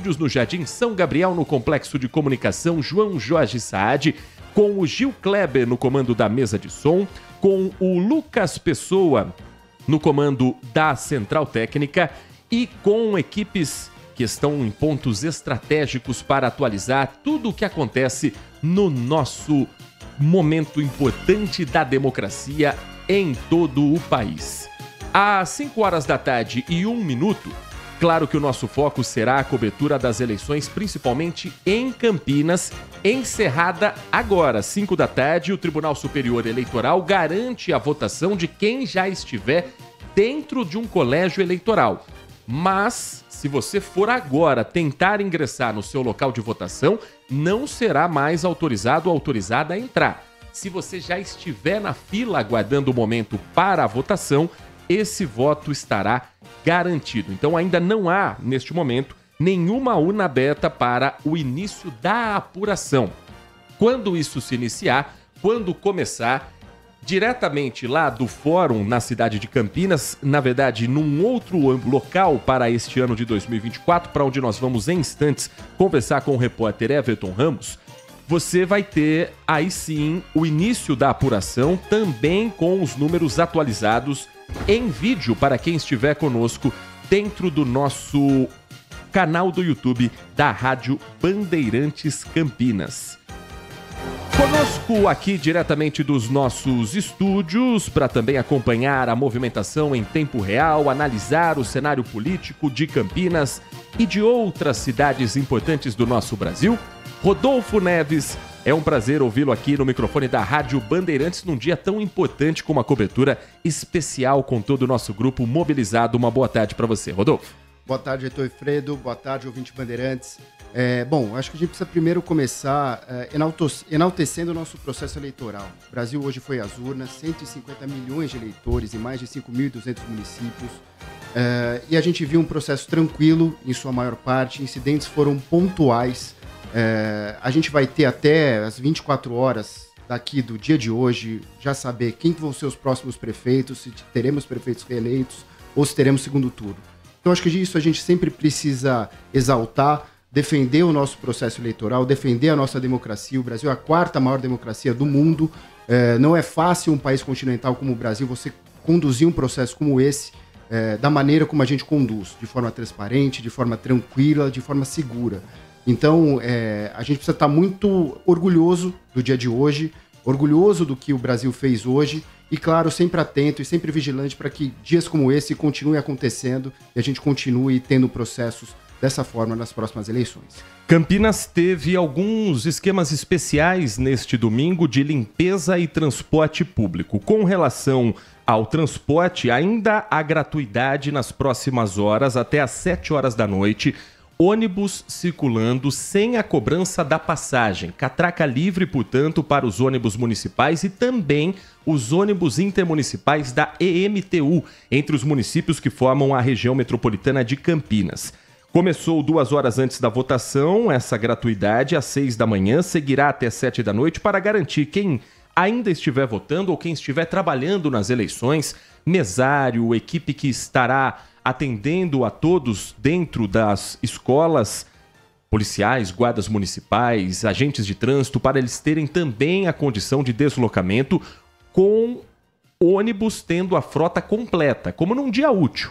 estúdios no Jardim São Gabriel, no Complexo de Comunicação João Jorge Saad, com o Gil Kleber no comando da mesa de som, com o Lucas Pessoa no comando da Central Técnica e com equipes que estão em pontos estratégicos para atualizar tudo o que acontece no nosso momento importante da democracia em todo o país. Às 5 horas da tarde e 1 minuto, claro que o nosso foco será a cobertura das eleições, principalmente em Campinas, encerrada agora, 5 da tarde. O Tribunal Superior Eleitoral garante a votação de quem já estiver dentro de um colégio eleitoral. Mas, se você for agora tentar ingressar no seu local de votação, não será mais autorizado ou autorizada a entrar. Se você já estiver na fila aguardando o momento para a votação, esse voto estará garantido. Então ainda não há, neste momento, nenhuma urna aberta para o início da apuração. Quando isso se iniciar, quando começar, diretamente lá do fórum na cidade de Campinas, na verdade num outro local para este ano de 2024, para onde nós vamos em instantes conversar com o repórter Everton Ramos, você vai ter aí sim o início da apuração, também com os números atualizados em vídeo para quem estiver conosco dentro do nosso canal do YouTube da Rádio Bandeirantes Campinas. Conosco aqui diretamente dos nossos estúdios para também acompanhar a movimentação em tempo real, analisar o cenário político de Campinas e de outras cidades importantes do nosso Brasil, Rodolfo Neves. É um prazer ouvi-lo aqui no microfone da Rádio Bandeirantes num dia tão importante com uma cobertura especial com todo o nosso grupo mobilizado. Uma boa tarde para você, Rodolfo. Boa tarde, Heitor e Fredo. Boa tarde, ouvinte Bandeirantes. Bom, acho que a gente precisa primeiro começar enaltecendo o nosso processo eleitoral. O Brasil hoje foi às urnas, 150 milhões de eleitores em mais de 5.200 municípios. E a gente viu um processo tranquilo, em sua maior parte. Incidentes foram pontuais. A gente vai ter até as 24 horas daqui do dia de hoje já saber quem vão ser os próximos prefeitos, se teremos prefeitos reeleitos ou se teremos segundo turno. Então acho que isso a gente sempre precisa exaltar, defender o nosso processo eleitoral, defender a nossa democracia. O Brasil é a quarta maior democracia do mundo. Não é fácil um país continental como o Brasil você conduzir um processo como esse da maneira como a gente conduz, de forma transparente, de forma tranquila, de forma segura. Então, a gente precisa estar muito orgulhoso do dia de hoje, orgulhoso do que o Brasil fez hoje e, claro, sempre atento e sempre vigilante para que dias como esse continuem acontecendo e a gente continue tendo processos dessa forma nas próximas eleições. Campinas teve alguns esquemas especiais neste domingo de limpeza e transporte público. Com relação ao transporte, ainda há gratuidade nas próximas horas, até às 7 horas da noite, ônibus circulando sem a cobrança da passagem. Catraca livre, portanto, para os ônibus municipais e também os ônibus intermunicipais da EMTU, entre os municípios que formam a região metropolitana de Campinas. Começou 2 horas antes da votação, essa gratuidade às 6 da manhã, seguirá até 7 da noite para garantir quem ainda estiver votando ou quem estiver trabalhando nas eleições, mesário, equipe que estará atendendo a todos dentro das escolas, policiais, guardas municipais, agentes de trânsito, para eles terem também a condição de deslocamento com ônibus tendo a frota completa, como num dia útil.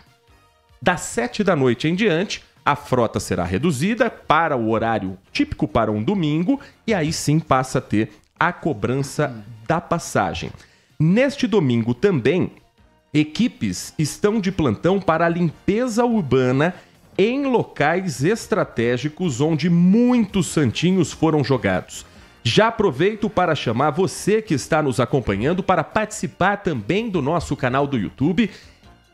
Das 7 da noite em diante, a frota será reduzida para o horário típico para um domingo e aí sim passa a ter a cobrança da passagem. Neste domingo também, equipes estão de plantão para a limpeza urbana em locais estratégicos onde muitos santinhos foram jogados. Já aproveito para chamar você que está nos acompanhando para participar também do nosso canal do YouTube.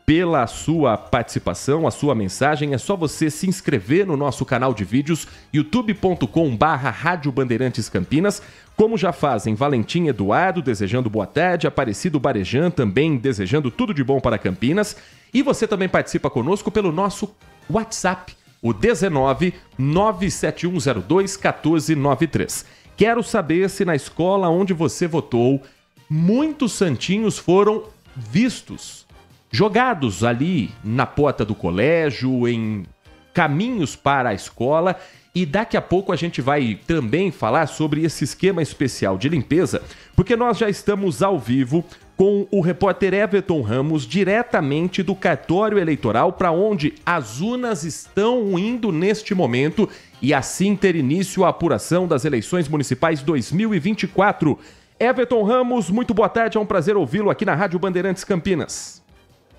Pela sua participação, a sua mensagem, é só você se inscrever no nosso canal de vídeos youtube.com/Rádio Bandeirantes Campinas, como já fazem Valentim Eduardo desejando boa tarde, Aparecido Barejan também desejando tudo de bom para Campinas, e você também participa conosco pelo nosso WhatsApp, o 19 97102 1493. Quero saber se na escola onde você votou, muitos santinhos foram vistos, jogados ali na porta do colégio, em caminhos para a escola. E daqui a pouco a gente vai também falar sobre esse esquema especial de limpeza, porque nós já estamos ao vivo com o repórter Everton Ramos, diretamente do cartório eleitoral, para onde as urnas estão indo neste momento e assim ter início a apuração das eleições municipais 2024. Everton Ramos, muito boa tarde, é um prazer ouvi-lo aqui na Rádio Bandeirantes Campinas.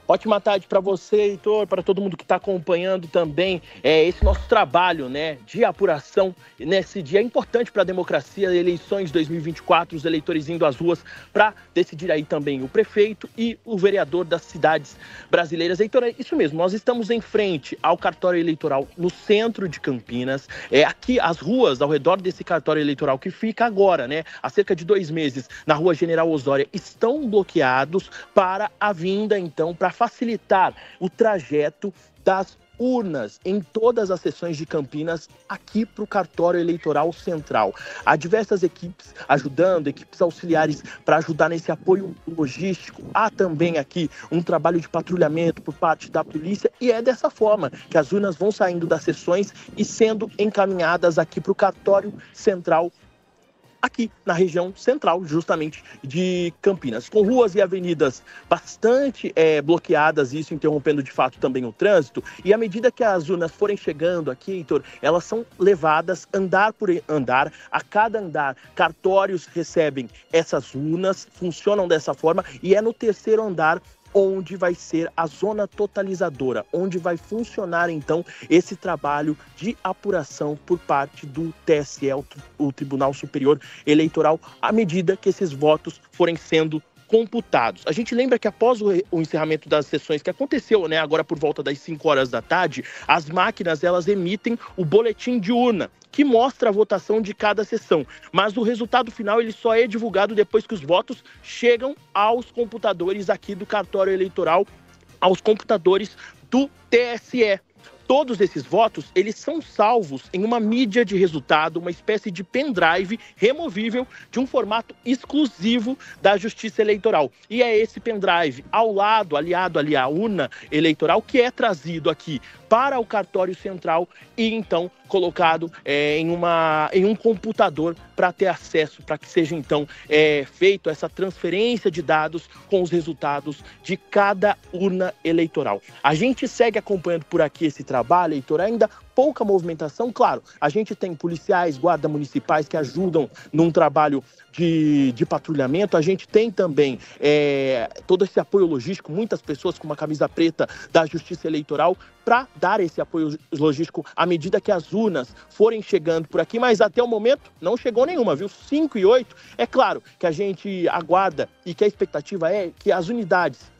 Ótima tarde para você, Heitor, para todo mundo que está acompanhando também esse nosso trabalho, né, de apuração nesse dia importante para a democracia, eleições 2024, os eleitores indo às ruas para decidir aí também o prefeito e o vereador das cidades brasileiras. Heitor, é isso mesmo, nós estamos em frente ao cartório eleitoral no centro de Campinas, aqui as ruas ao redor desse cartório eleitoral que fica agora, né, há cerca de 2 meses, na rua General Osório, estão bloqueados para a vinda, então, para facilitar o trajeto das urnas em todas as seções de Campinas aqui para o cartório eleitoral central. Há diversas equipes ajudando, equipes auxiliares para ajudar nesse apoio logístico. Há também aqui um trabalho de patrulhamento por parte da polícia e é dessa forma que as urnas vão saindo das sessões e sendo encaminhadas aqui para o cartório central aqui na região central, justamente, de Campinas, com ruas e avenidas bastante bloqueadas, isso interrompendo de fato também o trânsito, e à medida que as urnas forem chegando aqui, Heitor, elas são levadas andar por andar, a cada andar, cartórios recebem essas urnas, funcionam dessa forma, e é no terceiro andar onde vai ser a zona totalizadora, onde vai funcionar, então, esse trabalho de apuração por parte do TSE, o Tribunal Superior Eleitoral, à medida que esses votos forem sendo computados. A gente lembra que após o encerramento das sessões, que aconteceu, né, agora por volta das 5 horas da tarde, as máquinas, elas emitem o boletim de urna, que mostra a votação de cada sessão. Mas o resultado final ele só é divulgado depois que os votos chegam aos computadores aqui do cartório eleitoral, aos computadores do TSE. Todos esses votos, eles são salvos em uma mídia de resultado, uma espécie de pendrive removível de um formato exclusivo da Justiça Eleitoral. E é esse pendrive aliado ali à urna eleitoral, que é trazido aqui para o cartório central e então colocado em um computador para ter acesso, para que seja então feito essa transferência de dados com os resultados de cada urna eleitoral. A gente segue acompanhando por aqui esse trabalho, Heitor, ainda pouca movimentação, claro, a gente tem policiais, guarda municipais que ajudam num trabalho de patrulhamento, a gente tem também todo esse apoio logístico, muitas pessoas com uma camisa preta da Justiça Eleitoral para dar esse apoio logístico à medida que as urnas forem chegando por aqui, mas até o momento não chegou nenhuma, viu? 5 e 8, é claro que a gente aguarda e que a expectativa é que as unidades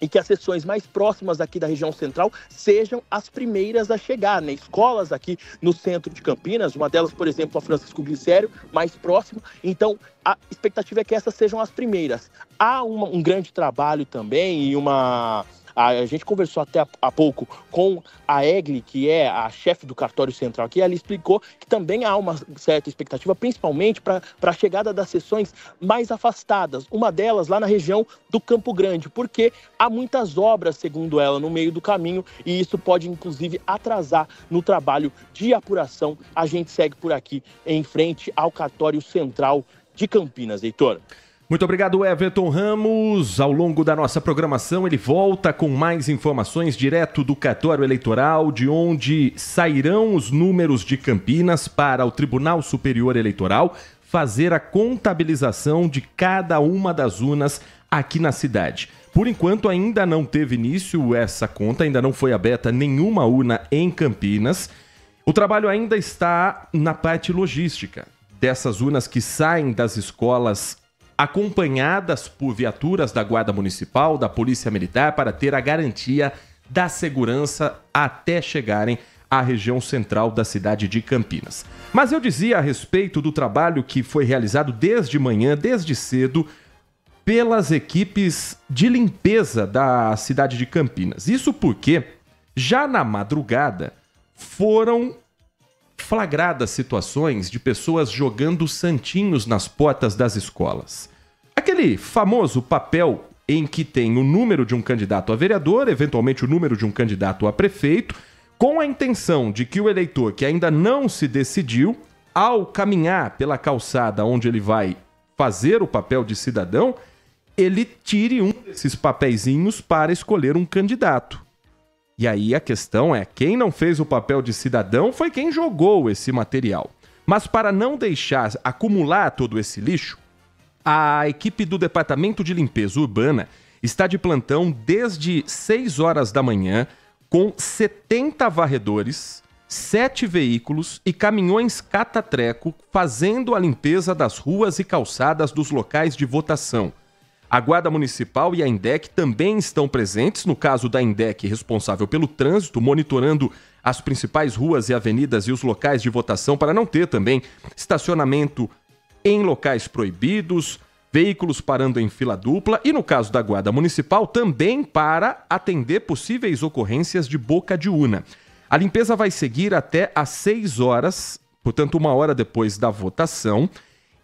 e que as sessões mais próximas aqui da região central sejam as primeiras a chegar, né? Escolas aqui no centro de Campinas, uma delas, por exemplo, a Francisco Glicério, mais próxima. Então, a expectativa é que essas sejam as primeiras. Há um grande trabalho também e a gente conversou até há pouco com a Egli, que é a chefe do cartório central aqui, ela explicou que também há uma certa expectativa, principalmente para a chegada das sessões mais afastadas, uma delas lá na região do Campo Grande, porque há muitas obras, segundo ela, no meio do caminho, e isso pode, inclusive, atrasar no trabalho de apuração. A gente segue por aqui, em frente ao cartório central de Campinas, Heitor. Muito obrigado, Everton Ramos. Ao longo da nossa programação, ele volta com mais informações direto do cartório eleitoral, de onde sairão os números de Campinas para o Tribunal Superior Eleitoral fazer a contabilização de cada uma das urnas aqui na cidade. Por enquanto, ainda não teve início essa conta, ainda não foi aberta nenhuma urna em Campinas. O trabalho ainda está na parte logística dessas urnas que saem das escolas acompanhadas por viaturas da Guarda Municipal, da Polícia Militar, para ter a garantia da segurança até chegarem à região central da cidade de Campinas. Mas eu dizia a respeito do trabalho que foi realizado desde manhã, desde cedo, pelas equipes de limpeza da cidade de Campinas. Isso porque, já na madrugada, foram flagradas situações de pessoas jogando santinhos nas portas das escolas. Aquele famoso papel em que tem o número de um candidato a vereador, eventualmente o número de um candidato a prefeito, com a intenção de que o eleitor que ainda não se decidiu, ao caminhar pela calçada onde ele vai fazer o papel de cidadão, ele tire um desses papeizinhos para escolher um candidato. E aí a questão é, quem não fez o papel de cidadão foi quem jogou esse material. Mas para não deixar acumular todo esse lixo, a equipe do Departamento de Limpeza Urbana está de plantão desde 6 horas da manhã, com 70 varredores, 7 veículos e caminhões catatreco fazendo a limpeza das ruas e calçadas dos locais de votação. A Guarda Municipal e a INDEC também estão presentes, no caso da INDEC, responsável pelo trânsito, monitorando as principais ruas e avenidas e os locais de votação para não ter também estacionamento em locais proibidos, veículos parando em fila dupla e, no caso da Guarda Municipal, também para atender possíveis ocorrências de boca de urna. A limpeza vai seguir até às 6 horas, portanto 1 hora depois da votação,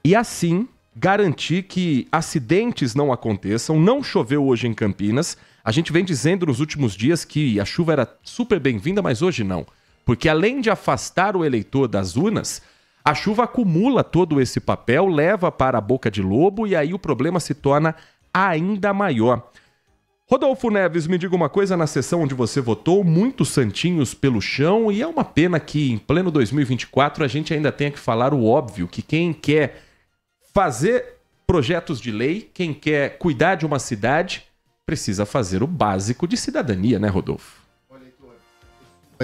e assim garantir que acidentes não aconteçam. Não choveu hoje em Campinas. A gente vem dizendo nos últimos dias que a chuva era super bem-vinda, mas hoje não. Porque além de afastar o eleitor das urnas, a chuva acumula todo esse papel, leva para a boca de lobo e aí o problema se torna ainda maior. Rodolfo Neves, me diga uma coisa, na sessão onde você votou, muitos santinhos pelo chão, e é uma pena que em pleno 2024 a gente ainda tenha que falar o óbvio, que quem quer fazer projetos de lei, quem quer cuidar de uma cidade, precisa fazer o básico de cidadania, né, Rodolfo?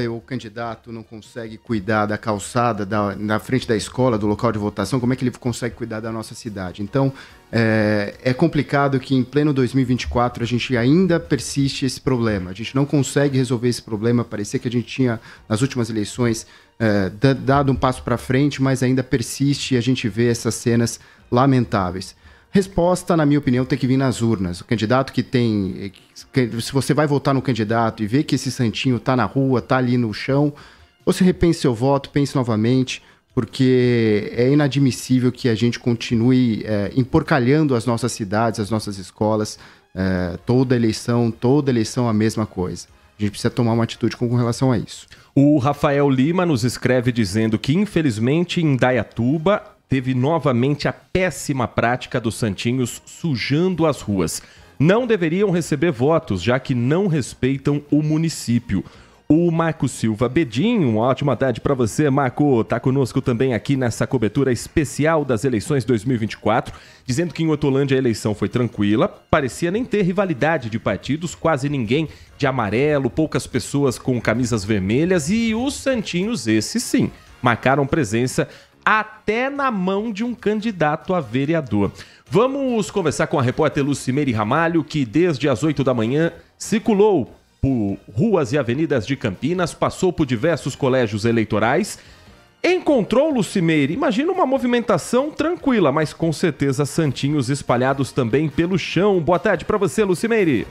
O candidato não consegue cuidar da calçada, na frente da escola, do local de votação, como é que ele consegue cuidar da nossa cidade? Então, é complicado que em pleno 2024 a gente ainda persiste esse problema. A gente não consegue resolver esse problema. Parecia que a gente tinha, nas últimas eleições, dado um passo para frente, mas ainda persiste e a gente vê essas cenas lamentáveis. Resposta, na minha opinião, tem que vir nas urnas. O candidato se você vai votar no candidato e vê que esse santinho está na rua, está ali no chão, você repense seu voto, pense novamente, porque é inadmissível que a gente continue emporcalhando as nossas cidades, as nossas escolas, toda eleição a mesma coisa. A gente precisa tomar uma atitude com relação a isso. O Rafael Lima nos escreve dizendo que, infelizmente, em Indaiatuba, teve novamente a péssima prática dos santinhos sujando as ruas. Não deveriam receber votos, já que não respeitam o município. O Marco Silva Bedinho, uma ótima tarde para você, Marco, está conosco também aqui nessa cobertura especial das eleições 2024, dizendo que em Hortolândia a eleição foi tranquila, parecia nem ter rivalidade de partidos, quase ninguém de amarelo, poucas pessoas com camisas vermelhas e os santinhos, esses sim, marcaram presença até na mão de um candidato a vereador. Vamos conversar com a repórter Lucimeire Ramalho, que desde as 8 da manhã circulou por ruas e avenidas de Campinas, passou por diversos colégios eleitorais, encontrou, Lucimeire, imagina uma movimentação tranquila, mas com certeza santinhos espalhados também pelo chão. Boa tarde para você, Lucimeire.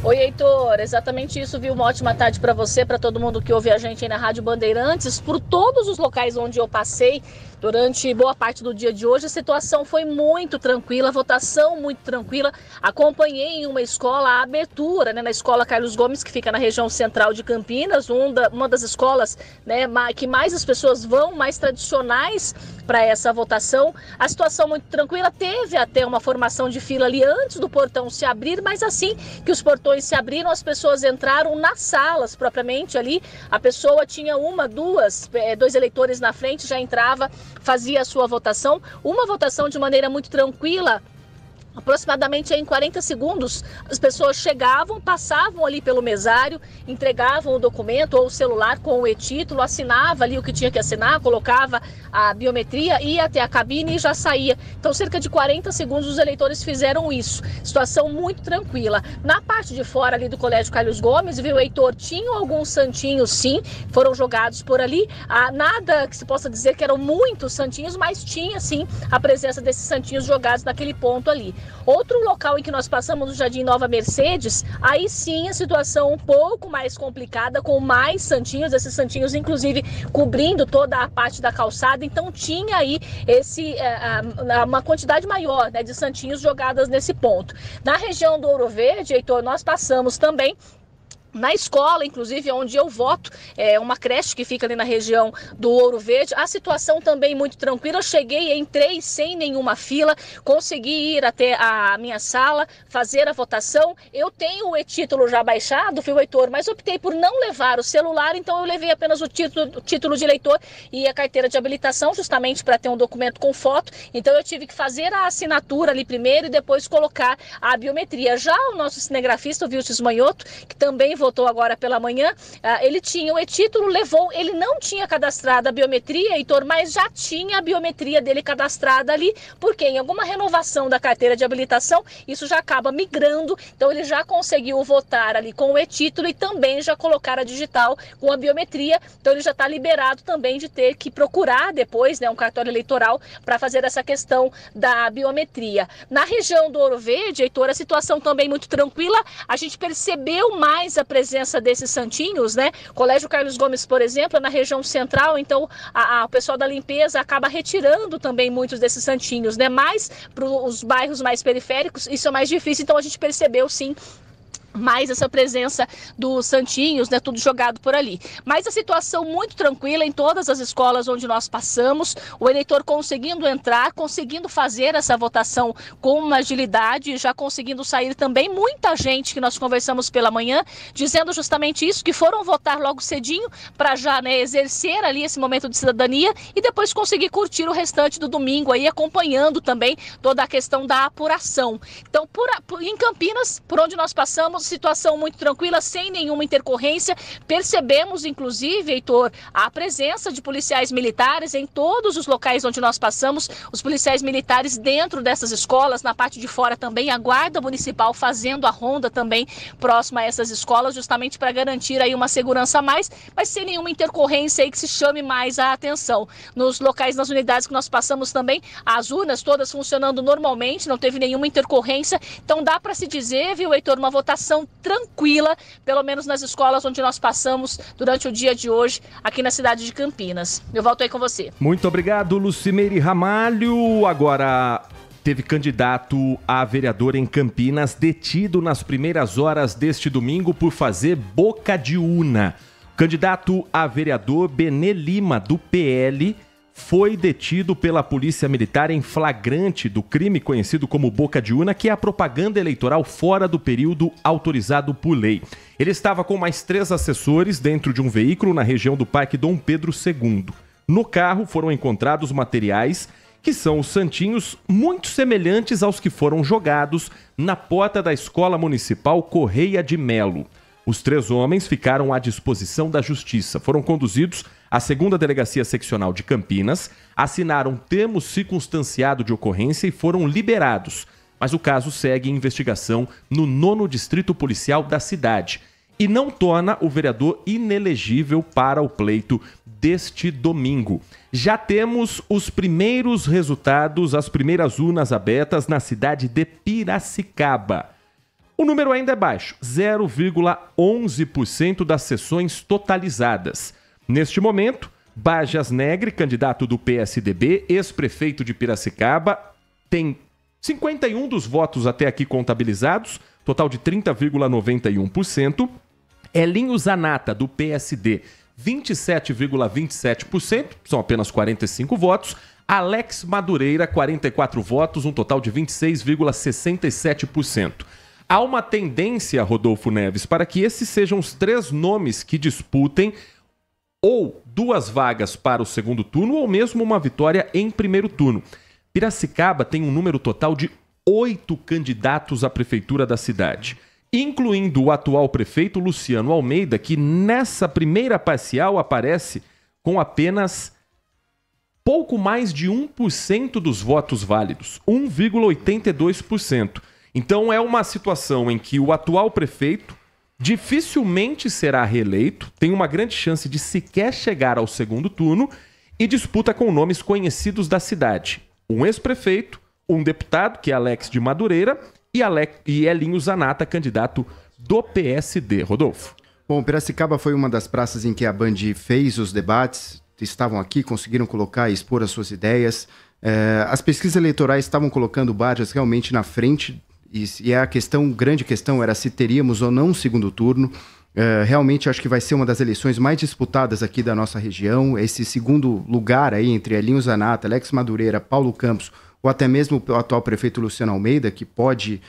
Oi, Heitor, exatamente isso, viu? Uma ótima tarde para você, para todo mundo que ouve a gente aí na Rádio Bandeirantes, por todos os locais onde eu passei durante boa parte do dia de hoje. A situação foi muito tranquila, a votação muito tranquila. Acompanhei em uma escola a abertura, na escola Carlos Gomes, que fica na região central de Campinas, uma das escolas, que mais as pessoas vão, mais tradicionais para essa votação. A situação muito tranquila, teve até uma formação de fila ali antes do portão se abrir, mas assim que os portões se abriram, as pessoas entraram nas salas propriamente ali. A pessoa tinha dois eleitores na frente, já entrava, fazia a sua votação. Uma votação de maneira muito tranquila. Aproximadamente em 40 segundos, as pessoas chegavam, passavam ali pelo mesário, entregavam o documento ou o celular com o e-título, assinava ali o que tinha que assinar, colocava a biometria, ia até a cabine e já saía. Então, cerca de 40 segundos os eleitores fizeram isso. Situação muito tranquila. Na parte de fora ali do Colégio Carlos Gomes, viu, Heitor, tinham alguns santinhos, sim, foram jogados por ali. Nada que se possa dizer que eram muitos santinhos, mas tinha, sim, a presença desses santinhos jogados naquele ponto ali. Outro local em que nós passamos, no Jardim Nova Mercedes, aí sim a situação um pouco mais complicada, com mais santinhos, esses santinhos inclusive cobrindo toda a parte da calçada. Então tinha aí uma quantidade maior, de santinhos jogadas nesse ponto. Na região do Ouro Verde, Heitor, nós passamos também Na escola, inclusive, onde eu voto, é uma creche que fica ali na região do Ouro Verde, a situação também muito tranquila. Eu cheguei, entrei sem nenhuma fila, consegui ir até a minha sala, fazer a votação. Eu tenho o e-título já baixado, viu, Heitor, mas optei por não levar o celular, então eu levei apenas o título de eleitor e a carteira de habilitação, justamente para ter um documento com foto. Então eu tive que fazer a assinatura ali primeiro e depois colocar a biometria. Já o nosso cinegrafista, o Vilches Manhoto, que também votou agora pela manhã, ele tinha o e-título, levou, ele não tinha cadastrado a biometria, Heitor, mas já tinha a biometria dele cadastrada ali, porque em alguma renovação da carteira de habilitação, isso já acaba migrando, então ele já conseguiu votar ali com o e-título e também já colocar a digital com a biometria, então ele já está liberado também de ter que procurar depois, né, um cartório eleitoral para fazer essa questão da biometria. Na região do Ouro Verde, Heitor, a situação também muito tranquila, a gente percebeu mais a presença desses santinhos, né? Colégio Carlos Gomes, por exemplo, é na região central, então o pessoal da limpeza acaba retirando também muitos desses santinhos, né? Mas para os bairros mais periféricos isso é mais difícil, então a gente percebeu sim mais essa presença dos santinhos, né, tudo jogado por ali. Mas a situação muito tranquila em todas as escolas onde nós passamos, o eleitor conseguindo entrar, conseguindo fazer essa votação com uma agilidade, já conseguindo sair também. Muita gente que nós conversamos pela manhã, dizendo justamente isso, que foram votar logo cedinho para já, né, exercer ali esse momento de cidadania e depois conseguir curtir o restante do domingo aí, acompanhando também toda a questão da apuração. Então, em Campinas, por onde nós passamos, situação muito tranquila, sem nenhuma intercorrência. Percebemos, inclusive, Heitor, a presença de policiais militares em todos os locais onde nós passamos, os policiais militares dentro dessas escolas, na parte de fora também, a Guarda Municipal fazendo a ronda também próxima a essas escolas, justamente para garantir aí uma segurança a mais, mas sem nenhuma intercorrência aí que se chame mais a atenção. Nos locais, nas unidades que nós passamos também, as urnas todas funcionando normalmente, não teve nenhuma intercorrência, então dá para se dizer, viu, Heitor, uma votação tranquila, pelo menos nas escolas onde nós passamos durante o dia de hoje, aqui na cidade de Campinas. Eu volto aí com você. Muito obrigado, Lucimeire Ramalho. Agora, teve candidato a vereador em Campinas detido nas primeiras horas deste domingo por fazer boca de urna. O candidato a vereador Benê Lima, do PL, foi detido pela Polícia Militar em flagrante do crime conhecido como boca de urna, que é a propaganda eleitoral fora do período autorizado por lei. Ele estava com mais 3 assessores dentro de um veículo na região do Parque Dom Pedro II. No carro foram encontrados materiais que são os santinhos muito semelhantes aos que foram jogados na porta da Escola Municipal Correia de Melo. Os 3 homens ficaram à disposição da Justiça. Foram conduzidos à 2ª Delegacia Seccional de Campinas, assinaram termo circunstanciado de ocorrência e foram liberados. Mas o caso segue em investigação no 9º Distrito Policial da cidade e não torna o vereador inelegível para o pleito deste domingo. Já temos os primeiros resultados, as primeiras urnas abertas na cidade de Piracicaba. O número ainda é baixo, 0,11% das sessões totalizadas. Neste momento, Bajas Negre, candidato do PSDB, ex-prefeito de Piracicaba, tem 51 dos votos até aqui contabilizados, total de 30,91%. Elinho Zanata, do PSD, 27,27%, são apenas 45 votos. Alex Madureira, 44 votos, um total de 26,67%. Há uma tendência, Rodolfo Neves, para que esses sejam os 3 nomes que disputem ou 2 vagas para o segundo turno ou mesmo uma vitória em primeiro turno. Piracicaba tem um número total de 8 candidatos à prefeitura da cidade, incluindo o atual prefeito Luciano Almeida, que nessa primeira parcial aparece com apenas pouco mais de 1% dos votos válidos, 1,82%. Então é uma situação em que o atual prefeito dificilmente será reeleito, tem uma grande chance de sequer chegar ao segundo turno e disputa com nomes conhecidos da cidade. Um ex-prefeito, um deputado, que é Alex de Madureira, e Elinho Zanata, candidato do PSD. Rodolfo. Bom, Piracicaba foi uma das praças em que a Band fez os debates, estavam aqui, conseguiram colocar e expor as suas ideias. As pesquisas eleitorais estavam colocando Bajas realmente na frente, e a grande questão era se teríamos ou não um segundo turno. Realmente acho que vai ser uma das eleições mais disputadas aqui da nossa região. Esse segundo lugar aí entre Elinho Zanata, Alex Madureira, Paulo Campos, ou até mesmo o atual prefeito Luciano Almeida, que pode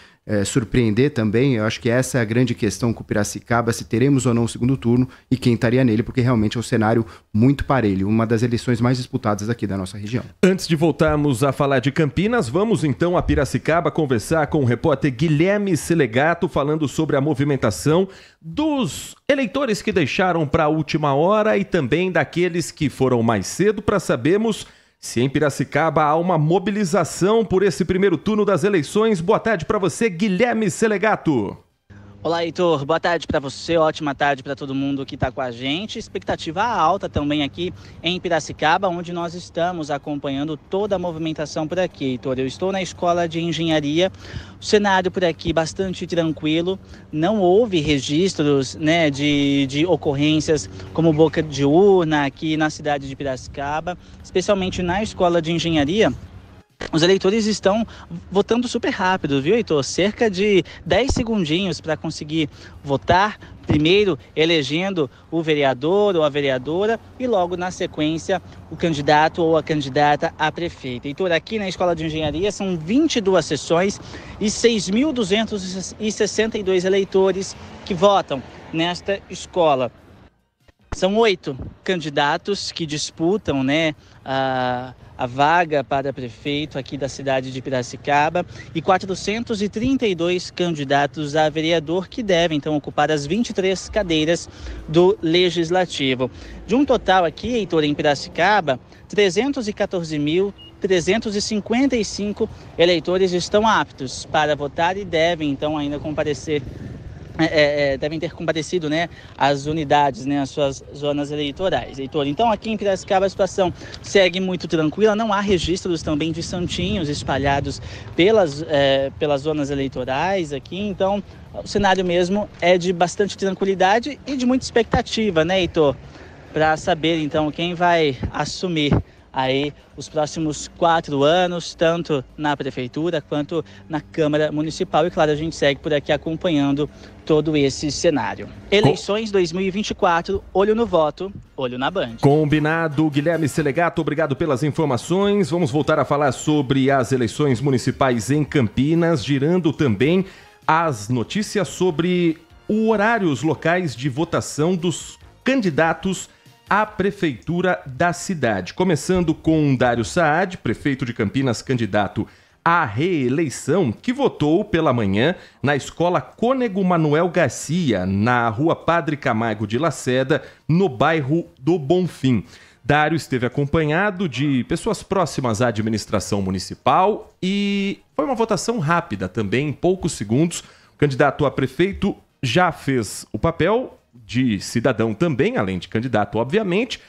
surpreender também. Eu acho que essa é a grande questão com o Piracicaba, se teremos ou não o segundo turno e quem estaria nele, porque realmente é um cenário muito parelho, uma das eleições mais disputadas aqui da nossa região. Antes de voltarmos a falar de Campinas, vamos então a Piracicaba conversar com o repórter Guilherme Selegato, falando sobre a movimentação dos eleitores que deixaram para a última hora e também daqueles que foram mais cedo, para sabermos se em Piracicaba há uma mobilização por esse primeiro turno das eleições. Boa tarde para você, Guilherme Selegato. Olá, Heitor. Boa tarde para você, ótima tarde para todo mundo que está com a gente. Expectativa alta também aqui em Piracicaba, onde nós estamos acompanhando toda a movimentação por aqui, Heitor. Eu estou na Escola de Engenharia, o cenário por aqui bastante tranquilo, não houve registros, né, de ocorrências como boca de urna aqui na cidade de Piracicaba, especialmente na Escola de Engenharia. Os eleitores estão votando super rápido, viu, Heitor? Cerca de 10 segundinhos para conseguir votar, primeiro elegendo o vereador ou a vereadora e logo na sequência o candidato ou a candidata a prefeito. Heitor, aqui na Escola de Engenharia são 22 sessões e 6.262 eleitores que votam nesta escola. São 8 candidatos que disputam, né, a vaga para prefeito aqui da cidade de Piracicaba e 432 candidatos a vereador que devem, então, ocupar as 23 cadeiras do Legislativo. De um total aqui, Heitor, em Piracicaba, 314.355 eleitores estão aptos para votar e devem, então, ainda comparecer. Devem ter comparecido, né, às unidades, né, às suas zonas eleitorais, Heitor. Então, aqui em Piracicaba a situação segue muito tranquila, não há registros também de santinhos espalhados pelas zonas eleitorais aqui, então o cenário mesmo é de bastante tranquilidade e de muita expectativa, né, Heitor, para saber então quem vai assumir aí os próximos 4 anos, tanto na Prefeitura quanto na Câmara Municipal. E claro, a gente segue por aqui acompanhando todo esse cenário. Eleições 2024, olho no voto, olho na Band. Combinado, Guilherme Selegato, obrigado pelas informações. Vamos voltar a falar sobre as eleições municipais em Campinas, girando também as notícias sobre o horário, os locais de votação dos candidatos à prefeitura da cidade. Começando com Dário Saad, prefeito de Campinas, candidato à reeleição, que votou pela manhã na Escola Cônego Manuel Garcia, na Rua Padre Camargo de Lacerda, no bairro do Bonfim. Dário esteve acompanhado de pessoas próximas à administração municipal e foi uma votação rápida também, em poucos segundos. O candidato a prefeito já fez o papel de cidadão também, além de candidato, obviamente,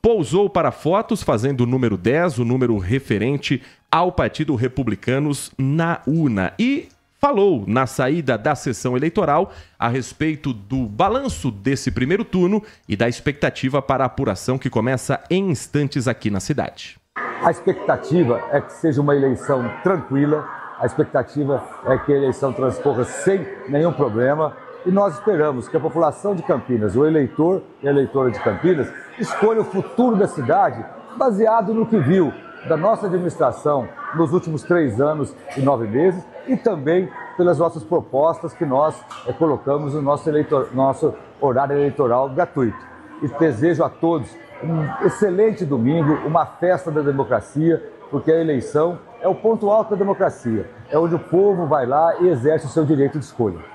pousou para fotos fazendo o número 10, o número referente ao Partido Republicanos na urna, e falou na saída da sessão eleitoral a respeito do balanço desse primeiro turno e da expectativa para a apuração que começa em instantes aqui na cidade. A expectativa é que seja uma eleição tranquila, a expectativa é que a eleição transcorra sem nenhum problema. E nós esperamos que a população de Campinas, o eleitor e a eleitora de Campinas, escolha o futuro da cidade baseado no que viu da nossa administração nos últimos 3 anos e 9 meses e também pelas nossas propostas que nós colocamos no nosso horário eleitoral gratuito. E desejo a todos um excelente domingo, uma festa da democracia, porque a eleição é o ponto alto da democracia, é onde o povo vai lá e exerce o seu direito de escolha.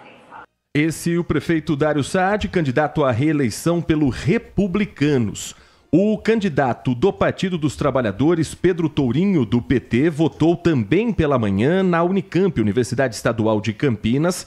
Esse é o prefeito Dário Saad, candidato à reeleição pelo Republicanos. O candidato do Partido dos Trabalhadores, Pedro Tourinho, do PT, votou também pela manhã na Unicamp, Universidade Estadual de Campinas.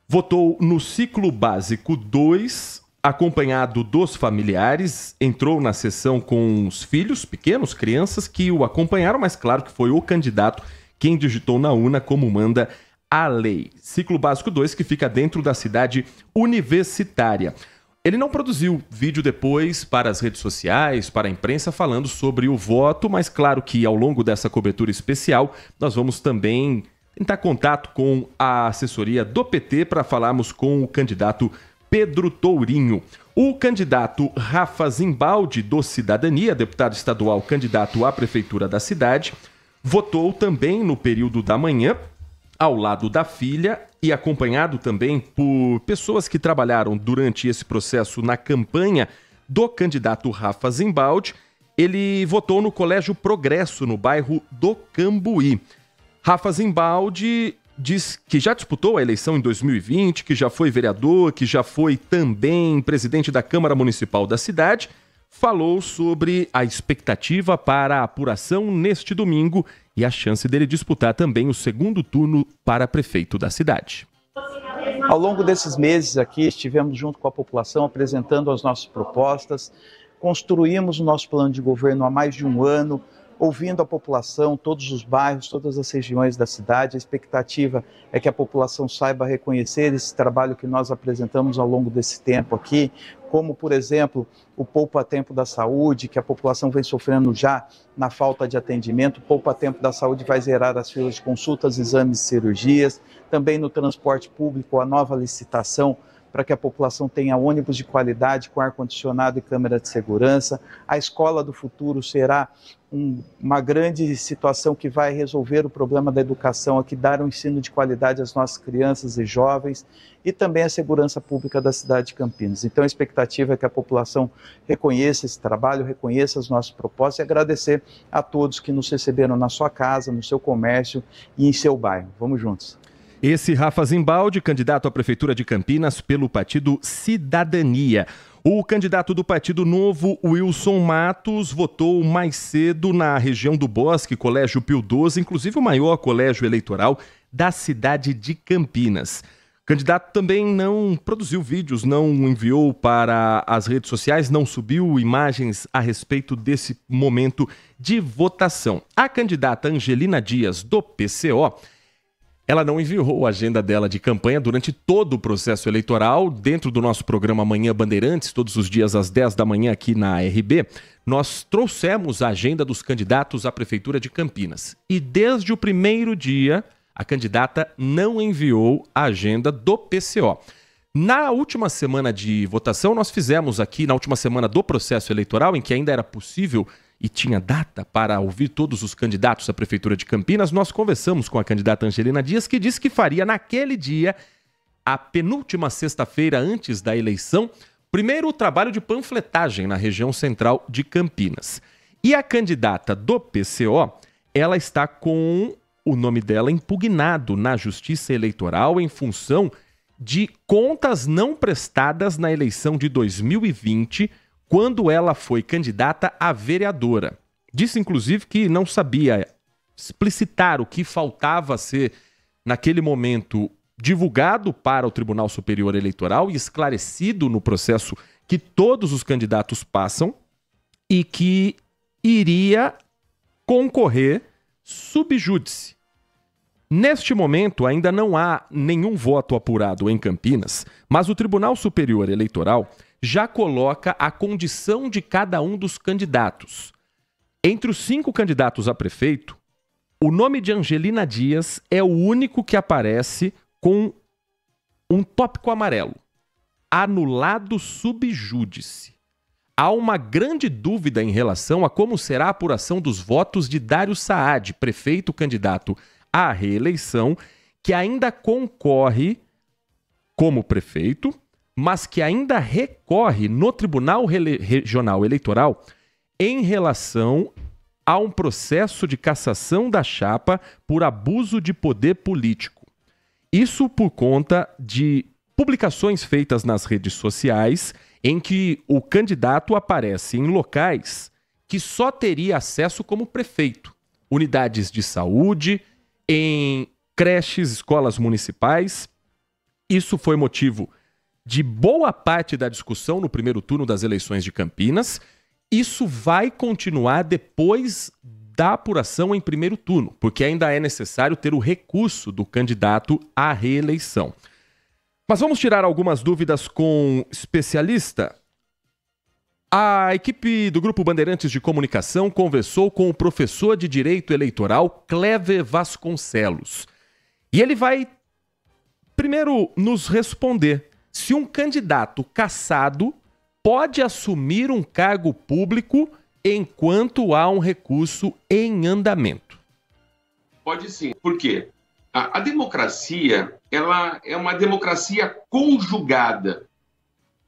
Votou no ciclo básico 2, acompanhado dos familiares. Entrou na sessão com os filhos, pequenos, crianças, que o acompanharam, mas claro que foi o candidato quem digitou na urna como manda a lei. Ciclo básico 2, que fica dentro da cidade universitária. Ele não produziu vídeo depois para as redes sociais, para a imprensa, falando sobre o voto, mas claro que ao longo dessa cobertura especial, nós vamos também tentar contato com a assessoria do PT para falarmos com o candidato Pedro Tourinho. O candidato Rafa Zimbaldi, do Cidadania, deputado estadual candidato à prefeitura da cidade, votou também no período da manhã, ao lado da filha e acompanhado também por pessoas que trabalharam durante esse processo na campanha do candidato Rafa Zimbaldi. Ele votou no Colégio Progresso, no bairro do Cambuí. Rafa Zimbaldi diz que já disputou a eleição em 2020, que já foi vereador, que já foi também presidente da Câmara Municipal da cidade. Falou sobre a expectativa para a apuração neste domingo e a chance dele disputar também o segundo turno para prefeito da cidade. Ao longo desses meses aqui, estivemos junto com a população apresentando as nossas propostas, construímos o nosso plano de governo há mais de um ano, ouvindo a população, todos os bairros, todas as regiões da cidade. A expectativa é que a população saiba reconhecer esse trabalho que nós apresentamos ao longo desse tempo aqui, como, por exemplo, o poupa-tempo da saúde, que a população vem sofrendo já na falta de atendimento. O poupa-tempo da saúde vai zerar as filas de consultas, exames e cirurgias. Também no transporte público, a nova licitação para que a população tenha ônibus de qualidade com ar-condicionado e câmera de segurança. A Escola do Futuro será uma grande situação que vai resolver o problema da educação aqui, dar um ensino de qualidade às nossas crianças e jovens, e também a segurança pública da cidade de Campinas. Então a expectativa é que a população reconheça esse trabalho, reconheça as nossas propostas e agradecer a todos que nos receberam na sua casa, no seu comércio e em seu bairro. Vamos juntos. Esse Rafa Zimbaldi, candidato à Prefeitura de Campinas pelo partido Cidadania. O candidato do Partido Novo, Wilson Matos, votou mais cedo na região do Bosque, Colégio Pio XII, inclusive o maior colégio eleitoral da cidade de Campinas. O candidato também não produziu vídeos, não enviou para as redes sociais, não subiu imagens a respeito desse momento de votação. A candidata Angelina Dias, do PCO, ela não enviou a agenda dela de campanha durante todo o processo eleitoral. Dentro do nosso programa Manhã Bandeirantes, todos os dias às 10 da manhã aqui na RB, nós trouxemos a agenda dos candidatos à Prefeitura de Campinas. E desde o primeiro dia, a candidata não enviou a agenda do PCO. Na última semana de votação, nós fizemos aqui, na última semana do processo eleitoral, em que ainda era possível e tinha data para ouvir todos os candidatos à Prefeitura de Campinas, nós conversamos com a candidata Angelina Dias, que disse que faria naquele dia, a penúltima sexta-feira antes da eleição, primeiro o trabalho de panfletagem na região central de Campinas. E a candidata do PCO, ela está com o nome dela impugnado na Justiça Eleitoral em função de contas não prestadas na eleição de 2020, quando ela foi candidata a vereadora. Disse, inclusive, que não sabia explicitar o que faltava ser, naquele momento, divulgado para o Tribunal Superior Eleitoral e esclarecido no processo que todos os candidatos passam e que iria concorrer sub júdice. Neste momento, ainda não há nenhum voto apurado em Campinas, mas o Tribunal Superior Eleitoral já coloca a condição de cada um dos candidatos. Entre os 5 candidatos a prefeito, o nome de Angelina Dias é o único que aparece com um tópico amarelo. Anulado sub júdice. Há uma grande dúvida em relação a como será a apuração dos votos de Dário Saad, prefeito candidato à reeleição, que ainda concorre como prefeito, mas que ainda recorre no Tribunal Regional Eleitoral em relação a um processo de cassação da chapa por abuso de poder político. Isso por conta de publicações feitas nas redes sociais em que o candidato aparece em locais que só teria acesso como prefeito. Unidades de saúde, em creches, escolas municipais. Isso foi motivo de boa parte da discussão no primeiro turno das eleições de Campinas. Isso vai continuar depois da apuração em primeiro turno, porque ainda é necessário ter o recurso do candidato à reeleição. Mas vamos tirar algumas dúvidas com especialista. A equipe do Grupo Bandeirantes de Comunicação conversou com o professor de Direito Eleitoral Clever Vasconcelos. E ele vai primeiro nos responder se um candidato cassado pode assumir um cargo público enquanto há um recurso em andamento. Pode sim. Por quê? A democracia, ela é uma democracia conjugada.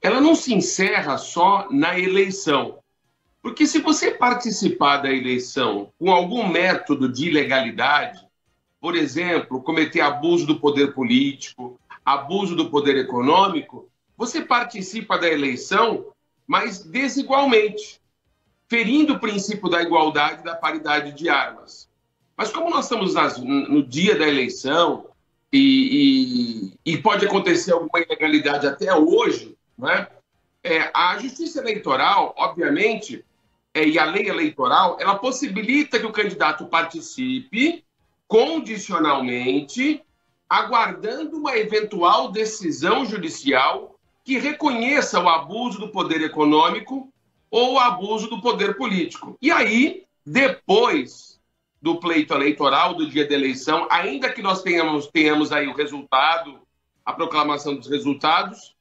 Ela não se encerra só na eleição. Porque se você participar da eleição com algum método de ilegalidade, por exemplo, cometer abuso do poder político, abuso do poder econômico, você participa da eleição, mas desigualmente, ferindo o princípio da igualdade e da paridade de armas. Mas como nós estamos no dia da eleição e pode acontecer alguma ilegalidade até hoje, né? A justiça eleitoral, obviamente, e a lei eleitoral, ela possibilita que o candidato participe condicionalmente, aguardando uma eventual decisão judicial que reconheça o abuso do poder econômico ou o abuso do poder político. E aí, depois do pleito eleitoral, do dia da eleição, ainda que nós tenhamos aí o resultado, a proclamação dos resultados,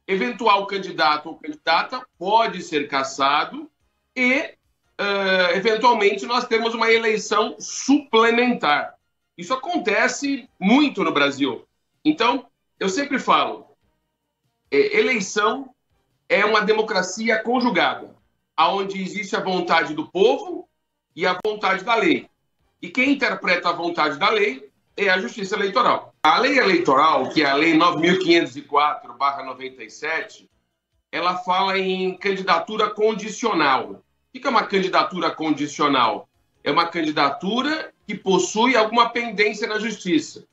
eventual candidato ou candidata pode ser cassado e, eventualmente, nós temos uma eleição suplementar. Isso acontece muito no Brasil. Então, eu sempre falo, eleição é uma democracia conjugada, onde existe a vontade do povo e a vontade da lei. E quem interpreta a vontade da lei é a Justiça Eleitoral. A lei eleitoral, que é a Lei 9.504/97, ela fala em candidatura condicional. O que é uma candidatura condicional? É uma candidatura que possui alguma pendência na Justiça.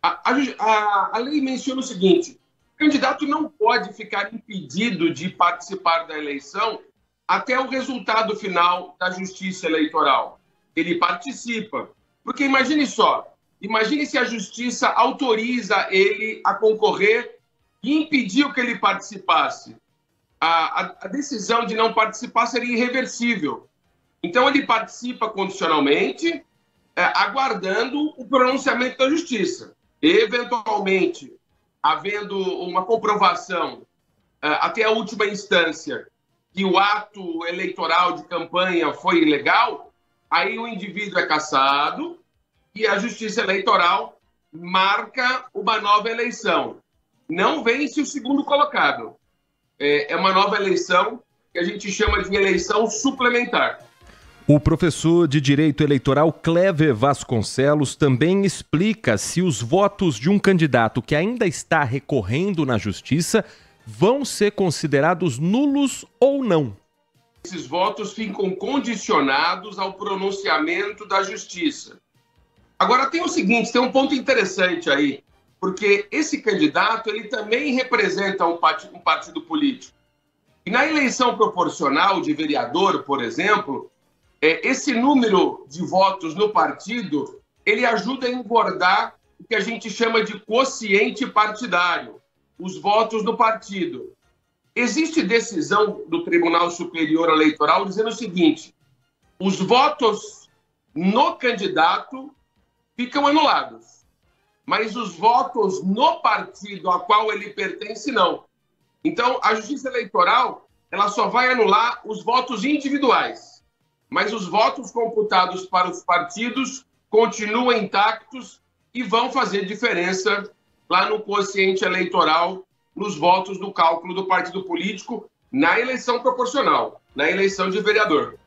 A lei menciona o seguinte: o candidato não pode ficar impedido de participar da eleição até o resultado final da Justiça Eleitoral. Ele participa. Porque imagine só, imagine se a Justiça autoriza ele a concorrer e impediu que ele participasse. A decisão de não participar seria irreversível. Então, ele participa condicionalmente, aguardando o pronunciamento da Justiça. Eventualmente, havendo uma comprovação até a última instância que o ato eleitoral de campanha foi ilegal, aí o indivíduo é cassado e a Justiça Eleitoral marca uma nova eleição. Não vence o segundo colocado. É uma nova eleição que a gente chama de eleição suplementar. O professor de Direito Eleitoral Clever Vasconcelos também explica se os votos de um candidato que ainda está recorrendo na Justiça vão ser considerados nulos ou não. Esses votos ficam condicionados ao pronunciamento da Justiça. Agora tem o seguinte, tem um ponto interessante aí, porque esse candidato ele também representa um partido político. E na eleição proporcional de vereador, por exemplo, esse número de votos no partido, ele ajuda a engordar o que a gente chama de quociente partidário, os votos do partido. Existe decisão do Tribunal Superior Eleitoral dizendo o seguinte: os votos no candidato ficam anulados, mas os votos no partido a qual ele pertence, não. Então, a Justiça Eleitoral ela só vai anular os votos individuais, mas os votos computados para os partidos continuam intactos e vão fazer diferença lá no quociente eleitoral, nos votos do cálculo do partido político na eleição proporcional, na eleição de vereador.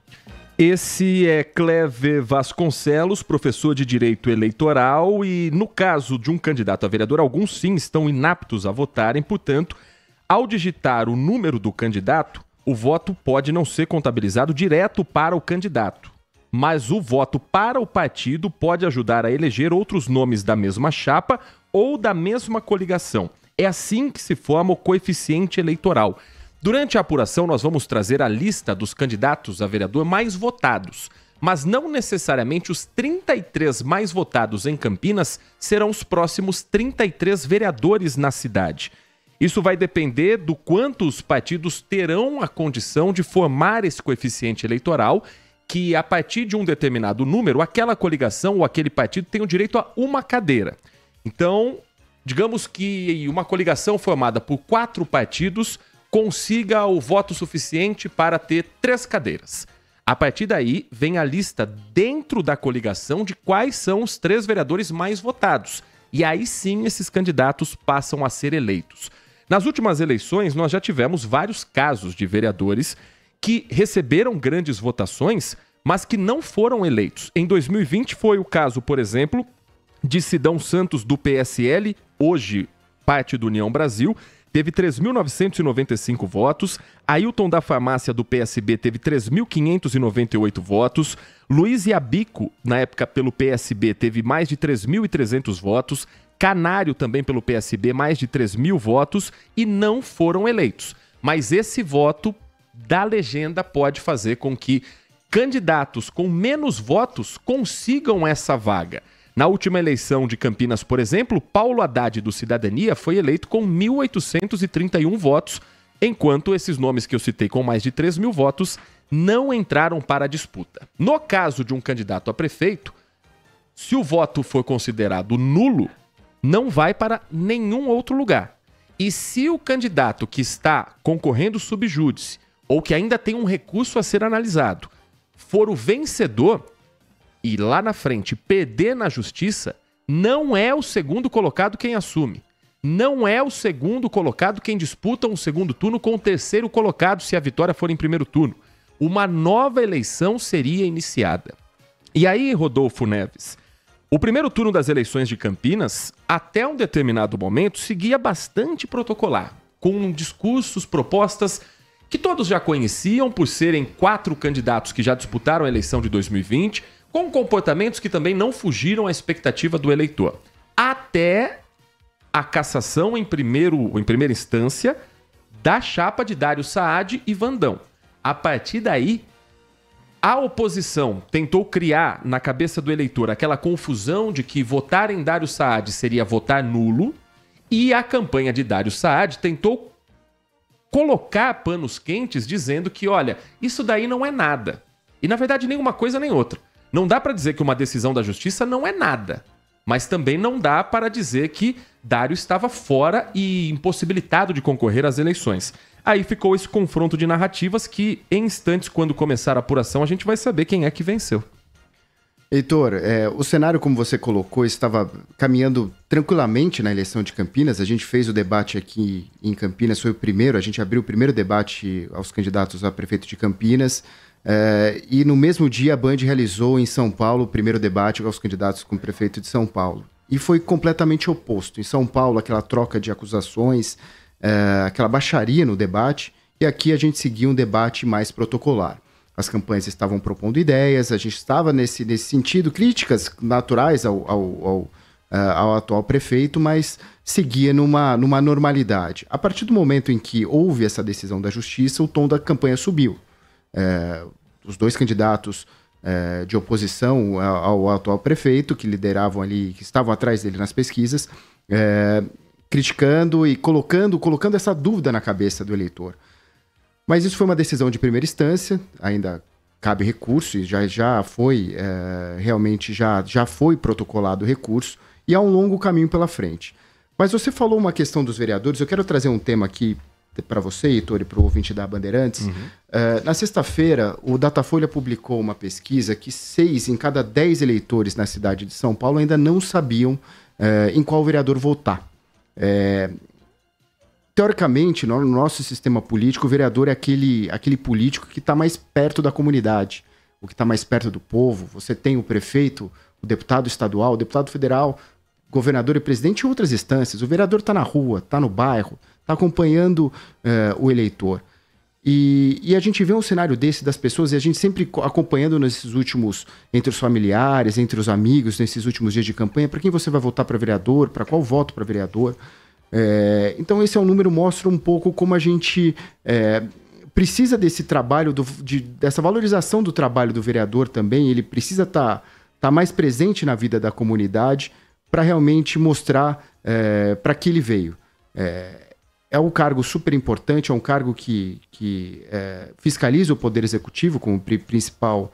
Esse é Clever Vasconcelos, professor de Direito Eleitoral, e no caso de um candidato a vereador, alguns sim estão inaptos a votarem, portanto, ao digitar o número do candidato, o voto pode não ser contabilizado direto para o candidato, mas o voto para o partido pode ajudar a eleger outros nomes da mesma chapa ou da mesma coligação. É assim que se forma o coeficiente eleitoral. Durante a apuração, nós vamos trazer a lista dos candidatos a vereador mais votados, mas não necessariamente os 33 mais votados em Campinas serão os próximos 33 vereadores na cidade. Isso vai depender do quanto os partidos terão a condição de formar esse coeficiente eleitoral, que a partir de um determinado número, aquela coligação ou aquele partido tem o direito a uma cadeira. Então, digamos que uma coligação formada por 4 partidos consiga o voto suficiente para ter 3 cadeiras. A partir daí, vem a lista dentro da coligação de quais são os 3 vereadores mais votados. E aí sim esses candidatos passam a ser eleitos. Nas últimas eleições, nós já tivemos vários casos de vereadores que receberam grandes votações, mas que não foram eleitos. Em 2020 foi o caso, por exemplo, de Sidão Santos, do PSL, hoje parte do União Brasil, teve 3.995 votos. Ailton da Farmácia, do PSB, teve 3.598 votos. Luiz Iabico, na época pelo PSB, teve mais de 3.300 votos. Canário, também pelo PSB, mais de 3.000 votos e não foram eleitos. Mas esse voto da legenda pode fazer com que candidatos com menos votos consigam essa vaga. Na última eleição de Campinas, por exemplo, Paulo Haddad, do Cidadania, foi eleito com 1.831 votos, enquanto esses nomes que eu citei com mais de 3.000 votos não entraram para a disputa. No caso de um candidato a prefeito, se o voto for considerado nulo, não vai para nenhum outro lugar. E se o candidato que está concorrendo sub júdice, ou que ainda tem um recurso a ser analisado, for o vencedor e lá na frente perder na justiça, não é o segundo colocado quem assume. Não é o segundo colocado quem disputa um segundo turno com o terceiro colocado se a vitória for em primeiro turno. Uma nova eleição seria iniciada. E aí, Rodolfo Neves, o primeiro turno das eleições de Campinas, até um determinado momento, seguia bastante protocolar, com discursos, propostas que todos já conheciam por serem 4 candidatos que já disputaram a eleição de 2020, com comportamentos que também não fugiram à expectativa do eleitor. Até a cassação em primeira instância da chapa de Dário Saad e Vandão. A partir daí, a oposição tentou criar na cabeça do eleitor aquela confusão de que votar em Dário Saad seria votar nulo, e a campanha de Dário Saad tentou colocar panos quentes dizendo que, olha, isso daí não é nada. E na verdade nem uma coisa nem outra. Não dá para dizer que uma decisão da justiça não é nada, mas também não dá para dizer que Dário estava fora e impossibilitado de concorrer às eleições. Aí ficou esse confronto de narrativas que, em instantes, quando começar a apuração, a gente vai saber quem é que venceu. Heitor, o cenário, como você colocou, estava caminhando tranquilamente na eleição de Campinas. A gente fez o debate aqui em Campinas, foi o primeiro, a gente abriu o primeiro debate aos candidatos a prefeito de Campinas. E no mesmo dia a Band realizou em São Paulo o primeiro debate aos candidatos com o prefeito de São Paulo. E foi completamente oposto. Em São Paulo, aquela troca de acusações, aquela baixaria no debate, e aqui a gente seguia um debate mais protocolar. As campanhas estavam propondo ideias, a gente estava nesse sentido, críticas naturais ao atual prefeito, mas seguia numa normalidade. A partir do momento em que houve essa decisão da justiça, o tom da campanha subiu. Os 2 candidatos de oposição ao atual prefeito, que lideravam ali, que estavam atrás dele nas pesquisas, criticando e colocando essa dúvida na cabeça do eleitor. Mas isso foi uma decisão de primeira instância, ainda cabe recurso, e já foi, realmente já foi protocolado o recurso, e há um longo caminho pela frente. Mas você falou uma questão dos vereadores, eu quero trazer um tema aqui para você, Heitor, e para o ouvinte da Bandeirantes. Na sexta-feira, o Datafolha publicou uma pesquisa que 6 em cada 10 eleitores na cidade de São Paulo ainda não sabiam em qual vereador votar. Teoricamente, no nosso sistema político, o vereador é aquele político que está mais perto da comunidade, o que está mais perto do povo. Você tem o prefeito, o deputado estadual, o deputado federal, governador e presidente e outras instâncias. O vereador está na rua, está no bairro, está acompanhando o eleitor. E a gente vê um cenário desse das pessoas, e a gente sempre acompanhando nesses últimos, entre os familiares, entre os amigos, nesses últimos dias de campanha, para quem você vai votar para vereador, para qual voto para vereador. Então esse é um número, mostra um pouco como a gente precisa desse trabalho, dessa valorização do trabalho do vereador também. Ele precisa estar mais presente na vida da comunidade para realmente mostrar para que ele veio. É um cargo super importante, é um cargo que fiscaliza o Poder Executivo como principal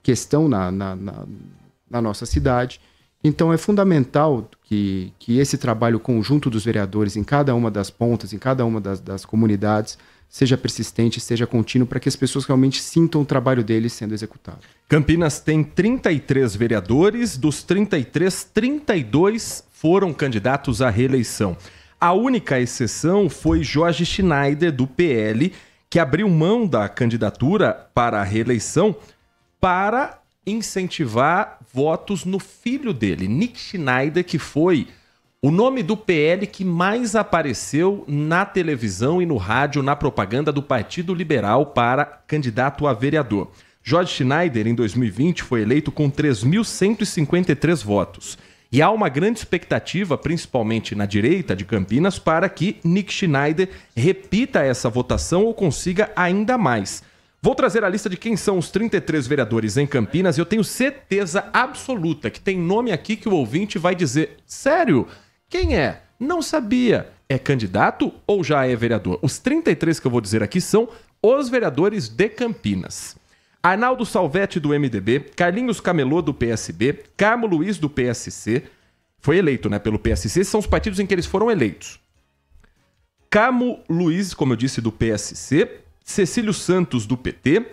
questão na nossa cidade. Então é fundamental que esse trabalho conjunto dos vereadores em cada uma das pontas, em cada uma das comunidades, seja persistente, seja contínuo, para que as pessoas realmente sintam o trabalho deles sendo executado. Campinas tem 33 vereadores, dos 33, 32 foram candidatos à reeleição. A única exceção foi Jorge Schneider, do PL, que abriu mão da candidatura para a reeleição para incentivar votos no filho dele, Nick Schneider, que foi o nome do PL que mais apareceu na televisão e no rádio na propaganda do Partido Liberal para candidato a vereador. Jorge Schneider, em 2020, foi eleito com 3.153 votos. E há uma grande expectativa, principalmente na direita de Campinas, para que Nick Schneider repita essa votação ou consiga ainda mais. Vou trazer a lista de quem são os 33 vereadores em Campinas e eu tenho certeza absoluta que tem nome aqui que o ouvinte vai dizer: sério? Quem é? Não sabia. É candidato ou já é vereador? Os 33 que eu vou dizer aqui são os vereadores de Campinas. Arnaldo Salvetti, do MDB, Carlinhos Camelô, do PSB, Carmo Luiz, do PSC, foi eleito, né, pelo PSC, são os partidos em que eles foram eleitos. Carmo Luiz, como eu disse, do PSC, Cecílio Santos, do PT,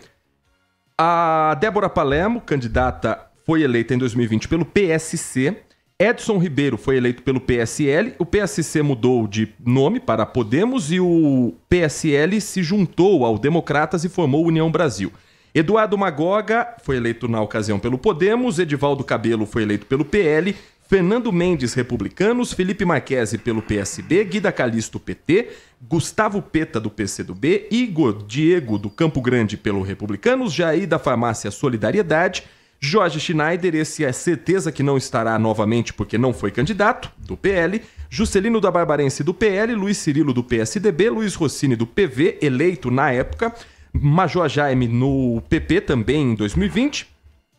a Débora Palermo, candidata, foi eleita em 2020 pelo PSC, Edson Ribeiro foi eleito pelo PSL, o PSC mudou de nome para Podemos e o PSL se juntou ao Democratas e formou União Brasil. Eduardo Magoga foi eleito na ocasião pelo Podemos, Edivaldo Cabelo foi eleito pelo PL, Fernando Mendes, Republicanos, Felipe Marquesi pelo PSB, Guida Calisto, PT, Gustavo Peta, do PCdoB, Igor Diego, do Campo Grande, pelo Republicanos, Jair da Farmácia Solidariedade, Jorge Schneider, esse é certeza que não estará novamente porque não foi candidato, do PL, Juscelino da Barbarense, do PL, Luiz Cirilo, do PSDB, Luiz Rossini, do PV, eleito na época, Major Jaime, no PP, também em 2020,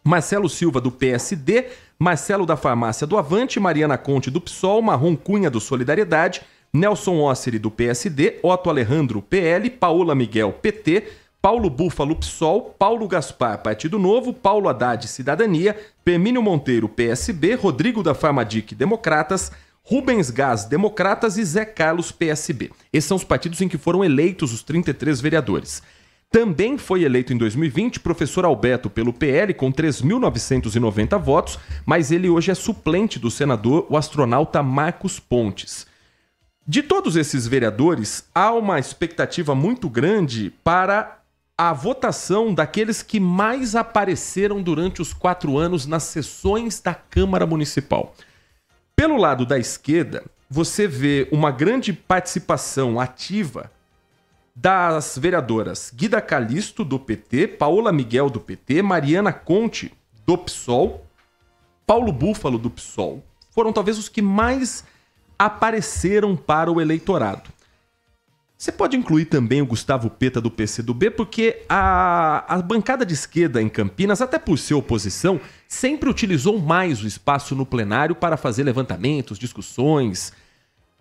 Marcelo Silva, do PSD, Marcelo da Farmácia, do Avante, Mariana Conte, do PSOL, Marrom Cunha, do Solidariedade, Nelson Osseri, do PSD, Otto Alejandro, PL, Paola Miguel, PT, Paulo Búfalo, PSOL, Paulo Gaspar, Partido Novo, Paulo Haddad, Cidadania, Permínio Monteiro, PSB, Rodrigo da Farmadic, Democratas, Rubens Gás, Democratas e Zé Carlos, PSB. Esses são os partidos em que foram eleitos os 33 vereadores. Também foi eleito em 2020 professor Alberto pelo PL com 3.990 votos, mas ele hoje é suplente do senador, o astronauta Marcos Pontes. De todos esses vereadores, há uma expectativa muito grande para a votação daqueles que mais apareceram durante os 4 anos nas sessões da Câmara Municipal. Pelo lado da esquerda, você vê uma grande participação ativa das vereadoras Guida Calisto, do PT, Paola Miguel, do PT, Mariana Conte, do PSOL, Paulo Búfalo, do PSOL. Foram talvez os que mais apareceram para o eleitorado. Você pode incluir também o Gustavo Peta, do PCdoB, porque a bancada de esquerda em Campinas, até por ser oposição, sempre utilizou mais o espaço no plenário para fazer levantamentos, discussões.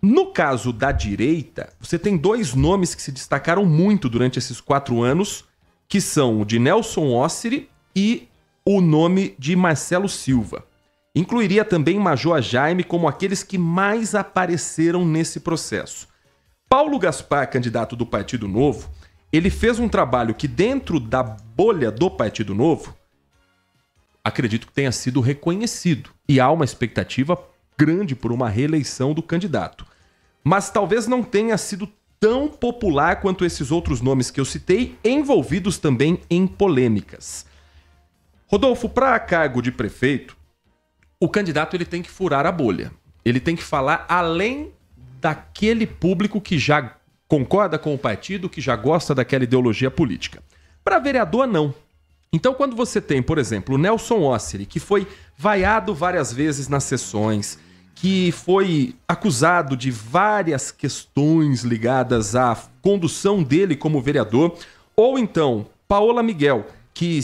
No caso da direita, você tem 2 nomes que se destacaram muito durante esses 4 anos, que são o de Nelson Osseri e o nome de Marcelo Silva. Incluiria também Major Jaime como aqueles que mais apareceram nesse processo. Paulo Gaspar, candidato do Partido Novo, ele fez um trabalho que dentro da bolha do Partido Novo, acredito que tenha sido reconhecido. E há uma expectativa grande por uma reeleição do candidato. Mas talvez não tenha sido tão popular quanto esses outros nomes que eu citei, envolvidos também em polêmicas. Rodolfo, para cargo de prefeito, o candidato ele tem que furar a bolha. Ele tem que falar além daquele público que já concorda com o partido, que já gosta daquela ideologia política. Para vereador, não. Então, quando você tem, por exemplo, o Nelson Osseri, que foi vaiado várias vezes nas sessões, que foi acusado de várias questões ligadas à condução dele como vereador, ou então Paola Miguel, que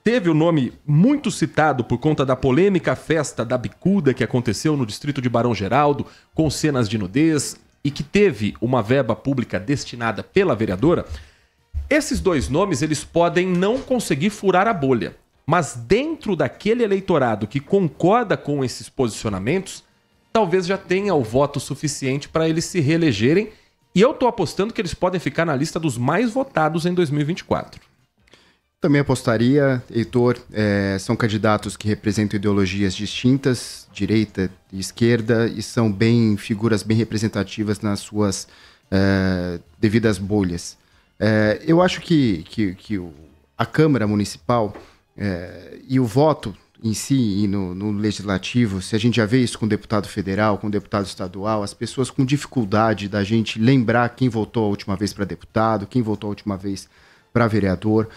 teve o nome muito citado por conta da polêmica festa da bicuda que aconteceu no distrito de Barão Geraldo, com cenas de nudez, e que teve uma verba pública destinada pela vereadora. Esses 2 nomes eles podem não conseguir furar a bolha, mas dentro daquele eleitorado que concorda com esses posicionamentos, talvez já tenha o voto suficiente para eles se reelegerem. E eu estou apostando que eles podem ficar na lista dos mais votados em 2024. Também apostaria, Heitor, são candidatos que representam ideologias distintas, direita e esquerda, e são figuras bem representativas nas suas devidas bolhas. Eu acho que a Câmara Municipal e o voto em si e no Legislativo, se a gente já vê isso com deputado federal, com deputado estadual, as pessoas com dificuldade da gente lembrar quem votou a última vez para deputado, quem votou a última vez para vereador.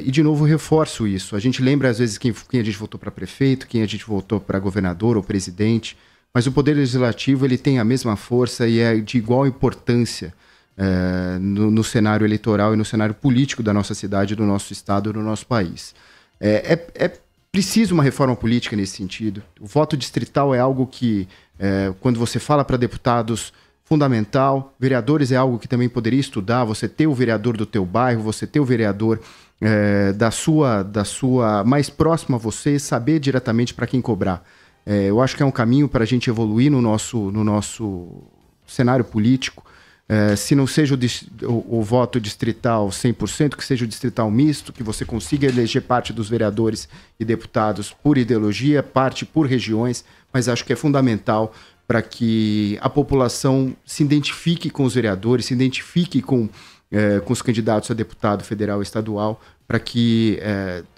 E, de novo, reforço isso. A gente lembra, às vezes, quem a gente votou para prefeito, quem a gente votou para governador ou presidente, mas o Poder Legislativo ele tem a mesma força e é de igual importância no cenário eleitoral e no cenário político da nossa cidade, do nosso estado, do nosso país. É preciso uma reforma política nesse sentido. O voto distrital é algo que, quando você fala para deputados, fundamental. Vereadores é algo que também poderia estudar. Você ter o vereador do teu bairro, você ter o vereador da sua mais próximo a você, saber diretamente para quem cobrar. Eu acho que é um caminho para a gente evoluir no nosso cenário político. Se não seja o voto distrital 100%, que seja o distrital misto, que você consiga eleger parte dos vereadores e deputados por ideologia, parte por regiões, mas acho que é fundamental para que a população se identifique com os vereadores, se identifique com os candidatos a deputado federal e estadual, para que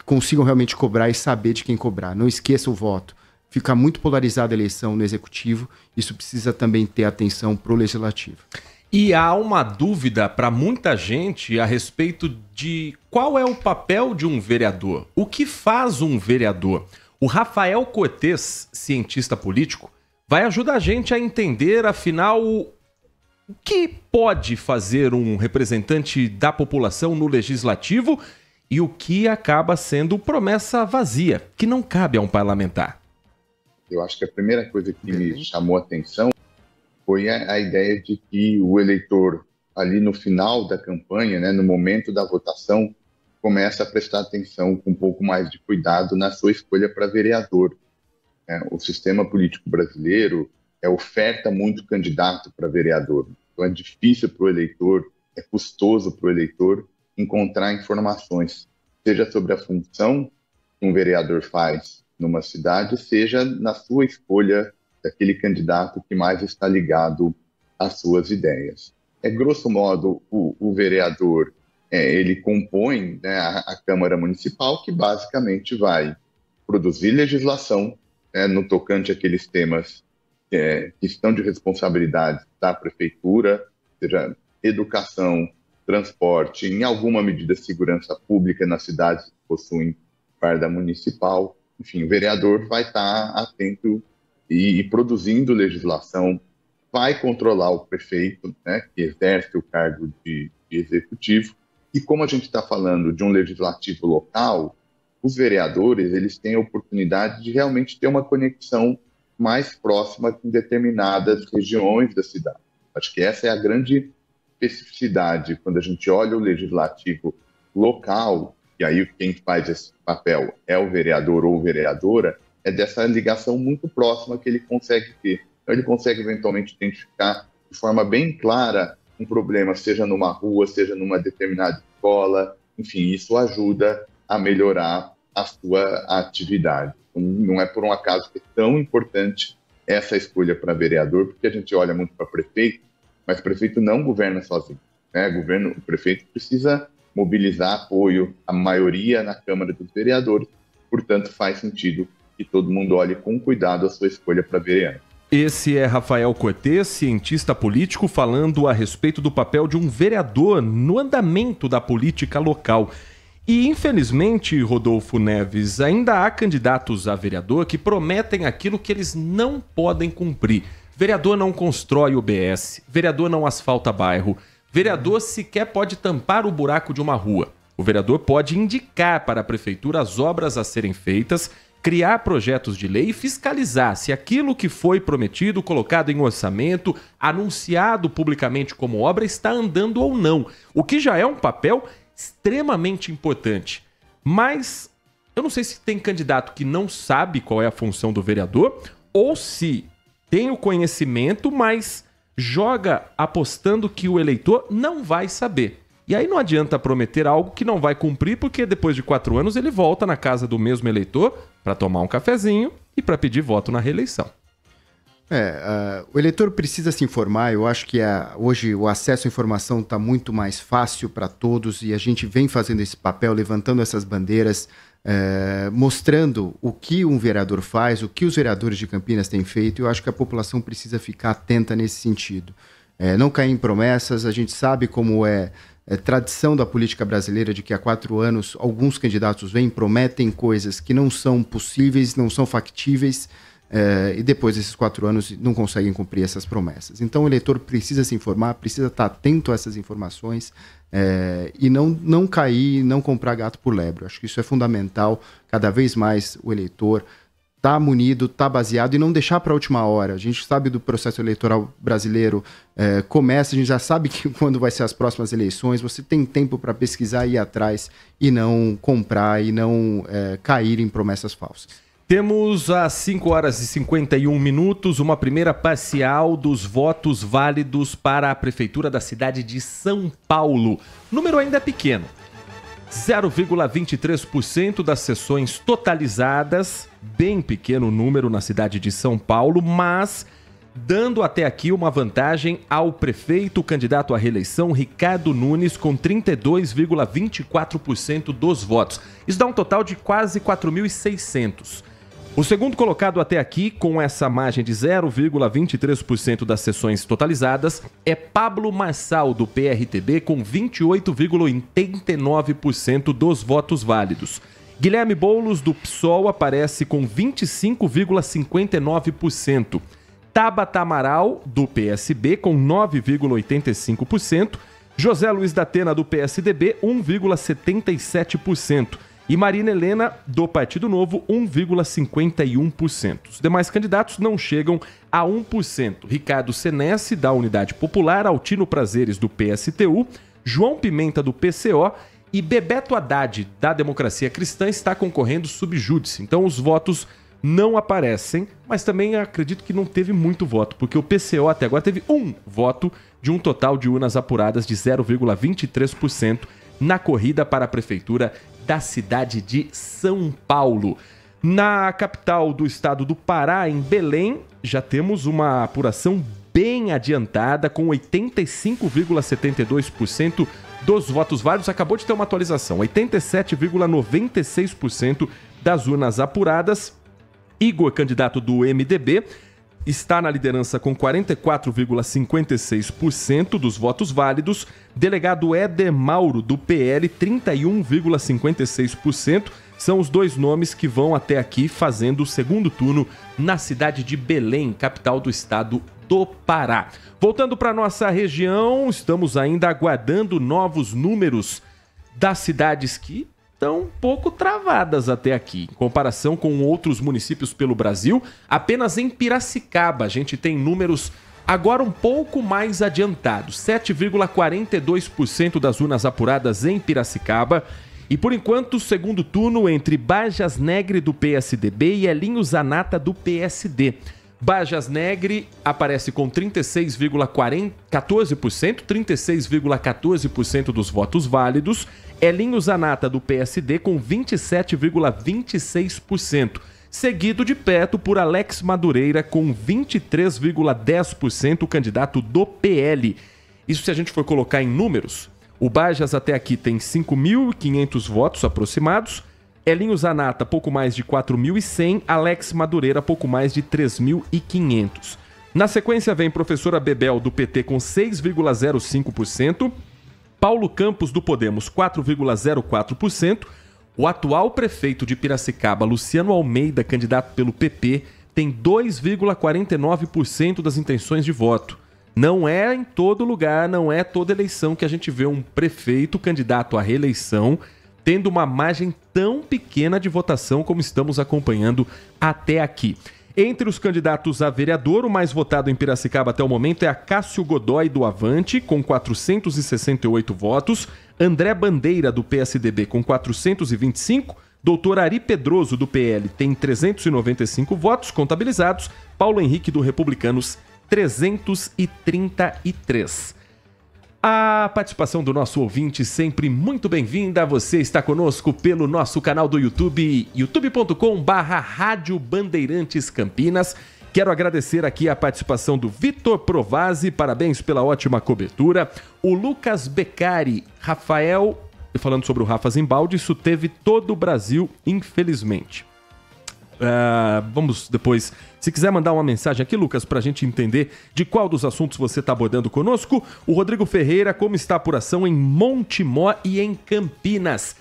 consigam realmente cobrar e saber de quem cobrar. Não esqueça o voto. Fica muito polarizada a eleição no executivo, isso precisa também ter atenção para o legislativo. E há uma dúvida para muita gente a respeito de qual é o papel de um vereador. O que faz um vereador? O Rafael Cortez, cientista político, vai ajudar a gente a entender, afinal, o que pode fazer um representante da população no legislativo e o que acaba sendo promessa vazia, que não cabe a um parlamentar. Eu acho que a primeira coisa que me chamou a atenção foi a ideia de que o eleitor, ali no final da campanha, né, no momento da votação, começa a prestar atenção com um pouco mais de cuidado na sua escolha para vereador. O sistema político brasileiro oferta muito candidato para vereador. Então é difícil para o eleitor, é custoso para o eleitor encontrar informações, seja sobre a função que um vereador faz numa cidade, seja na sua escolha daquele candidato que mais está ligado às suas ideias. Grosso modo, o vereador, ele compõe, né, a Câmara Municipal, que basicamente vai produzir legislação, no tocante àqueles temas que estão de responsabilidade da prefeitura, seja educação, transporte, em alguma medida segurança pública nas cidades que possuem farda municipal. Enfim, o vereador vai estar atento e produzindo legislação, vai controlar o prefeito, né, que exerce o cargo de executivo. E como a gente está falando de um legislativo local, os vereadores eles têm a oportunidade de realmente ter uma conexão mais próxima com determinadas regiões da cidade. Acho que essa é a grande especificidade quando a gente olha o legislativo local, e aí quem faz esse papel é o vereador ou vereadora, é dessa ligação muito próxima que ele consegue ter. Então, ele consegue eventualmente identificar de forma bem clara um problema, seja numa rua, seja numa determinada escola. Enfim, isso ajuda a melhorar a sua atividade. Então, não é por um acaso que é tão importante essa escolha para vereador, porque a gente olha muito para prefeito, mas prefeito não governa sozinho, né? O prefeito precisa mobilizar apoio, a maioria na Câmara dos Vereadores, portanto faz sentido que todo mundo olhe com cuidado a sua escolha para vereador. Esse é Rafael Cortez, cientista político, falando a respeito do papel de um vereador no andamento da política local. E, infelizmente, Rodolfo Neves, ainda há candidatos a vereador que prometem aquilo que eles não podem cumprir. Vereador não constrói UBS, vereador não asfalta bairro, vereador sequer pode tampar o buraco de uma rua. O vereador pode indicar para a prefeitura as obras a serem feitas, criar projetos de lei e fiscalizar se aquilo que foi prometido, colocado em orçamento, anunciado publicamente como obra, está andando ou não. O que já é um papel extremamente importante. Mas eu não sei se tem candidato que não sabe qual é a função do vereador ou se tem o conhecimento, mas joga apostando que o eleitor não vai saber. E aí não adianta prometer algo que não vai cumprir, porque depois de 4 anos ele volta na casa do mesmo eleitor para tomar um cafezinho e para pedir voto na reeleição. O eleitor precisa se informar. Eu acho que hoje o acesso à informação está muito mais fácil para todos e a gente vem fazendo esse papel, levantando essas bandeiras, mostrando o que um vereador faz, o que os vereadores de Campinas têm feito. Eu acho que a população precisa ficar atenta nesse sentido. Não cair em promessas. A gente sabe como é tradição da política brasileira de que há 4 anos alguns candidatos prometem coisas que não são possíveis, não são factíveis, e depois desses 4 anos não conseguem cumprir essas promessas. Então o eleitor precisa se informar, precisa estar atento a essas informações e não cair, não comprar gato por lebre. Acho que isso é fundamental. Cada vez mais o eleitor tá munido, tá baseado e não deixar para a última hora. A gente sabe do processo eleitoral brasileiro, a gente já sabe que quando vai ser as próximas eleições, você tem tempo para pesquisar e ir atrás e não comprar e não cair em promessas falsas. Temos às 5 horas e 51 minutos uma primeira parcial dos votos válidos para a Prefeitura da cidade de São Paulo. O número ainda é pequeno. 0,23% das sessões totalizadas, bem pequeno número na cidade de São Paulo, mas dando até aqui uma vantagem ao prefeito candidato à reeleição, Ricardo Nunes, com 32,24% dos votos. Isso dá um total de quase 4.600. O segundo colocado até aqui, com essa margem de 0,23% das sessões totalizadas, é Pablo Marçal, do PRTB, com 28,89% dos votos válidos. Guilherme Boulos, do PSOL, aparece com 25,59%. Tabata Amaral, do PSB, com 9,85%. José Luiz da Atena, do PSDB, 1,77%. E Marina Helena, do Partido Novo, 1,51%. Os demais candidatos não chegam a 1%. Ricardo Senesi, da Unidade Popular, Altino Prazeres, do PSTU, João Pimenta, do PCO e Bebeto Haddad, da Democracia Cristã, está concorrendo sub júdice. Então os votos não aparecem, mas também acredito que não teve muito voto, porque o PCO até agora teve 1 voto de um total de urnas apuradas de 0,23% na corrida para a Prefeitura da cidade de São Paulo. Na capital do estado do Pará, em Belém, já temos uma apuração bem adiantada, com 85,72% dos votos válidos. Acabou de ter uma atualização, 87,96% das urnas apuradas. Igor, candidato do MDB, está na liderança com 44,56% dos votos válidos. Delegado Éder Mauro, do PL, 31,56%. São os 2 nomes que vão até aqui fazendo o segundo turno na cidade de Belém, capital do estado do Pará. Voltando para nossa região, estamos ainda aguardando novos números das cidades que estão um pouco travadas até aqui. Em comparação com outros municípios pelo Brasil, apenas em Piracicaba a gente tem números agora um pouco mais adiantados. 7,42% das urnas apuradas em Piracicaba. E por enquanto, o segundo turno entre Bajas Negre, do PSDB, e Elinho Zanata, do PSD. Bajas Negre aparece com 36,14% dos votos válidos. Elinho Zanata, do PSD, com 27,26%. Seguido de perto por Alex Madureira, com 23,10%, o candidato do PL. Isso se a gente for colocar em números, o Bajas até aqui tem 5.500 votos aproximados, Elinho Zanata pouco mais de 4.100, Alex Madureira pouco mais de 3.500. Na sequência vem professora Bebel, do PT, com 6,05%, Paulo Campos, do Podemos, 4,04%, o atual prefeito de Piracicaba, Luciano Almeida, candidato pelo PP, tem 2,49% das intenções de voto. Não é em todo lugar, não é toda eleição que a gente vê um prefeito candidato à reeleição tendo uma margem tão pequena de votação como estamos acompanhando até aqui. Entre os candidatos a vereador, o mais votado em Piracicaba até o momento é a Cássio Godoy, do Avante, com 468 votos, André Bandeira, do PSDB, com 425, Doutor Ari Pedroso, do PL, tem 395 votos contabilizados. Paulo Henrique, do Republicanos, 333. A participação do nosso ouvinte sempre muito bem-vinda. Você está conosco pelo nosso canal do YouTube, youtube.com/Rádio Bandeirantes Campinas. Quero agradecer aqui a participação do Vitor Provazzi, parabéns pela ótima cobertura. O Lucas Beccari, Rafael, falando sobre o Rafa Zimbaldi, isso teve todo o Brasil, infelizmente. Vamos depois, se quiser mandar uma mensagem aqui, Lucas, para a gente entender de qual dos assuntos você está abordando conosco. O Rodrigo Ferreira, como está a apuração em Montemó e em Campinas?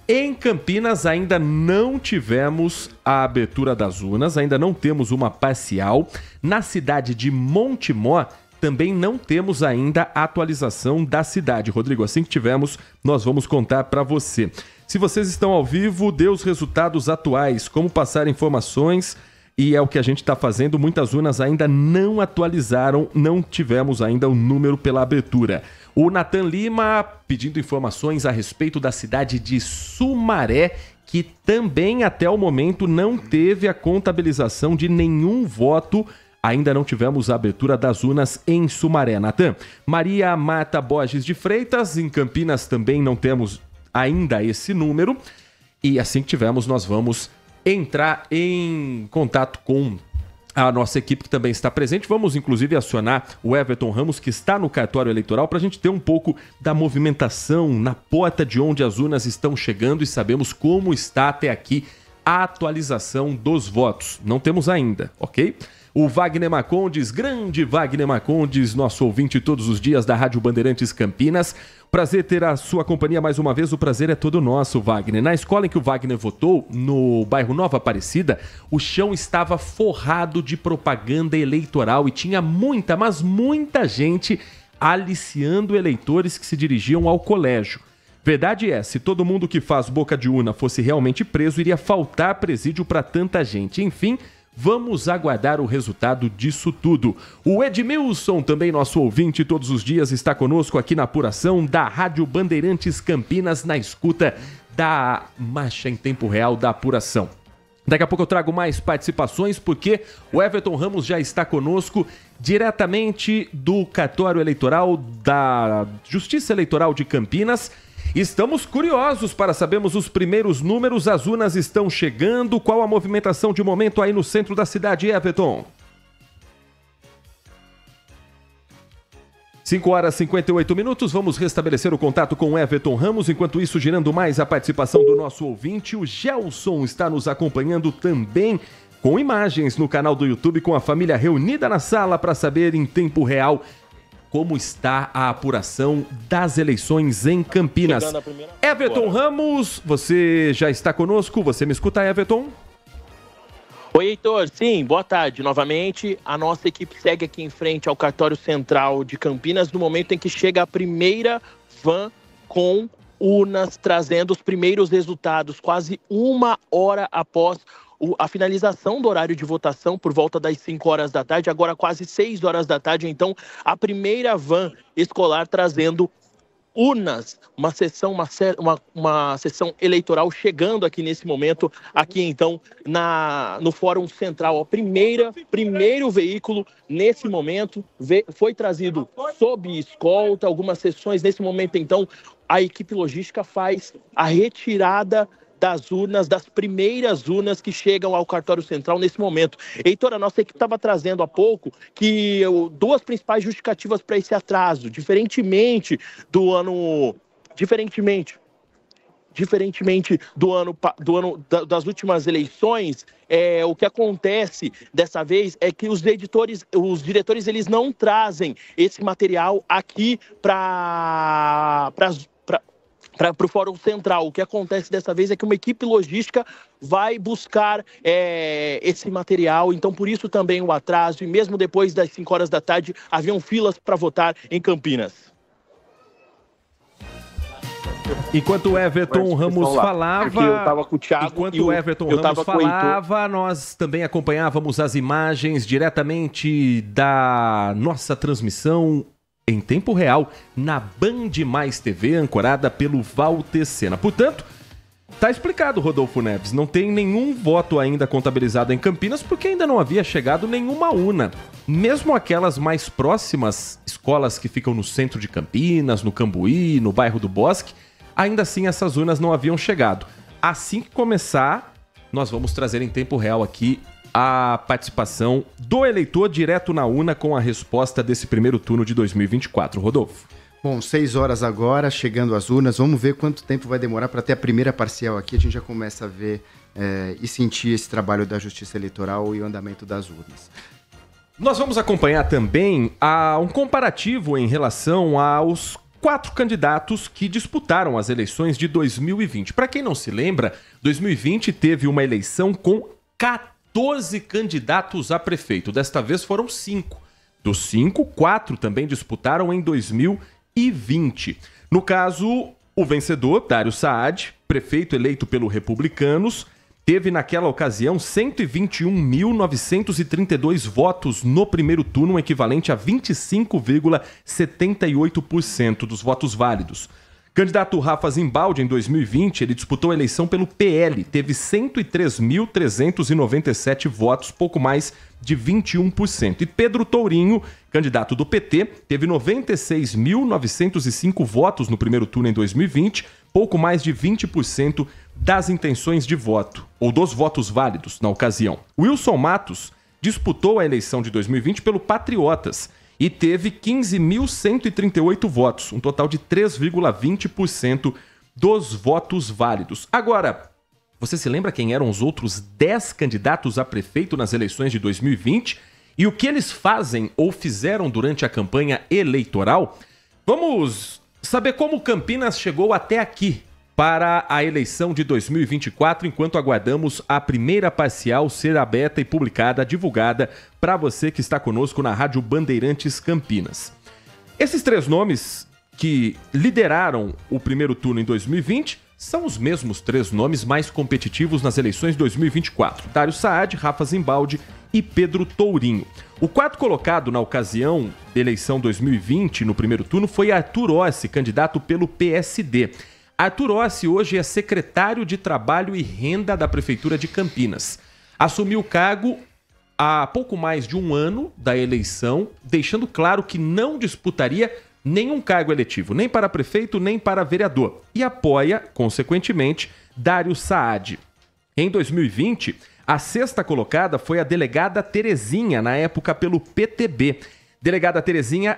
Em Campinas ainda não tivemos a abertura das urnas, ainda não temos uma parcial. Na cidade de Montemó também não temos ainda a atualização da cidade. Rodrigo, assim que tivermos, nós vamos contar para você. Se vocês estão ao vivo, dê os resultados atuais, como passar informações, e é o que a gente está fazendo. Muitas urnas ainda não atualizaram, não tivemos ainda o número pela abertura. O Nathan Lima pedindo informações a respeito da cidade de Sumaré, que também até o momento não teve a contabilização de nenhum voto. Ainda não tivemos a abertura das urnas em Sumaré, Nathan. Maria Marta Borges de Freitas, em Campinas também não temos ainda esse número, e assim que tivermos nós vamos entrar em contato com a nossa equipe que também está presente. Vamos inclusive acionar o Everton Ramos, que está no cartório eleitoral, para a gente ter um pouco da movimentação na porta de onde as urnas estão chegando e sabemos como está até aqui a atualização dos votos. Não temos ainda, ok? O Wagner Marcondes, grande Wagner Marcondes, nosso ouvinte todos os dias da Rádio Bandeirantes Campinas. Prazer ter a sua companhia mais uma vez, o prazer é todo nosso, Wagner. Na escola em que o Wagner votou, no bairro Nova Aparecida, o chão estava forrado de propaganda eleitoral e tinha muita, mas muita gente aliciando eleitores que se dirigiam ao colégio. Verdade é, se todo mundo que faz boca de urna fosse realmente preso, iria faltar presídio para tanta gente. Enfim, vamos aguardar o resultado disso tudo. O Edmilson, também nosso ouvinte todos os dias, está conosco aqui na apuração da Rádio Bandeirantes Campinas, na escuta da marcha em tempo real da apuração. Daqui a pouco eu trago mais participações, porque o Everton Ramos já está conosco diretamente do cartório eleitoral da Justiça Eleitoral de Campinas. Estamos curiosos para sabermos os primeiros números, as urnas estão chegando, qual a movimentação de momento aí no centro da cidade, Everton? 5h58, vamos restabelecer o contato com o Everton Ramos, enquanto isso girando mais a participação do nosso ouvinte, o Gelson está nos acompanhando também com imagens no canal do YouTube, com a família reunida na sala para saber em tempo real como está a apuração das eleições em Campinas. Everton Ramos, você já está conosco? Você me escuta, Everton? Oi, Heitor. Sim, boa tarde novamente. A nossa equipe segue aqui em frente ao cartório central de Campinas no momento em que chega a primeira van com urnas trazendo os primeiros resultados, quase uma hora após a finalização do horário de votação, por volta das 5 horas da tarde, agora quase 6 horas da tarde. Então, a primeira van escolar trazendo urnas, uma sessão eleitoral chegando aqui nesse momento, aqui então no Fórum Central. O primeiro veículo nesse momento foi trazido sob escolta, algumas sessões. Nesse momento então a equipe logística faz a retirada das urnas, das primeiras urnas que chegam ao cartório central nesse momento. Heitor, a nossa equipe estava trazendo há pouco que duas principais justificativas para esse atraso, diferentemente das últimas eleições, o que acontece dessa vez é que os diretores, eles não trazem esse material aqui para o Fórum Central. O que acontece dessa vez é que uma equipe logística vai buscar esse material, então por isso também o atraso, e mesmo depois das 5 horas da tarde haviam filas para votar em Campinas. Enquanto o Everton Ramos falava, eu tava com o Thiago, enquanto o Everton Ramos falava, nós também acompanhávamos as imagens diretamente da nossa transmissão em tempo real na Band Mais TV, ancorada pelo Walter Sena. Portanto, Tá explicado, Rodolfo Neves. Não tem nenhum voto ainda contabilizado em Campinas porque ainda não havia chegado nenhuma urna. Mesmo aquelas mais próximas, escolas que ficam no centro de Campinas, no Cambuí, no bairro do Bosque, ainda assim essas urnas não haviam chegado. Assim que começar, nós vamos trazer em tempo real aqui a participação do eleitor direto na urna com a resposta desse primeiro turno de 2024. Rodolfo. Bom, 6 horas agora, chegando às urnas. Vamos ver quanto tempo vai demorar para ter a primeira parcial aqui. A gente já começa a ver e sentir esse trabalho da Justiça Eleitoral e o andamento das urnas. Nós vamos acompanhar também um comparativo em relação aos 4 candidatos que disputaram as eleições de 2020. Para quem não se lembra, 2020 teve uma eleição com 14 candidatos a prefeito. Desta vez foram 5. Dos 5, 4 também disputaram em 2020. No caso, o vencedor, Dário Saad, prefeito eleito pelo Republicanos, teve naquela ocasião 121.932 votos no primeiro turno, equivalente a 25,78% dos votos válidos. Candidato Rafa Zimbaldi, em 2020, ele disputou a eleição pelo PL, teve 103.397 votos, pouco mais de 21%. E Pedro Tourinho, candidato do PT, teve 96.905 votos no primeiro turno em 2020, pouco mais de 20% das intenções de voto, ou dos votos válidos na ocasião. Wilson Matos disputou a eleição de 2020 pelo Patriotas e teve 15.138 votos, um total de 3,20% dos votos válidos. Agora, você se lembra quem eram os outros 10 candidatos a prefeito nas eleições de 2020 e o que eles fazem ou fizeram durante a campanha eleitoral? Vamos saber como Campinas chegou até aqui para a eleição de 2024, enquanto aguardamos a primeira parcial ser aberta e publicada, divulgada para você que está conosco na Rádio Bandeirantes Campinas. Esses 3 nomes que lideraram o primeiro turno em 2020 são os mesmos 3 nomes mais competitivos nas eleições de 2024. Dário Saad, Rafa Zimbaldi e Pedro Tourinho. O 4º colocado na ocasião da eleição 2020, no primeiro turno, foi Arthur Orsi, candidato pelo PSD. Arthur Orsi hoje é secretário de Trabalho e Renda da Prefeitura de Campinas. Assumiu o cargo há pouco mais de um ano da eleição, deixando claro que não disputaria nenhum cargo eletivo, nem para prefeito, nem para vereador, e apoia, consequentemente, Dário Saad. Em 2020, a 6ª colocada foi a delegada Terezinha, na época pelo PTB. Delegada Terezinha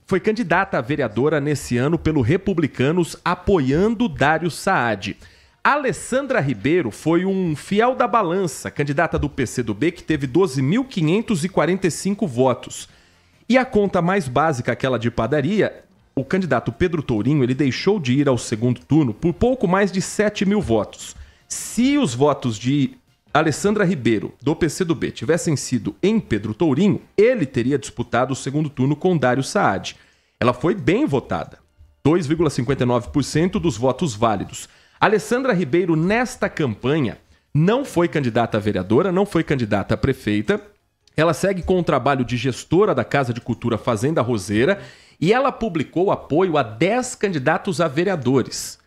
foi candidata a vereadora nesse ano pelo Republicanos, apoiando Dário Saad. Alessandra Ribeiro foi um fiel da balança, candidata do PCdoB, que teve 12.545 votos. E a conta mais básica, aquela de padaria, o candidato Pedro Tourinho, ele deixou de ir ao segundo turno por pouco mais de 7.000 votos. Se os votos de Alessandra Ribeiro, do PCdoB, tivessem sido em Pedro Tourinho, ele teria disputado o segundo turno com Dário Saad. Ela foi bem votada, 2,59% dos votos válidos. Alessandra Ribeiro, nesta campanha, não foi candidata a vereadora, não foi candidata a prefeita. Ela segue com o trabalho de gestora da Casa de Cultura Fazenda Roseira e ela publicou apoio a 10 candidatos a vereadores.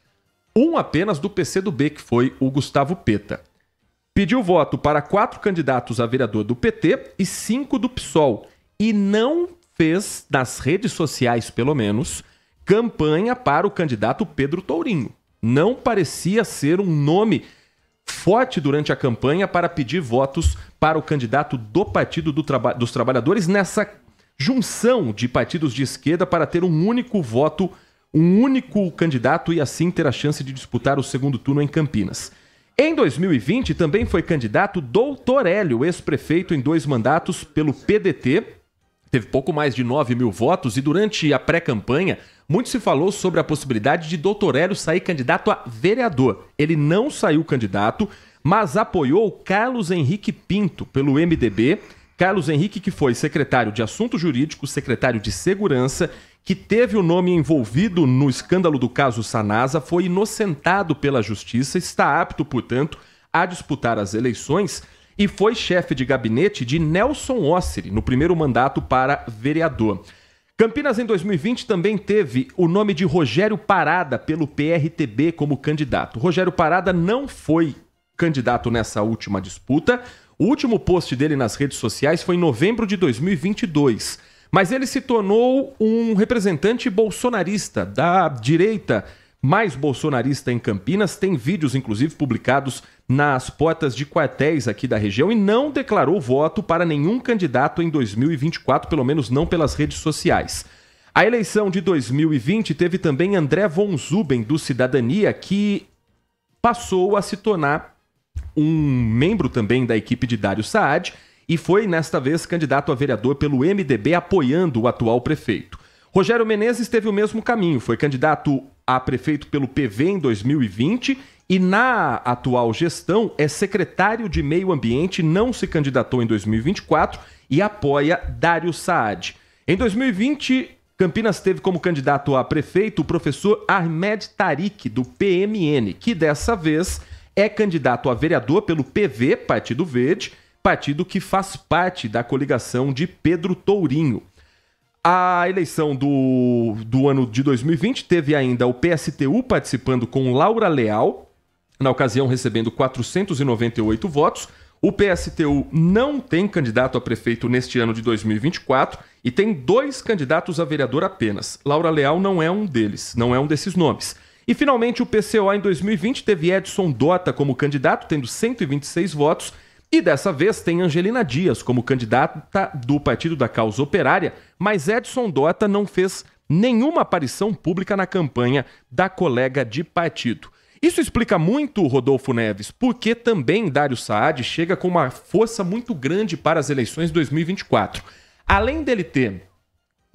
Um apenas do PCdoB, que foi o Gustavo Peta. Pediu voto para 4 candidatos a vereador do PT e 5 do PSOL. E não fez, nas redes sociais pelo menos, campanha para o candidato Pedro Tourinho. Não parecia ser um nome forte durante a campanha para pedir votos para o candidato do Partido dos Trabalhadores nessa junção de partidos de esquerda para ter um único voto, um único candidato e assim ter a chance de disputar o segundo turno em Campinas. Em 2020 também foi candidato Doutor Hélio, ex-prefeito em 2 mandatos pelo PDT, teve pouco mais de 9.000 votos e durante a pré-campanha muito se falou sobre a possibilidade de Doutor Hélio sair candidato a vereador. Ele não saiu candidato, mas apoiou Carlos Henrique Pinto pelo MDB. Carlos Henrique, que foi secretário de Assuntos Jurídicos, secretário de Segurança, que teve o nome envolvido no escândalo do caso Sanasa, foi inocentado pela Justiça, está apto, portanto, a disputar as eleições e foi chefe de gabinete de Nelson Osseri no primeiro mandato para vereador. Campinas, em 2020, também teve o nome de Rogério Parada pelo PRTB como candidato. Rogério Parada não foi candidato nessa última disputa. O último post dele nas redes sociais foi em novembro de 2022. Mas ele se tornou um representante bolsonarista, da direita mais bolsonarista em Campinas. Tem vídeos, inclusive, publicados nas portas de quartéis aqui da região e não declarou voto para nenhum candidato em 2024, pelo menos não pelas redes sociais. A eleição de 2020 teve também André von Zuben, do Cidadania, que passou a se tornar um membro também da equipe de Dário Saad e foi, nesta vez, candidato a vereador pelo MDB, apoiando o atual prefeito. Rogério Menezes teve o mesmo caminho, foi candidato a prefeito pelo PV em 2020 e na atual gestão é secretário de Meio Ambiente, não se candidatou em 2024 e apoia Dário Saad. Em 2020, Campinas teve como candidato a prefeito o professor Ahmed Tariq, do PMN, que dessa vez é candidato a vereador pelo PV, Partido Verde, partido que faz parte da coligação de Pedro Tourinho. A eleição do ano de 2020 teve ainda o PSTU participando com Laura Leal, na ocasião recebendo 498 votos. O PSTU não tem candidato a prefeito neste ano de 2024 e tem 2 candidatos a vereador apenas. Laura Leal não é um deles, não é um desses nomes. E finalmente o PCO em 2020 teve Edson Dota como candidato, tendo 126 votos. E dessa vez tem Angelina Dias como candidata do Partido da Causa Operária, mas Edson Dota não fez nenhuma aparição pública na campanha da colega de partido. Isso explica muito, Rodolfo Neves, porque também Dário Saad chega com uma força muito grande para as eleições de 2024. Além dele ter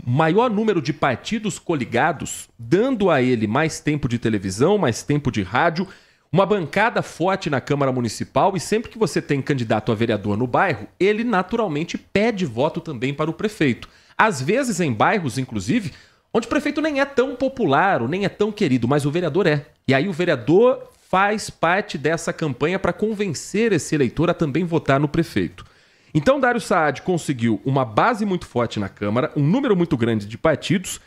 maior número de partidos coligados, dando a ele mais tempo de televisão, mais tempo de rádio, uma bancada forte na Câmara Municipal e sempre que você tem candidato a vereador no bairro, ele naturalmente pede voto também para o prefeito. Às vezes em bairros, inclusive, onde o prefeito nem é tão popular ou nem é tão querido, mas o vereador é. E aí o vereador faz parte dessa campanha para convencer esse eleitor a também votar no prefeito. Então Dário Saad conseguiu uma base muito forte na Câmara, um número muito grande de partidos.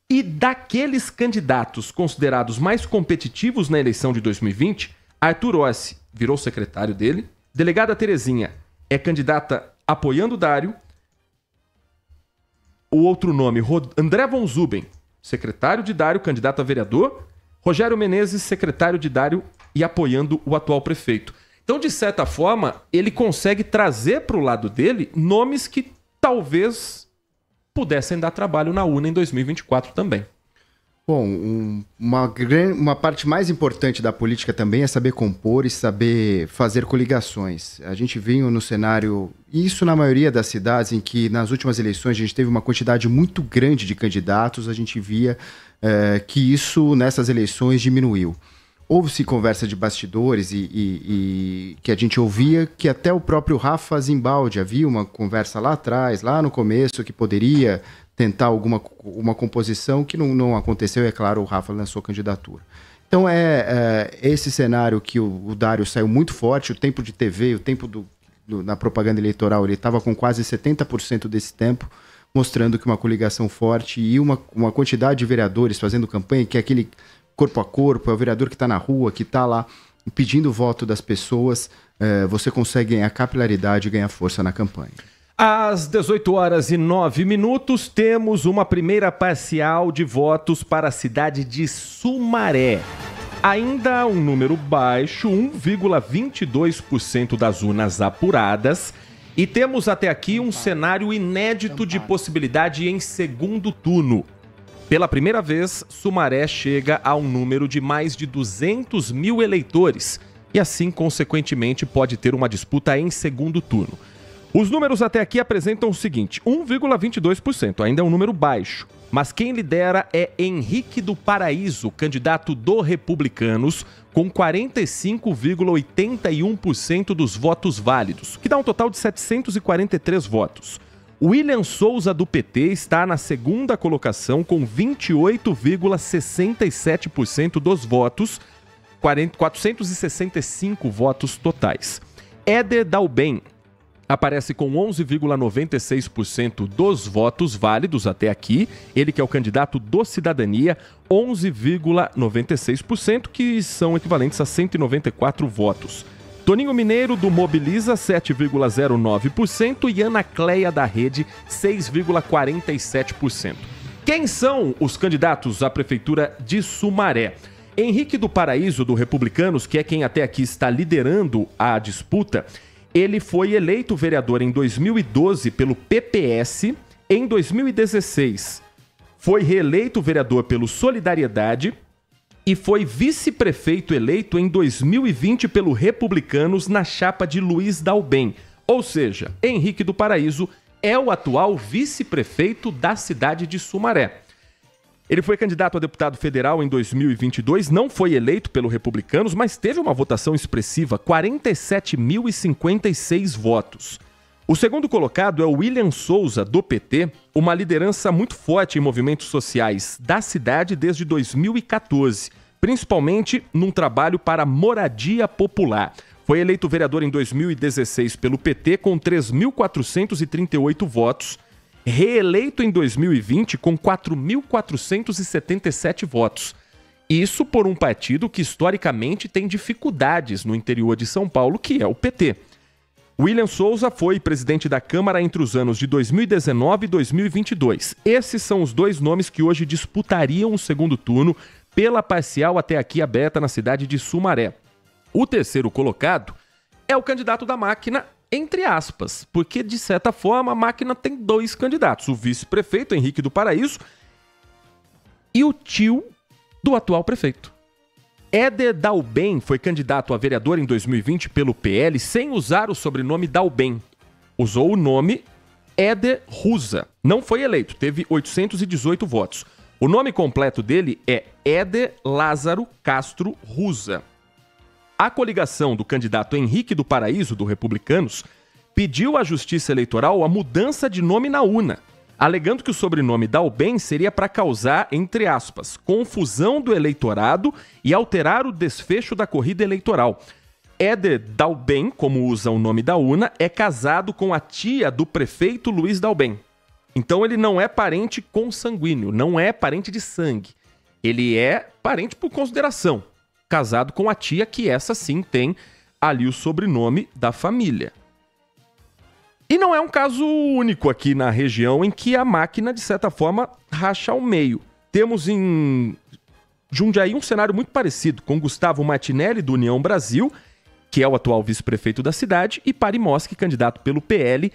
E daqueles candidatos considerados mais competitivos na eleição de 2020, Arthur Ossi virou secretário dele, delegada Terezinha é candidata apoiando Dário, o outro nome, André von Zuben, secretário de Dário, candidato a vereador, Rogério Menezes, secretário de Dário e apoiando o atual prefeito. Então, de certa forma, ele consegue trazer para o lado dele nomes que talvez pudessem dar trabalho na urna em 2024 também. Bom, uma parte mais importante da política também é saber compor e saber fazer coligações. A gente viu no cenário, isso na maioria das cidades em que nas últimas eleições a gente teve uma quantidade muito grande de candidatos, a gente via que isso nessas eleições diminuiu. Houve-se conversa de bastidores e que a gente ouvia que até o próprio Rafa Zimbaldi havia uma conversa lá atrás, lá no começo, que poderia tentar uma composição que não aconteceu, e é claro, o Rafa lançou candidatura. Então esse cenário que o Dário saiu muito forte, o tempo de TV, o tempo na propaganda eleitoral, ele estava com quase 70% desse tempo, mostrando que uma coligação forte e uma quantidade de vereadores fazendo campanha, que é aquele corpo a corpo, é o vereador que está na rua, que está lá pedindo o voto das pessoas, você consegue ganhar capilaridade e ganhar força na campanha. Às 18h09, temos uma primeira parcial de votos para a cidade de Sumaré. Ainda um número baixo, 1,22% das urnas apuradas. E temos até aqui um cenário inédito de possibilidade em segundo turno. Pela primeira vez, Sumaré chega a um número de mais de 200 mil eleitores e assim, consequentemente, pode ter uma disputa em segundo turno. Os números até aqui apresentam o seguinte, 1,22%, ainda é um número baixo, mas quem lidera é Henrique do Paraíso, candidato do Republicanos, com 45,81% dos votos válidos, que dá um total de 743 votos. William Souza, do PT, está na segunda colocação com 28,67% dos votos, 465 votos totais. Éder Dalben aparece com 11,96% dos votos válidos até aqui. Ele que é o candidato do Cidadania, 11,96%, que são equivalentes a 194 votos. Toninho Mineiro, do Mobiliza, 7,09%, e Ana Cleia, da Rede, 6,47%. Quem são os candidatos à Prefeitura de Sumaré? Henrique do Paraíso, do Republicanos, que é quem até aqui está liderando a disputa, ele foi eleito vereador em 2012 pelo PPS, em 2016 foi reeleito vereador pelo Solidariedade e foi vice-prefeito eleito em 2020 pelo Republicanos na chapa de Luiz Dalben. Ou seja, Henrique do Paraíso é o atual vice-prefeito da cidade de Sumaré. Ele foi candidato a deputado federal em 2022, não foi eleito pelo Republicanos, mas teve uma votação expressiva, 47.056 votos. O segundo colocado é o William Souza, do PT, uma liderança muito forte em movimentos sociais da cidade desde 2014, principalmente num trabalho para moradia popular. Foi eleito vereador em 2016 pelo PT com 3.438 votos, reeleito em 2020 com 4.477 votos. Isso por um partido que historicamente tem dificuldades no interior de São Paulo, que é o PT. William Souza foi presidente da Câmara entre os anos de 2019 e 2022. Esses são os dois nomes que hoje disputariam o segundo turno pela parcial até aqui aberta na cidade de Sumaré. O terceiro colocado é o candidato da máquina, entre aspas, porque, de certa forma, a máquina tem dois candidatos, o vice-prefeito, Henrique do Paraíso, e o tio do atual prefeito. Éder Dalben foi candidato a vereador em 2020 pelo PL sem usar o sobrenome Dalben. Usou o nome Éder Ruza. Não foi eleito, teve 818 votos. O nome completo dele é Éder Lázaro Castro Ruza. A coligação do candidato Henrique do Paraíso, do Republicanos, pediu à Justiça Eleitoral a mudança de nome na urna, alegando que o sobrenome Dalben seria para causar, entre aspas, confusão do eleitorado e alterar o desfecho da corrida eleitoral. Éder Dalben, como usa o nome da urna, é casado com a tia do prefeito Luiz Dalben. Então ele não é parente consanguíneo, não é parente de sangue. Ele é parente por consideração, casado com a tia, que essa sim tem ali o sobrenome da família. E não é um caso único aqui na região em que a máquina, de certa forma, racha ao meio. Temos em Jundiaí um cenário muito parecido, com Gustavo Martinelli, do União Brasil, que é o atual vice-prefeito da cidade, e Pari Moschi, candidato pelo PL,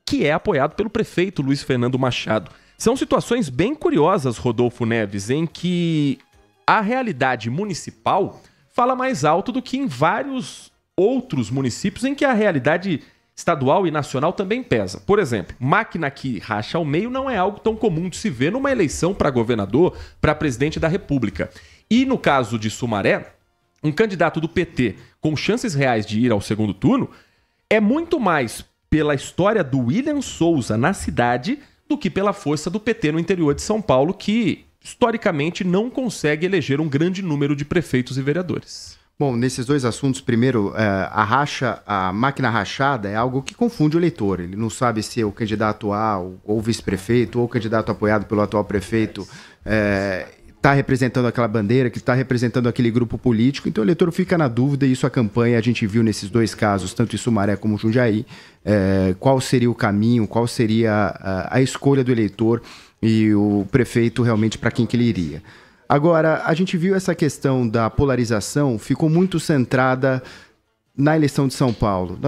que é apoiado pelo prefeito Luiz Fernando Machado. São situações bem curiosas, Rodolfo Neves, em que a realidade municipal fala mais alto do que em vários outros municípios em que a realidade estadual e nacional também pesa. Por exemplo, máquina que racha ao meio não é algo tão comum de se ver numa eleição para governador, para presidente da República. E no caso de Sumaré, um candidato do PT com chances reais de ir ao segundo turno é muito mais pela história do William Souza na cidade do que pela força do PT no interior de São Paulo, que historicamente não consegue eleger um grande número de prefeitos e vereadores. Bom, nesses dois assuntos, primeiro, a máquina rachada é algo que confunde o eleitor. Ele não sabe se o candidato A, ou vice-prefeito, ou o candidato apoiado pelo atual prefeito está representando aquela bandeira, que está representando aquele grupo político. Então o eleitor fica na dúvida, e isso a campanha, a gente viu nesses dois casos, tanto em Sumaré como em Jundiaí, qual seria o caminho, qual seria a escolha do eleitor e o prefeito realmente para quem que ele iria. Agora, a gente viu essa questão da polarização, ficou muito centrada na eleição de São Paulo.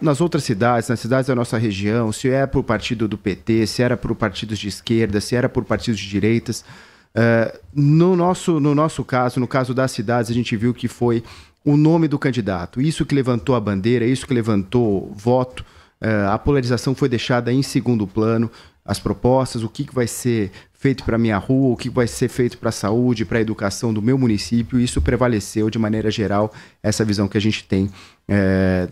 Nas outras cidades, nas cidades da nossa região, se é por partido do PT, se era por partidos de esquerda, se era por partidos de direitas. No nosso caso, no caso das cidades, a gente viu que foi o nome do candidato. Isso que levantou a bandeira, isso que levantou voto. A polarização foi deixada em segundo plano. As propostas, o que vai ser feito para a minha rua, o que vai ser feito para a saúde, para a educação do meu município, isso prevaleceu de maneira geral, essa visão que a gente tem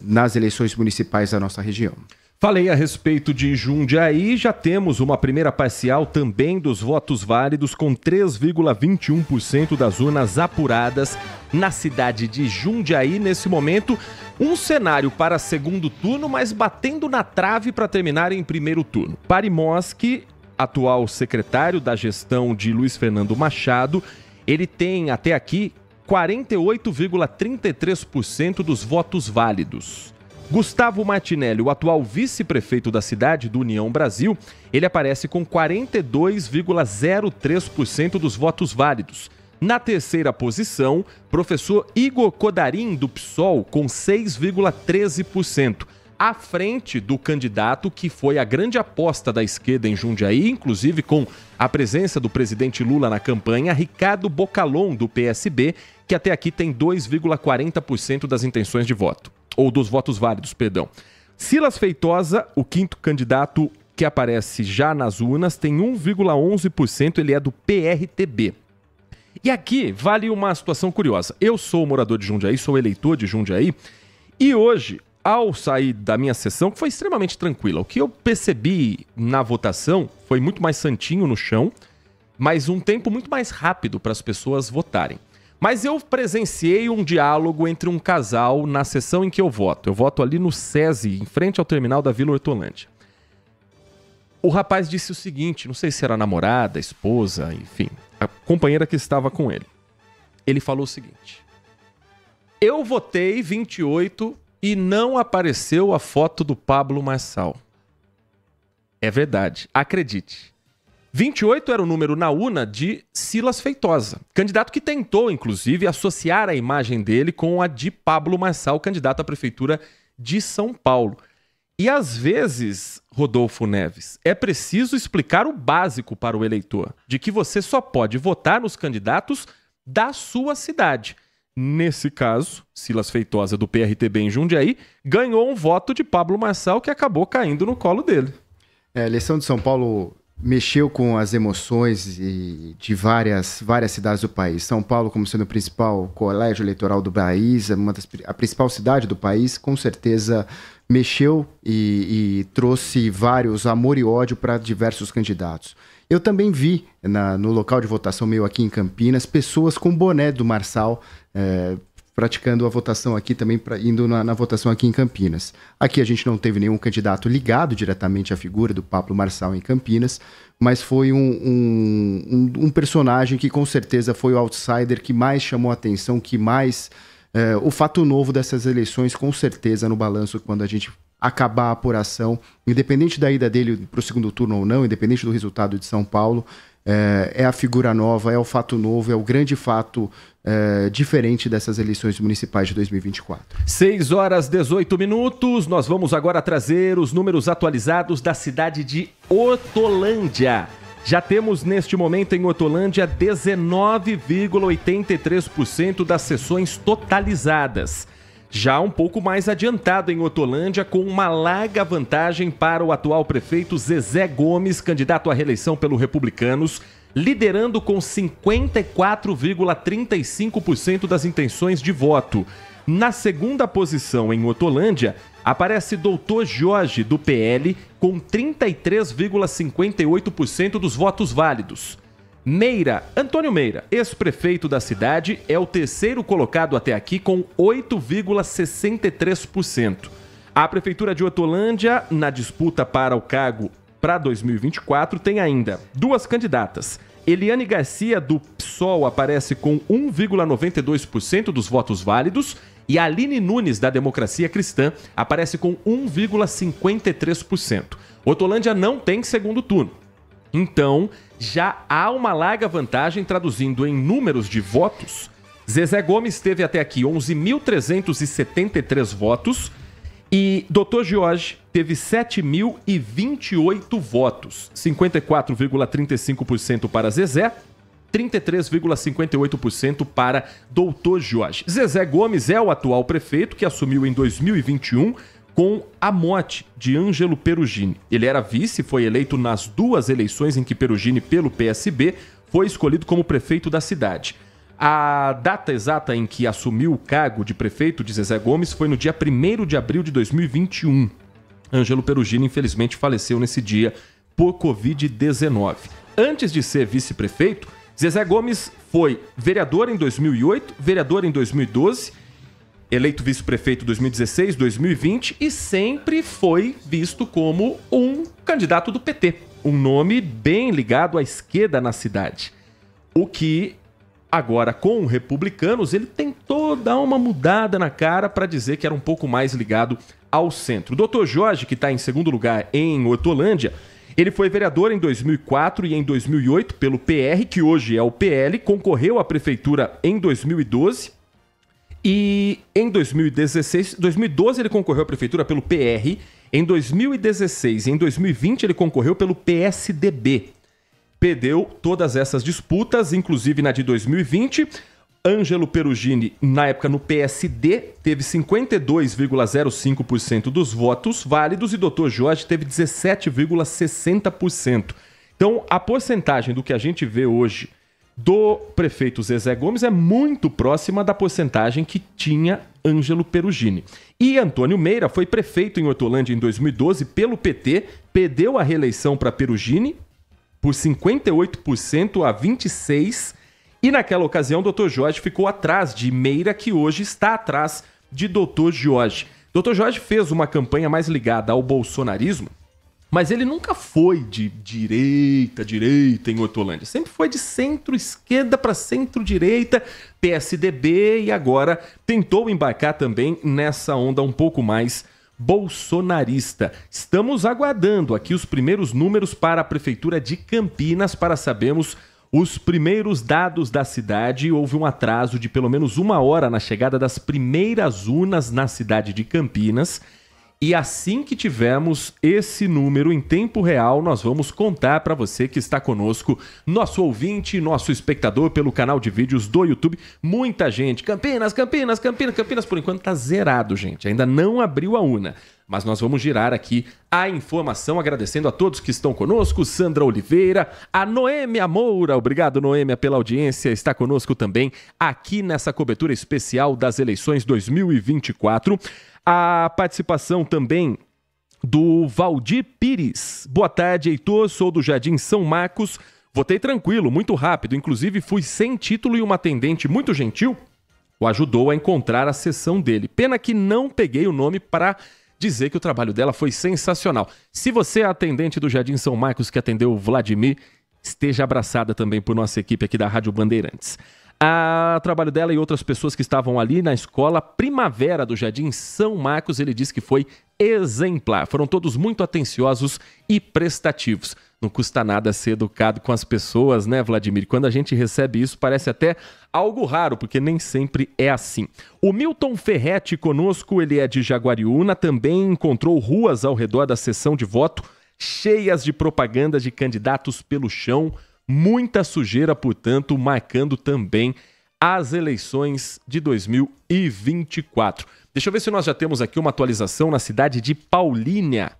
nas eleições municipais da nossa região. Falei a respeito de Jundiaí, já temos uma primeira parcial também dos votos válidos, com 3,21% das urnas apuradas na cidade de Jundiaí. Nesse momento, um cenário para segundo turno, mas batendo na trave para terminar em primeiro turno. Parimoski, atual secretário da gestão de Luiz Fernando Machado, ele tem até aqui 48,33% dos votos válidos. Gustavo Martinelli, o atual vice-prefeito da cidade do União Brasil, ele aparece com 42,03% dos votos válidos. Na terceira posição, professor Igor Codarim, do PSOL, com 6,13%. À frente do candidato que foi a grande aposta da esquerda em Jundiaí, inclusive com a presença do presidente Lula na campanha, Ricardo Bocalon, do PSB, que até aqui tem 2,40% das intenções de voto. Ou dos votos válidos, perdão. Silas Feitosa, o quinto candidato que aparece já nas urnas, tem 1,11%, ele é do PRTB. E aqui vale uma situação curiosa. Eu sou morador de Jundiaí, sou eleitor de Jundiaí, e hoje, ao sair da minha sessão, que foi extremamente tranquila, o que eu percebi na votação foi muito mais santinho no chão, mas um tempo muito mais rápido para as pessoas votarem. Mas eu presenciei um diálogo entre um casal na sessão em que eu voto. Eu voto ali no SESI, em frente ao terminal da Vila Hortolândia. O rapaz disse o seguinte, não sei se era namorada, esposa, enfim, a companheira que estava com ele. Ele falou o seguinte: eu votei 28 e não apareceu a foto do Pablo Marçal. É verdade, acredite. 28 era o número na urna de Silas Feitosa, candidato que tentou, inclusive, associar a imagem dele com a de Pablo Marçal, candidato à prefeitura de São Paulo. E às vezes, Rodolfo Neves, é preciso explicar o básico para o eleitor, de que você só pode votar nos candidatos da sua cidade. Nesse caso, Silas Feitosa, do PRTB em Jundiaí, ganhou um voto de Pablo Marçal que acabou caindo no colo dele. A eleição de São Paulo mexeu com as emoções de várias cidades do país. São Paulo, como sendo o principal colégio eleitoral do país, a principal cidade do país, com certeza mexeu e trouxe vários amor e ódio para diversos candidatos. Eu também vi no local de votação meu aqui em Campinas, pessoas com boné do Marçal praticando a votação aqui também, indo na votação aqui em Campinas. Aqui a gente não teve nenhum candidato ligado diretamente à figura do Pablo Marçal em Campinas, mas foi um personagem que com certeza foi o outsider que mais chamou a atenção, que mais... o fato novo dessas eleições, com certeza, no balanço, quando a gente acabar a apuração, independente da ida dele para o segundo turno ou não, independente do resultado de São Paulo, é a figura nova, é o fato novo, é o grande fato diferente dessas eleições municipais de 2024. 6h18, nós vamos agora trazer os números atualizados da cidade de Hortolândia. Já temos neste momento em Hortolândia 19,83% das sessões totalizadas. Já um pouco mais adiantado em Hortolândia, com uma larga vantagem para o atual prefeito Zezé Gomes, candidato à reeleição pelo Republicanos, liderando com 54,35% das intenções de voto. Na segunda posição em Hortolândia, aparece Doutor Jorge, do PL, com 33,58% dos votos válidos. Meira, Antônio Meira, ex-prefeito da cidade, é o terceiro colocado até aqui com 8,63%. A Prefeitura de Hortolândia, na disputa para o cargo para 2024, tem ainda duas candidatas. Eliane Garcia, do PSOL, aparece com 1,92% dos votos válidos e Aline Nunes, da Democracia Cristã, aparece com 1,53%. Hortolândia não tem segundo turno. Então, já há uma larga vantagem, traduzindo em números de votos. Zezé Gomes teve até aqui 11.373 votos e Dr. Jorge teve 7.028 votos. 54,35% para Zezé, 33,58% para Dr. Jorge. Zezé Gomes é o atual prefeito que assumiu em 2021 com a morte de Ângelo Perugini. Ele era vice, foi eleito nas duas eleições em que Perugini, pelo PSB, foi escolhido como prefeito da cidade. A data exata em que assumiu o cargo de prefeito de Zezé Gomes foi no dia 1º de abril de 2021. Ângelo Perugini, infelizmente, faleceu nesse dia por Covid-19. Antes de ser vice-prefeito, Zezé Gomes foi vereador em 2008, vereador em 2012, eleito vice-prefeito em 2016, 2020 e sempre foi visto como um candidato do PT. Um nome bem ligado à esquerda na cidade. O que, agora, com republicanos, ele tentou dar uma mudada na cara para dizer que era um pouco mais ligado ao centro. O Dr. Jorge, que está em segundo lugar em Hortolândia, ele foi vereador em 2004 e em 2008 pelo PR, que hoje é o PL, concorreu à prefeitura em 2012 e em 2012 ele concorreu à prefeitura pelo PR, em 2016 e em 2020 ele concorreu pelo PSDB. Perdeu todas essas disputas, inclusive na de 2020. Ângelo Perugini, na época no PSD, teve 52,05% dos votos válidos e Dr. Jorge teve 17,60%. Então, a porcentagem do que a gente vê hoje do prefeito Zezé Gomes é muito próxima da porcentagem que tinha Ângelo Perugini. E Antônio Meira foi prefeito em Hortolândia em 2012 pelo PT, perdeu a reeleição para Perugini por 58% a 26%. E naquela ocasião, Dr. Jorge ficou atrás de Meira, que hoje está atrás de Dr. Jorge. Dr. Jorge fez uma campanha mais ligada ao bolsonarismo, mas ele nunca foi de direita em Hortolândia. Sempre foi de centro-esquerda para centro-direita, PSDB, e agora tentou embarcar também nessa onda um pouco mais bolsonarista. Estamos aguardando aqui os primeiros números para a Prefeitura de Campinas para sabermos os primeiros dados da cidade. Houve um atraso de pelo menos 1 hora na chegada das primeiras urnas na cidade de Campinas. E assim que tivermos esse número em tempo real, nós vamos contar para você que está conosco, nosso ouvinte, nosso espectador pelo canal de vídeos do YouTube. Muita gente. Campinas, por enquanto tá zerado, gente. Ainda não abriu a urna. Mas nós vamos girar aqui a informação, agradecendo a todos que estão conosco, Sandra Oliveira, a Noêmia Moura, obrigado Noêmia pela audiência, está conosco também aqui nessa cobertura especial das eleições 2024. A participação também do Valdir Pires. Boa tarde, Heitor, sou do Jardim São Marcos, votei tranquilo, muito rápido, inclusive fui sem título e uma atendente muito gentil o ajudou a encontrar a sessão dele. Pena que não peguei o nome para dizer que o trabalho dela foi sensacional. Se você é atendente do Jardim São Marcos que atendeu o Vladimir, esteja abraçada também por nossa equipe aqui da Rádio Bandeirantes. O trabalho dela e outras pessoas que estavam ali na escola Primavera do Jardim São Marcos, ele disse que foi exemplar. Foram todos muito atenciosos e prestativos. Não custa nada ser educado com as pessoas, né, Vladimir? Quando a gente recebe isso, parece até algo raro, porque nem sempre é assim. O Milton Ferretti conosco, ele é de Jaguariúna, também encontrou ruas ao redor da sessão de voto cheias de propaganda de candidatos pelo chão, muita sujeira, portanto, marcando também as eleições de 2024. Deixa eu ver se nós já temos aqui uma atualização na cidade de Paulínia,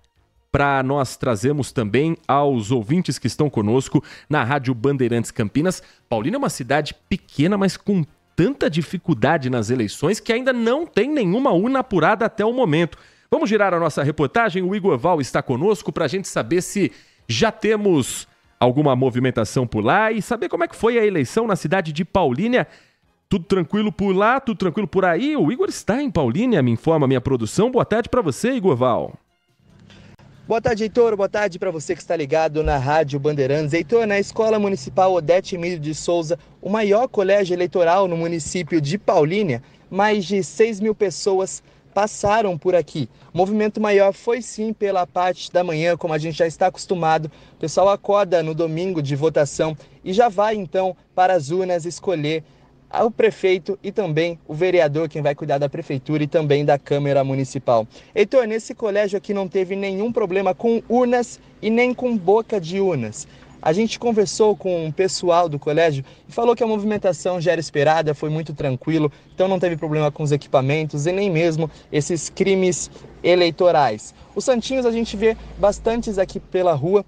para nós trazermos também aos ouvintes que estão conosco na Rádio Bandeirantes Campinas. Paulínia é uma cidade pequena, mas com tanta dificuldade nas eleições que ainda não tem nenhuma urna apurada até o momento. Vamos girar a nossa reportagem. O Igor Val está conosco para a gente saber se já temos alguma movimentação por lá e saber como é que foi a eleição na cidade de Paulínia. Tudo tranquilo por lá, tudo tranquilo por aí? O Igor está em Paulínia, me informa a minha produção. Boa tarde para você, Igor Val. Boa tarde, Heitor. Boa tarde para você que está ligado na Rádio Bandeirantes. Heitor, na Escola Municipal Odete Emílio de Souza, o maior colégio eleitoral no município de Paulínia, mais de 6 mil pessoas passaram por aqui. O movimento maior foi sim pela parte da manhã, como a gente já está acostumado. O pessoal acorda no domingo de votação e já vai então para as urnas escolher o prefeito e também o vereador, quem vai cuidar da prefeitura e também da Câmara Municipal. Heitor, nesse colégio aqui não teve nenhum problema com urnas e nem com boca de urnas. A gente conversou com o pessoal do colégio e falou que a movimentação já era esperada, foi muito tranquilo, então não teve problema com os equipamentos e nem mesmo esses crimes eleitorais. Os santinhos a gente vê bastantes aqui pela rua,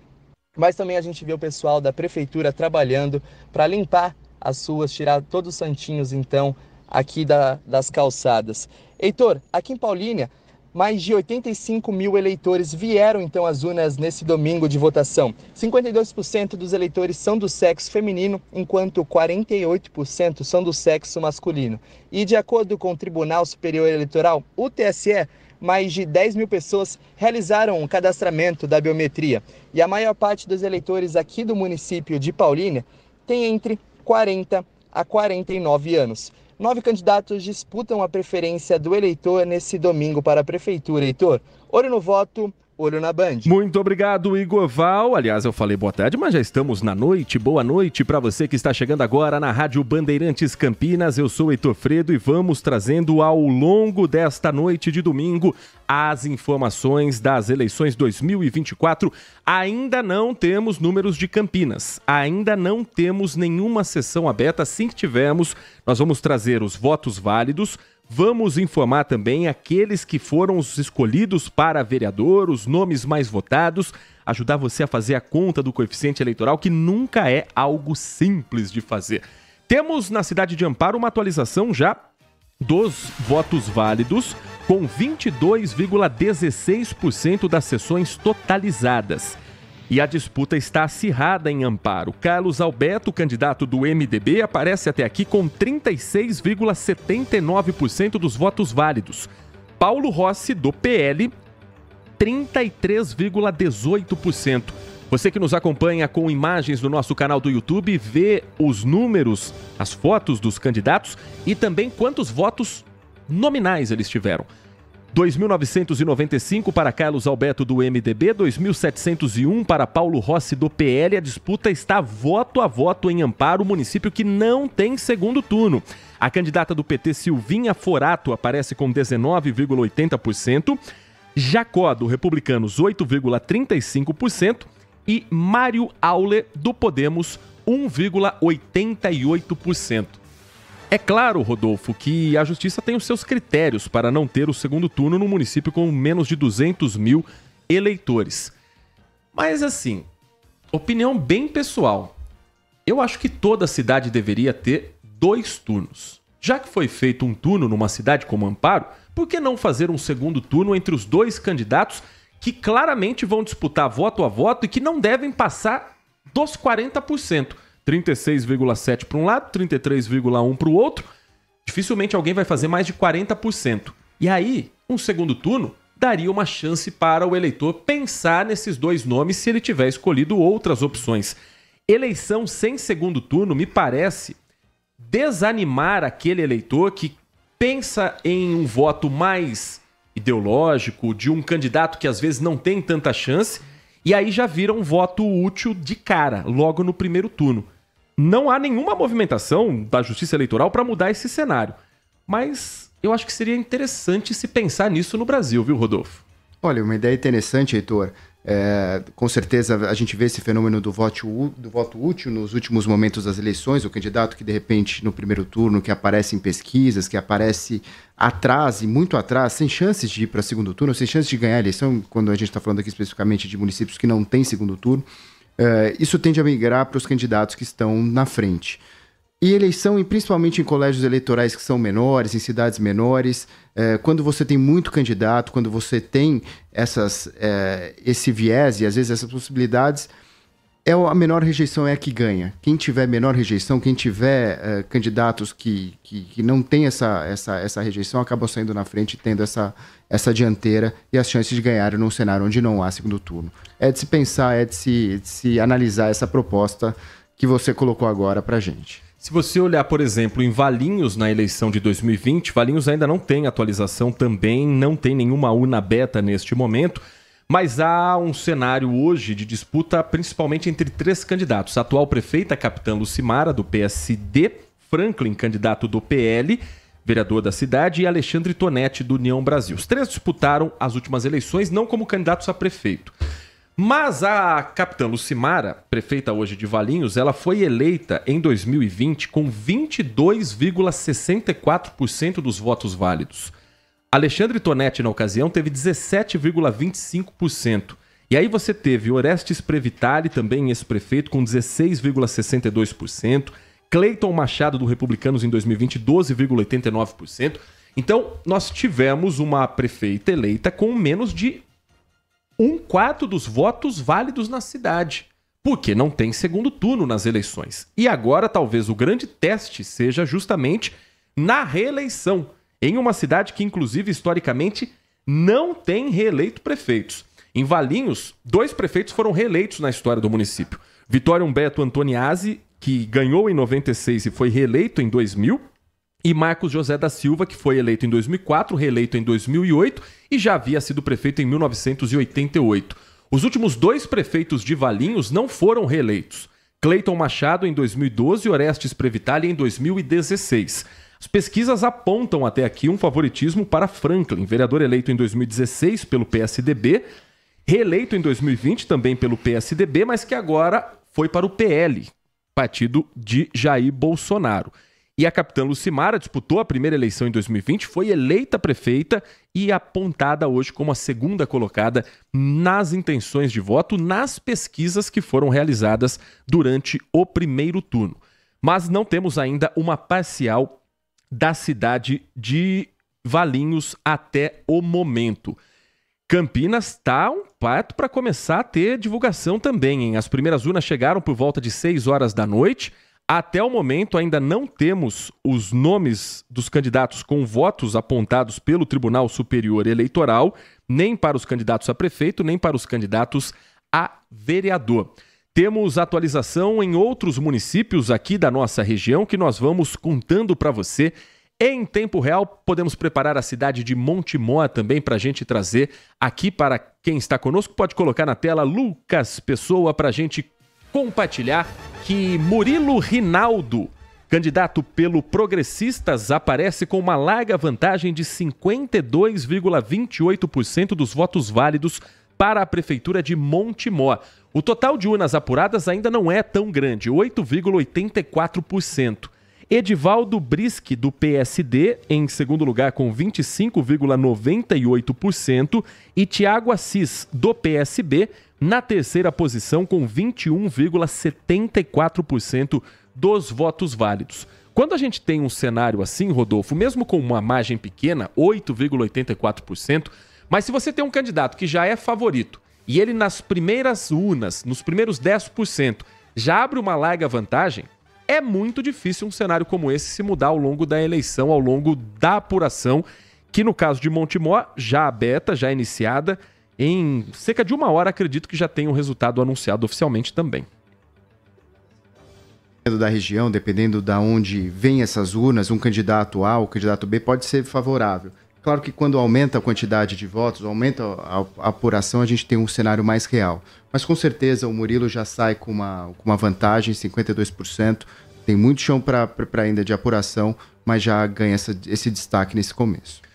mas também a gente vê o pessoal da prefeitura trabalhando para limpar as ruas, tirar todos os santinhos então aqui das calçadas. Heitor, aqui em Paulínia, Mais de 85 mil eleitores vieram então às urnas nesse domingo de votação. 52% dos eleitores são do sexo feminino, enquanto 48% são do sexo masculino. E de acordo com o Tribunal Superior Eleitoral, o TSE, mais de 10 mil pessoas realizaram o cadastramento da biometria. E a maior parte dos eleitores aqui do município de Paulínia tem entre 40 a 49 anos. 9 candidatos disputam a preferência do eleitor nesse domingo para a prefeitura. Heitor, olho no voto, olho na Band. Muito obrigado, Igor Val. Aliás, eu falei boa tarde, mas já estamos na noite. Boa noite para você que está chegando agora na Rádio Bandeirantes Campinas. Eu sou Heitor Fredo e vamos trazendo ao longo desta noite de domingo as informações das eleições 2024. Ainda não temos números de Campinas, ainda não temos nenhuma sessão aberta. Assim que tivermos, nós vamos trazer os votos válidos. Vamos informar também aqueles que foram os escolhidos para vereador, os nomes mais votados, ajudar você a fazer a conta do coeficiente eleitoral, que nunca é algo simples de fazer. Temos na cidade de Amparo uma atualização já dos votos válidos, com 22,16% das sessões totalizadas. E a disputa está acirrada em Amparo. Carlos Alberto, candidato do MDB, aparece até aqui com 36,79% dos votos válidos. Paulo Rossi, do PL, 33,18%. Você que nos acompanha com imagens no nosso canal do YouTube, vê os números, as fotos dos candidatos e também quantos votos nominais eles tiveram. 2.995 para Carlos Alberto do MDB, 2.701 para Paulo Rossi do PL. A disputa está voto a voto em Amparo, município que não tem segundo turno. A candidata do PT, Silvinha Forato, aparece com 19,80%. Jacó, do Republicanos, 8,35%. E Mário Auler, do Podemos, 1,88%. É claro, Rodolfo, que a Justiça tem os seus critérios para não ter o segundo turno no município com menos de 200 mil eleitores. Mas assim, opinião bem pessoal, eu acho que toda cidade deveria ter 2 turnos. Já que foi feito um turno numa cidade como Amparo, por que não fazer um segundo turno entre os 2 candidatos que claramente vão disputar voto a voto e que não devem passar dos 40%? 36,7% para um lado, 33,1% para o outro. Dificilmente alguém vai fazer mais de 40%. E aí, um segundo turno daria uma chance para o eleitor pensar nesses 2 nomes se ele tiver escolhido outras opções. Eleição sem segundo turno me parece desanimar aquele eleitor que pensa em um voto mais ideológico, de um candidato que às vezes não tem tanta chance, e aí já vira um voto útil de cara, logo no primeiro turno. Não há nenhuma movimentação da Justiça Eleitoral para mudar esse cenário. Mas eu acho que seria interessante se pensar nisso no Brasil, viu, Rodolfo? Olha, uma ideia interessante, Heitor. Com certeza a gente vê esse fenômeno do voto útil nos últimos momentos das eleições, o candidato que de repente no primeiro turno, que aparece em pesquisas, que aparece atrás e muito atrás, sem chances de ir para segundo turno, sem chances de ganhar a eleição, quando a gente está falando aqui especificamente de municípios que não têm segundo turno, isso tende a migrar para os candidatos que estão na frente. E eleição, principalmente em colégios eleitorais que são menores, em cidades menores, quando você tem muito candidato, quando você tem esse viés e às vezes essas possibilidades, a menor rejeição é a que ganha. Quem tiver menor rejeição, quem tiver candidatos que não tem essa rejeição, acabam saindo na frente, tendo essa dianteira e as chances de ganhar num cenário onde não há segundo turno. É de se pensar, é de se analisar essa proposta que você colocou agora pra gente. Se você olhar, por exemplo, em Valinhos na eleição de 2020, Valinhos ainda não tem atualização também, não tem nenhuma urna aberta neste momento, mas há um cenário hoje de disputa principalmente entre 3 candidatos. A atual prefeita, a capitã Lucimara, do PSD, Franklin, candidato do PL, vereador da cidade, e Alexandre Tonetti, do União Brasil. Os 3 disputaram as últimas eleições, não como candidatos a prefeito. Mas a capitã Lucimara, prefeita hoje de Valinhos, ela foi eleita em 2020 com 22,64% dos votos válidos. Alexandre Tonetti, na ocasião, teve 17,25%. E aí você teve Orestes Previtali, também ex-prefeito, com 16,62%. Cleiton Machado, do Republicanos, em 2020, 12,89%. Então, nós tivemos uma prefeita eleita com menos de 1/4 dos votos válidos na cidade, porque não tem segundo turno nas eleições. E agora, talvez, o grande teste seja justamente na reeleição, em uma cidade que, inclusive, historicamente, não tem reeleito prefeitos. Em Valinhos, 2 prefeitos foram reeleitos na história do município. Vitório Humberto Antoniazzi, que ganhou em 96 e foi reeleito em 2000, e Marcos José da Silva, que foi eleito em 2004, reeleito em 2008 e já havia sido prefeito em 1988. Os últimos 2 prefeitos de Valinhos não foram reeleitos. Cleiton Machado em 2012 e Orestes Previtali em 2016. As pesquisas apontam até aqui um favoritismo para Franklin, vereador eleito em 2016 pelo PSDB, reeleito em 2020 também pelo PSDB, mas que agora foi para o PL, partido de Jair Bolsonaro. E a capitã Lucimara disputou a primeira eleição em 2020, foi eleita prefeita e apontada hoje como a segunda colocada nas intenções de voto nas pesquisas que foram realizadas durante o primeiro turno. Mas não temos ainda uma parcial da cidade de Valinhos até o momento. Campinas está um pato para começar a ter divulgação também, hein? As primeiras urnas chegaram por volta de 6 horas da noite. Até o momento ainda não temos os nomes dos candidatos com votos apontados pelo Tribunal Superior Eleitoral, nem para os candidatos a prefeito, nem para os candidatos a vereador. Temos atualização em outros municípios aqui da nossa região que nós vamos contando para você em tempo real. Podemos preparar a cidade de Montemor também para a gente trazer aqui para quem está conosco. Pode colocar na tela Lucas Pessoa para a gente compartilhar que Murilo Rinaldo, candidato pelo Progressistas, aparece com uma larga vantagem de 52,28% dos votos válidos para a Prefeitura de Montemor. O total de urnas apuradas ainda não é tão grande, 8,84%. Edivaldo Brisque, do PSD, em segundo lugar com 25,98%, e Tiago Assis, do PSB, na terceira posição com 21,74% dos votos válidos. Quando a gente tem um cenário assim, Rodolfo, mesmo com uma margem pequena, 8,84%, mas se você tem um candidato que já é favorito e ele nas primeiras urnas, nos primeiros 10%, já abre uma larga vantagem, é muito difícil um cenário como esse se mudar ao longo da eleição, ao longo da apuração, que no caso de Montemor, já aberta, já iniciada, em cerca de 1 hora, acredito que já tem um resultado anunciado oficialmente também. Dependendo da região, dependendo de onde vêm essas urnas, um candidato A ou candidato B pode ser favorável. Claro que quando aumenta a quantidade de votos, aumenta a apuração, a gente tem um cenário mais real. Mas com certeza o Murilo já sai com uma vantagem, 52%. Tem muito chão para ainda de apuração, mas já ganha esse destaque nesse começo.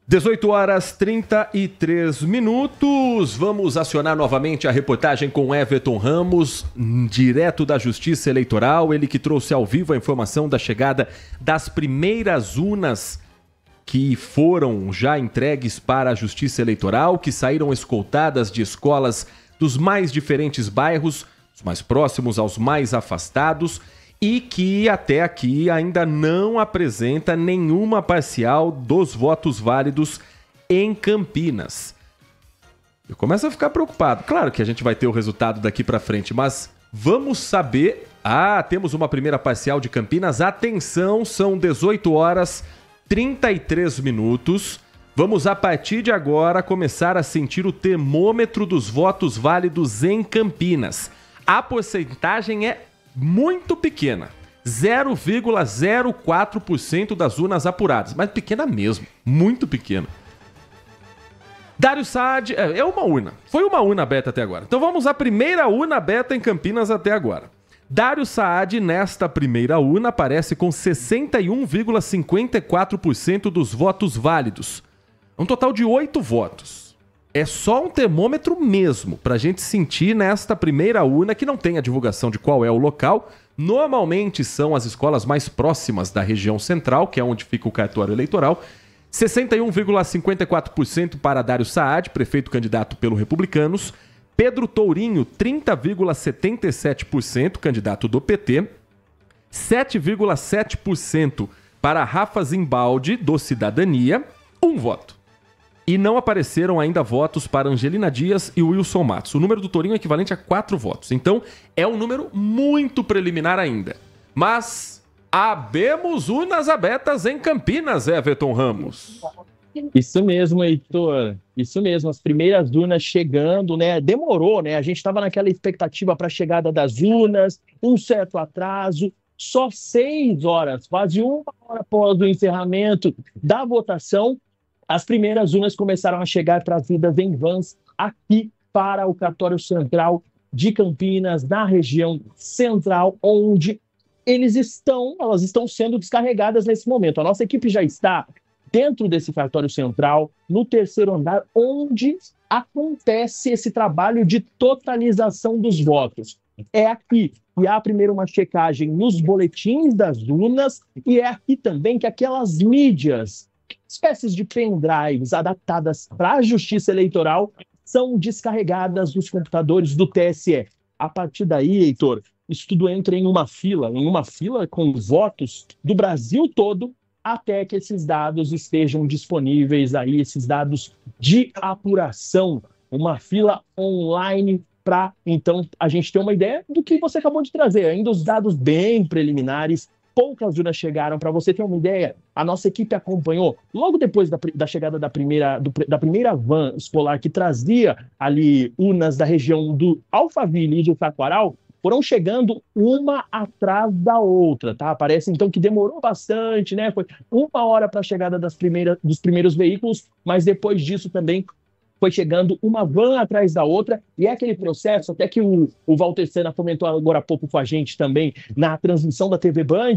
18 horas 33 minutos. Vamos acionar novamente a reportagem com Everton Ramos, direto da Justiça Eleitoral. Ele que trouxe ao vivo a informação da chegada das primeiras urnas que foram já entregues para a Justiça Eleitoral, que saíram escoltadas de escolas dos mais diferentes bairros, os mais próximos aos mais afastados, e que até aqui ainda não apresenta nenhuma parcial dos votos válidos em Campinas. Eu começo a ficar preocupado. Claro que a gente vai ter o resultado daqui para frente, mas vamos saber... temos uma primeira parcial de Campinas. Atenção, são 18 horas 33 minutos. Vamos, a partir de agora, começar a sentir o termômetro dos votos válidos em Campinas. A porcentagem é muito pequena, 0,04% das urnas apuradas, mas pequena mesmo, muito pequena. Dário Saad, é uma urna, foi uma urna aberta até agora. Então vamos à primeira urna aberta em Campinas até agora. Dário Saad, nesta primeira urna, aparece com 61,54% dos votos válidos. Um total de 8 votos. É só um termômetro mesmo, para a gente sentir nesta primeira urna, que não tem a divulgação de qual é o local. Normalmente são as escolas mais próximas da região central, que é onde fica o cartório eleitoral. 61,54% para Dário Saad, prefeito candidato pelo Republicanos. Pedro Tourinho, 30,77%, candidato do PT. 7,7% Para Rafa Zimbaldi, do Cidadania, 1 voto. E não apareceram ainda votos para Angelina Dias e Wilson Matos. O número do Torinho é equivalente a 4 votos. Então, é um número muito preliminar ainda. Mas, habemos urnas abertas em Campinas, Everton Ramos. Isso mesmo, Heitor. Isso mesmo, as primeiras urnas chegando, né? Demorou, né? A gente estava naquela expectativa para a chegada das urnas, um certo atraso. Só 6 horas, quase 1 hora após o encerramento da votação, as primeiras urnas começaram a chegar trazidas em vans aqui para o cartório central de Campinas, na região central, onde elas estão sendo descarregadas nesse momento. A nossa equipe já está dentro desse cartório central, no 3º andar, onde acontece esse trabalho de totalização dos votos. É aqui que há primeiro uma checagem nos boletins das urnas e é aqui também que aquelas mídias, espécies de pendrives adaptadas para a Justiça Eleitoral, são descarregadas dos computadores do TSE. A partir daí, Heitor, isso tudo entra em uma fila com votos do Brasil todo, até que esses dados estejam disponíveis aí, esses dados de apuração, uma fila online para, então, a gente ter uma ideia do que você acabou de trazer. Ainda os dados bem preliminares, poucas urnas chegaram. Para você ter uma ideia, a nossa equipe acompanhou, logo depois da chegada da primeira van escolar que trazia ali urnas da região do Alphaville e do Taquaral, foram chegando uma atrás da outra, tá? Parece, então, que demorou bastante, né? Foi 1 hora para a chegada dos primeiros veículos, mas depois disso também foi chegando uma van atrás da outra, e é aquele processo, até que o Walter Sena comentou agora há pouco com a gente também, na transmissão da TV Band,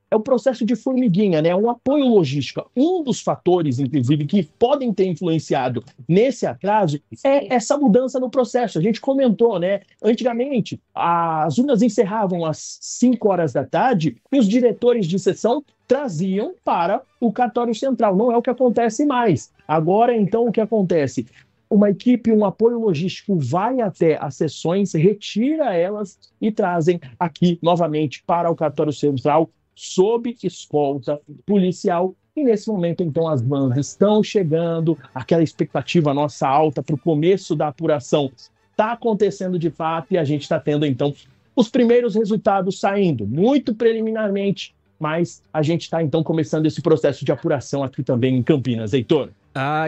é o processo de formiguinha, né? Um apoio logístico. Um dos fatores, inclusive, que podem ter influenciado nesse atraso é essa mudança no processo. A gente comentou, né? Antigamente, as urnas encerravam às 5 horas da tarde e os diretores de sessão traziam para o cartório central. Não é o que acontece mais. Agora, então, o que acontece? Uma equipe, um apoio logístico vai até as sessões, retira elas e trazem aqui novamente para o cartório central sob escolta policial. E nesse momento, então, as vans estão chegando, aquela expectativa nossa alta para o começo da apuração está acontecendo de fato e a gente está tendo, então, os primeiros resultados saindo, muito preliminarmente, mas a gente está, então, começando esse processo de apuração aqui também em Campinas. Heitor?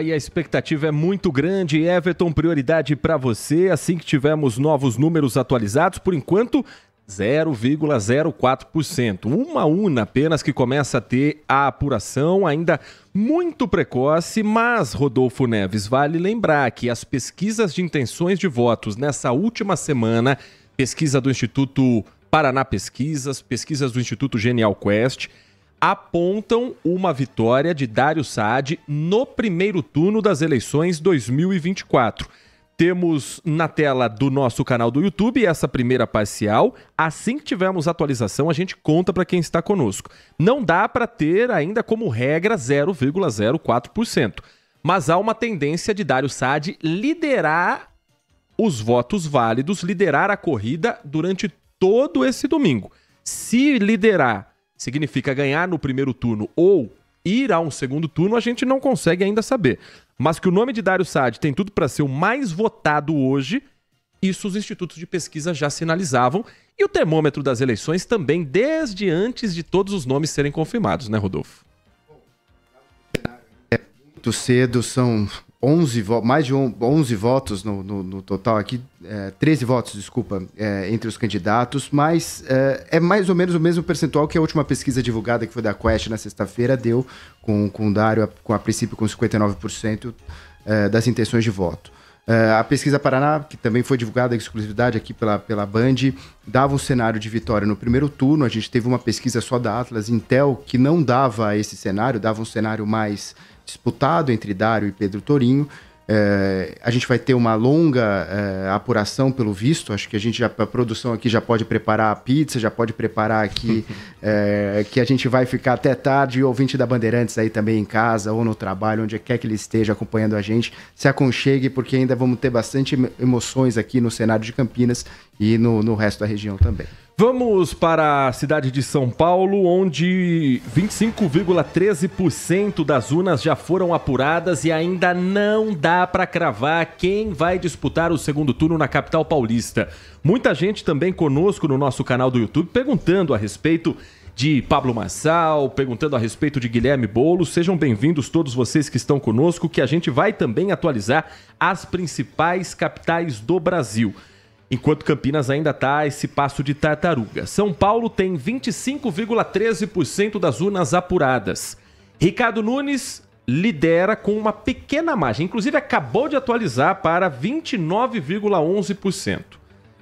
E a expectativa é muito grande. Everton, prioridade para você, assim que tivermos novos números atualizados, por enquanto, 0,04%. Uma urna apenas que começa a ter a apuração, ainda muito precoce, mas, Rodolfo Neves, vale lembrar que as pesquisas de intenções de votos nessa última semana, pesquisa do Instituto Paraná Pesquisas, pesquisas do Instituto Genial Quest, apontam uma vitória de Dário Saad no primeiro turno das eleições 2024. Temos na tela do nosso canal do YouTube essa primeira parcial. Assim que tivermos atualização, a gente conta para quem está conosco. Não dá para ter ainda como regra 0,04%, mas há uma tendência de Dário Saad liderar os votos válidos, liderar a corrida durante todo esse domingo. Se liderar significa ganhar no primeiro turno ou ir a um segundo turno, a gente não consegue ainda saber. Mas que o nome de Dário Saad tem tudo para ser o mais votado hoje, isso os institutos de pesquisa já sinalizavam. E o termômetro das eleições também, desde antes de todos os nomes serem confirmados, né, Rodolfo? É muito cedo, são 11 mais de 11 votos no total aqui, 13 votos, desculpa, entre os candidatos, mas é mais ou menos o mesmo percentual que a última pesquisa divulgada, que foi da Quest na sexta-feira, deu com o Dário, a princípio com 59% das intenções de voto. A pesquisa Paraná, que também foi divulgada em exclusividade aqui pela Band, dava um cenário de vitória no primeiro turno. A gente teve uma pesquisa só da Atlas Intel que não dava esse cenário, dava um cenário mais disputado entre Dário e Pedro Torinho. A gente vai ter uma longa apuração, pelo visto. Acho que a produção aqui já pode preparar a pizza, já pode preparar aqui que a gente vai ficar até tarde. E o ouvinte da Bandeirantes aí também em casa ou no trabalho, onde quer que ele esteja acompanhando a gente, se aconchegue, porque ainda vamos ter bastante emoções aqui no cenário de Campinas e no resto da região também. Vamos para a cidade de São Paulo, onde 25,13% das urnas já foram apuradas e ainda não dá para cravar quem vai disputar o segundo turno na capital paulista. Muita gente também conosco no nosso canal do YouTube perguntando a respeito de Pablo Marçal, perguntando a respeito de Guilherme Boulos. Sejam bem-vindos todos vocês que estão conosco, que a gente vai também atualizar as principais capitais do Brasil. Enquanto Campinas ainda está esse passo de tartaruga. São Paulo tem 25,13% das urnas apuradas. Ricardo Nunes lidera com uma pequena margem. Inclusive acabou de atualizar para 29,11%.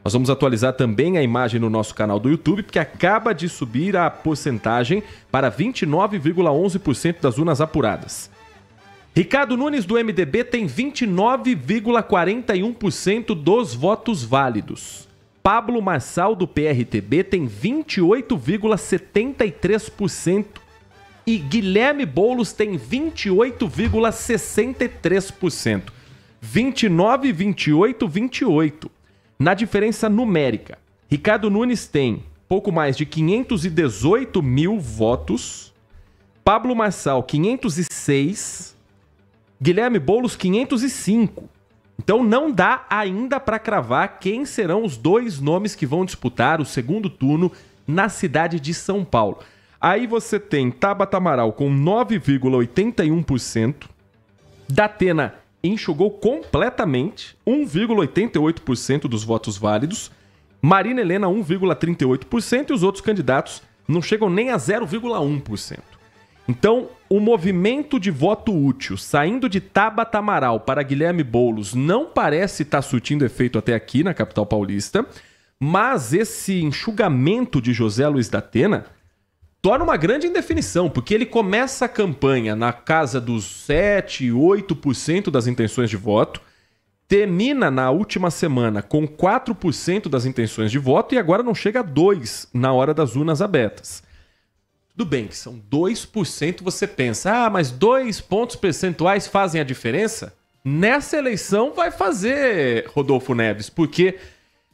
Nós vamos atualizar também a imagem no nosso canal do YouTube, porque acaba de subir a porcentagem para 29,11% das urnas apuradas. Ricardo Nunes, do MDB, tem 29,41% dos votos válidos. Pablo Marçal, do PRTB, tem 28,73%. E Guilherme Boulos tem 28,63%. 29, 28, 28. Na diferença numérica, Ricardo Nunes tem pouco mais de 518 mil votos. Pablo Marçal, 506. Guilherme Boulos, 505. Então não dá ainda para cravar quem serão os dois nomes que vão disputar o segundo turno na cidade de São Paulo. Aí você tem Tabata Amaral com 9,81%. Datena enxugou completamente, 1,88% dos votos válidos. Marina Helena, 1,38%. E os outros candidatos não chegam nem a 0,1%. Então, o movimento de voto útil saindo de Tabata Amaral para Guilherme Boulos não parece estar surtindo efeito até aqui na capital paulista, mas esse enxugamento de José Luiz Datena torna uma grande indefinição, porque ele começa a campanha na casa dos 7, 8% das intenções de voto, termina na última semana com 4% das intenções de voto e agora não chega a 2% na hora das urnas abertas. Tudo bem que são 2%, você pensa, mas 2 pontos percentuais fazem a diferença? Nessa eleição vai fazer, Rodolfo Neves, porque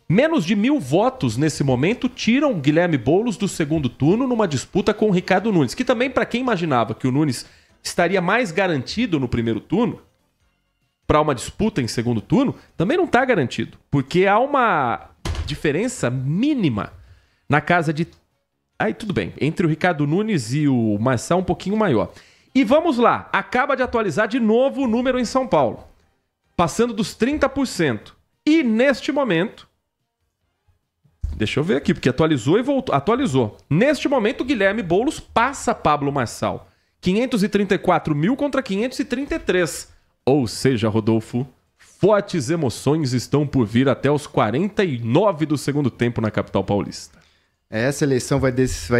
menos de 1.000 votos nesse momento tiram Guilherme Boulos do segundo turno numa disputa com o Ricardo Nunes, que também, para quem imaginava que o Nunes estaria mais garantido no primeiro turno, para uma disputa em segundo turno, também não está garantido, porque há uma diferença mínima na casa de... Aí tudo bem, entre o Ricardo Nunes e o Marçal um pouquinho maior. E vamos lá, acaba de atualizar de novo o número em São Paulo, passando dos 30%. E neste momento, deixa eu ver aqui, porque atualizou e voltou. Atualizou. Neste momento, o Guilherme Boulos passa Pablo Marçal. 534 mil contra 533. Ou seja, Rodolfo, fortes emoções estão por vir até os 49 do segundo tempo na capital paulista. Essa eleição vai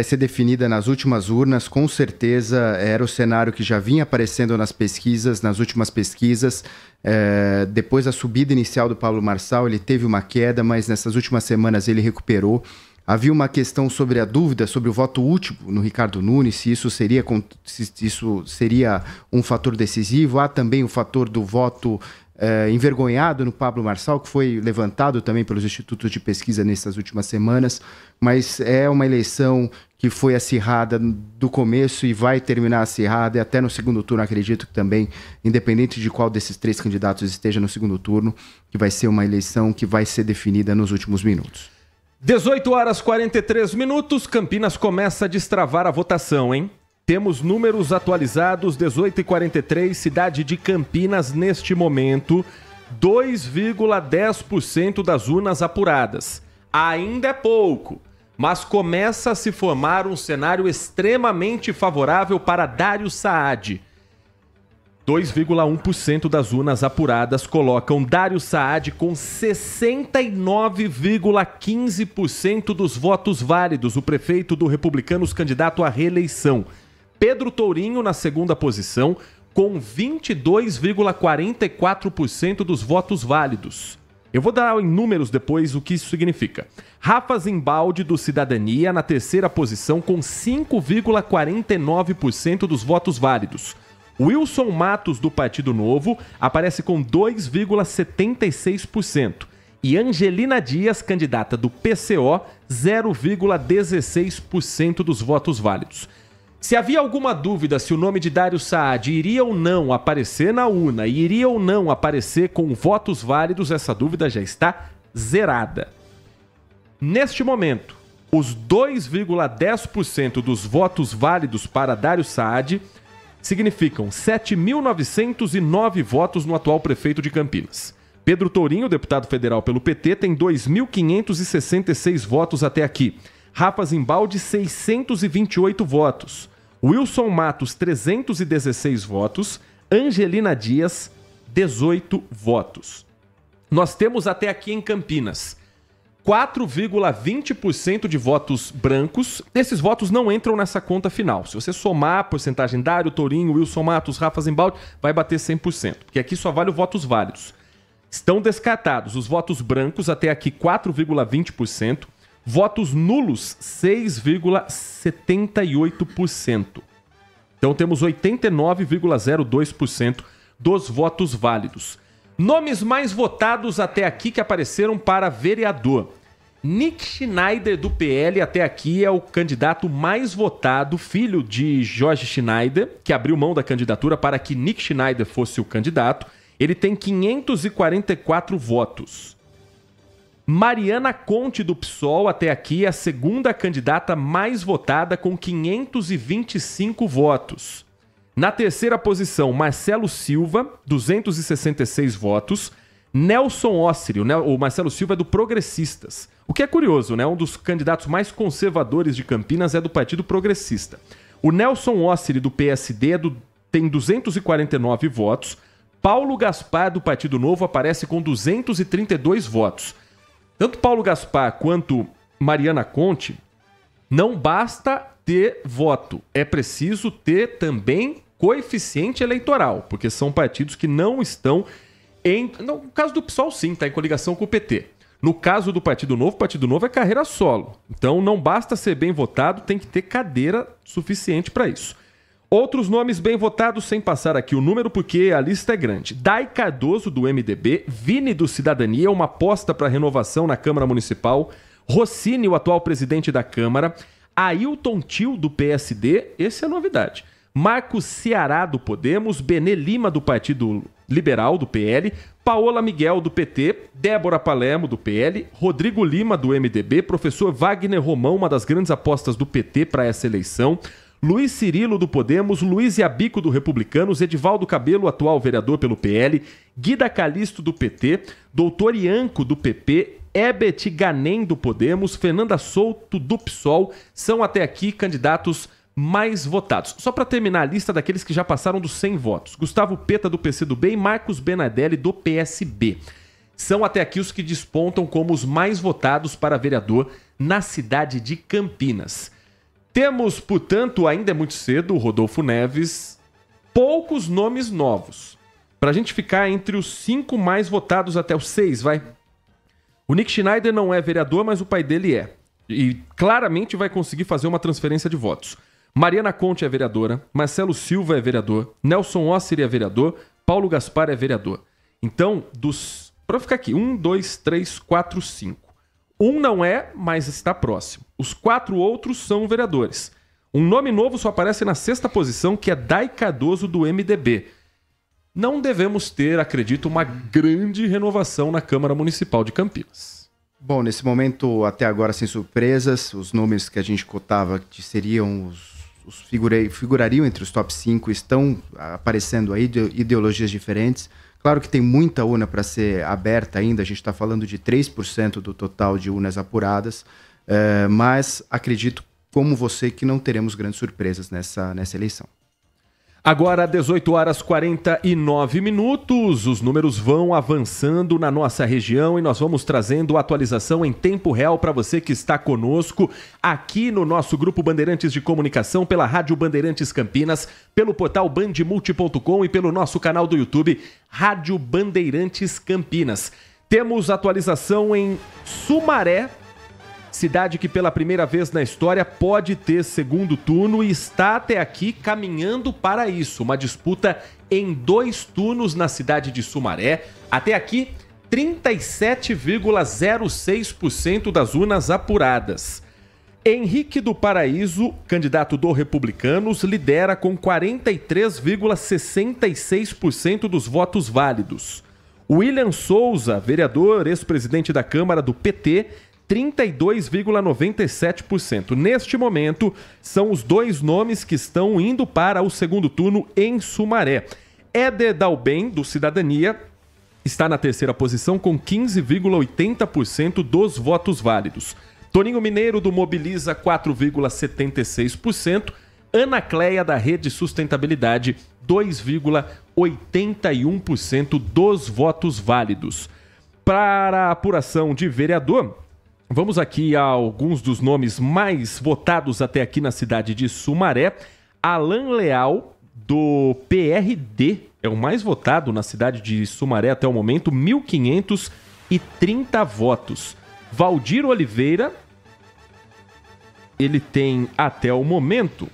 ser definida nas últimas urnas, com certeza era o cenário que já vinha aparecendo nas últimas pesquisas. Depois da subida inicial do Pablo Marçal, ele teve uma queda, mas nessas últimas semanas ele recuperou. Havia uma questão sobre a dúvida sobre o voto útil no Ricardo Nunes, se isso seria um fator decisivo. Há também o fator do voto envergonhado no Pablo Marçal, que foi levantado também pelos institutos de pesquisa nessas últimas semanas, mas é uma eleição que foi acirrada do começo e vai terminar acirrada, e até no segundo turno acredito que também, independente de qual desses 3 candidatos esteja no segundo turno, que vai ser uma eleição que vai ser definida nos últimos minutos. 18h43, Campinas começa a destravar a votação, hein? Temos números atualizados, 18h43, cidade de Campinas, neste momento, 2,10% das urnas apuradas. Ainda é pouco, mas começa a se formar um cenário extremamente favorável para Dário Saad. 2,1% das urnas apuradas colocam Dário Saad com 69,15% dos votos válidos, o prefeito do Republicanos candidato à reeleição. Pedro Tourinho na segunda posição, com 22,44% dos votos válidos. Eu vou dar em números depois o que isso significa. Rafa Zimbaldi, do Cidadania, na terceira posição, com 5,49% dos votos válidos. Wilson Matos, do Partido Novo, aparece com 2,76%. E Angelina Dias, candidata do PCO, 0,16% dos votos válidos. Se havia alguma dúvida se o nome de Dário Saad iria ou não aparecer na urna e iria ou não aparecer com votos válidos, essa dúvida já está zerada. Neste momento, os 2,10% dos votos válidos para Dário Saad significam 7.909 votos no atual prefeito de Campinas. Pedro Tourinho, deputado federal pelo PT, tem 2.566 votos até aqui. Rafa Zimbaldi, 628 votos. Wilson Matos, 316 votos. Angelina Dias, 18 votos. Nós temos até aqui em Campinas 4,20% de votos brancos. Esses votos não entram nessa conta final. Se você somar a porcentagem Dário, Tourinho, Wilson Matos, Rafa Zimbaldi, vai bater 100%, porque aqui só vale os votos válidos. Estão descartados os votos brancos, até aqui 4,20%. Votos nulos, 6,78%. Então temos 89,02% dos votos válidos. Nomes mais votados até aqui que apareceram para vereador. Nick Schneider, do PL, até aqui é o candidato mais votado, filho de Jorge Schneider, que abriu mão da candidatura para que Nick Schneider fosse o candidato. Ele tem 544 votos. Mariana Conte, do PSOL, até aqui é a segunda candidata mais votada, com 525 votos. Na terceira posição, Marcelo Silva, 266 votos. Nelson Ossiri, o Marcelo Silva é do Progressistas. O que é curioso, né? Um dos candidatos mais conservadores de Campinas é do Partido Progressista. O Nelson Ossiri, do PSD, tem 249 votos. Paulo Gaspar, do Partido Novo, aparece com 232 votos. Tanto Paulo Gaspar quanto Mariana Conte, não basta ter voto, é preciso ter também coeficiente eleitoral, porque são partidos que não estão em... No caso do PSOL, sim, está em coligação com o PT. No caso do Partido Novo é carreira solo. Então não basta ser bem votado, tem que ter cadeira suficiente para isso. Outros nomes bem votados, sem passar aqui o número, porque a lista é grande. Dai Cardoso, do MDB. Vini, do Cidadania, uma aposta para renovação na Câmara Municipal. Rossini, o atual presidente da Câmara. Ailton Til, do PSD. Essa é a novidade. Marcos Ceará, do Podemos. Benê Lima, do Partido Liberal, do PL. Paola Miguel, do PT. Débora Palermo, do PL. Rodrigo Lima, do MDB. Professor Wagner Romão, uma das grandes apostas do PT para essa eleição. Luiz Cirilo, do Podemos, Luiz Iabico, do Republicanos, Edivaldo Cabelo, atual vereador pelo PL, Guida Calisto, do PT, Doutor Ianco, do PP, Herbert Ganem, do Podemos, Fernanda Souto, do PSOL, são até aqui candidatos mais votados. Só para terminar a lista daqueles que já passaram dos 100 votos. Gustavo Peta, do PCdoB, e Marcos Benadelli, do PSB. São até aqui os que despontam como os mais votados para vereador na cidade de Campinas. Temos, portanto, ainda é muito cedo, Rodolfo Neves, poucos nomes novos. Para a gente ficar entre os 5 mais votados até os 6, vai. O Nick Schneider não é vereador, mas o pai dele é. E claramente vai conseguir fazer uma transferência de votos. Mariana Conte é vereadora, Marcelo Silva é vereador, Nelson Ossiri é vereador, Paulo Gaspar é vereador. Então, para ficar aqui, 1, 2, 3, 4, 5. Um não é, mas está próximo. Os 4 outros são vereadores. Um nome novo só aparece na 6ª posição, que é Dai Cardoso, do MDB. Não devemos ter, acredito, uma grande renovação na Câmara Municipal de Campinas. Bom, nesse momento, até agora, sem surpresas, os nomes que a gente cotava que seriam figurariam entre os top 5 estão aparecendo aí, de ideologias diferentes. Claro que tem muita urna para ser aberta ainda, a gente está falando de 3% do total de urnas apuradas, mas acredito, como você, que não teremos grandes surpresas nessa eleição. Agora, 18h49, os números vão avançando na nossa região e nós vamos trazendo atualização em tempo real para você que está conosco aqui no nosso Grupo Bandeirantes de Comunicação, pela Rádio Bandeirantes Campinas, pelo portal bandmulti.com e pelo nosso canal do YouTube, Rádio Bandeirantes Campinas. Temos atualização em Sumaré, cidade que pela primeira vez na história pode ter segundo turno e está até aqui caminhando para isso. Uma disputa em 2 turnos na cidade de Sumaré. Até aqui, 37,06% das urnas apuradas. Henrique do Paraíso, candidato do Republicanos, lidera com 43,66% dos votos válidos. William Souza, vereador, ex-presidente da Câmara do PT, 32,97%. Neste momento, são os dois nomes que estão indo para o segundo turno em Sumaré. Éder Dalben, do Cidadania, está na terceira posição com 15,80% dos votos válidos. Toninho Mineiro, do Mobiliza, 4,76%. Ana Cleia, da Rede Sustentabilidade, 2,81% dos votos válidos. Para a apuração de vereador, vamos aqui a alguns dos nomes mais votados até aqui na cidade de Sumaré. Alan Leal, do PRD, é o mais votado na cidade de Sumaré até o momento, 1.530 votos. Valdir Oliveira, ele tem até o momento...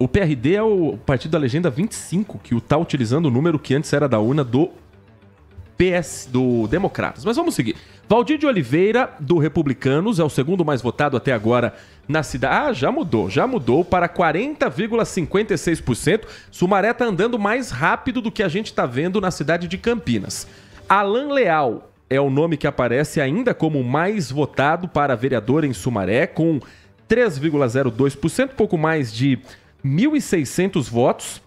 O PRD é o partido da legenda 25, que está utilizando o número que antes era da urna do Democratas. Mas vamos seguir. Valdir de Oliveira, do Republicanos, é o segundo mais votado até agora na cidade. Já mudou para 40,56%. Sumaré está andando mais rápido do que a gente está vendo na cidade de Campinas. Alan Leal é o nome que aparece ainda como mais votado para vereador em Sumaré, com 3,02%, pouco mais de 1.600 votos.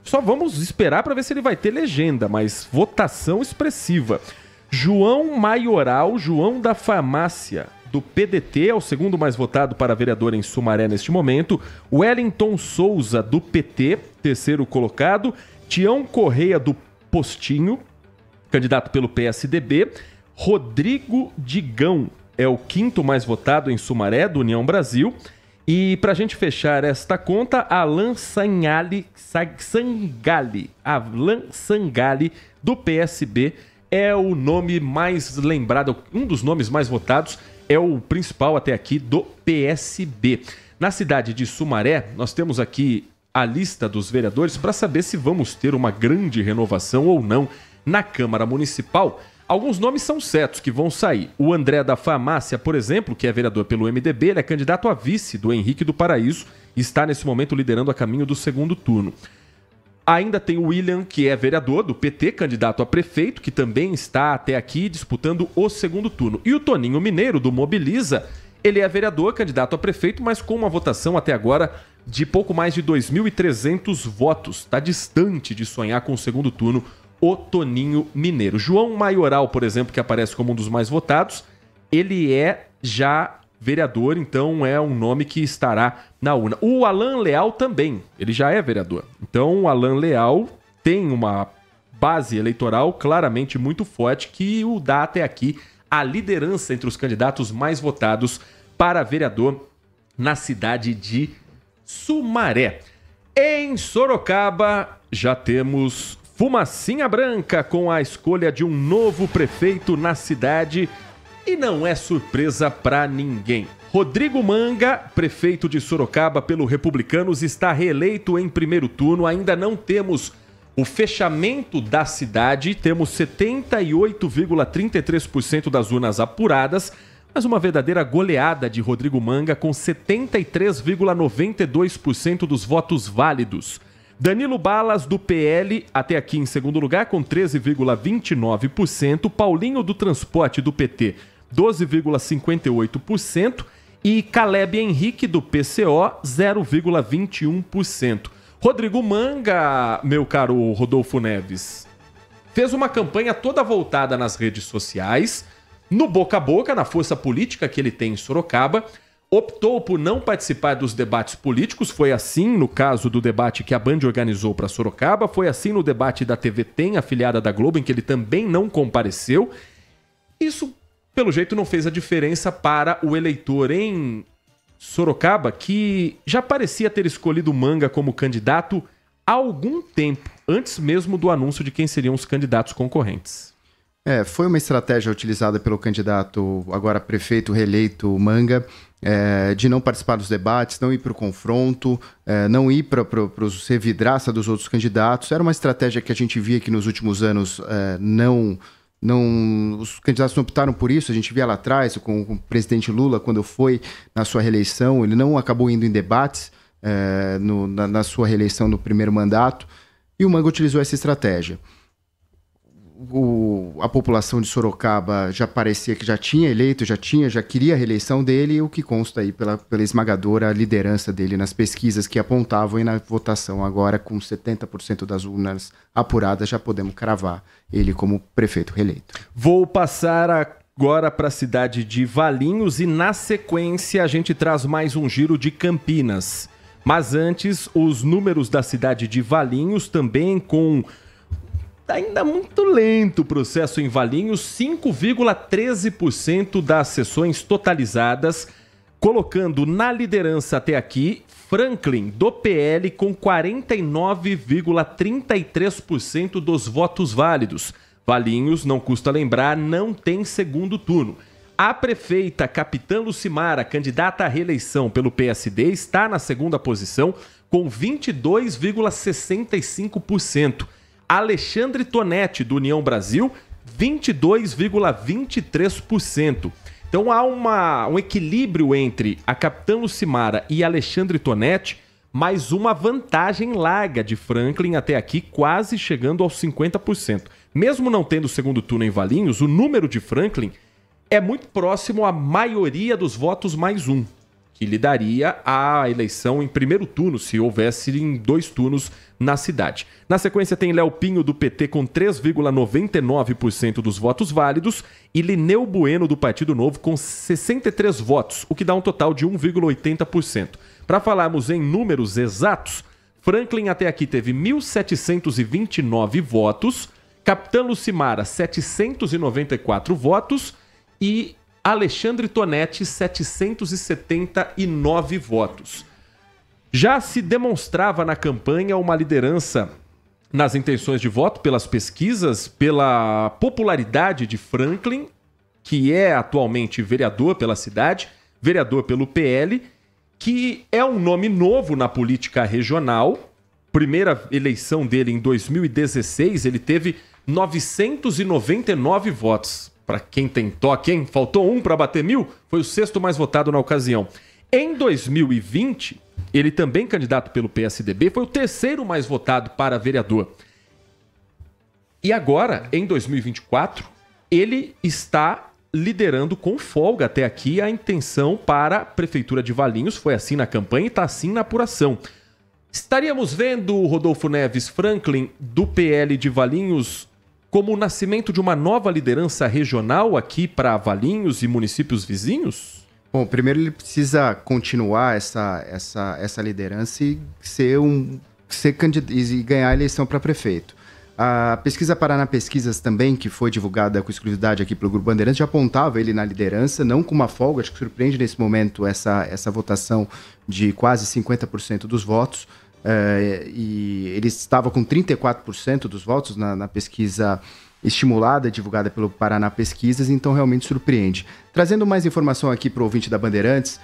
Só vamos esperar para ver se ele vai ter legenda, mas votação expressiva. João Maioral, João da Farmácia, do PDT, é o segundo mais votado para vereador em Sumaré neste momento. Wellington Souza, do PT, terceiro colocado. Tião Correia, do Postinho, candidato pelo PSDB. Rodrigo Digão é o quinto mais votado em Sumaré, do União Brasil. E para a gente fechar esta conta, Alan Sangali, do PSB, é o nome mais lembrado, um dos nomes mais votados, é o principal até aqui do PSB. Na cidade de Sumaré, nós temos aqui a lista dos vereadores para saber se vamos ter uma grande renovação ou não na Câmara Municipal. Alguns nomes são certos que vão sair. O André da Farmácia, por exemplo, que é vereador pelo MDB, ele é candidato a vice do Henrique do Paraíso e está nesse momento liderando a caminho do segundo turno. Ainda tem o William, que é vereador do PT, candidato a prefeito, que também está até aqui disputando o segundo turno. E o Toninho Mineiro, do Mobiliza, ele é vereador, candidato a prefeito, mas com uma votação até agora de pouco mais de 2.300 votos. Está distante de sonhar com o segundo turno o Toninho Mineiro. João Maioral, por exemplo, que aparece como um dos mais votados, ele é já vereador, então é um nome que estará na urna. O Alan Leal também, ele já é vereador. Então o Alan Leal tem uma base eleitoral claramente muito forte que o dá até aqui a liderança entre os candidatos mais votados para vereador na cidade de Sumaré. Em Sorocaba, já temos fumacinha branca com a escolha de um novo prefeito na cidade e não é surpresa para ninguém. Rodrigo Manga, prefeito de Sorocaba pelo Republicanos, está reeleito em primeiro turno. Ainda não temos o fechamento da cidade, temos 78,33% das urnas apuradas, mas uma verdadeira goleada de Rodrigo Manga com 73,92% dos votos válidos. Danilo Balas, do PL, até aqui em segundo lugar, com 13,29%. Paulinho do Transporte, do PT, 12,58%. E Caleb Henrique, do PCO, 0,21%. Rodrigo Manga, meu caro Rodolfo Neves, fez uma campanha toda voltada nas redes sociais, no boca a boca, na força política que ele tem em Sorocaba. Optou por não participar dos debates políticos, foi assim no caso do debate que a Band organizou para Sorocaba, foi assim no debate da TV Tem, afiliada da Globo, em que ele também não compareceu. Isso, pelo jeito, não fez a diferença para o eleitor em Sorocaba, que já parecia ter escolhido Manga como candidato há algum tempo, antes mesmo do anúncio de quem seriam os candidatos concorrentes. Foi uma estratégia utilizada pelo candidato, agora prefeito reeleito Manga, de não participar dos debates, não ir para o confronto, não ir para ser vidraça dos outros candidatos. Era uma estratégia que a gente via que nos últimos anos não Os candidatos não optaram por isso. A gente via lá atrás com o presidente Lula, quando foi na sua reeleição, ele não acabou indo em debates na sua reeleição no primeiro mandato, e o Manga utilizou essa estratégia. A população de Sorocaba já parecia que já tinha eleito, já queria a reeleição dele, o que consta aí pela esmagadora liderança dele nas pesquisas que apontavam, e na votação agora, com 70% das urnas apuradas, já podemos cravar ele como prefeito reeleito. Vou passar agora para a cidade de Valinhos e, na sequência, a gente traz mais um giro de Campinas. Mas antes, os números da cidade de Valinhos, também com ainda muito lento o processo em Valinhos, 5,13% das sessões totalizadas, colocando na liderança até aqui Franklin, do PL, com 49,33% dos votos válidos. Valinhos, não custa lembrar, não tem segundo turno. A prefeita Capitã Lucimara, candidata à reeleição pelo PSD, está na segunda posição com 22,65%. Alexandre Tonetti, do União Brasil, 22,23%. Então há um equilíbrio entre a Capitã Lucimara e Alexandre Tonetti, mais uma vantagem larga de Franklin até aqui, quase chegando aos 50%. Mesmo não tendo segundo turno em Valinhos, o número de Franklin é muito próximo à maioria dos votos mais um, que lhe daria a eleição em primeiro turno, se houvesse em 2 turnos na cidade. Na sequência tem Léo Pinho, do PT, com 3,99% dos votos válidos, e Lineu Bueno, do Partido Novo, com 63 votos, o que dá um total de 1,80%. Para falarmos em números exatos, Franklin até aqui teve 1.729 votos, Capitã Lucimara, 794 votos, e Alexandre Tonetti, 779 votos. Já se demonstrava na campanha uma liderança nas intenções de voto pelas pesquisas, pela popularidade de Franklin, que é atualmente vereador pela cidade, vereador pelo PL, que é um nome novo na política regional. Primeira eleição dele em 2016, ele teve 999 votos. Para quem tem toque, hein? Faltou um para bater 1.000, foi o 6º mais votado na ocasião. Em 2020, ele também candidato pelo PSDB, foi o 3º mais votado para vereador. E agora, em 2024, ele está liderando com folga até aqui a intenção para a Prefeitura de Valinhos. Foi assim na campanha e está assim na apuração. Estaríamos vendo, Rodolfo Neves, Franklin, do PL de Valinhos, como o nascimento de uma nova liderança regional aqui para Valinhos e municípios vizinhos? Bom, primeiro ele precisa continuar essa liderança e e ganhar a eleição para prefeito. A pesquisa Paraná Pesquisas também, que foi divulgada com exclusividade aqui pelo Grupo Bandeirantes, já apontava ele na liderança, não com uma folga, acho que surpreende nesse momento essa votação de quase 50% dos votos. E ele estava com 34% dos votos na pesquisa estimulada, divulgada pelo Paraná Pesquisas, então realmente surpreende. Trazendo mais informação aqui para o ouvinte da Bandeirantes,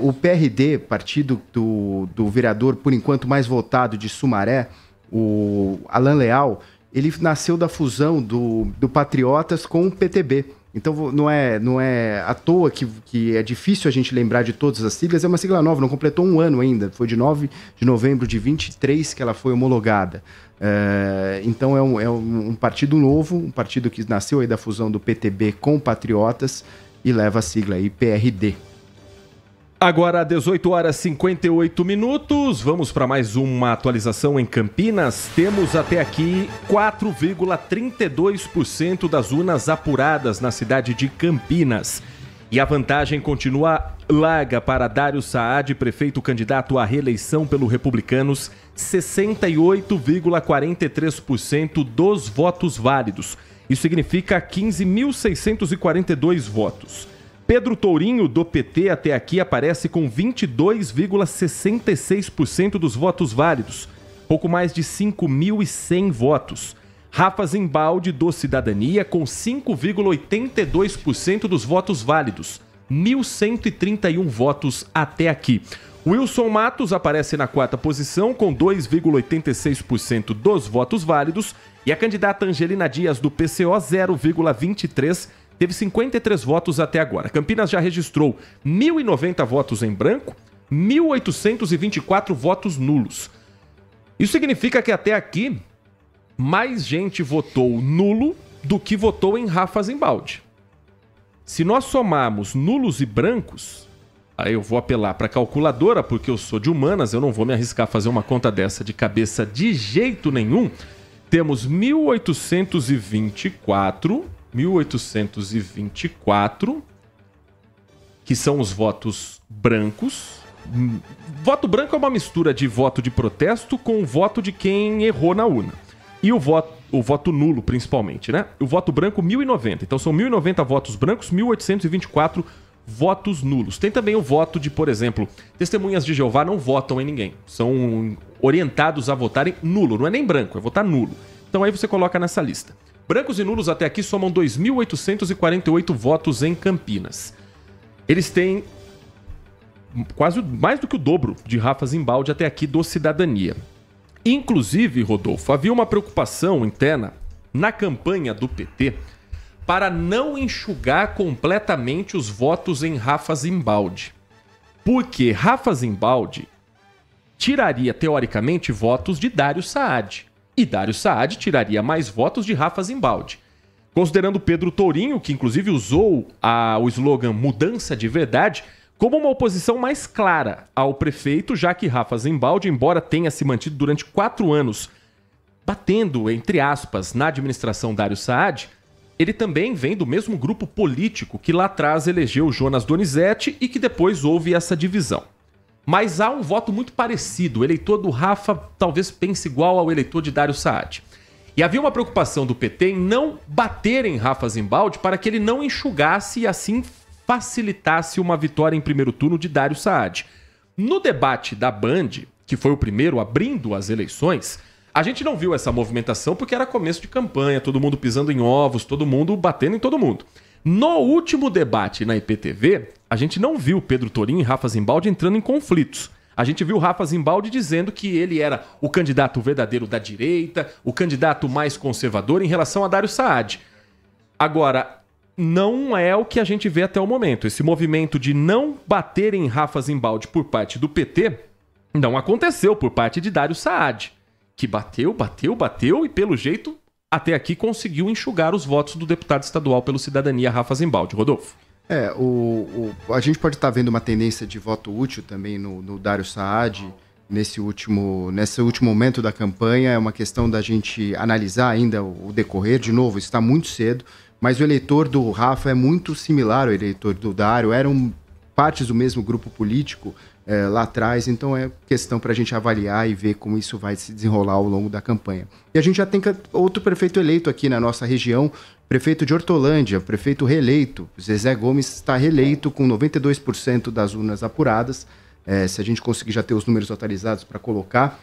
o PRD, partido do vereador, por enquanto, mais votado de Sumaré, o Alan Leal, ele nasceu da fusão do Patriotas com o PTB. Então não é à toa que é difícil a gente lembrar de todas as siglas. É uma sigla nova, não completou um ano ainda. Foi de 9 de novembro de 23 que ela foi homologada. Então é um partido novo, um partido que nasceu aí da fusão do PTB com Patriotas e leva a sigla aí PRD. Agora, 18h58, vamos para mais uma atualização em Campinas. Temos até aqui 4,32% das urnas apuradas na cidade de Campinas. E a vantagem continua larga para Dário Saad, prefeito candidato à reeleição pelo Republicanos, 68,43% dos votos válidos. Isso significa 15.642 votos. Pedro Tourinho, do PT, até aqui aparece com 22,66% dos votos válidos, pouco mais de 5.100 votos. Rafa Zimbaldi, do Cidadania, com 5,82% dos votos válidos, 1.131 votos até aqui. Wilson Matos aparece na 4ª posição com 2,86% dos votos válidos e a candidata Angelina Dias do PCO 0,23%. Teve 53 votos até agora. Campinas já registrou 1.090 votos em branco, 1.824 votos nulos. Isso significa que até aqui, mais gente votou nulo do que votou em Rafa Zimbaldi. Se nós somarmos nulos e brancos, aí eu vou apelar para a calculadora, porque eu sou de humanas, eu não vou me arriscar a fazer uma conta dessa de cabeça de jeito nenhum. Temos 1.824, que são os votos brancos. Voto branco é uma mistura de voto de protesto com o voto de quem errou na urna. E o voto nulo, principalmente, né? O voto branco, 1.090. Então são 1.090 votos brancos, 1.824 votos nulos. Tem também o voto de, por exemplo, testemunhas de Jeová não votam em ninguém. São orientados a votarem nulo. Não é nem branco, é votar nulo. Então aí você coloca nessa lista. Brancos e nulos até aqui somam 2.848 votos em Campinas. Eles têm quase mais do que o dobro de Rafa Zimbaldi até aqui do Cidadania. Inclusive, Rodolfo, havia uma preocupação interna na campanha do PT para não enxugar completamente os votos em Rafa Zimbaldi. Porque Rafa Zimbaldi tiraria, teoricamente, votos de Dário Saad. E Dário Saad tiraria mais votos de Rafa Zimbaldi. Considerando Pedro Tourinho, que inclusive usou o slogan Mudança de Verdade, como uma oposição mais clara ao prefeito, já que Rafa Zimbaldi, embora tenha se mantido durante 4 anos batendo, entre aspas, na administração Dário Saad, ele também vem do mesmo grupo político que lá atrás elegeu Jonas Donizete e que depois houve essa divisão. Mas há um voto muito parecido. O eleitor do Rafa talvez pense igual ao eleitor de Dário Saad. E havia uma preocupação do PT em não bater em Rafa Zimbaldi para que ele não enxugasse e assim facilitasse uma vitória em primeiro turno de Dário Saad. No debate da Band, que foi o primeiro abrindo as eleições, a gente não viu essa movimentação porque era começo de campanha, todo mundo pisando em ovos, todo mundo batendo em todo mundo. No último debate na IPTV, a gente não viu Pedro Tourinho e Rafa Zimbaldi entrando em conflitos. A gente viu Rafa Zimbaldi dizendo que ele era o candidato verdadeiro da direita, o candidato mais conservador em relação a Dário Saad. Agora, não é o que a gente vê até o momento. Esse movimento de não bater em Rafa Zimbaldi por parte do PT não aconteceu por parte de Dário Saad, que bateu e, pelo jeito, até aqui conseguiu enxugar os votos do deputado estadual pelo Cidadania, Rafa Zimbaldi. Rodolfo. A gente pode estar vendo uma tendência de voto útil também no Dário Saad nesse último momento da campanha. É uma questão da gente analisar ainda o decorrer. De novo, está muito cedo, mas o eleitor do Rafa é muito similar ao eleitor do Dário. Eram partes do mesmo grupo político lá atrás, então é questão para a gente avaliar e ver como isso vai se desenrolar ao longo da campanha. E a gente já tem outro prefeito eleito aqui na nossa região, prefeito de Hortolândia, prefeito reeleito. Zezé Gomes está reeleito com 92% das urnas apuradas. Se a gente conseguir já ter os números atualizados para colocar,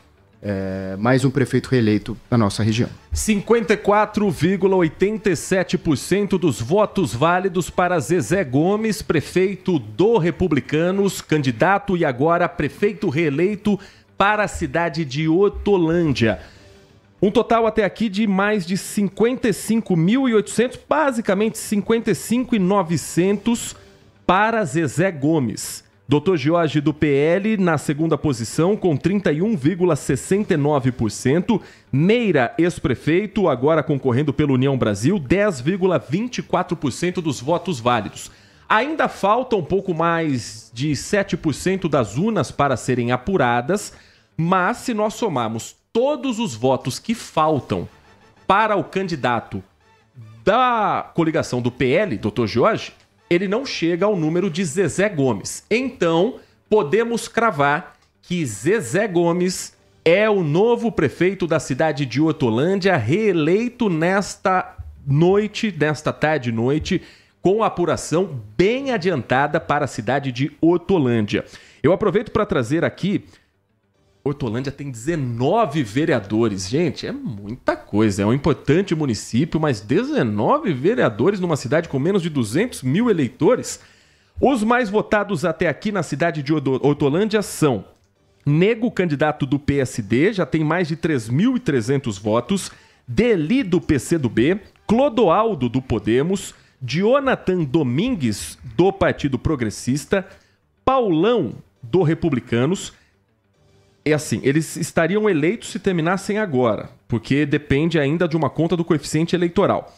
mais um prefeito reeleito na nossa região. 54,87% dos votos válidos para Zezé Gomes, prefeito do Republicanos, candidato e agora prefeito reeleito para a cidade de Hortolândia. Um total até aqui de mais de 55.800, basicamente 55.900 para Zezé Gomes. Dr. Jorge do PL na segunda posição com 31,69%. Meira, ex-prefeito, agora concorrendo pela União Brasil, 10,24% dos votos válidos. Ainda falta um pouco mais de 7% das urnas para serem apuradas, mas se nós somarmos todos os votos que faltam para o candidato da coligação do PL, Dr. Jorge, ele não chega ao número de Zezé Gomes. Então, podemos cravar que Zezé Gomes é o novo prefeito da cidade de Hortolândia, reeleito nesta tarde e noite, com a apuração bem adiantada para a cidade de Hortolândia. Eu aproveito para trazer aqui, Hortolândia tem 19 vereadores. Gente, é muita coisa. É um importante município, mas 19 vereadores numa cidade com menos de 200 mil eleitores. Os mais votados até aqui na cidade de Hortolândia são Nego, candidato do PSD, já tem mais de 3.300 votos, Deli, do PCdoB, Clodoaldo, do Podemos, Jonathan Domingues, do Partido Progressista, Paulão, do Republicanos. É assim, eles estariam eleitos se terminassem agora, porque depende ainda de uma conta do coeficiente eleitoral.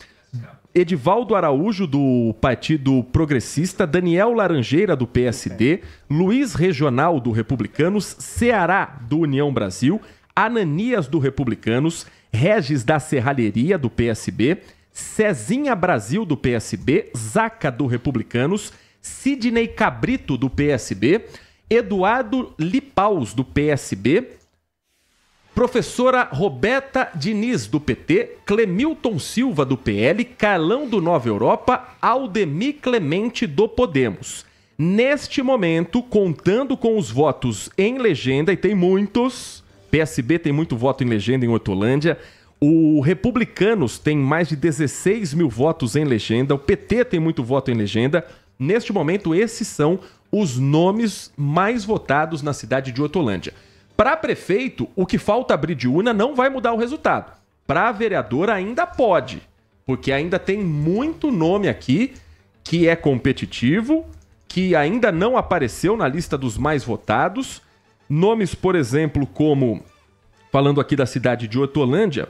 Edivaldo Araújo, do Partido Progressista, Daniel Laranjeira, do PSD, Luiz Regional, do Republicanos, Ceará, do União Brasil, Ananias, do Republicanos, Regis da Serralheria, do PSB, Cezinha Brasil, do PSB, Zaca, do Republicanos, Sidney Cabrito, do PSB, Eduardo Lipaus, do PSB, professora Roberta Diniz, do PT, Clemilton Silva, do PL, Carlão, do Nova Europa, Aldemir Clemente, do Podemos. Neste momento, contando com os votos em legenda, e tem muitos, PSB tem muito voto em legenda em Hortolândia, o Republicanos tem mais de 16 mil votos em legenda, o PT tem muito voto em legenda. Neste momento, esses são os nomes mais votados na cidade de Hortolândia. Para prefeito, o que falta abrir de urna não vai mudar o resultado. Para vereador ainda pode, porque ainda tem muito nome aqui que é competitivo, que ainda não apareceu na lista dos mais votados. Nomes, por exemplo, como, falando aqui da cidade de Hortolândia,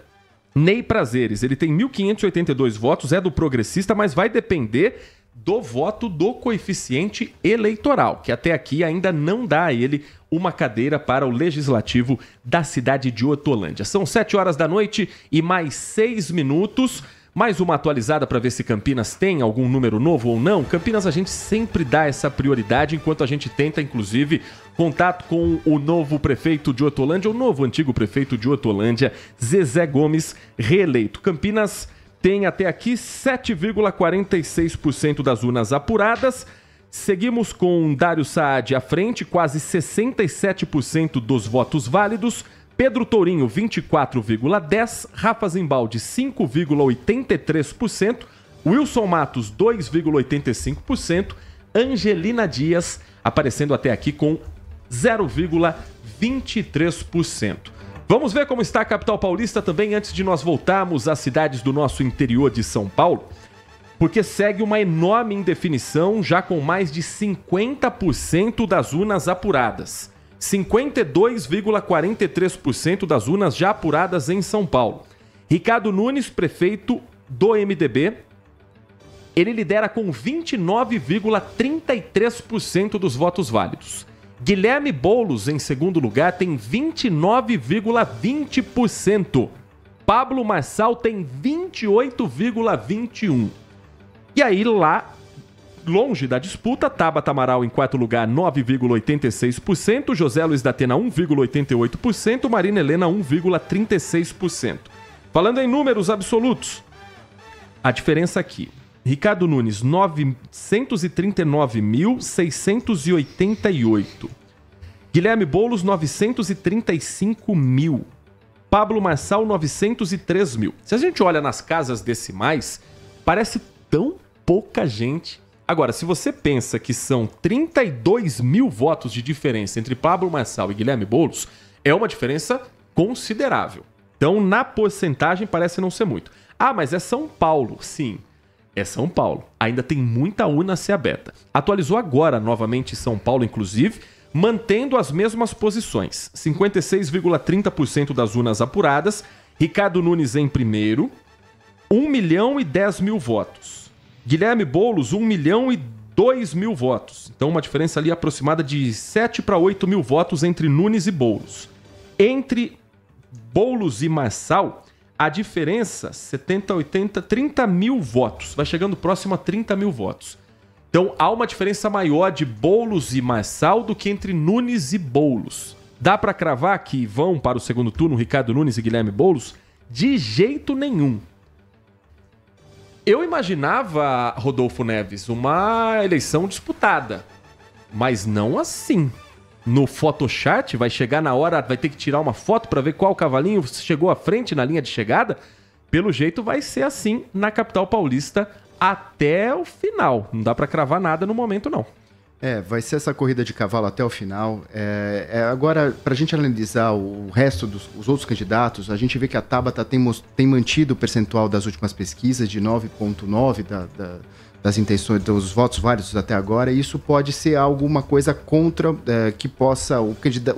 Ney Prazeres, ele tem 1.582 votos, é do Progressista, mas vai depender do voto do coeficiente eleitoral, que até aqui ainda não dá a ele uma cadeira para o Legislativo da cidade de Hortolândia. São 7 horas da noite e mais 6 minutos. Mais uma atualizada para ver se Campinas tem algum número novo ou não. Campinas a gente sempre dá essa prioridade, enquanto a gente tenta, inclusive, contato com o novo prefeito de Hortolândia, o novo antigo prefeito de Hortolândia, Zezé Gomes, reeleito. Campinas tem até aqui 7,46% das urnas apuradas. Seguimos com Dário Saad à frente, quase 67% dos votos válidos. Pedro Tourinho, 24,10%. Rafa Zimbaldi, 5,83%. Wilson Matos, 2,85%. Angelina Dias, aparecendo até aqui com 0,23%. Vamos ver como está a capital paulista também antes de nós voltarmos às cidades do nosso interior de São Paulo, porque segue uma enorme indefinição já com mais de 50% das urnas apuradas. 52,43% das urnas já apuradas em São Paulo. Ricardo Nunes, prefeito do MDB, ele lidera com 29,33% dos votos válidos. Guilherme Boulos, em segundo lugar, tem 29,20%. Pablo Marçal tem 28,21%. E aí lá, longe da disputa, Tabata Amaral em quarto lugar, 9,86%, José Luiz da Atena, 1,88%, Marina Helena, 1,36%. Falando em números absolutos, a diferença aqui, Ricardo Nunes, 939.688. Guilherme Boulos, 935 mil. Pablo Marçal, 903 mil. Se a gente olha nas casas decimais, parece tão pouca gente. Agora, se você pensa que são 32 mil votos de diferença entre Pablo Marçal e Guilherme Boulos, é uma diferença considerável. Então, na porcentagem, parece não ser muito. Ah, mas é São Paulo. Sim, é São Paulo. Ainda tem muita urna a ser aberta. Atualizou agora, novamente, São Paulo, inclusive, mantendo as mesmas posições. 56,30% das urnas apuradas. Ricardo Nunes em primeiro, 1.010.000 votos. Guilherme Boulos, 1.002.000 votos. Então, uma diferença ali aproximada de 7 para 8 mil votos entre Nunes e Boulos. Entre Boulos e Marçal, a diferença, 70, 80, 30 mil votos. Vai chegando próximo a 30 mil votos. Então, há uma diferença maior de Boulos e Marçal do que entre Nunes e Boulos. Dá para cravar que vão para o segundo turno Ricardo Nunes e Guilherme Boulos? De jeito nenhum. Eu imaginava, Rodolfo Neves, uma eleição disputada, mas não assim. No Photoshop, vai chegar na hora, vai ter que tirar uma foto para ver qual cavalinho chegou à frente na linha de chegada. Pelo jeito vai ser assim na capital paulista até o final. Não dá para cravar nada no momento, não. Vai ser essa corrida de cavalo até o final. Agora, para a gente analisar o resto os outros candidatos, a gente vê que a Tabata tem mantido o percentual das últimas pesquisas de 9,9% das intenções, dos votos válidos até agora, e isso pode ser alguma coisa contra que possa... O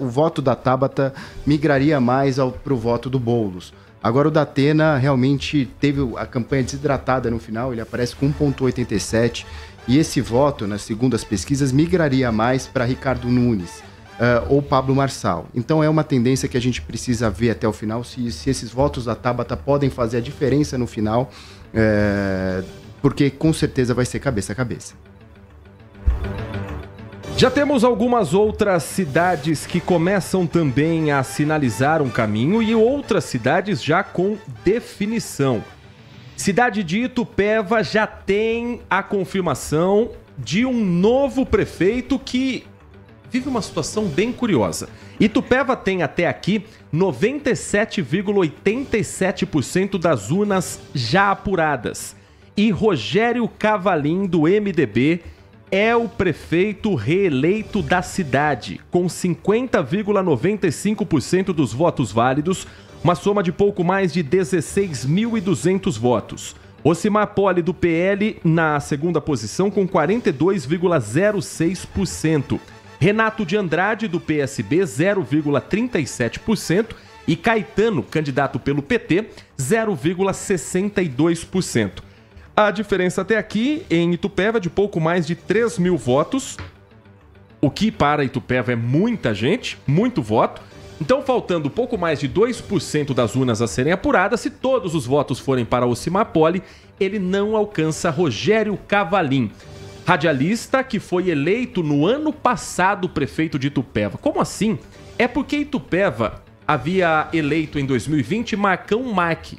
voto da Tabata migraria mais para o voto do Boulos. Agora o Datena realmente teve a campanha desidratada no final, ele aparece com 1,87%, e esse voto, segundo as pesquisas, migraria mais para Ricardo Nunes ou Pablo Marçal. Então é uma tendência que a gente precisa ver até o final, se esses votos da Tabata podem fazer a diferença no final, porque com certeza vai ser cabeça a cabeça. Já temos algumas outras cidades que começam também a sinalizar um caminho e outras cidades já com definição. Cidade de Itupeva já tem a confirmação de um novo prefeito que vive uma situação bem curiosa. Itupeva tem até aqui 97,87% das urnas já apuradas. E Rogério Cavalim, do MDB, é o prefeito reeleito da cidade, com 50,95% dos votos válidos, uma soma de pouco mais de 16.200 votos. Ocimar Poli, do PL, na segunda posição, com 42,06%. Renato de Andrade, do PSB, 0,37%. E Caetano, candidato pelo PT, 0,62%. A diferença até aqui, em Itupeva, de pouco mais de 3 mil votos, o que para Itupeva é muita gente, muito voto. Então, faltando pouco mais de 2% das urnas a serem apuradas, se todos os votos forem para Ocimar Poli, ele não alcança Rogério Cavalim, radialista que foi eleito no ano passado prefeito de Itupeva. Como assim? É porque Itupeva havia eleito em 2020 Marcão Marque,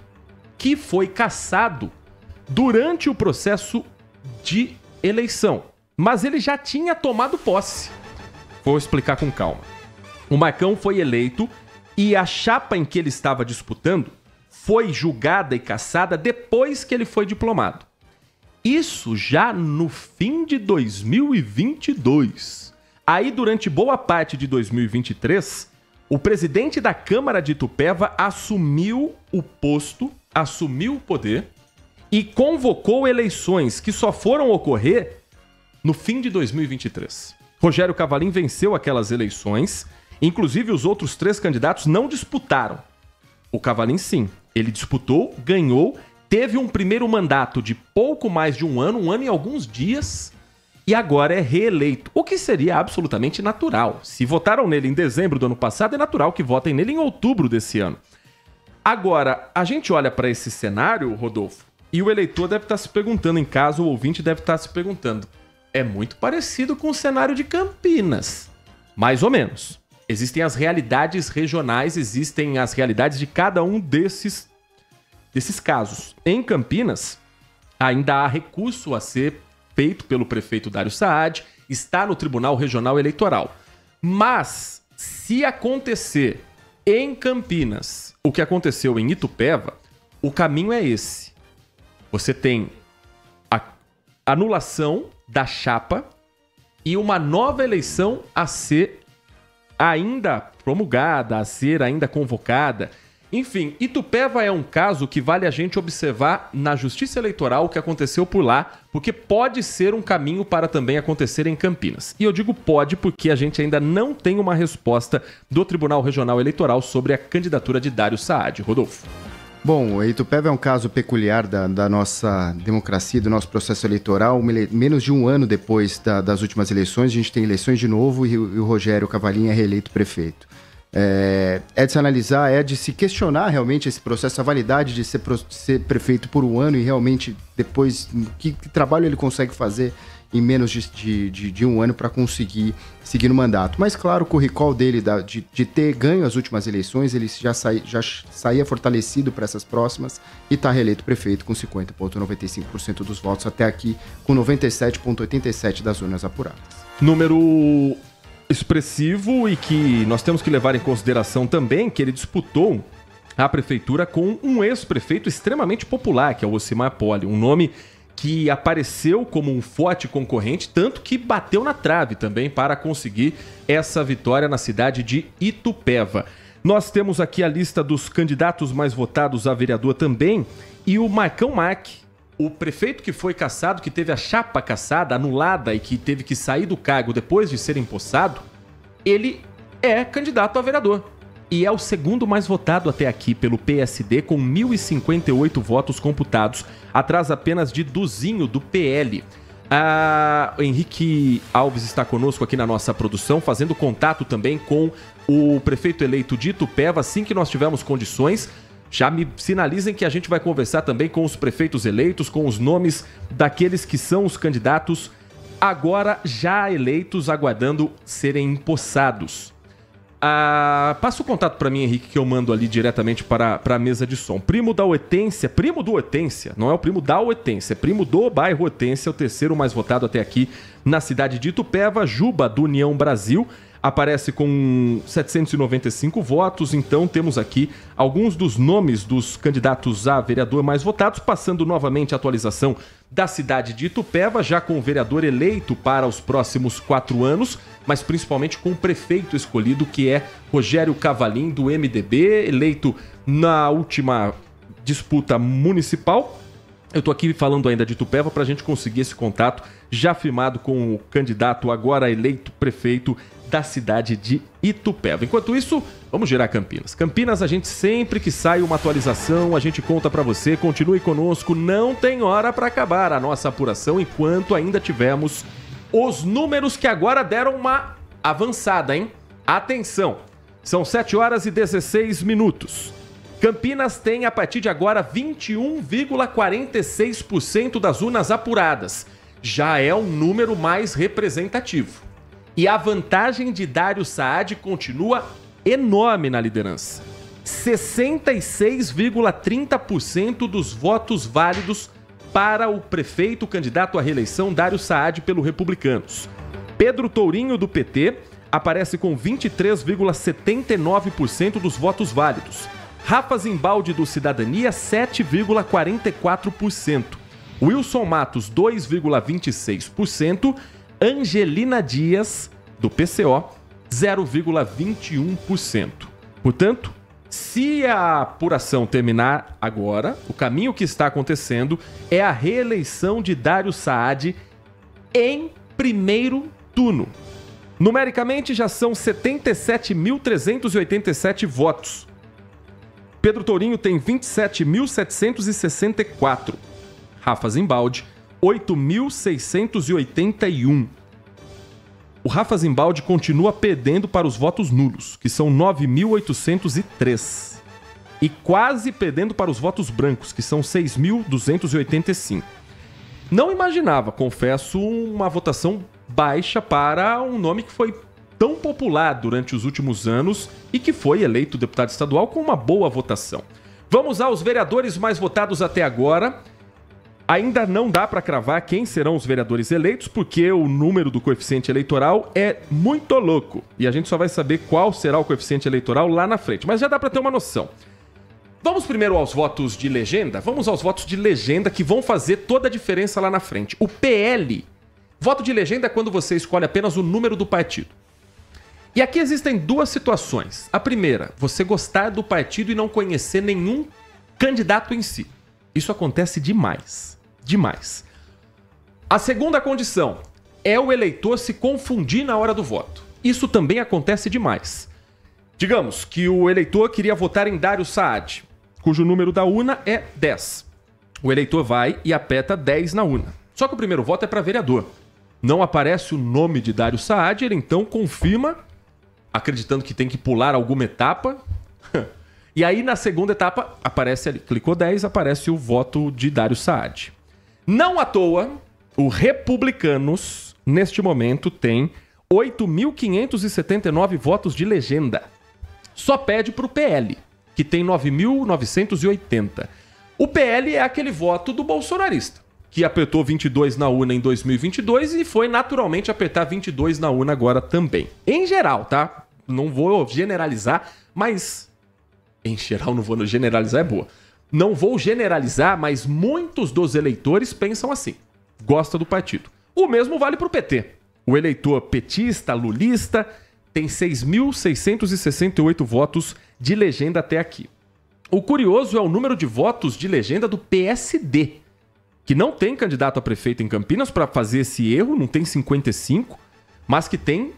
que foi cassado durante o processo de eleição, mas ele já tinha tomado posse. Vou explicar com calma. O Marcão foi eleito e a chapa em que ele estava disputando foi julgada e cassada depois que ele foi diplomado. Isso já no fim de 2022. Aí, durante boa parte de 2023, o presidente da Câmara de Itupeva assumiu o posto, assumiu o poder e convocou eleições que só foram ocorrer no fim de 2023. Rogério Cavalim venceu aquelas eleições, inclusive os outros 3 candidatos não disputaram. O Cavalim sim, ele disputou, ganhou, teve um primeiro mandato de pouco mais de um ano e alguns dias, e agora é reeleito, o que seria absolutamente natural. Se votaram nele em dezembro do ano passado, é natural que votem nele em outubro desse ano. Agora, a gente olha para esse cenário, Rodolfo, e o eleitor deve estar se perguntando, em casa o ouvinte deve estar se perguntando, é muito parecido com o cenário de Campinas. Mais ou menos. Existem as realidades regionais, existem as realidades de cada um desses casos. Em Campinas, ainda há recurso a ser feito pelo prefeito Dário Saad, está no Tribunal Regional Eleitoral. Mas, se acontecer em Campinas o que aconteceu em Itupeva, o caminho é esse. Você tem a anulação da chapa e uma nova eleição a ser ainda promulgada, a ser ainda convocada. Enfim, Itupeva é um caso que vale a gente observar na Justiça Eleitoral o que aconteceu por lá, porque pode ser um caminho para também acontecer em Campinas. E eu digo pode porque a gente ainda não tem uma resposta do Tribunal Regional Eleitoral sobre a candidatura de Dário Saad. Rodolfo. Bom, Itupeva é um caso peculiar da nossa democracia, do nosso processo eleitoral. Menos de um ano depois das últimas eleições, a gente tem eleições de novo e o Rogério Cavalim é reeleito prefeito. É de se analisar, é de se questionar realmente esse processo, a validade de ser prefeito por um ano e realmente depois que trabalho ele consegue fazer em menos de um ano para conseguir seguir no mandato. Mas claro, o recall dele de ter ganho as últimas eleições, ele já saía fortalecido para essas próximas e está reeleito prefeito com 50,95% dos votos até aqui, com 97,87% das urnas apuradas. Número expressivo e que nós temos que levar em consideração também que ele disputou a prefeitura com um ex-prefeito extremamente popular, que é o Ocimar Poli, um nome que apareceu como um forte concorrente, tanto que bateu na trave também para conseguir essa vitória na cidade de Itupeva. Nós temos aqui a lista dos candidatos mais votados a vereador também, e o Marcão Marque, o prefeito que foi cassado, que teve a chapa cassada, anulada e que teve que sair do cargo depois de ser empossado, ele é candidato a vereador. E é o segundo mais votado até aqui pelo PSD, com 1.058 votos computados, atrás apenas de Duzinho, do PL. O Henrique Alves está conosco aqui na nossa produção, fazendo contato também com o prefeito eleito de Itupeva. Assim que nós tivermos condições, já me sinalizem que a gente vai conversar também com os prefeitos eleitos, com os nomes daqueles que são os candidatos agora já eleitos, aguardando serem empossados. Passa o contato para mim, Henrique, que eu mando ali diretamente para a mesa de som. Primo do Hortência, não é o primo da Hortência, é primo do bairro Hortência, o terceiro mais votado até aqui na cidade de Itupeva. Juba, do União Brasil, aparece com 795 votos. Então temos aqui alguns dos nomes dos candidatos a vereador mais votados, passando novamente a atualização da cidade de Itupeva, já com o vereador eleito para os próximos 4 anos, mas principalmente com o prefeito escolhido, que é Rogério Cavalim, do MDB, eleito na última disputa municipal. Eu estou aqui falando ainda de Itupeva para a gente conseguir esse contato já firmado com o candidato agora eleito prefeito da cidade de Itupeva. Enquanto isso, vamos girar Campinas. Campinas, a gente sempre que sai uma atualização, a gente conta para você. Continue conosco, não tem hora para acabar a nossa apuração enquanto ainda tivermos os números que agora deram uma avançada, hein? Atenção, são 7 horas e 16 minutos. Campinas tem, a partir de agora, 21,46% das urnas apuradas. Já é um número mais representativo. E a vantagem de Dário Saad continua enorme na liderança. 66,30% dos votos válidos para o prefeito candidato à reeleição Dário Saad pelo Republicanos. Pedro Tourinho, do PT, aparece com 23,79% dos votos válidos. Rafa Zimbaldi, do Cidadania, 7,44%. Wilson Matos, 2,26%. Angelina Dias, do PCO, 0,21%. Portanto, se a apuração terminar agora, o caminho que está acontecendo é a reeleição de Dário Saad em primeiro turno. Numericamente, já são 77.387 votos. Pedro Tourinho tem 27.764. Rafa Zimbaldi, 8.681. O Rafa Zimbaldi continua perdendo para os votos nulos, que são 9.803. E quase perdendo para os votos brancos, que são 6.285. Não imaginava, confesso, uma votação baixa para um nome que foi tão popular durante os últimos anos e que foi eleito deputado estadual com uma boa votação. Vamos aos vereadores mais votados até agora. Ainda não dá para cravar quem serão os vereadores eleitos, porque o número do coeficiente eleitoral é muito louco. E a gente só vai saber qual será o coeficiente eleitoral lá na frente. Mas já dá para ter uma noção. Vamos primeiro aos votos de legenda? Vamos aos votos de legenda que vão fazer toda a diferença lá na frente. O PL. Voto de legenda é quando você escolhe apenas o número do partido. E aqui existem duas situações. A primeira, você gostar do partido e não conhecer nenhum candidato em si. Isso acontece demais. Demais. A segunda condição é o eleitor se confundir na hora do voto. Isso também acontece demais. Digamos que o eleitor queria votar em Dário Saad, cujo número da urna é 10. O eleitor vai e aperta 10 na urna. Só que o primeiro voto é para vereador. Não aparece o nome de Dário Saad, ele então confirma, acreditando que tem que pular alguma etapa. E aí, na segunda etapa, aparece ali, clicou 10, aparece o voto de Dário Saad. Não à toa, o Republicanos, neste momento, tem 8.579 votos de legenda. Só pede para o PL, que tem 9.980. O PL é aquele voto do bolsonarista, que apertou 22 na urna em 2022 e foi naturalmente apertar 22 na urna agora também. Em geral, tá? Não vou generalizar, mas... Em geral, não vou generalizar, é boa. Não vou generalizar, mas muitos dos eleitores pensam assim. Gosta do partido. O mesmo vale para o PT. O eleitor petista, lulista, tem 6.668 votos de legenda até aqui. O curioso é o número de votos de legenda do PSD, que não tem candidato a prefeito em Campinas para fazer esse erro, não tem 55, mas que tem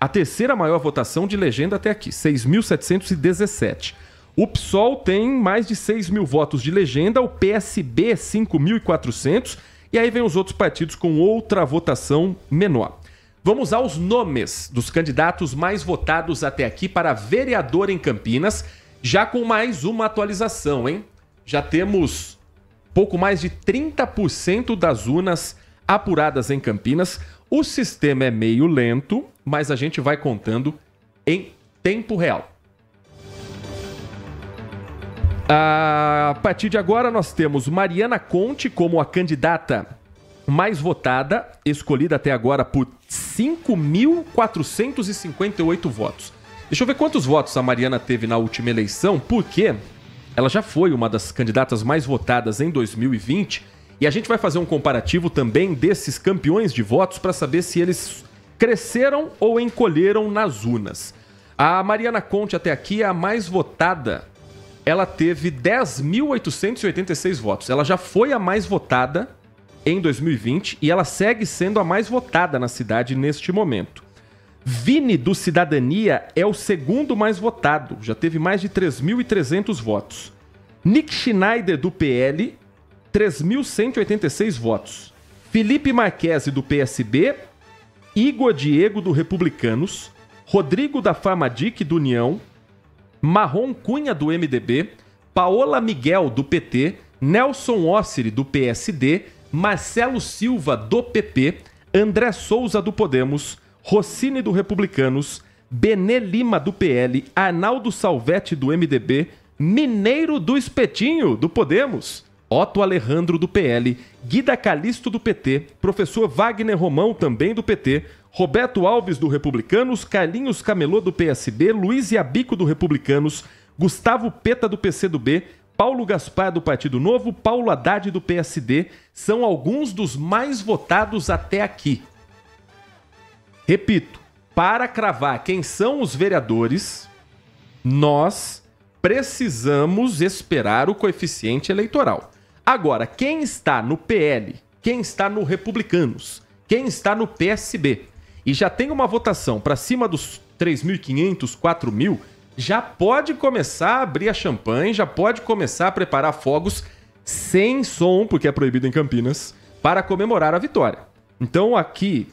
a terceira maior votação de legenda até aqui, 6.717. O PSOL tem mais de 6 mil votos de legenda, o PSB 5.400, e aí vem os outros partidos com outra votação menor. Vamos aos nomes dos candidatos mais votados até aqui para vereador em Campinas, já com mais uma atualização, hein? Já temos pouco mais de 30% das urnas apuradas em Campinas. O sistema é meio lento, mas a gente vai contando em tempo real. A partir de agora, nós temos Mariana Conte como a candidata mais votada, escolhida até agora por 5.458 votos. Deixa eu ver quantos votos a Mariana teve na última eleição, porque ela já foi uma das candidatas mais votadas em 2020, e a gente vai fazer um comparativo também desses campeões de votos para saber se eles cresceram ou encolheram nas urnas. A Mariana Conte até aqui é a mais votada. Ela teve 10.886 votos. Ela já foi a mais votada em 2020 e ela segue sendo a mais votada na cidade neste momento. Vini, do Cidadania, é o segundo mais votado. Já teve mais de 3.300 votos. Nick Schneider, do PL, 3.186 votos. Felipe Marquesi, do PSB. Igor Diego, do Republicanos. Rodrigo da Farmadic, do União. Marrom Cunha, do MDB, Paola Miguel, do PT, Nelson Ossiri, do PSD, Marcelo Silva, do PP, André Souza, do Podemos, Rossini, do Republicanos, Benê Lima, do PL, Arnaldo Salvetti, do MDB, Mineiro do Espetinho, do Podemos, Otto Alejandro, do PL, Guida Calisto, do PT, Professor Wagner Romão, também do PT, Roberto Alves, do Republicanos, Carlinhos Camelô, do PSB, Luiz Iabico, do Republicanos, Gustavo Peta, do PCdoB, Paulo Gaspar, do Partido Novo, Paulo Haddad, do PSD, são alguns dos mais votados até aqui. Repito, para cravar quem são os vereadores, nós precisamos esperar o coeficiente eleitoral. Agora, quem está no PL, quem está no Republicanos, quem está no PSB, e já tem uma votação para cima dos 3.500, 4.000, já pode começar a abrir a champanhe, já pode começar a preparar fogos sem som, porque é proibido em Campinas, para comemorar a vitória. Então aqui,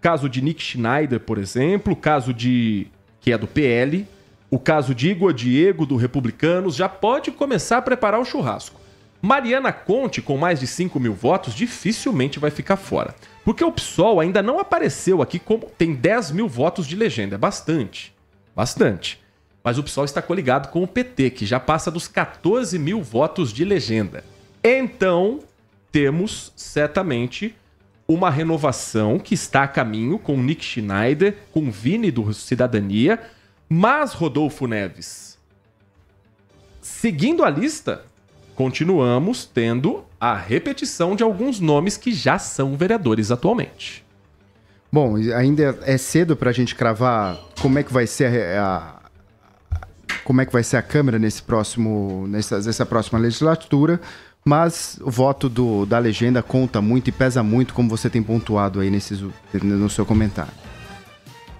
caso de Nick Schneider, por exemplo, caso de que é do PL, o caso de Igor Diego, do Republicanos, já pode começar a preparar o churrasco. Mariana Conte, com mais de 5 mil votos, dificilmente vai ficar fora. Porque o PSOL ainda não apareceu aqui como tem 10 mil votos de legenda. É bastante. Bastante. Mas o PSOL está coligado com o PT, que já passa dos 14 mil votos de legenda. Então, temos certamente uma renovação que está a caminho com Nick Schneider, com Vini do Cidadania. Mas, Rodolfo Neves, seguindo a lista, continuamos tendo a repetição de alguns nomes que já são vereadores atualmente. Bom, ainda é cedo para a gente cravar como é que vai ser a Câmara nessa próxima legislatura, mas o voto da legenda conta muito e pesa muito, como você tem pontuado aí no seu comentário.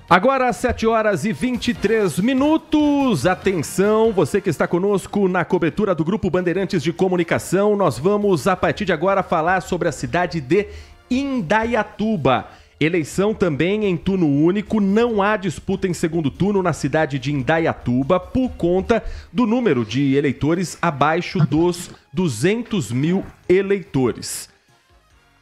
Agora, às 7h23. Atenção, você que está conosco na cobertura do Grupo Bandeirantes de Comunicação. Nós vamos, a partir de agora, falar sobre a cidade de Indaiatuba. Eleição também em turno único. Não há disputa em segundo turno na cidade de Indaiatuba por conta do número de eleitores abaixo dos 200 mil eleitores.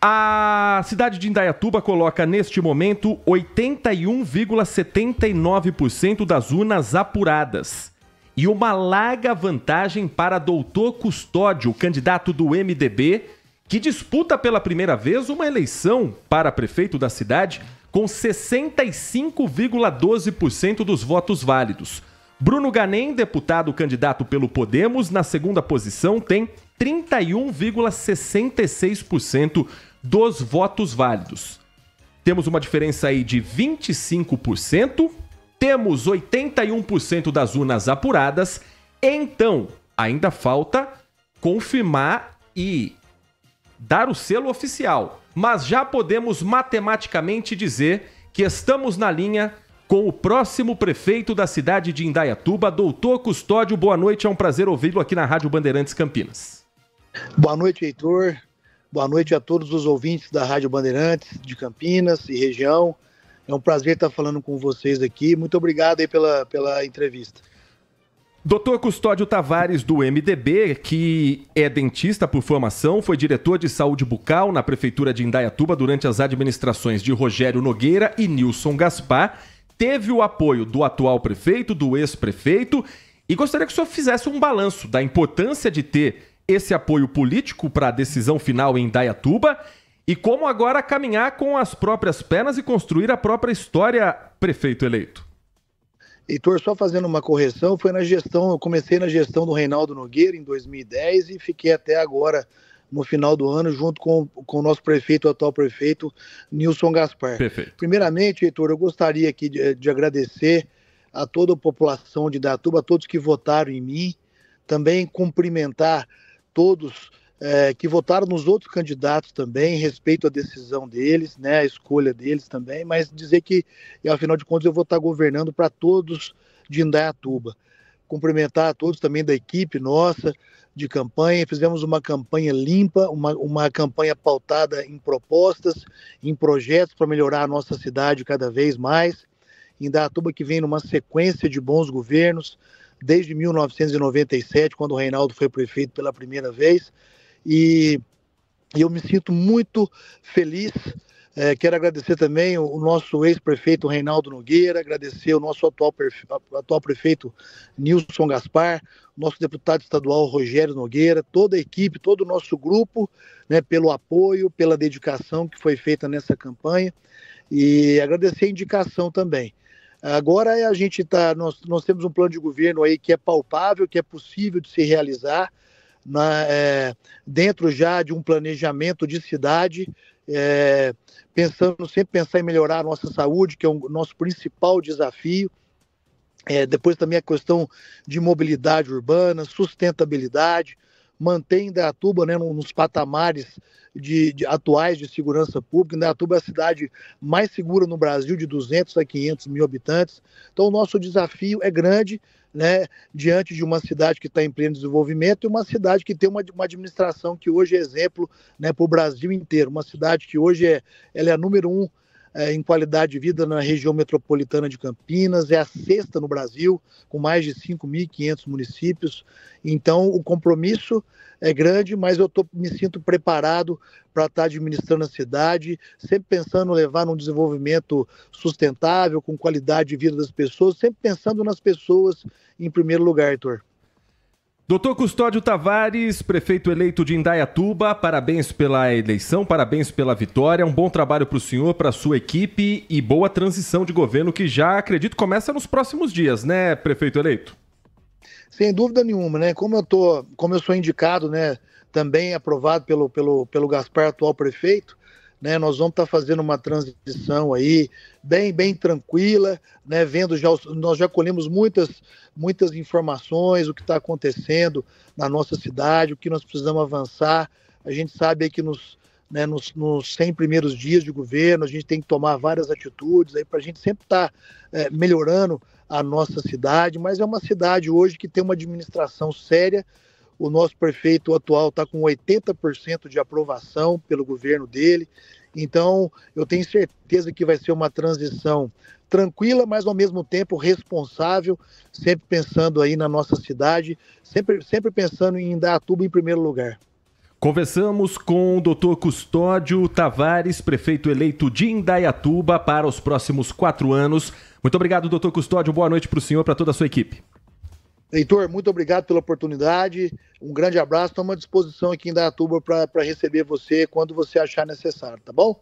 A cidade de Indaiatuba coloca, neste momento, 81,79% das urnas apuradas. E uma larga vantagem para Doutor Custódio, candidato do MDB, que disputa pela primeira vez uma eleição para prefeito da cidade com 65,12% dos votos válidos. Bruno Ganem, deputado candidato pelo Podemos, na segunda posição tem 31,66% dos votos válidos. Temos uma diferença aí de 25%, temos 81% das urnas apuradas, então ainda falta confirmar e dar o selo oficial, mas já podemos matematicamente dizer que estamos na linha com o próximo prefeito da cidade de Indaiatuba, Doutor Custódio. Boa noite, é um prazer ouvi-lo aqui na Rádio Bandeirantes Campinas. Boa noite, Heitor. Boa noite a todos os ouvintes da Rádio Bandeirantes de Campinas e região. É um prazer estar falando com vocês aqui. Muito obrigado aí pela entrevista. Doutor Custódio Tavares, do MDB, que é dentista por formação, foi diretor de saúde bucal na Prefeitura de Indaiatuba durante as administrações de Rogério Nogueira e Nilson Gaspar. Teve o apoio do atual prefeito, do ex-prefeito, e gostaria que o senhor fizesse um balanço da importância de ter esse apoio político para a decisão final em Indaiatuba e como agora caminhar com as próprias pernas e construir a própria história, prefeito eleito. Heitor, só fazendo uma correção, eu comecei na gestão do Reinaldo Nogueira em 2010 e fiquei até agora no final do ano, junto com o nosso prefeito, o atual prefeito, Nilson Gaspar. Perfeito. Primeiramente, Heitor, eu gostaria aqui de agradecer a toda a população de Indaiatuba, a todos que votaram em mim, também cumprimentar todos que votaram nos outros candidatos também, respeito à decisão deles, né, a escolha deles também, mas dizer que, afinal de contas, eu vou estar governando para todos de Indaiatuba. Cumprimentar a todos também da equipe nossa, de campanha, fizemos uma campanha limpa, uma campanha pautada em propostas, em projetos para melhorar a nossa cidade cada vez mais. Indaiatuba que vem numa sequência de bons governos, desde 1997, quando o Reinaldo foi prefeito pela primeira vez, e eu me sinto muito feliz. Quero agradecer também o nosso ex-prefeito Reinaldo Nogueira, agradecer o nosso atual prefeito Nilson Gaspar, nosso deputado estadual Rogério Nogueira, toda a equipe, todo o nosso grupo, né, pelo apoio, pela dedicação que foi feita nessa campanha, e agradecer a indicação também. Agora nós temos um plano de governo aí que é palpável, que é possível de se realizar, dentro já de um planejamento de cidade, sempre pensar em melhorar a nossa saúde, que é o nosso principal desafio. Depois também a questão de mobilidade urbana, sustentabilidade, manter Indaiatuba, né, nos patamares atuais de segurança pública. Indaiatuba é a cidade mais segura no Brasil, de 200 a 500 mil habitantes. Então o nosso desafio é grande, né, diante de uma cidade que está em pleno desenvolvimento e uma cidade que tem uma administração que hoje é exemplo, né, para o Brasil inteiro. Uma cidade que hoje ela é a número 1 em qualidade de vida na região metropolitana de Campinas, é a 6ª no Brasil, com mais de 5.500 municípios. Então o compromisso é grande, mas eu me sinto preparado para estar administrando a cidade, sempre pensando em levar num desenvolvimento sustentável, com qualidade de vida das pessoas, sempre pensando nas pessoas em primeiro lugar, Heitor. Doutor Custódio Tavares, prefeito eleito de Indaiatuba, parabéns pela eleição, parabéns pela vitória, um bom trabalho para o senhor, para a sua equipe e boa transição de governo que já, acredito, começa nos próximos dias, né, prefeito eleito? Sem dúvida nenhuma, né? Como eu sou indicado, né, também aprovado pelo Gaspar, atual prefeito, né, nós vamos estar fazendo uma transição aí bem tranquila, né, nós já colhemos muitas informações, o que está acontecendo na nossa cidade, o que nós precisamos avançar. A gente sabe aí que nos 100 primeiros dias de governo a gente tem que tomar várias atitudes aí para a gente sempre estar melhorando a nossa cidade, mas é uma cidade hoje que tem uma administração séria. O nosso prefeito atual está com 80% de aprovação pelo governo dele. Então, eu tenho certeza que vai ser uma transição tranquila, mas ao mesmo tempo responsável, sempre pensando aí na nossa cidade, sempre pensando em Indaiatuba em primeiro lugar. Conversamos com o Dr. Custódio Tavares, prefeito eleito de Indaiatuba para os próximos 4 anos. Muito obrigado, Dr. Custódio. Boa noite para o senhor e para toda a sua equipe. Heitor, muito obrigado pela oportunidade. Um grande abraço. Estamos à disposição aqui em Indaiatuba para receber você quando você achar necessário, tá bom?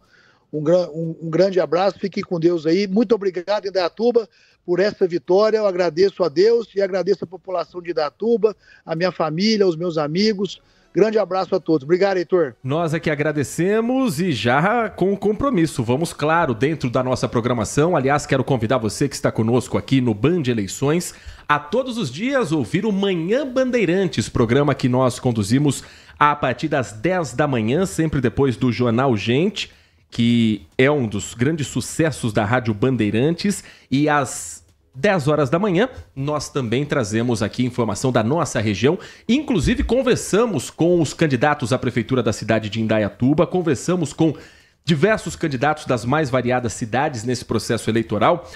Um grande abraço, fique com Deus aí. Muito obrigado, Indaiatuba, por essa vitória. Eu agradeço a Deus e agradeço a população de Indaiatuba, a minha família, os meus amigos. Grande abraço a todos. Obrigado, Heitor. Nós é que agradecemos e já com o compromisso. Vamos, claro, dentro da nossa programação. Aliás, quero convidar você que está conosco aqui no Band Eleições a todos os dias ouvir o Manhã Bandeirantes, programa que nós conduzimos a partir das 10 da manhã, sempre depois do Jornal Gente, que é um dos grandes sucessos da Rádio Bandeirantes, e às 10 horas da manhã nós também trazemos aqui informação da nossa região, inclusive conversamos com os candidatos à prefeitura da cidade de Indaiatuba, conversamos com diversos candidatos das mais variadas cidades nesse processo eleitoral,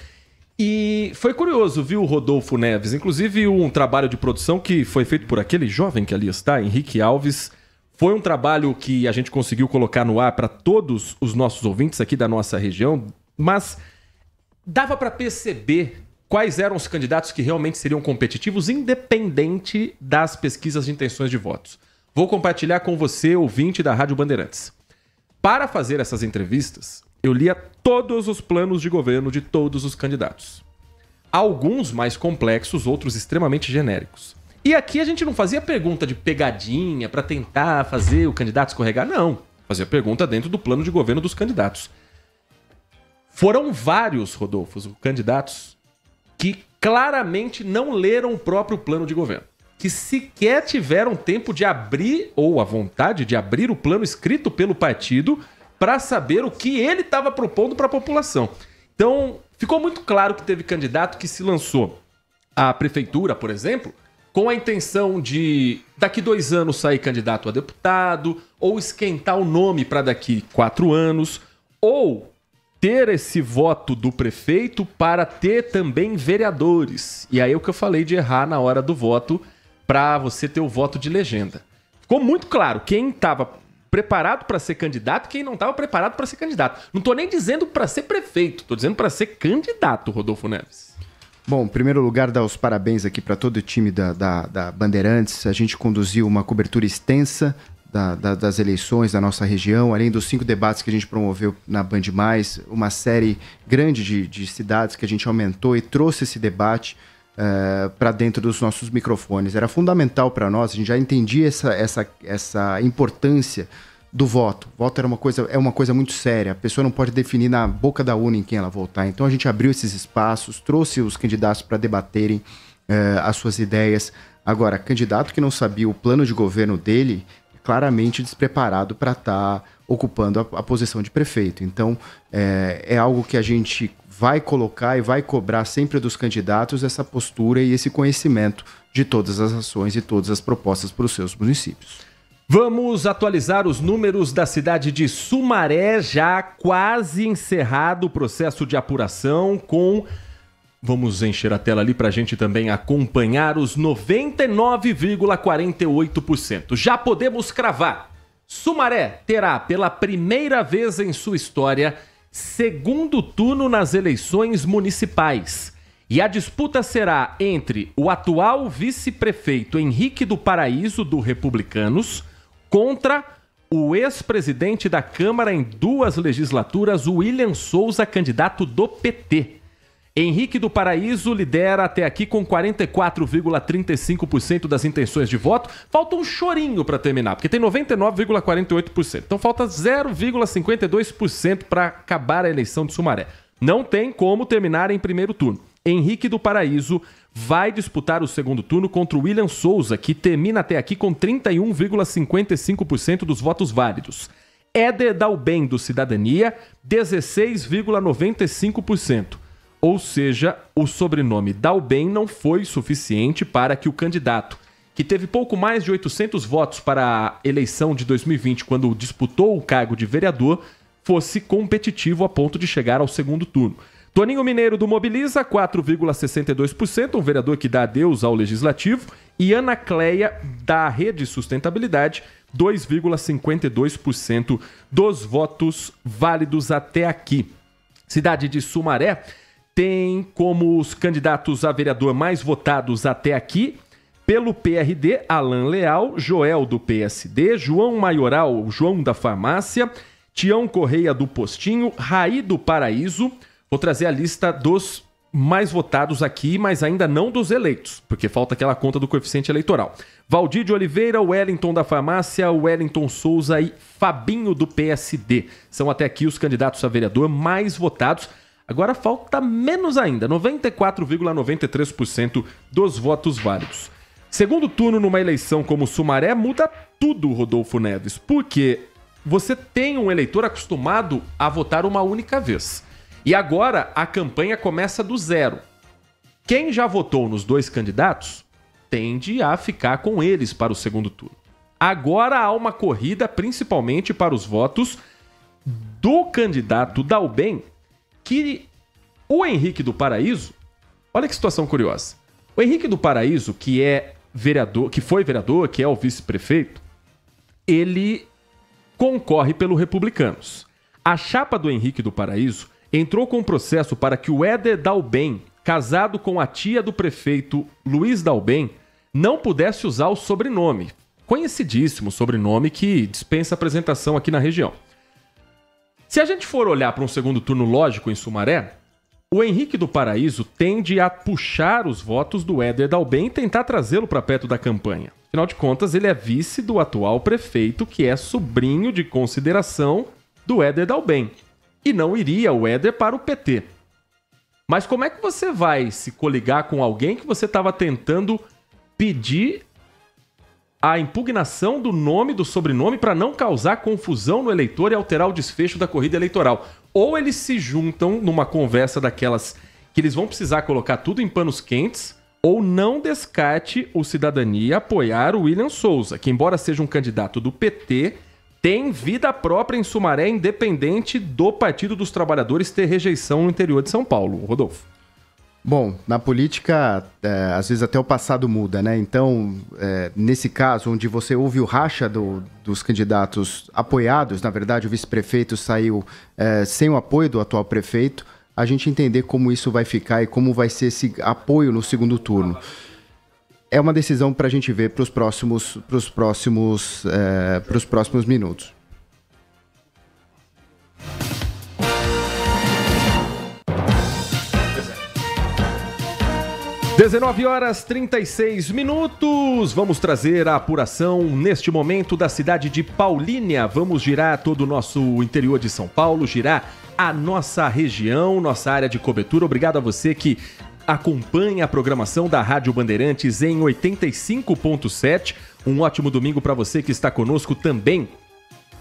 e foi curioso, viu, Rodolfo Neves, inclusive um trabalho de produção que foi feito por aquele jovem que ali está, Henrique Alves. Foi um trabalho que a gente conseguiu colocar no ar para todos os nossos ouvintes aqui da nossa região, mas dava para perceber quais eram os candidatos que realmente seriam competitivos, independente das pesquisas de intenções de votos. Vou compartilhar com você, ouvinte da Rádio Bandeirantes. Para fazer essas entrevistas, eu lia todos os planos de governo de todos os candidatos. Alguns mais complexos, outros extremamente genéricos. E aqui a gente não fazia pergunta de pegadinha para tentar fazer o candidato escorregar, não. Fazia pergunta dentro do plano de governo dos candidatos. Foram vários, Rodolfo, os candidatos que claramente não leram o próprio plano de governo. Que sequer tiveram tempo de abrir, ou a vontade de abrir o plano escrito pelo partido para saber o que ele estava propondo para a população. Então, ficou muito claro que teve candidato que se lançou à prefeitura, por exemplo, com a intenção de, daqui 2 anos, sair candidato a deputado, ou esquentar o nome para daqui 4 anos, ou ter esse voto do prefeito para ter também vereadores. E aí é o que eu falei de errar na hora do voto, para você ter o voto de legenda. Ficou muito claro quem estava preparado para ser candidato e quem não estava preparado para ser candidato. Não estou nem dizendo para ser prefeito, estou dizendo para ser candidato, Rodolfo Neves. Bom, em primeiro lugar, dar os parabéns aqui para todo o time da Bandeirantes. A gente conduziu uma cobertura extensa das eleições da nossa região, além dos 5 debates que a gente promoveu na Band+, uma série grande de cidades que a gente aumentou e trouxe esse debate para dentro dos nossos microfones. Era fundamental para nós, a gente já entendia essa importância do voto. O voto é uma coisa muito séria. A pessoa não pode definir na boca da urna em quem ela votar. Então a gente abriu esses espaços, trouxe os candidatos para debaterem as suas ideias. Agora, candidato que não sabia o plano de governo dele, claramente despreparado para estar ocupando a posição de prefeito. Então, é algo que a gente vai colocar e vai cobrar sempre dos candidatos essa postura e esse conhecimento de todas as ações e todas as propostas para os seus municípios. Vamos atualizar os números da cidade de Sumaré, já quase encerrado o processo de apuração com... Vamos encher a tela ali para a gente também acompanhar os 99,48%. Já podemos cravar. Sumaré terá pela primeira vez em sua história segundo turno nas eleições municipais. E a disputa será entre o atual vice-prefeito Henrique do Paraíso, do Republicanos, contra o ex-presidente da Câmara em 2 legislaturas, William Souza, candidato do PT. Henrique do Paraíso lidera até aqui com 44,35% das intenções de voto. Falta um chorinho para terminar, porque tem 99,48%. Então falta 0,52% para acabar a eleição de Sumaré. Não tem como terminar em primeiro turno. Henrique do Paraíso vai disputar o segundo turno contra o William Souza, que termina até aqui com 31,55% dos votos válidos. Éder Dalben, do Cidadania, 16,95%. Ou seja, o sobrenome Dalben não foi suficiente para que o candidato, que teve pouco mais de 800 votos para a eleição de 2020, quando disputou o cargo de vereador, fosse competitivo a ponto de chegar ao segundo turno. Toninho Mineiro, do Mobiliza, 4,62%, um vereador que dá adeus ao Legislativo. E Ana Cleia, da Rede Sustentabilidade, 2,52% dos votos válidos até aqui. Cidade de Sumaré tem como os candidatos a vereador mais votados até aqui, pelo PRD, Alan Leal, Joel do PSD, João Maioral, João da Farmácia, Tião Correia do Postinho, Raí do Paraíso. Vou trazer a lista dos mais votados aqui, mas ainda não dos eleitos, porque falta aquela conta do coeficiente eleitoral. Valdir de Oliveira, Wellington da Farmácia, Wellington Souza e Fabinho do PSD. São até aqui os candidatos a vereador mais votados. Agora falta menos ainda, 94,93% dos votos válidos. Segundo turno numa eleição como Sumaré muda tudo, Rodolfo Neves, porque você tem um eleitor acostumado a votar uma única vez. E agora a campanha começa do zero. Quem já votou nos dois candidatos tende a ficar com eles para o segundo turno. Agora há uma corrida principalmente para os votos do candidato Dalben, que o Henrique do Paraíso, olha que situação curiosa. O Henrique do Paraíso, que é vereador, que foi vereador, que é o vice-prefeito, ele concorre pelo Republicanos. A chapa do Henrique do Paraíso entrou com um processo para que o Éder Dalben, casado com a tia do prefeito Luiz Dalben, não pudesse usar o sobrenome. Conhecidíssimo sobrenome que dispensa apresentação aqui na região. Se a gente for olhar para um segundo turno lógico em Sumaré, o Henrique do Paraíso tende a puxar os votos do Éder Dalben e tentar trazê-lo para perto da campanha. Afinal de contas, ele é vice do atual prefeito, que é sobrinho de consideração do Éder Dalben. E não iria o Éder para o PT. Mas como é que você vai se coligar com alguém que você estava tentando pedir a impugnação do nome, do sobrenome, para não causar confusão no eleitor e alterar o desfecho da corrida eleitoral? Ou eles se juntam numa conversa daquelas que eles vão precisar colocar tudo em panos quentes, ou não descarte o Cidadania apoiar o William Souza, que embora seja um candidato do PT, tem vida própria em Sumaré, independente do Partido dos Trabalhadores ter rejeição no interior de São Paulo. Rodolfo. Bom, na política, às vezes até o passado muda, né? Então, nesse caso, onde você ouve o racha dos candidatos apoiados, na verdade o vice-prefeito saiu sem o apoio do atual prefeito, a gente entender como isso vai ficar e como vai ser esse apoio no segundo turno. É uma decisão para a gente ver para os próximos minutos. (19h36). Vamos trazer a apuração neste momento da cidade de Paulínia. Vamos girar todo o nosso interior de São Paulo, girar a nossa região, nossa área de cobertura. Obrigado a você que acompanha a programação da Rádio Bandeirantes em 85.7. Um ótimo domingo para você que está conosco também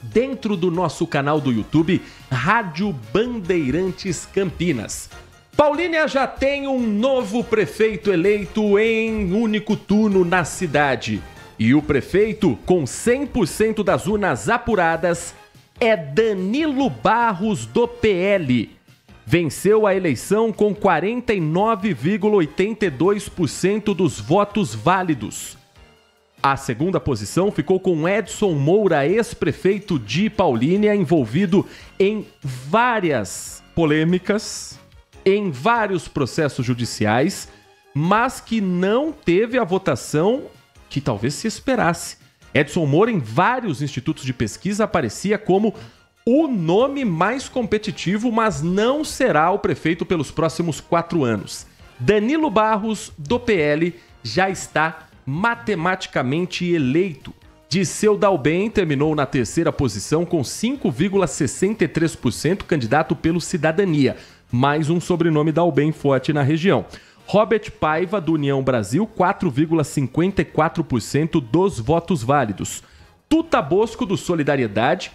dentro do nosso canal do YouTube, Rádio Bandeirantes Campinas. Paulínia já tem um novo prefeito eleito em único turno na cidade. E o prefeito, com 100% das urnas apuradas, é Danilo Barros, do PL. Venceu a eleição com 49,82% dos votos válidos. A segunda posição ficou com Edson Moura, ex-prefeito de Paulínia, envolvido em várias polêmicas, em vários processos judiciais, mas que não teve a votação que talvez se esperasse. Edson Moura, em vários institutos de pesquisa, aparecia como o nome mais competitivo, mas não será o prefeito pelos próximos 4 anos. Danilo Barros, do PL, já está matematicamente eleito. Dirceu Dalben terminou na terceira posição com 5,63%, candidato pelo Cidadania. Mais um sobrenome Dalben forte na região. Robert Paiva, do União Brasil, 4,54% dos votos válidos. Tuta Bosco, do Solidariedade,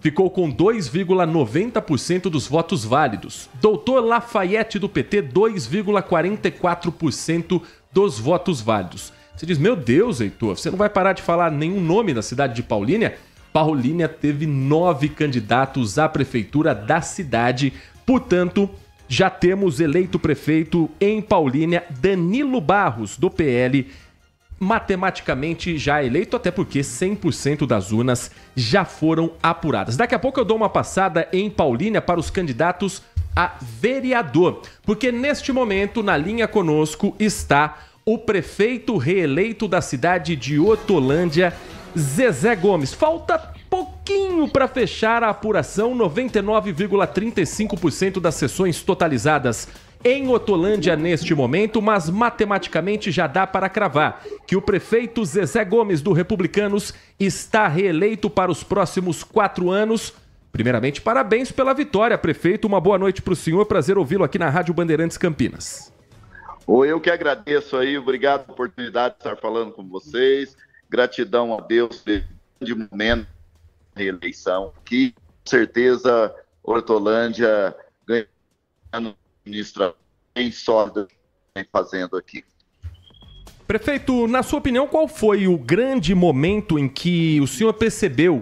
ficou com 2,90% dos votos válidos. Doutor Lafayette, do PT, 2,44% dos votos válidos. Você diz, meu Deus, Heitor, você não vai parar de falar nenhum nome da cidade de Paulínia? Paulínia teve 9 candidatos à prefeitura da cidade. Portanto, já temos eleito prefeito em Paulínia, Danilo Barros, do PL, matematicamente já eleito, até porque 100% das urnas já foram apuradas. Daqui a pouco eu dou uma passada em Paulínia para os candidatos a vereador, porque neste momento, na linha conosco, está o prefeito reeleito da cidade de Hortolândia, Zezé Gomes. Falta pouco pouquinho para fechar a apuração, 99,35% das sessões totalizadas em Hortolândia neste momento, mas matematicamente já dá para cravar que o prefeito Zezé Gomes do Republicanos está reeleito para os próximos 4 anos. Primeiramente, parabéns pela vitória, prefeito. Uma boa noite para o senhor, prazer ouvi-lo aqui na Rádio Bandeirantes Campinas. Eu que agradeço aí, obrigado pela oportunidade de estar falando com vocês. Gratidão a Deus pelo grande momento da reeleição, que com certeza Hortolândia ganhando ministra bem sólida vem fazendo aqui. Prefeito, na sua opinião, qual foi o grande momento em que o senhor percebeu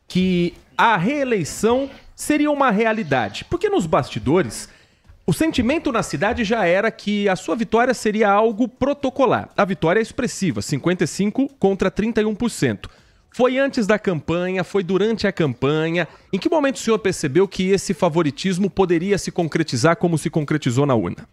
que a reeleição seria uma realidade? Porque nos bastidores, o sentimento na cidade já era que a sua vitória seria algo protocolar. A vitória é expressiva, 55% contra 31%. Foi antes da campanha, foi durante a campanha. Em que momento o senhor percebeu que esse favoritismo poderia se concretizar como se concretizou na urna?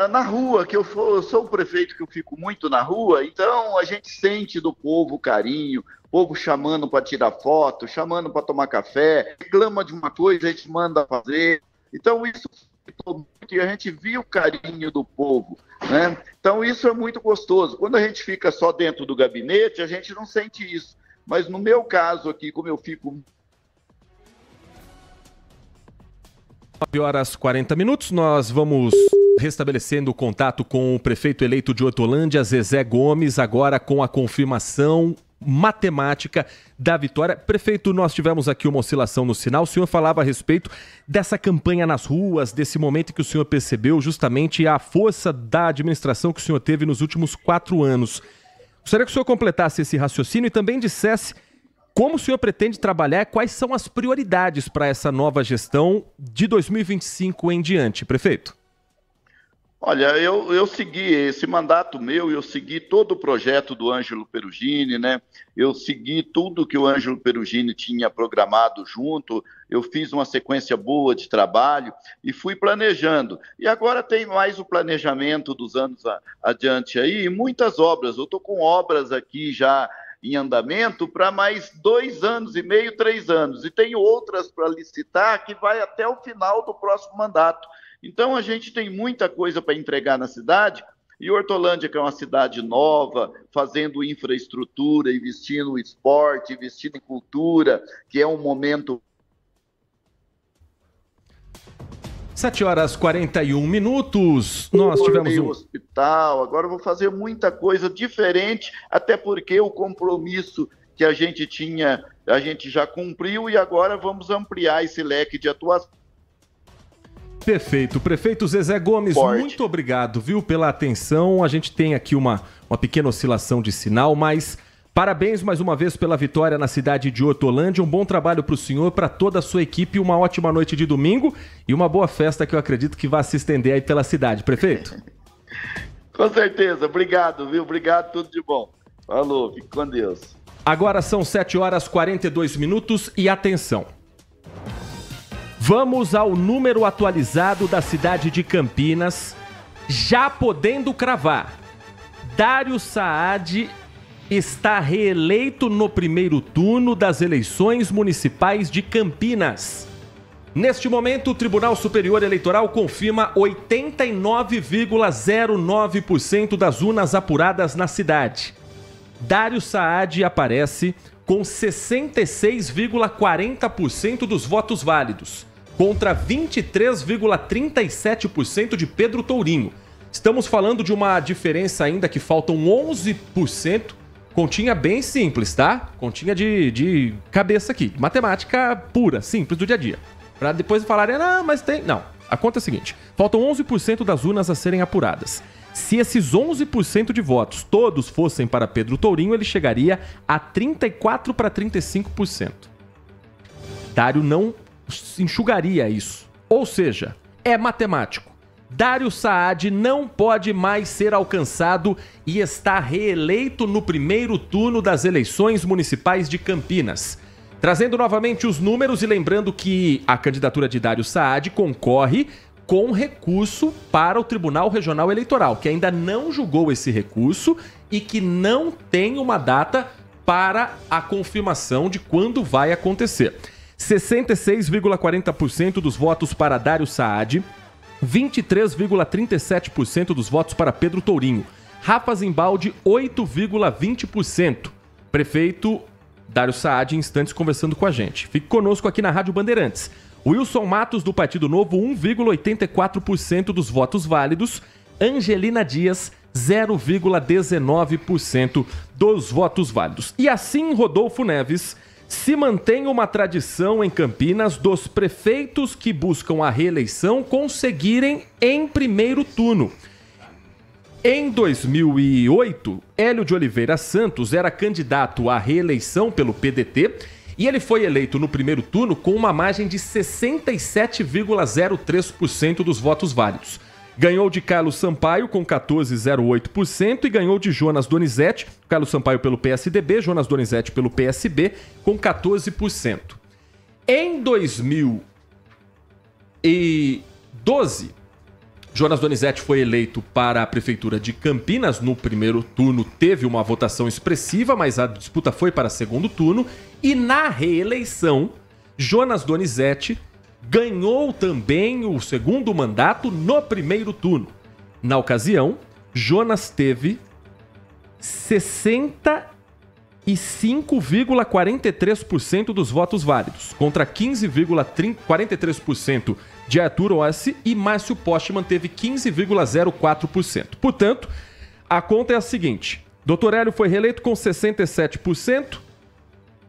Na rua, que eu sou o prefeito que eu fico muito na rua, então a gente sente do povo o carinho, o povo chamando para tirar foto, chamando para tomar café, reclama de uma coisa, a gente manda fazer. Então isso e a gente viu o carinho do povo, né? Então isso é muito gostoso. Quando a gente fica só dentro do gabinete, a gente não sente isso. Mas no meu caso aqui, como eu fico... 9h40, nós vamos restabelecendo o contato com o prefeito eleito de Hortolândia, Zezé Gomes, agora com a confirmação matemática da vitória. Prefeito, nós tivemos aqui uma oscilação no sinal. O senhor falava a respeito dessa campanha nas ruas, desse momento que o senhor percebeu justamente a força da administração que o senhor teve nos últimos 4 anos. Gostaria que o senhor completasse esse raciocínio e também dissesse como o senhor pretende trabalhar, quais são as prioridades para essa nova gestão de 2025 em diante, prefeito? Olha, eu segui esse mandato meu, eu segui todo o projeto do Ângelo Perugini, né? Eu segui tudo que o Ângelo Perugini tinha programado junto, eu fiz uma sequência boa de trabalho e fui planejando. E agora tem mais o planejamento dos anos adiante aí, e muitas obras. Eu estou com obras aqui já em andamento para mais 2 anos e meio, 3 anos. E tenho outras para licitar que vai até o final do próximo mandato. Então, a gente tem muita coisa para entregar na cidade, e Hortolândia, que é uma cidade nova, fazendo infraestrutura, investindo no esporte, investindo em cultura, que é um momento... 7h41, nós tivemos um hospital, agora eu vou fazer muita coisa diferente, até porque o compromisso que a gente tinha, a gente já cumpriu, e agora vamos ampliar esse leque de atuação. Perfeito. Prefeito Zezé Gomes, muito obrigado, viu, pela atenção. A gente tem aqui uma pequena oscilação de sinal, mas parabéns mais uma vez pela vitória na cidade de Hortolândia. Um bom trabalho para o senhor, para toda a sua equipe, uma ótima noite de domingo e uma boa festa que eu acredito que vai se estender aí pela cidade. Prefeito? Com certeza. Obrigado, viu? Obrigado, tudo de bom. Falou, fique com Deus. Agora são 7h42 e atenção. Vamos ao número atualizado da cidade de Campinas, já podendo cravar. Dário Saad está reeleito no primeiro turno das eleições municipais de Campinas. Neste momento, o Tribunal Superior Eleitoral confirma 89,09% das urnas apuradas na cidade. Dário Saad aparece com 66,40% dos votos válidos, contra 23,37% de Pedro Tourinho. Estamos falando de uma diferença ainda que faltam 11%. Continha bem simples, tá? Continha de cabeça aqui. Matemática pura, simples do dia a dia. Para depois falarem, não, mas tem... Não, a conta é a seguinte. Faltam 11% das urnas a serem apuradas. Se esses 11% de votos todos fossem para Pedro Tourinho, ele chegaria a 34% para 35%. Dário não enxugaria isso. Ou seja, é matemático. Dário Saad não pode mais ser alcançado e está reeleito no primeiro turno das eleições municipais de Campinas. Trazendo novamente os números e lembrando que a candidatura de Dário Saad concorre com recurso para o Tribunal Regional Eleitoral, que ainda não julgou esse recurso e que não tem uma data para a confirmação de quando vai acontecer. 66,40% dos votos para Dário Saad, 23,37% dos votos para Pedro Tourinho, Rafa Zimbaldi 8,20%. Prefeito Dário Saad em instantes conversando com a gente. Fique conosco aqui na Rádio Bandeirantes. Wilson Matos do Partido Novo 1,84% dos votos válidos, Angelina Dias 0,19% dos votos válidos. E assim Rodolfo Neves se mantém uma tradição em Campinas dos prefeitos que buscam a reeleição conseguirem em primeiro turno. Em 2008, Hélio de Oliveira Santos era candidato à reeleição pelo PDT e ele foi eleito no primeiro turno com uma margem de 67,03% dos votos válidos. Ganhou de Carlos Sampaio com 14,08% e ganhou de Jonas Donizete, Carlos Sampaio pelo PSDB, Jonas Donizete pelo PSB, com 14%. Em 2012, Jonas Donizete foi eleito para a Prefeitura de Campinas. No primeiro turno teve uma votação expressiva, mas a disputa foi para segundo turno. E na reeleição, Jonas Donizete ganhou também o segundo mandato no primeiro turno. Na ocasião, Jonas teve 65,43% dos votos válidos, contra 15,43% de Arthur Orsi e Márcio Postman teve 15,04%. Portanto, a conta é a seguinte: Dr. Hélio foi reeleito com 67%,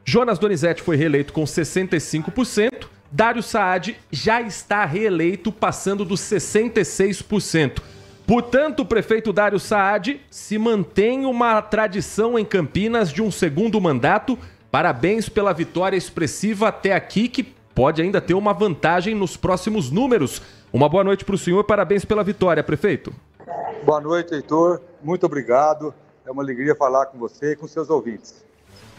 Jonas Donizete foi reeleito com 65%, Dário Saad já está reeleito, passando dos 66%. Portanto, o prefeito Dário Saad se mantém uma tradição em Campinas de um segundo mandato. Parabéns pela vitória expressiva até aqui, que pode ainda ter uma vantagem nos próximos números. Uma boa noite para o senhor, parabéns pela vitória, prefeito. Boa noite, Heitor. Muito obrigado. É uma alegria falar com você e com seus ouvintes.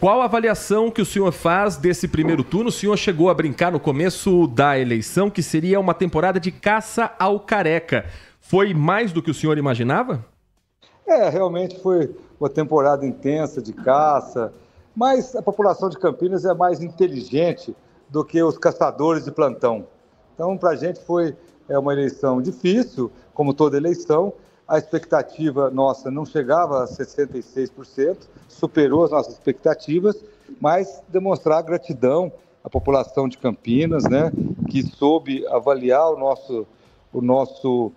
Qual a avaliação que o senhor faz desse primeiro turno? O senhor chegou a brincar no começo da eleição que seria uma temporada de caça ao careca. Foi mais do que o senhor imaginava? Realmente foi uma temporada intensa de caça, mas a população de Campinas é mais inteligente do que os caçadores de plantão. Então, para a gente foi uma eleição difícil, como toda eleição. A expectativa nossa não chegava a 66%, superou as nossas expectativas, mas demonstrar gratidão à população de Campinas, né, que soube avaliar o nosso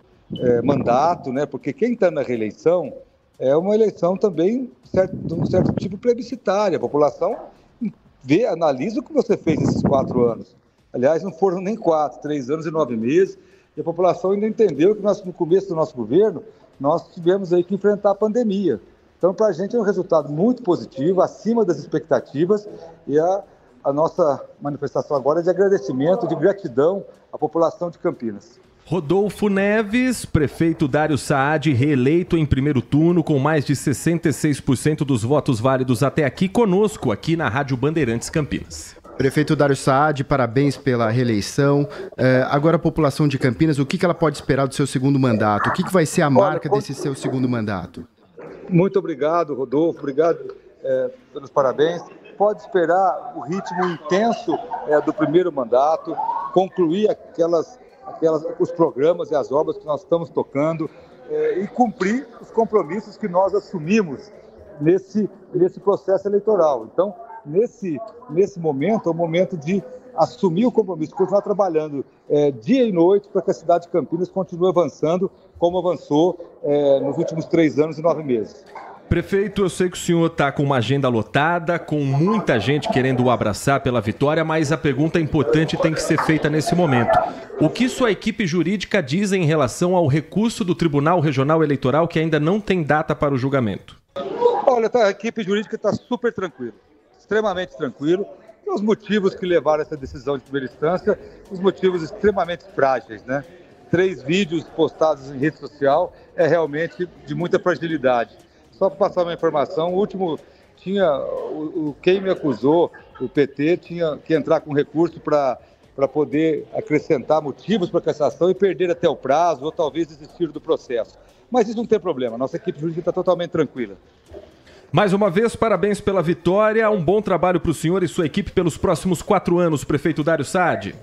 mandato, né, porque quem está na reeleição é uma eleição também de um certo tipo plebiscitária. A população analisa o que você fez nesses 4 anos. Aliás, não foram nem 4, 3 anos e 9 meses, e a população ainda entendeu que no começo do nosso governo nós tivemos aí que enfrentar a pandemia. Então, para a gente é um resultado muito positivo, acima das expectativas, e a nossa manifestação agora é de agradecimento, de gratidão à população de Campinas. Rodolfo Neves, prefeito Dário Saad, reeleito em primeiro turno com mais de 66% dos votos válidos até aqui, conosco aqui na Rádio Bandeirantes Campinas. Prefeito Dário Saad, parabéns pela reeleição. Agora a população de Campinas, o que ela pode esperar do seu segundo mandato? O que vai ser a marca desse seu segundo mandato? Muito obrigado, Rodolfo. Obrigado pelos parabéns. Pode esperar o ritmo intenso do primeiro mandato, concluir os programas e as obras que nós estamos tocando e cumprir os compromissos que nós assumimos nesse processo eleitoral. Então, nesse momento, é o momento de assumir o compromisso, continuar trabalhando dia e noite para que a cidade de Campinas continue avançando como avançou nos últimos 3 anos e 9 meses. Prefeito, eu sei que o senhor está com uma agenda lotada, com muita gente querendo o abraçar pela vitória, mas a pergunta importante tem que ser feita nesse momento. O que sua equipe jurídica diz em relação ao recurso do Tribunal Regional Eleitoral que ainda não tem data para o julgamento? Olha, a equipe jurídica está super tranquila, extremamente tranquilo. E os motivos que levaram essa decisão de primeira instância, os motivos extremamente frágeis, né? 3 vídeos postados em rede social é realmente de muita fragilidade. Só para passar uma informação, o último quem me acusou, o PT, tinha que entrar com recurso para poder acrescentar motivos para a cassação e perder até o prazo ou talvez desistir do processo. Mas isso não tem problema, nossa equipe jurídica está totalmente tranquila. Mais uma vez, parabéns pela vitória. Um bom trabalho para o senhor e sua equipe pelos próximos 4 anos, prefeito Dário Saad.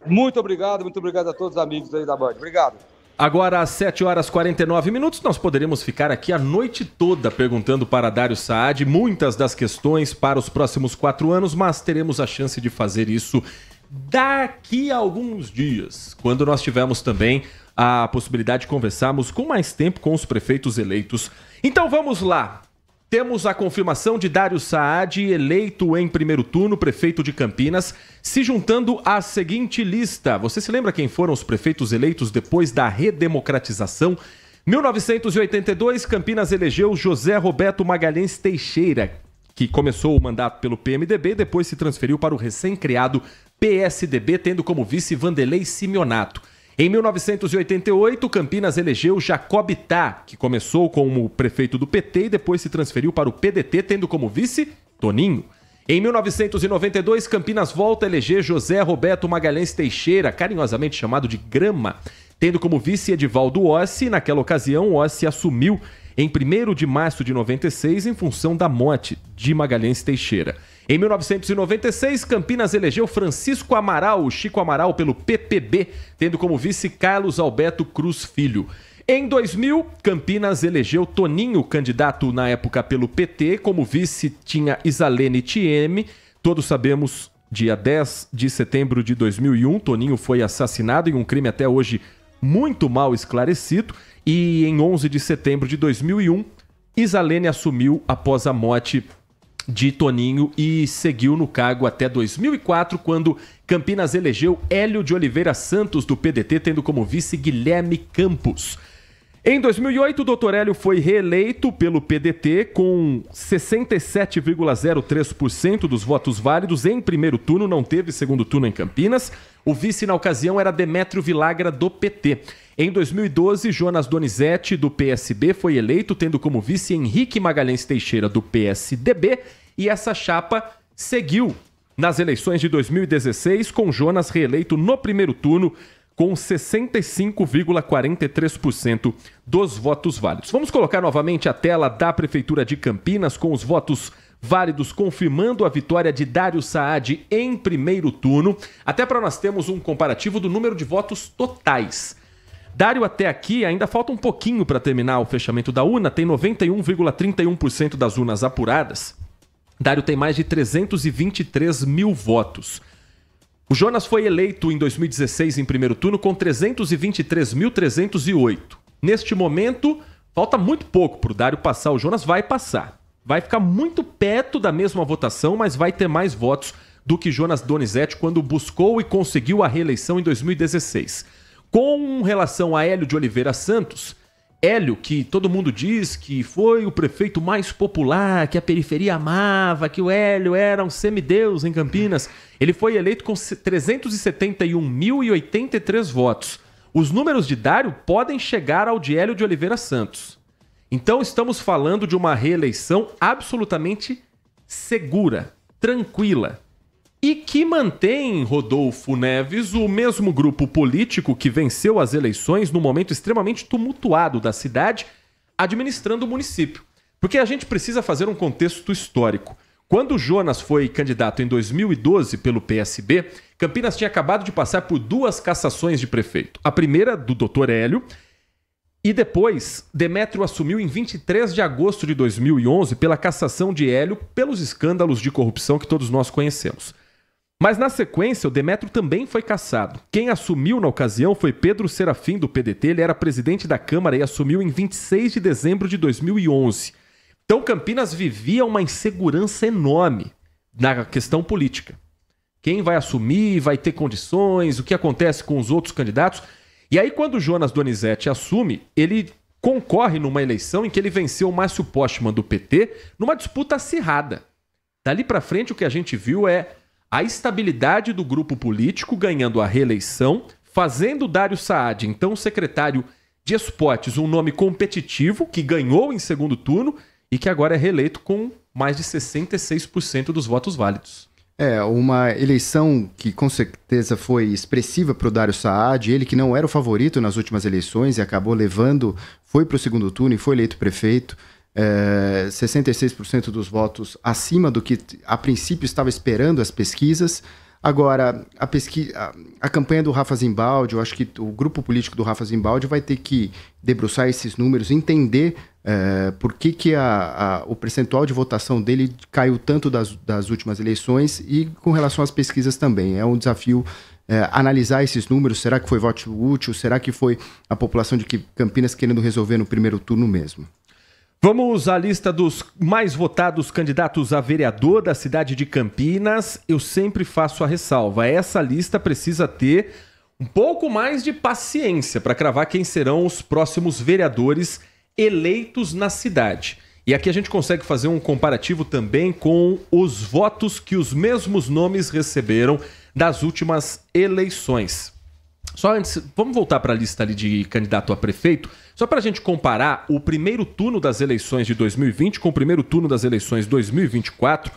Muito obrigado a todos os amigos aí da Band. Obrigado. Agora, às 7h49, nós poderemos ficar aqui a noite toda perguntando para Dário Saad muitas das questões para os próximos 4 anos, mas teremos a chance de fazer isso daqui a alguns dias, quando nós tivermos também a possibilidade de conversarmos com mais tempo com os prefeitos eleitos. Então vamos lá. Temos a confirmação de Dário Saad, eleito em primeiro turno, prefeito de Campinas, se juntando à seguinte lista. Você se lembra quem foram os prefeitos eleitos depois da redemocratização? 1982, Campinas elegeu José Roberto Magalhães Teixeira, que começou o mandato pelo PMDB e depois se transferiu para o recém-criado PSDB, tendo como vice Vanderlei Simeonato. Em 1988, Campinas elegeu Jacob Tá, que começou como prefeito do PT e depois se transferiu para o PDT, tendo como vice Toninho. Em 1992, Campinas volta a eleger José Roberto Magalhães Teixeira, carinhosamente chamado de Grama, tendo como vice Edivaldo Ossi. Naquela ocasião, Ossi assumiu em 1º de março de 96 em função da morte de Magalhães Teixeira. Em 1996, Campinas elegeu Francisco Amaral, o Chico Amaral, pelo PPB, tendo como vice Carlos Alberto Cruz Filho. Em 2000, Campinas elegeu Toninho, candidato na época pelo PT, como vice tinha Isalene Thieme. Todos sabemos, dia 10 de setembro de 2001, Toninho foi assassinado em um crime até hoje muito mal esclarecido. E em 11 de setembro de 2001, Isalene assumiu após a morte de Toninho e seguiu no cargo até 2004, quando Campinas elegeu Hélio de Oliveira Santos, do PDT, tendo como vice Guilherme Campos. Em 2008, o Dr. Hélio foi reeleito pelo PDT com 67,03% dos votos válidos em primeiro turno, não teve segundo turno em Campinas. O vice na ocasião era Demétrio Vilagra, do PT. Em 2012, Jonas Donizete, do PSB, foi eleito, tendo como vice Henrique Magalhães Teixeira, do PSDB, e essa chapa seguiu nas eleições de 2016, com Jonas reeleito no primeiro turno, com 65,43% dos votos válidos. Vamos colocar novamente a tela da Prefeitura de Campinas com os votos válidos, confirmando a vitória de Dário Saad em primeiro turno, até para nós termos um comparativo do número de votos totais. Dário, até aqui, ainda falta um pouquinho para terminar o fechamento da urna, tem 91,31% das urnas apuradas. Dário tem mais de 323 mil votos. O Jonas foi eleito em 2016 em primeiro turno com 323.308. Neste momento, falta muito pouco para o Dário passar. O Jonas vai passar. Vai ficar muito perto da mesma votação, mas vai ter mais votos do que Jonas Donizete quando buscou e conseguiu a reeleição em 2016. Com relação a Hélio de Oliveira Santos, Hélio, que todo mundo diz que foi o prefeito mais popular, que a periferia amava, que o Hélio era um semideus em Campinas, ele foi eleito com 371.083 votos. Os números de Dário podem chegar ao de Hélio de Oliveira Santos. Então estamos falando de uma reeleição absolutamente segura, tranquila. E que mantém, Rodolfo Neves, o mesmo grupo político que venceu as eleições num momento extremamente tumultuado da cidade, administrando o município. Porque a gente precisa fazer um contexto histórico. Quando o Jonas foi candidato em 2012 pelo PSB, Campinas tinha acabado de passar por 2 cassações de prefeito. A primeira do Dr. Hélio, e depois Demétrio assumiu em 23 de agosto de 2011 pela cassação de Hélio pelos escândalos de corrupção que todos nós conhecemos. Mas na sequência, o Demétrio também foi cassado. Quem assumiu na ocasião foi Pedro Serafim, do PDT. Ele era presidente da Câmara e assumiu em 26 de dezembro de 2011. Então Campinas vivia uma insegurança enorme na questão política. Quem vai assumir, vai ter condições, o que acontece com os outros candidatos. E aí quando o Jonas Donizete assume, ele concorre numa eleição em que ele venceu o Márcio Postman, do PT, numa disputa acirrada. Dali para frente o que a gente viu é a estabilidade do grupo político ganhando a reeleição, fazendo Dário Saad, então secretário de Esportes, um nome competitivo que ganhou em segundo turno e que agora é reeleito com mais de 66% dos votos válidos. É, uma eleição que com certeza foi expressiva para o Dário Saad, ele que não era o favorito nas últimas eleições e acabou levando, foi para o segundo turno e foi eleito prefeito. 66% dos votos acima do que a princípio estava esperando as pesquisas. Agora, a campanha do Rafa Zimbaldi, eu acho que o grupo político do Rafa Zimbaldi vai ter que debruçar esses números, entender por que o percentual de votação dele caiu tanto das últimas eleições e com relação às pesquisas também. É um desafio analisar esses números. Será que foi voto útil? Será que foi a população de Campinas querendo resolver no primeiro turno mesmo? Vamos à lista dos mais votados candidatos a vereador da cidade de Campinas. Eu sempre faço a ressalva. Essa lista precisa ter um pouco mais de paciência para cravar quem serão os próximos vereadores eleitos na cidade. E aqui a gente consegue fazer um comparativo também com os votos que os mesmos nomes receberam das últimas eleições. Só antes, vamos voltar para a lista ali de candidato a prefeito, só para a gente comparar o primeiro turno das eleições de 2020 com o primeiro turno das eleições de 2024,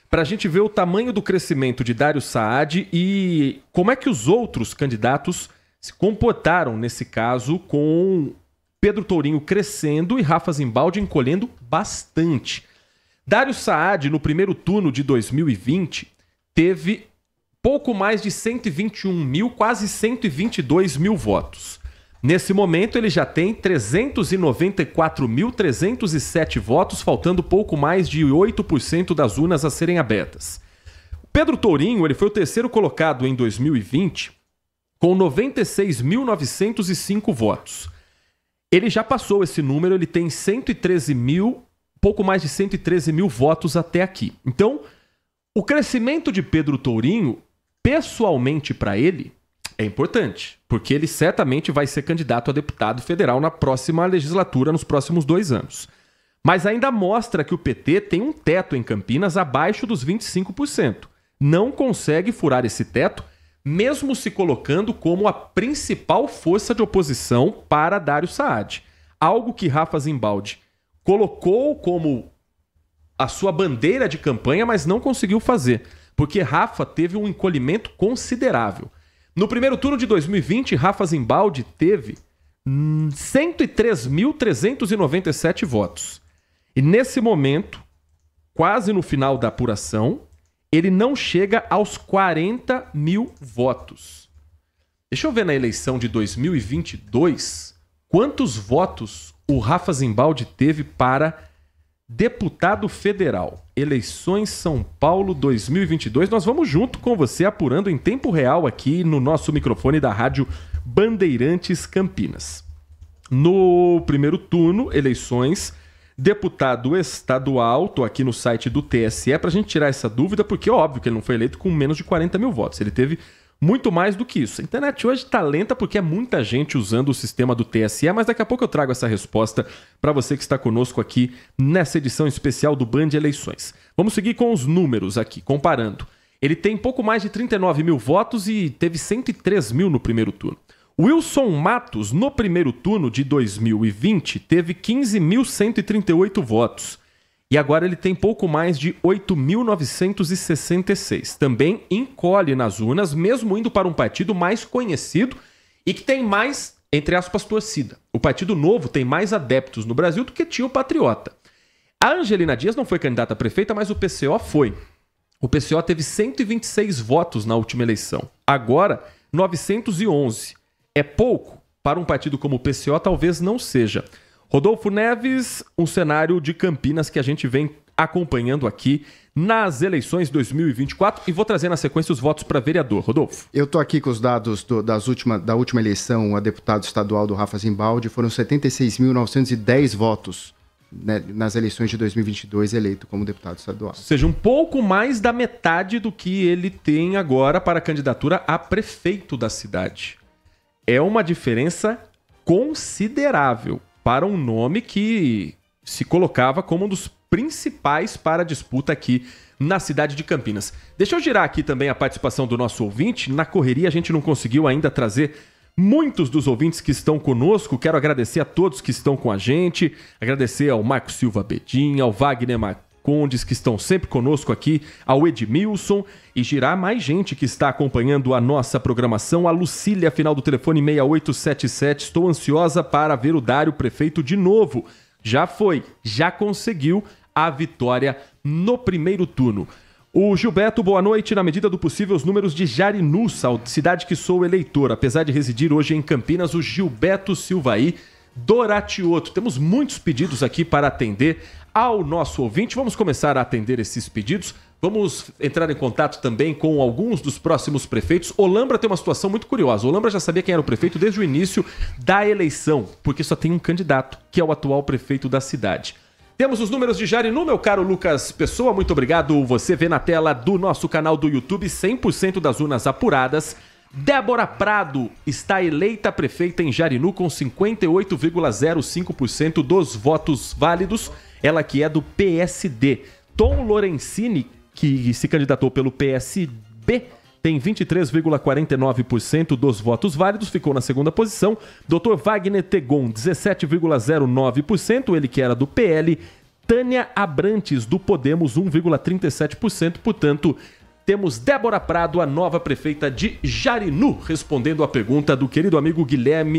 para a gente ver o tamanho do crescimento de Dário Saad e como é que os outros candidatos se comportaram nesse caso, com Pedro Tourinho crescendo e Rafa Zimbaldi encolhendo bastante. Dário Saad, no primeiro turno de 2020, teve pouco mais de 121 mil, quase 122 mil votos. Nesse momento, ele já tem 394.307 votos, faltando pouco mais de 8% das urnas a serem abertas. Pedro Tourinho, ele foi o terceiro colocado em 2020, com 96.905 votos. Ele já passou esse número, ele tem 113 mil, pouco mais de 113 mil votos até aqui. Então, o crescimento de Pedro Tourinho, pessoalmente para ele, é importante, porque ele certamente vai ser candidato a deputado federal na próxima legislatura, nos próximos 2 anos. Mas ainda mostra que o PT tem um teto em Campinas abaixo dos 25%. Não consegue furar esse teto, mesmo se colocando como a principal força de oposição para Dário Saad. Algo que Rafa Zimbaldi colocou como a sua bandeira de campanha, mas não conseguiu fazer, porque Rafa teve um encolhimento considerável. No primeiro turno de 2020, Rafa Zimbaldi teve 103.397 votos. E nesse momento, quase no final da apuração, ele não chega aos 40 mil votos. Deixa eu ver na eleição de 2022 quantos votos o Rafa Zimbaldi teve para deputado federal. Eleições São Paulo 2022. Nós vamos junto com você apurando em tempo real aqui no nosso microfone da Rádio Bandeirantes Campinas. No primeiro turno, eleições, deputado estadual, tô aqui no site do TSE para a gente tirar essa dúvida, porque é óbvio que ele não foi eleito com menos de 40 mil votos. Ele teve muito mais do que isso. A internet hoje está lenta porque é muita gente usando o sistema do TSE, mas daqui a pouco eu trago essa resposta para você que está conosco aqui nessa edição especial do Band Eleições. Vamos seguir com os números aqui, comparando. Ele tem pouco mais de 39 mil votos e teve 103 mil no primeiro turno. Wilson Matos, no primeiro turno de 2020, teve 15.138 votos. E agora ele tem pouco mais de 8.966. Também encolhe nas urnas, mesmo indo para um partido mais conhecido e que tem mais, entre aspas, torcida. O Partido Novo tem mais adeptos no Brasil do que tinha o Patriota. A Angelina Dias não foi candidata a prefeita, mas o PCO foi. O PCO teve 126 votos na última eleição. Agora, 911. É pouco? Para um partido como o PCO, talvez não seja. Rodolfo Neves, um cenário de Campinas que a gente vem acompanhando aqui nas eleições 2024 e vou trazer na sequência os votos para vereador. Rodolfo. Eu estou aqui com os dados da última eleição a deputado estadual do Rafa Zimbaldi. Foram 76.910 votos, né, nas eleições de 2022 eleito como deputado estadual. Ou seja, um pouco mais da metade do que ele tem agora para a candidatura a prefeito da cidade. É uma diferença considerável para um nome que se colocava como um dos principais para a disputa aqui na cidade de Campinas. Deixa eu girar aqui também a participação do nosso ouvinte. Na correria a gente não conseguiu ainda trazer muitos dos ouvintes que estão conosco. Quero agradecer a todos que estão com a gente, agradecer ao Marco Silva Bedin, ao Wagner Marcondes, que estão sempre conosco aqui, ao Edmilson, e girar mais gente que está acompanhando a nossa programação. A Lucília, final do telefone 6877. Estou ansiosa para ver o Dário prefeito de novo. já foi, já conseguiu a vitória no primeiro turno. O Gilberto, boa noite. Na medida do possível, os números de Jarinu, cidade que sou eleitor. Apesar de residir hoje em Campinas, o Gilberto Silvaí Doratioto. Temos muitos pedidos aqui para atender ao nosso ouvinte. Vamos começar a atender esses pedidos. Vamos entrar em contato também com alguns dos próximos prefeitos. Olambra tem uma situação muito curiosa. Olambra já sabia quem era o prefeito desde o início da eleição, porque só tem um candidato, que é o atual prefeito da cidade. Temos os números de Jarinu, meu caro Lucas Pessoa, muito obrigado. Você vê na tela do nosso canal do YouTube 100% das urnas apuradas. Débora Prado está eleita prefeita em Jarinu com 58,05% dos votos válidos. Ela que é do PSD. Tom Lorenzini, que se candidatou pelo PSB, tem 23,49% dos votos válidos, ficou na segunda posição. Dr. Wagner Tegon, 17,09%, ele que era do PL. Tânia Abrantes, do Podemos, 1,37%. Portanto, temos Débora Prado, a nova prefeita de Jarinu, respondendo à pergunta do querido amigo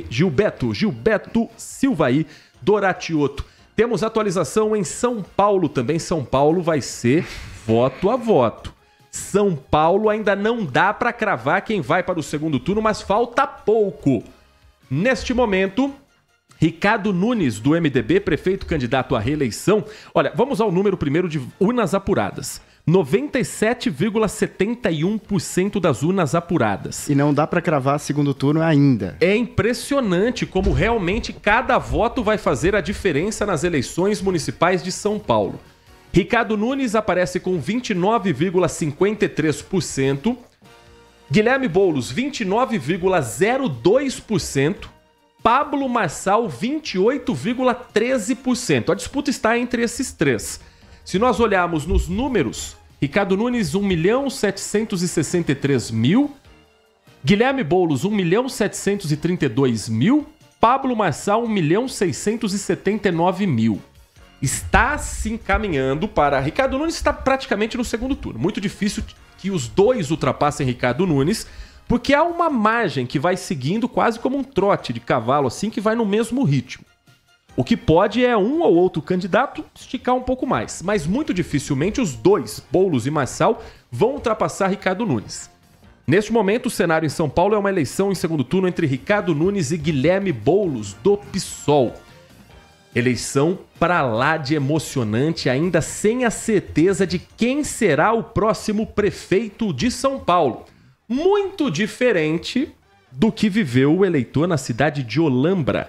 Gilberto Silvaí Doratioto. Temos atualização em São Paulo também. São Paulo vai ser voto a voto. São Paulo ainda não dá para cravar quem vai para o segundo turno, mas falta pouco. Neste momento, Ricardo Nunes, do MDB, prefeito candidato à reeleição. Olha, vamos ao número primeiro de urnas apuradas. 97,71% das urnas apuradas. E não dá para cravar segundo turno ainda. É impressionante como realmente cada voto vai fazer a diferença nas eleições municipais de São Paulo. Ricardo Nunes aparece com 29,53%. Guilherme Boulos, 29,02%. Pablo Marçal, 28,13%. A disputa está entre esses três. Se nós olharmos nos números, Ricardo Nunes, 1.763.000. Guilherme Boulos, 1.732.000. Pablo Marçal, 1.679.000. Está se encaminhando para... Ricardo Nunes está praticamente no segundo turno. Muito difícil que os dois ultrapassem Ricardo Nunes, porque há uma margem que vai seguindo quase como um trote de cavalo, assim, que vai no mesmo ritmo. O que pode é um ou outro candidato esticar um pouco mais, mas muito dificilmente os dois, Boulos e Marçal, vão ultrapassar Ricardo Nunes. Neste momento, o cenário em São Paulo é uma eleição em segundo turno entre Ricardo Nunes e Guilherme Boulos, do PSOL. Eleição para lá de emocionante, ainda sem a certeza de quem será o próximo prefeito de São Paulo. Muito diferente do que viveu o eleitor na cidade de Olambra,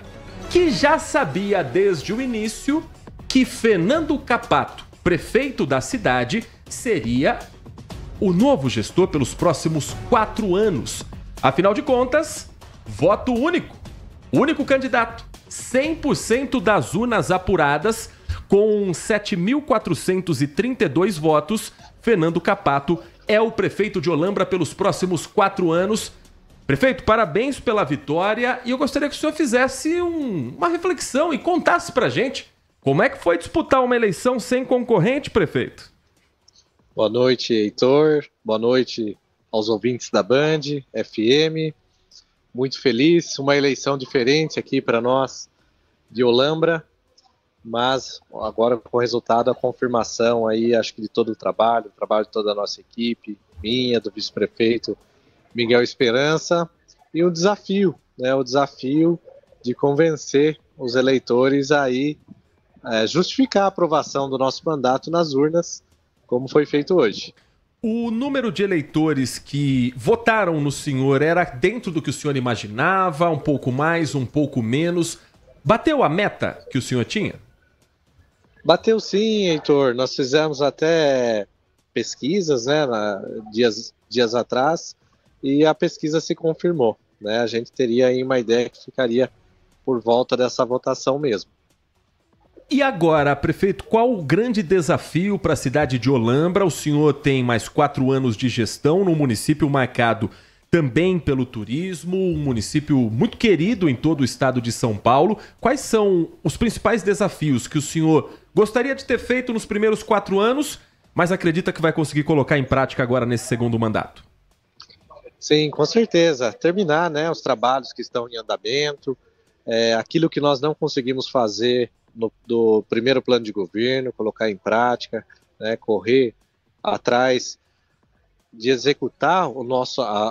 que já sabia desde o início que Fernando Capato, prefeito da cidade, seria o novo gestor pelos próximos 4 anos. Afinal de contas, voto único. Único candidato. 100% das urnas apuradas, com 7.432 votos. Fernando Capato é o prefeito de Olambra pelos próximos 4 anos. Prefeito, parabéns pela vitória e eu gostaria que o senhor fizesse uma reflexão e contasse pra gente como é que foi disputar uma eleição sem concorrente, prefeito. Boa noite, Heitor. Boa noite aos ouvintes da Band, FM. Muito feliz, uma eleição diferente aqui para nós de Olambra, mas agora com o resultado, a confirmação aí, acho que de todo o trabalho de toda a nossa equipe, minha, do vice-prefeito Miguel Esperança, e o desafio, né, o desafio de convencer os eleitores a justificar a aprovação do nosso mandato nas urnas, como foi feito hoje. O número de eleitores que votaram no senhor era dentro do que o senhor imaginava, um pouco mais, um pouco menos? Bateu a meta que o senhor tinha? Bateu sim, Heitor. Nós fizemos até pesquisas, né, dias atrás, e a pesquisa se confirmou, né? A gente teria aí uma ideia que ficaria por volta dessa votação mesmo. E agora, prefeito, qual o grande desafio para a cidade de Olambra? O senhor tem mais 4 anos de gestão num município marcado também pelo turismo, um município muito querido em todo o estado de São Paulo. Quais são os principais desafios que o senhor gostaria de ter feito nos primeiros 4 anos, mas acredita que vai conseguir colocar em prática agora nesse segundo mandato? Sim, com certeza. Terminar, né, os trabalhos que estão em andamento, aquilo que nós não conseguimos fazer do primeiro plano de governo, colocar em prática, né, correr atrás de executar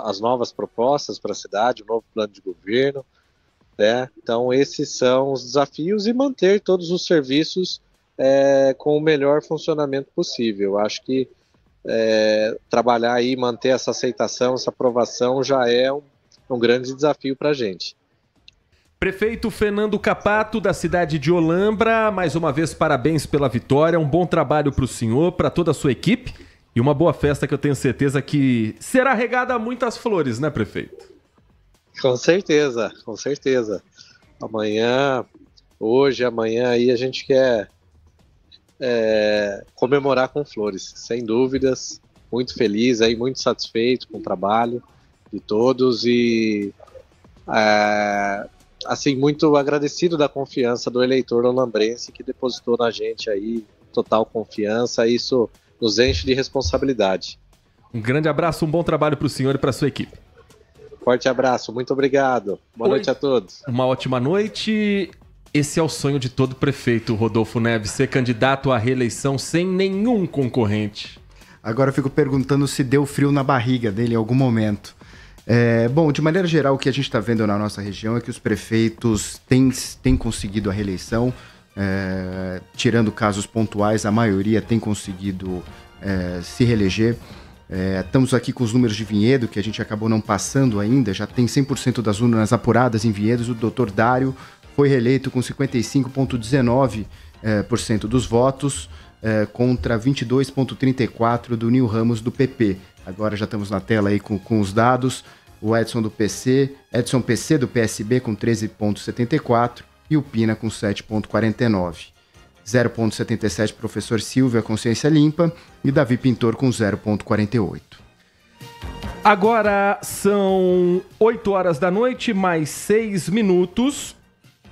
as novas propostas para a cidade, o novo plano de governo, né? Então esses são os desafios e manter todos os serviços com o melhor funcionamento possível. Eu acho que trabalhar aí, manter essa aceitação, essa aprovação já é um grande desafio para a gente. Prefeito Fernando Capato, da cidade de Olambra, mais uma vez parabéns pela vitória, um bom trabalho para o senhor, para toda a sua equipe e uma boa festa que eu tenho certeza que será regada a muitas flores, né, prefeito? Com certeza, com certeza. Amanhã aí a gente quer comemorar com flores, sem dúvidas, muito feliz, aí, muito satisfeito com o trabalho de todos e assim, muito agradecido da confiança do eleitor olambrense que depositou na gente aí, total confiança, isso nos enche de responsabilidade. Um grande abraço, um bom trabalho para o senhor e para a sua equipe. Forte abraço, muito obrigado. Boa noite a todos. Uma ótima noite. Esse é o sonho de todo prefeito, Rodolfo Neves, ser candidato à reeleição sem nenhum concorrente. Agora eu fico perguntando se deu frio na barriga dele em algum momento. Bom, de maneira geral, o que a gente está vendo na nossa região é que os prefeitos têm conseguido a reeleição, tirando casos pontuais, a maioria tem conseguido se reeleger. Estamos aqui com os números de Vinhedo, que a gente acabou não passando ainda, já tem 100% das urnas apuradas em Vinhedos. O doutor Dário foi reeleito com 55,19% dos votos, contra 22,34% do Nil Ramos do PP. Agora já estamos na tela aí com os dados. O Edson PC do PSB com 13,74% e o Pina com 7,49%. 0,77% professor Silvia, Consciência Limpa, e Davi Pintor com 0,48%. Agora são 8 horas da noite, mais 6 minutos.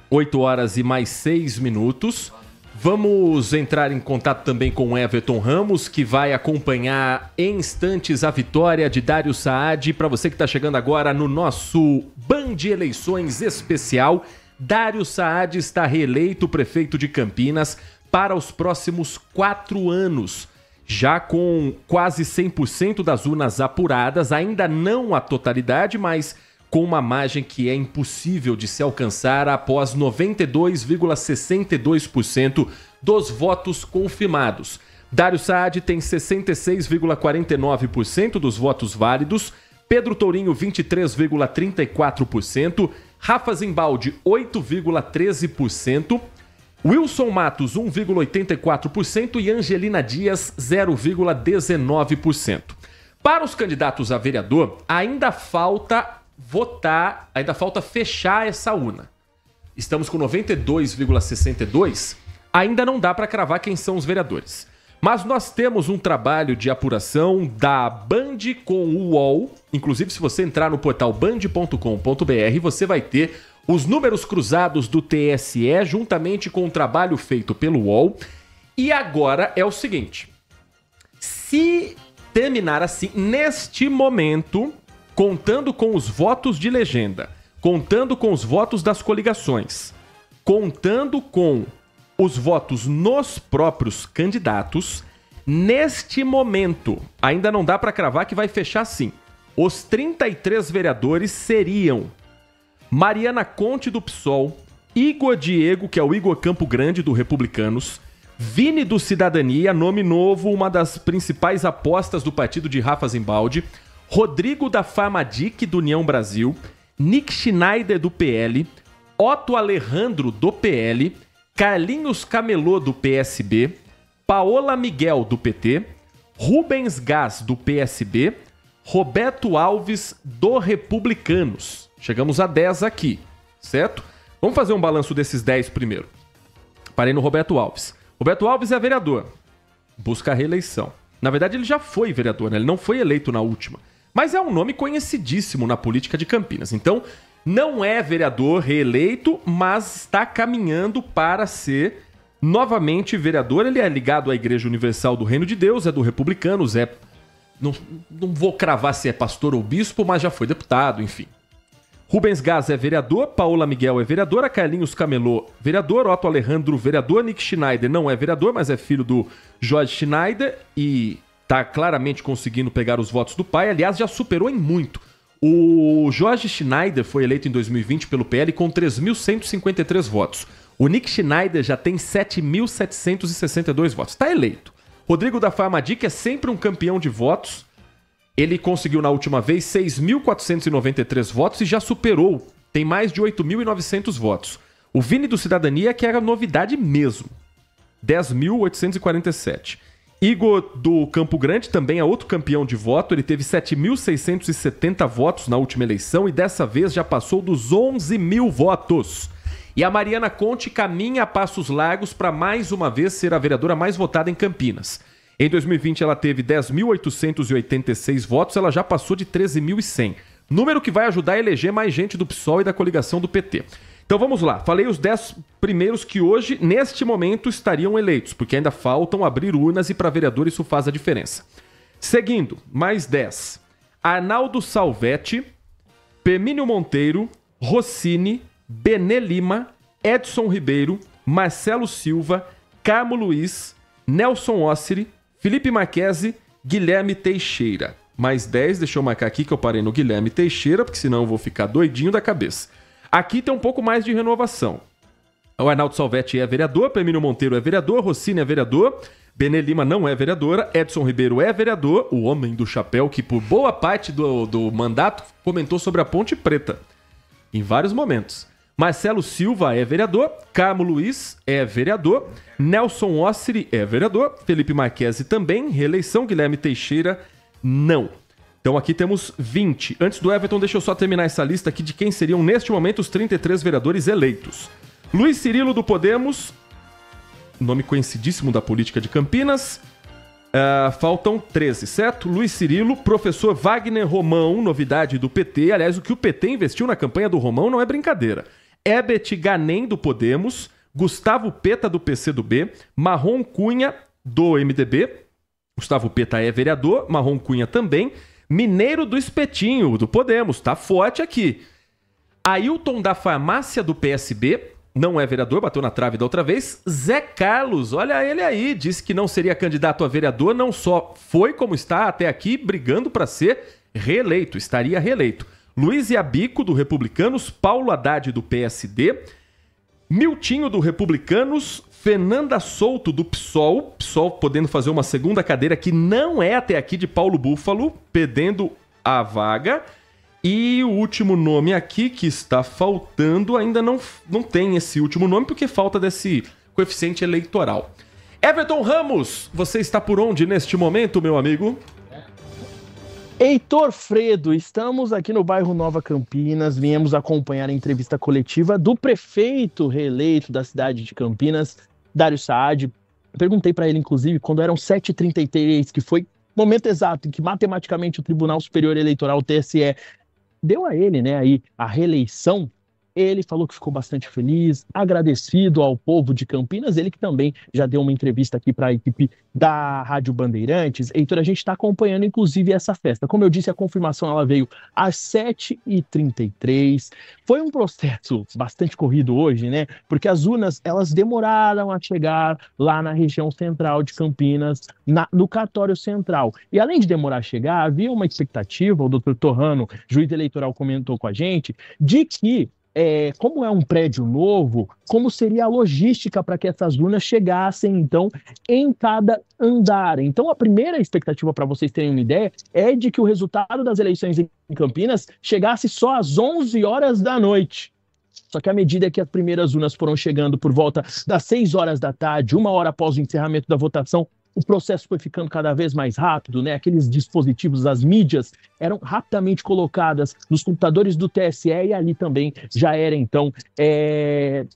8 horas e mais 6 minutos. Vamos entrar em contato também com o Everton Ramos, que vai acompanhar em instantes a vitória de Dário Saad. Para você que está chegando agora no nosso Band Eleições Especial, Dário Saad está reeleito prefeito de Campinas para os próximos 4 anos. Já com quase 100% das urnas apuradas, ainda não a totalidade, mas com uma margem que é impossível de se alcançar após 92,62% dos votos confirmados. Dário Saad tem 66,49% dos votos válidos, Pedro Tourinho 23,34%, Rafa Zimbaldi 8,13%, Wilson Matos 1,84% e Angelina Dias 0,19%. Para os candidatos a vereador, ainda falta votar, ainda falta fechar essa urna. Estamos com 92,62%, ainda não dá para cravar quem são os vereadores. Mas nós temos um trabalho de apuração da Band com o UOL. Inclusive, se você entrar no portal band.com.br, você vai ter os números cruzados do TSE juntamente com o trabalho feito pelo UOL. E agora é o seguinte: se terminar assim, neste momento, contando com os votos de legenda, contando com os votos das coligações, contando com os votos nos próprios candidatos, neste momento, ainda não dá para cravar que vai fechar assim. Os 33 vereadores seriam Mariana Conte, do PSOL, Igor Diego, que é o Igor Campo Grande, do Republicanos, Vini do Cidadania, nome novo, uma das principais apostas do partido de Rafa Zimbaldi, Rodrigo da Farmadic, do União Brasil, Nick Schneider, do PL, Otto Alejandro, do PL, Carlinhos Camelô, do PSB, Paola Miguel, do PT, Rubens Gás, do PSB, Roberto Alves, do Republicanos. Chegamos a 10 aqui, certo? Vamos fazer um balanço desses 10 primeiro. Parei no Roberto Alves. Roberto Alves é vereador, busca a reeleição. Na verdade, ele já foi vereador, né? Ele não foi eleito na última. Mas é um nome conhecidíssimo na política de Campinas. Então, não é vereador reeleito, mas está caminhando para ser novamente vereador. Ele é ligado à Igreja Universal do Reino de Deus, é do Republicanos, não vou cravar se é pastor ou bispo, mas já foi deputado, enfim. Rubens Gás é vereador, Paola Miguel é vereadora, Carlinhos Camelô, vereador, Otto Alejandro, vereador, Nick Schneider não é vereador, mas é filho do Jorge Schneider e tá claramente conseguindo pegar os votos do pai. Aliás, já superou em muito. O Jorge Schneider foi eleito em 2020 pelo PL com 3.153 votos. O Nick Schneider já tem 7.762 votos. Está eleito. Rodrigo da Farmadic é sempre um campeão de votos. Ele conseguiu na última vez 6.493 votos e já superou. Tem mais de 8.900 votos. O Vini do Cidadania, que era novidade mesmo. 10.847. Igor do Campo Grande também é outro campeão de voto. Ele teve 7.670 votos na última eleição e dessa vez já passou dos 11.000 votos. E a Mariana Conte caminha a passos largos para mais uma vez ser a vereadora mais votada em Campinas. Em 2020 ela teve 10.886 votos, ela já passou de 13.100. Número que vai ajudar a eleger mais gente do PSOL e da coligação do PT. Então vamos lá, falei os 10 primeiros que hoje, neste momento, estariam eleitos, porque ainda faltam abrir urnas e para vereador isso faz a diferença. Seguindo, mais 10. Arnaldo Salvetti, Permínio Monteiro, Rossini, Benê Lima, Edson Ribeiro, Marcelo Silva, Carmo Luiz, Nelson Ossiri, Felipe Marquesi, Guilherme Teixeira. Mais 10, deixa eu marcar aqui que eu parei no Guilherme Teixeira, porque senão eu vou ficar doidinho da cabeça. Aqui tem um pouco mais de renovação. O Arnaldo Salvetti é vereador, Permínio Monteiro é vereador, Rossini é vereador, Benê Lima não é vereadora, Edson Ribeiro é vereador, o homem do chapéu que por boa parte do mandato comentou sobre a Ponte Preta. Em vários momentos. Marcelo Silva é vereador, Carmo Luiz é vereador, Nelson Ossiri é vereador, Felipe Marquesi também, reeleição, Guilherme Teixeira não. Então aqui temos 20. Antes do Everton, deixa eu só terminar essa lista aqui de quem seriam neste momento os 33 vereadores eleitos. Luiz Cirilo do Podemos, nome conhecidíssimo da política de Campinas. Faltam 13, certo? Luiz Cirilo, professor Wagner Romão, novidade do PT. Aliás, o que o PT investiu na campanha do Romão não é brincadeira. Herbert Ganem, do Podemos. Gustavo Peta, do PCdoB. Marrom Cunha, do MDB. Gustavo Peta é vereador, Marrom Cunha também. Mineiro do Espetinho, do Podemos. Tá forte aqui. Ailton da Farmácia, do PSB. Não é vereador, bateu na trave da outra vez. Zé Carlos, olha ele aí, disse que não seria candidato a vereador, não só foi como está até aqui, brigando para ser reeleito, estaria reeleito. Luiz Iabico, do Republicanos, Paulo Haddad, do PSD, Miltinho, do Republicanos, Fernanda Souto, do PSOL, PSOL podendo fazer uma segunda cadeira que não é até aqui de Paulo Búfalo, perdendo a vaga. E o último nome aqui que está faltando, ainda não tem esse último nome, porque falta desse coeficiente eleitoral. Everton Ramos, você está por onde neste momento, meu amigo? Heitor Fredo, estamos aqui no bairro Nova Campinas, viemos acompanhar a entrevista coletiva do prefeito reeleito da cidade de Campinas, Dário Saad. Perguntei para ele, inclusive, quando eram 7h33, que foi o momento exato em que matematicamente o Tribunal Superior Eleitoral, o TSE, deu a ele, né, aí a reeleição. Ele falou que ficou bastante feliz, agradecido ao povo de Campinas, ele que também já deu uma entrevista aqui para a equipe da Rádio Bandeirantes. Heitor, a gente está acompanhando inclusive essa festa. Como eu disse, a confirmação ela veio às 7h33. Foi um processo bastante corrido hoje, né? Porque as urnas, elas demoraram a chegar lá na região central de Campinas, no cartório central. E além de demorar a chegar, havia uma expectativa, o doutor Torrano, juiz eleitoral, comentou com a gente, de que como é um prédio novo, como seria a logística para que essas urnas chegassem, então, em cada andar. Então, a primeira expectativa, para vocês terem uma ideia, é de que o resultado das eleições em Campinas chegasse só às 11 horas da noite. Só que à medida que as primeiras urnas foram chegando por volta das 6 horas da tarde, 1 hora após o encerramento da votação, o processo foi ficando cada vez mais rápido, né? Aqueles dispositivos, as mídias, eram rapidamente colocadas nos computadores do TSE e ali também já era, então,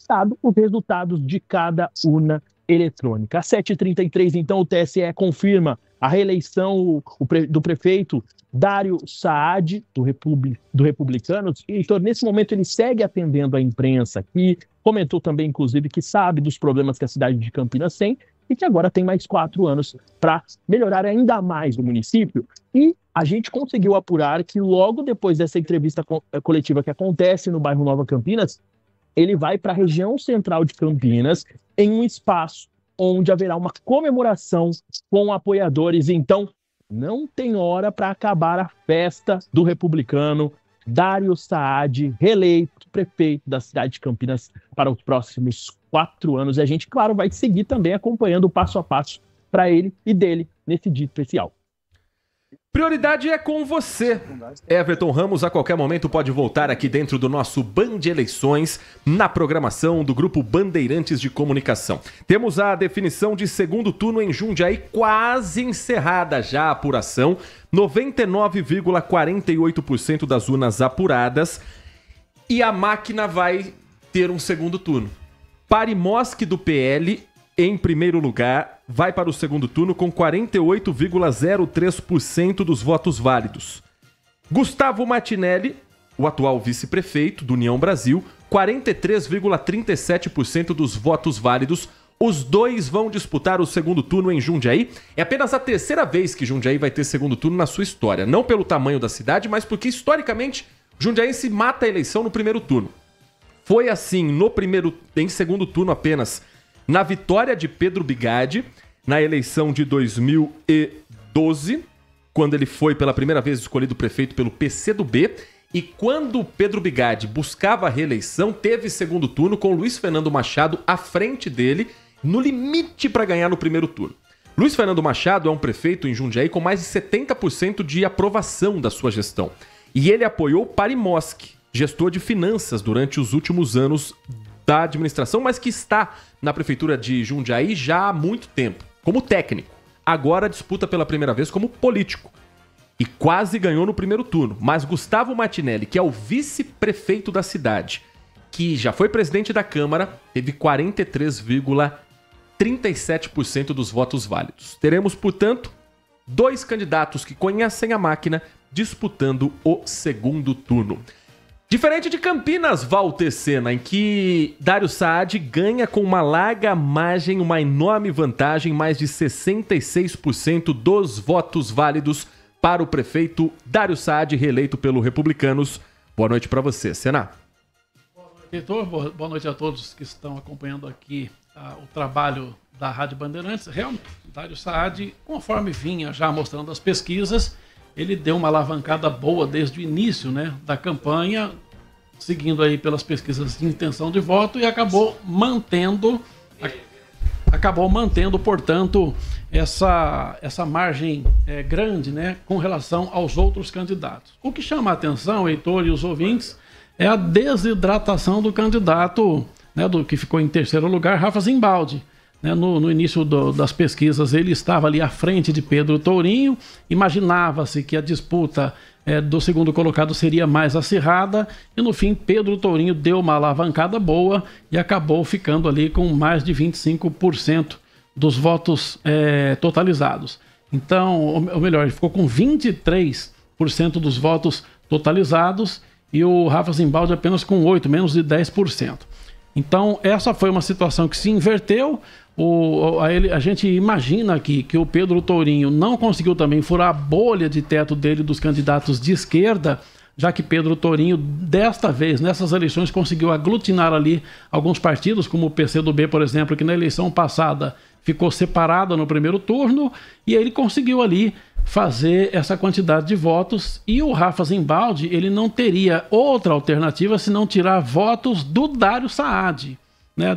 dado os resultados de cada urna eletrônica. Às 7h33, então, o TSE confirma a reeleição do prefeito Dário Saad, do Republicanos. E, então, nesse momento, ele segue atendendo a imprensa aqui, comentou também, inclusive, que sabe dos problemas que a cidade de Campinas tem, e que agora tem mais 4 anos para melhorar ainda mais o município. E a gente conseguiu apurar que logo depois dessa entrevista coletiva que acontece no bairro Nova Campinas, ele vai para a região central de Campinas, em um espaço onde haverá uma comemoração com apoiadores. Então, não tem hora para acabar a festa do republicano Dário Saad, reeleito prefeito da cidade de Campinas para os próximos 4 anos. E a gente, claro, vai seguir também acompanhando o passo a passo para ele e dele nesse dia especial. Prioridade é com você. Everton Ramos a qualquer momento pode voltar aqui dentro do nosso Band Eleições na programação do Grupo Bandeirantes de Comunicação. Temos a definição de segundo turno em Jundiaí quase encerrada já a apuração. 99,48% das urnas apuradas e a máquina vai ter um segundo turno. Parimoski do PL em primeiro lugar, vai para o segundo turno com 48,03% dos votos válidos. Gustavo Martinelli, o atual vice-prefeito do União Brasil, 43,37% dos votos válidos. Os dois vão disputar o segundo turno em Jundiaí. É apenas a terceira vez que Jundiaí vai ter segundo turno na sua história. Não pelo tamanho da cidade, mas porque, historicamente, Jundiaí se mata a eleição no primeiro turno. Foi assim em segundo turno apenas na vitória de Pedro Bigatti, na eleição de 2012, quando ele foi pela primeira vez escolhido prefeito pelo PCdoB, e quando Pedro Bigatti buscava a reeleição, teve segundo turno com Luiz Fernando Machado à frente dele, no limite para ganhar no primeiro turno. Luiz Fernando Machado é um prefeito em Jundiaí com mais de 70% de aprovação da sua gestão. E ele apoiou Parimoski, gestor de finanças durante os últimos anos da administração, mas que está na prefeitura de Jundiaí já há muito tempo, como técnico. Agora disputa pela primeira vez como político. E quase ganhou no primeiro turno. Mas Gustavo Martinelli, que é o vice-prefeito da cidade, que já foi presidente da Câmara, teve 43,37% dos votos válidos. Teremos, portanto, 2 candidatos que conhecem a máquina disputando o segundo turno. Diferente de Campinas, Walter Sena, em que Dário Saad ganha com uma larga margem, uma enorme vantagem, mais de 66% dos votos válidos para o prefeito Dário Saad, reeleito pelo Republicanos. Boa noite para você, Sena. Boa noite, Heitor. Boa noite a todos que estão acompanhando aqui o trabalho da Rádio Bandeirantes. Realmente, Dário Saad, conforme vinha já mostrando as pesquisas, ele deu uma alavancada boa desde o início, né, da campanha, seguindo aí pelas pesquisas de intenção de voto, e acabou mantendo, portanto, essa margem grande, né, com relação aos outros candidatos. O que chama a atenção, Heitor e os ouvintes, é a desidratação do candidato, né, do que ficou em terceiro lugar, Rafa Zimbaldi. No início das pesquisas, ele estava ali à frente de Pedro Tourinho. Imaginava-se que a disputa do segundo colocado seria mais acirrada, e no fim Pedro Tourinho deu uma alavancada boa e acabou ficando ali com mais de 25% dos votos totalizados. Então, ou melhor, ele ficou com 23% dos votos totalizados e o Rafa Zimbaldi apenas com 8%, menos de 10%. Então, essa foi uma situação que se inverteu. A gente imagina aqui que o Pedro Tourinho não conseguiu também furar a bolha de teto dele dos candidatos de esquerda, já que Pedro Tourinho, desta vez, nessas eleições, conseguiu aglutinar ali alguns partidos, como o PCdoB, por exemplo, que na eleição passada ficou separada no primeiro turno, e ele conseguiu ali fazer essa quantidade de votos, e o Rafa Zimbaldi, ele não teria outra alternativa senão tirar votos do Dário Saad, né,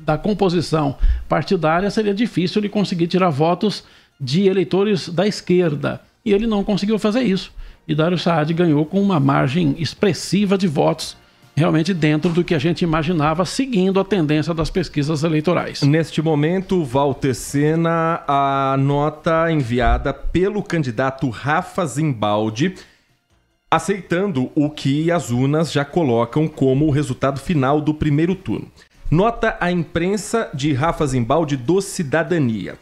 da composição partidária. Seria difícil ele conseguir tirar votos de eleitores da esquerda, e ele não conseguiu fazer isso, e Dário Saad ganhou com uma margem expressiva de votos, realmente dentro do que a gente imaginava, seguindo a tendência das pesquisas eleitorais. Neste momento, Walter Sena, a nota enviada pelo candidato Rafa Zimbaldi, aceitando o que as urnas já colocam como o resultado final do primeiro turno. Nota à imprensa de Rafa Zimbaldi do Cidadania.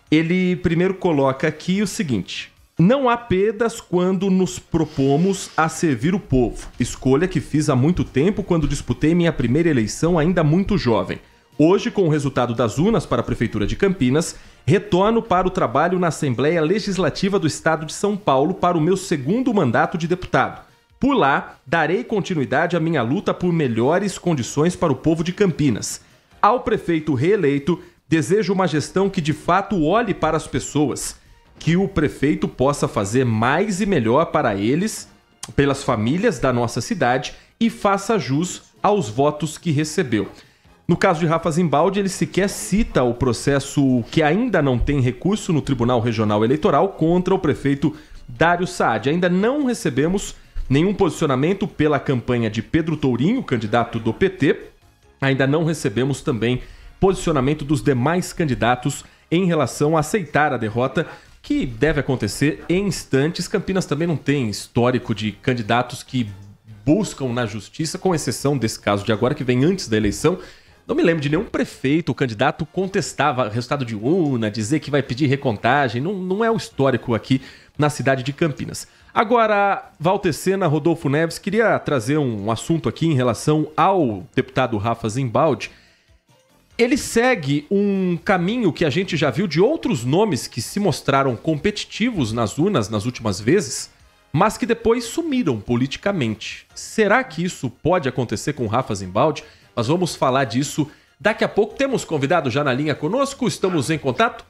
Ele primeiro coloca aqui o seguinte: não há perdas quando nos propomos a servir o povo. Escolha que fiz há muito tempo quando disputei minha primeira eleição ainda muito jovem. Hoje, com o resultado das urnas para a Prefeitura de Campinas, retorno para o trabalho na Assembleia Legislativa do Estado de São Paulo para o meu segundo mandato de deputado. Por lá, darei continuidade à minha luta por melhores condições para o povo de Campinas. Ao prefeito reeleito, desejo uma gestão que de fato olhe para as pessoas, que o prefeito possa fazer mais e melhor para eles, pelas famílias da nossa cidade e faça jus aos votos que recebeu. No caso de Rafa Zimbaldi, ele sequer cita o processo que ainda não tem recurso no Tribunal Regional Eleitoral contra o prefeito Dário Saad. Ainda não recebemos nenhum posicionamento pela campanha de Pedro Tourinho, candidato do PT. Ainda não recebemos também posicionamento dos demais candidatos em relação a aceitar a derrota, que deve acontecer em instantes. Campinas também não tem histórico de candidatos que buscam na justiça, com exceção desse caso de agora, que vem antes da eleição. Não me lembro de nenhum prefeito, o candidato contestava resultado de urna, dizer que vai pedir recontagem. Não é o histórico aqui na cidade de Campinas. Agora, Walter Sena, Rodolfo Neves, queria trazer um assunto aqui em relação ao deputado Rafa Zimbaldi. Ele segue um caminho que a gente já viu de outros nomes que se mostraram competitivos nas urnas nas últimas vezes, mas que depois sumiram politicamente. Será que isso pode acontecer com Rafa Zimbaldi? Nós vamos falar disso daqui a pouco. Temos convidado já na linha conosco, estamos em contato?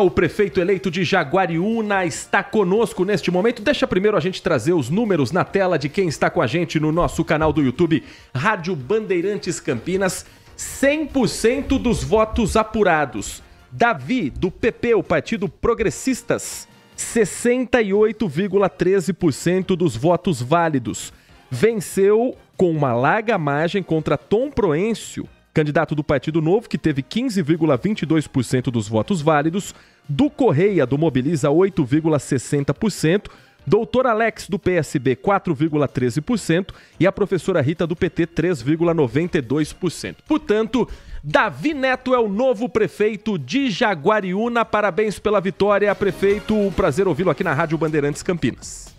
O prefeito eleito de Jaguariúna está conosco neste momento. Deixa primeiro a gente trazer os números na tela de quem está com a gente no nosso canal do YouTube, Rádio Bandeirantes Campinas. 100% dos votos apurados. Davi, do PP, o Partido Progressistas, 68,13% dos votos válidos. Venceu com uma larga margem contra Tom Proencio, candidato do Partido Novo, que teve 15,22% dos votos válidos. Do Correia, do Mobiliza, 8,60%. Doutor Alex, do PSB, 4,13%. E a professora Rita, do PT, 3,92%. Portanto, Davi Neto é o novo prefeito de Jaguariúna. Parabéns pela vitória, prefeito. Um prazer ouvi-lo aqui na Rádio Bandeirantes Campinas.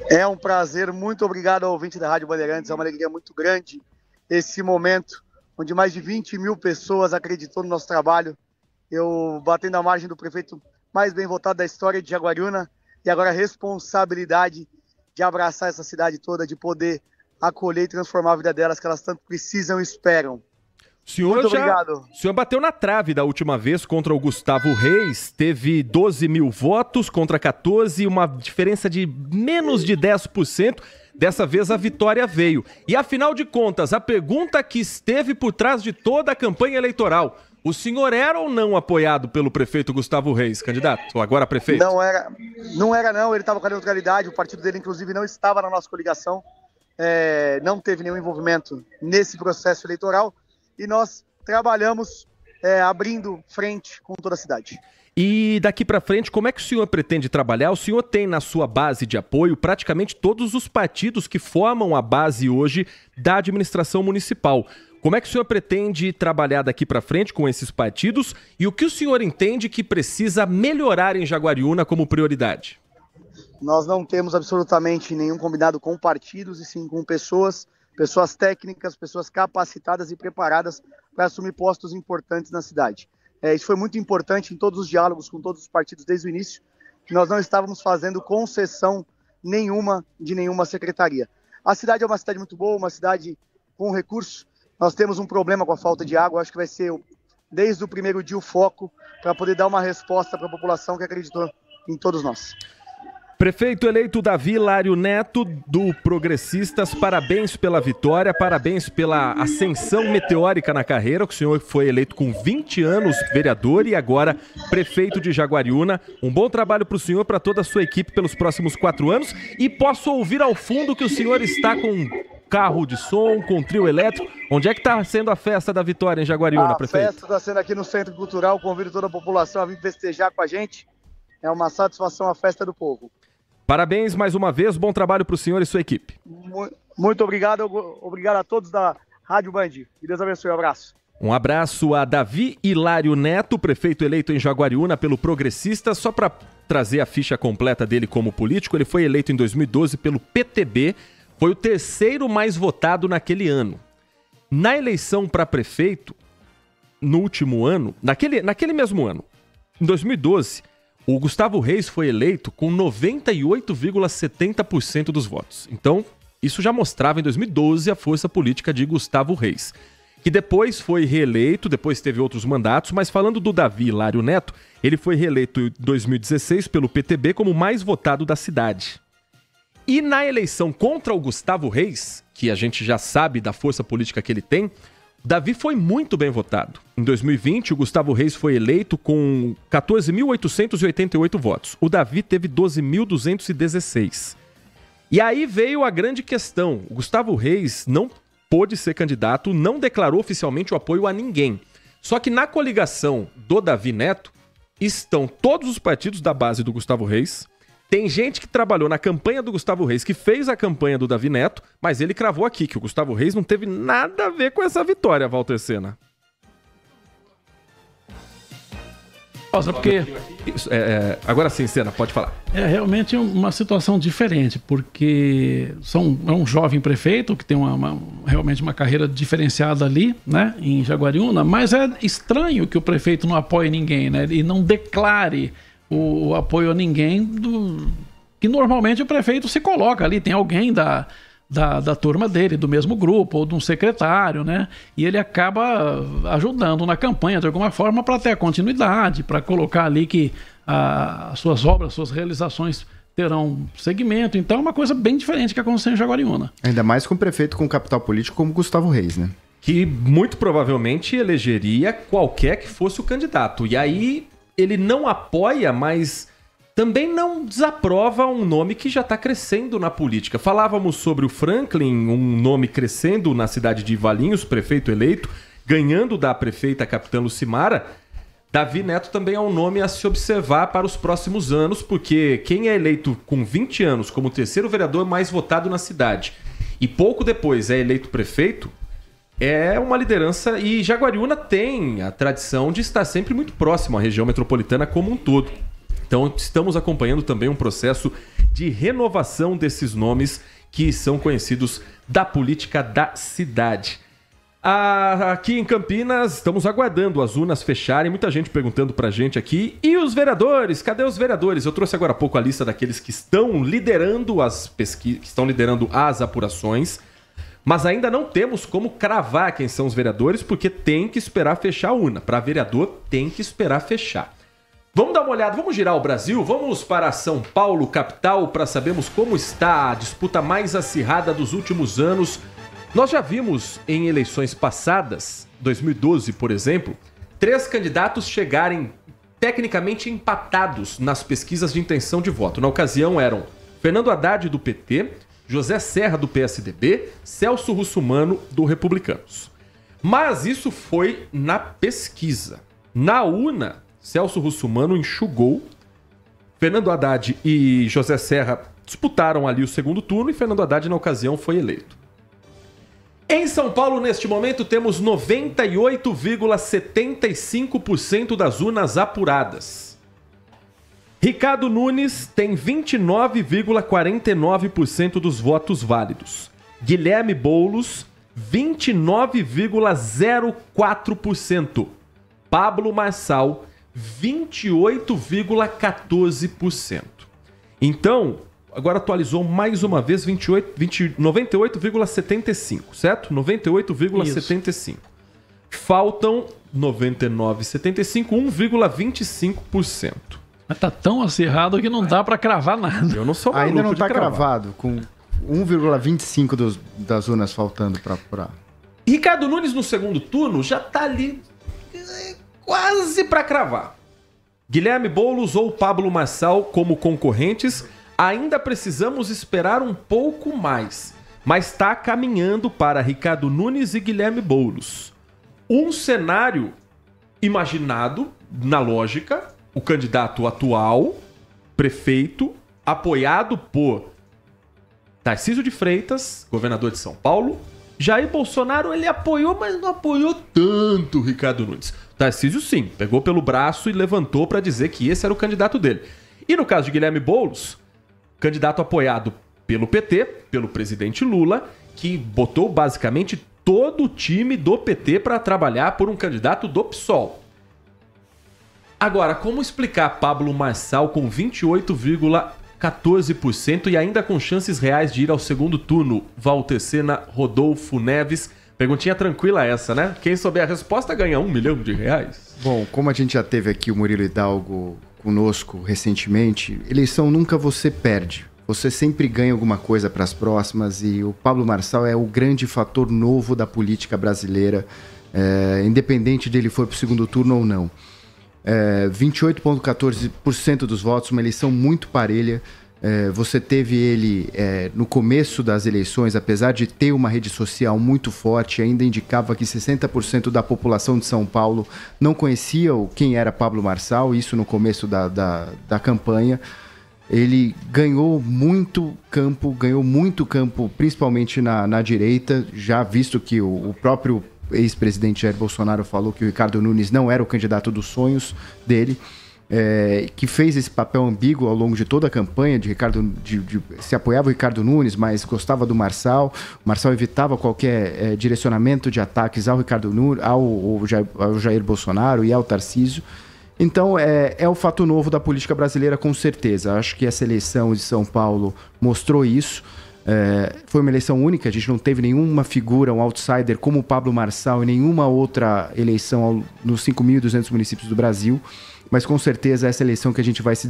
É um prazer, muito obrigado ao ouvinte da Rádio Bandeirantes, é uma alegria muito grande esse momento, onde mais de 20 mil pessoas acreditou no nosso trabalho, eu batendo a margem do prefeito mais bem votado da história de Jaguariúna, e agora a responsabilidade de abraçar essa cidade toda, de poder acolher e transformar a vida delas, que elas tanto precisam e esperam. Muito obrigado. O senhor bateu na trave da última vez contra o Gustavo Reis, teve 12 mil votos contra 14, uma diferença de menos de 10%. Dessa vez a vitória veio. E afinal de contas, a pergunta que esteve por trás de toda a campanha eleitoral: o senhor era ou não apoiado pelo prefeito Gustavo Reis, candidato? Ou agora prefeito? Não, ele estava com a neutralidade, o partido dele inclusive não estava na nossa coligação, não teve nenhum envolvimento nesse processo eleitoral. E nós trabalhamos abrindo frente com toda a cidade. E daqui para frente, como é que o senhor pretende trabalhar? O senhor tem na sua base de apoio praticamente todos os partidos que formam a base hoje da administração municipal. Como é que o senhor pretende trabalhar daqui para frente com esses partidos? E o que o senhor entende que precisa melhorar em Jaguariúna como prioridade? Nós não temos absolutamente nenhum combinado com partidos, e sim com pessoas técnicas, pessoas capacitadas e preparadas para assumir postos importantes na cidade. Isso foi muito importante em todos os diálogos com todos os partidos desde o início, que nós não estávamos fazendo concessão nenhuma de nenhuma secretaria. A cidade é uma cidade muito boa, uma cidade com recursos. Nós temos um problema com a falta de água, acho que vai ser, desde o primeiro dia, o foco para poder dar uma resposta para a população que acreditou em todos nós. Prefeito eleito Davi Hilário Neto, do Progressistas, parabéns pela vitória, parabéns pela ascensão meteórica na carreira. O senhor foi eleito com 20 anos vereador e agora prefeito de Jaguariúna. Um bom trabalho para o senhor, para toda a sua equipe pelos próximos 4 anos. E posso ouvir ao fundo que o senhor está com carro de som, com trio elétrico. Onde é que está sendo a festa da vitória em Jaguariúna, prefeito? A festa está sendo aqui no Centro Cultural. Convido toda a população a vir festejar com a gente. É uma satisfação a festa do povo. Parabéns mais uma vez, bom trabalho para o senhor e sua equipe. Muito obrigado, obrigado a todos da Rádio Band. Que Deus abençoe, um abraço. Um abraço a Davi Hilário Neto, prefeito eleito em Jaguariúna pelo Progressistas. Só para trazer a ficha completa dele como político, ele foi eleito em 2012 pelo PTB, foi o terceiro mais votado naquele ano. Na eleição para prefeito, no último ano, naquele mesmo ano, em 2012, o Gustavo Reis foi eleito com 98,70% dos votos. Então, isso já mostrava em 2012 a força política de Gustavo Reis, que depois foi reeleito, depois teve outros mandatos, mas falando do Davi Hilário Neto, ele foi reeleito em 2016 pelo PTB como o mais votado da cidade. E na eleição contra o Gustavo Reis, que a gente já sabe da força política que ele tem, Davi foi muito bem votado. Em 2020, o Gustavo Reis foi eleito com 14.888 votos. O Davi teve 12.216. E aí veio a grande questão. O Gustavo Reis não pôde ser candidato, não declarou oficialmente o apoio a ninguém. Só que na coligação do Davi Neto estão todos os partidos da base do Gustavo Reis. Tem gente que trabalhou na campanha do Gustavo Reis, que fez a campanha do Davi Neto, mas ele cravou aqui que o Gustavo Reis não teve nada a ver com essa vitória, Walter Sena. Nossa, porque... Agora sim, Sena, pode falar. É realmente uma situação diferente, porque é um jovem prefeito que tem realmente uma carreira diferenciada ali, né, em Jaguariúna, mas é estranho que o prefeito não apoie ninguém, né, e não declare o apoio a ninguém que normalmente o prefeito se coloca ali, tem alguém da turma dele, do mesmo grupo, ou de um secretário, né? E ele acaba ajudando na campanha de alguma forma para ter a continuidade, para colocar ali que as suas obras, suas realizações terão segmento. Então é uma coisa bem diferente que aconteceu em Jaguariúna. Ainda mais com um prefeito com capital político como Gustavo Reis, né? Que muito provavelmente elegeria qualquer que fosse o candidato. E aí ele não apoia, mas também não desaprova um nome que já está crescendo na política. Falávamos sobre o Franklin, um nome crescendo na cidade de Valinhos, prefeito eleito, ganhando da prefeita Capitã Lucimara. Davi Neto também é um nome a se observar para os próximos anos, porque quem é eleito com 20 anos como o terceiro vereador mais votado na cidade e pouco depois é eleito prefeito, é uma liderança, e Jaguariúna tem a tradição de estar sempre muito próximo à região metropolitana como um todo. Então estamos acompanhando também um processo de renovação desses nomes que são conhecidos da política da cidade. Aqui em Campinas, estamos aguardando as urnas fecharem, muita gente perguntando pra gente aqui, e os vereadores? Cadê os vereadores? Eu trouxe agora há pouco a lista daqueles que estão liderando as pesquisas, que estão liderando as apurações. Mas ainda não temos como cravar quem são os vereadores, porque tem que esperar fechar a urna. Para vereador, tem que esperar fechar. Vamos dar uma olhada, vamos girar o Brasil, vamos para São Paulo, capital, para sabermos como está a disputa mais acirrada dos últimos anos. Nós já vimos em eleições passadas, 2012, por exemplo, 3 candidatos chegarem tecnicamente empatados nas pesquisas de intenção de voto. Na ocasião eram Fernando Haddad, do PT, José Serra, do PSDB, Celso Russomano, do Republicanos. Mas isso foi na pesquisa. Na urna, Celso Russomano enxugou, Fernando Haddad e José Serra disputaram ali o segundo turno e Fernando Haddad, na ocasião, foi eleito. Em São Paulo, neste momento, temos 98,75% das urnas apuradas. Ricardo Nunes tem 29,49% dos votos válidos. Guilherme Boulos, 29,04%. Pablo Marçal, 28,14%. Então, agora atualizou mais uma vez 98,75%, certo? 98,75%. Faltam 99,75%, 1,25%. Mas tá tão acirrado que não dá para cravar nada. Eu não sou maluco. Ainda não tá cravado, com 1,25 das urnas faltando para apurar. Ricardo Nunes no segundo turno já tá ali quase para cravar. Guilherme Boulos ou Pablo Marçal como concorrentes, ainda precisamos esperar um pouco mais, mas está caminhando para Ricardo Nunes e Guilherme Boulos. Um cenário imaginado, na lógica, o candidato atual, prefeito, apoiado por Tarcísio de Freitas, governador de São Paulo. Jair Bolsonaro, ele apoiou, mas não apoiou tanto o Ricardo Nunes. Tarcísio, sim, pegou pelo braço e levantou para dizer que esse era o candidato dele. E no caso de Guilherme Boulos, candidato apoiado pelo PT, pelo presidente Lula, que botou basicamente todo o time do PT para trabalhar por um candidato do PSOL. Agora, como explicar Pablo Marçal com 28,14% e ainda com chances reais de ir ao segundo turno? Walter Sena, Rodolfo Neves. Perguntinha tranquila essa, né? Quem souber a resposta ganha R$1 milhão. Bom, como a gente já teve aqui o Murilo Hidalgo conosco recentemente, eleição nunca você perde. Você sempre ganha alguma coisa para as próximas e o Pablo Marçal é o grande fator novo da política brasileira, independente de ele for para o segundo turno ou não. 28,14% dos votos, uma eleição muito parelha. Você teve ele no começo das eleições, apesar de ter uma rede social muito forte, ainda indicava que 60% da população de São Paulo não conhecia quem era Pablo Marçal, isso no começo da campanha. Ele ganhou muito campo, principalmente na direita, já visto que o próprio ex-presidente Jair Bolsonaro falou que o Ricardo Nunes não era o candidato dos sonhos dele, que fez esse papel ambíguo ao longo de toda a campanha, se apoiava o Ricardo Nunes, mas gostava do Marçal. O Marçal evitava qualquer direcionamento de ataques ao Ricardo Nunes, ao Jair Bolsonaro e ao Tarcísio. Então, é o fato novo da política brasileira, com certeza. Acho que essa eleição de São Paulo mostrou isso. Foi uma eleição única, a gente não teve nenhuma figura, um outsider como o Pablo Marçal em nenhuma outra eleição nos 5.200 municípios do Brasil. Mas, com certeza, essa eleição que a gente vai se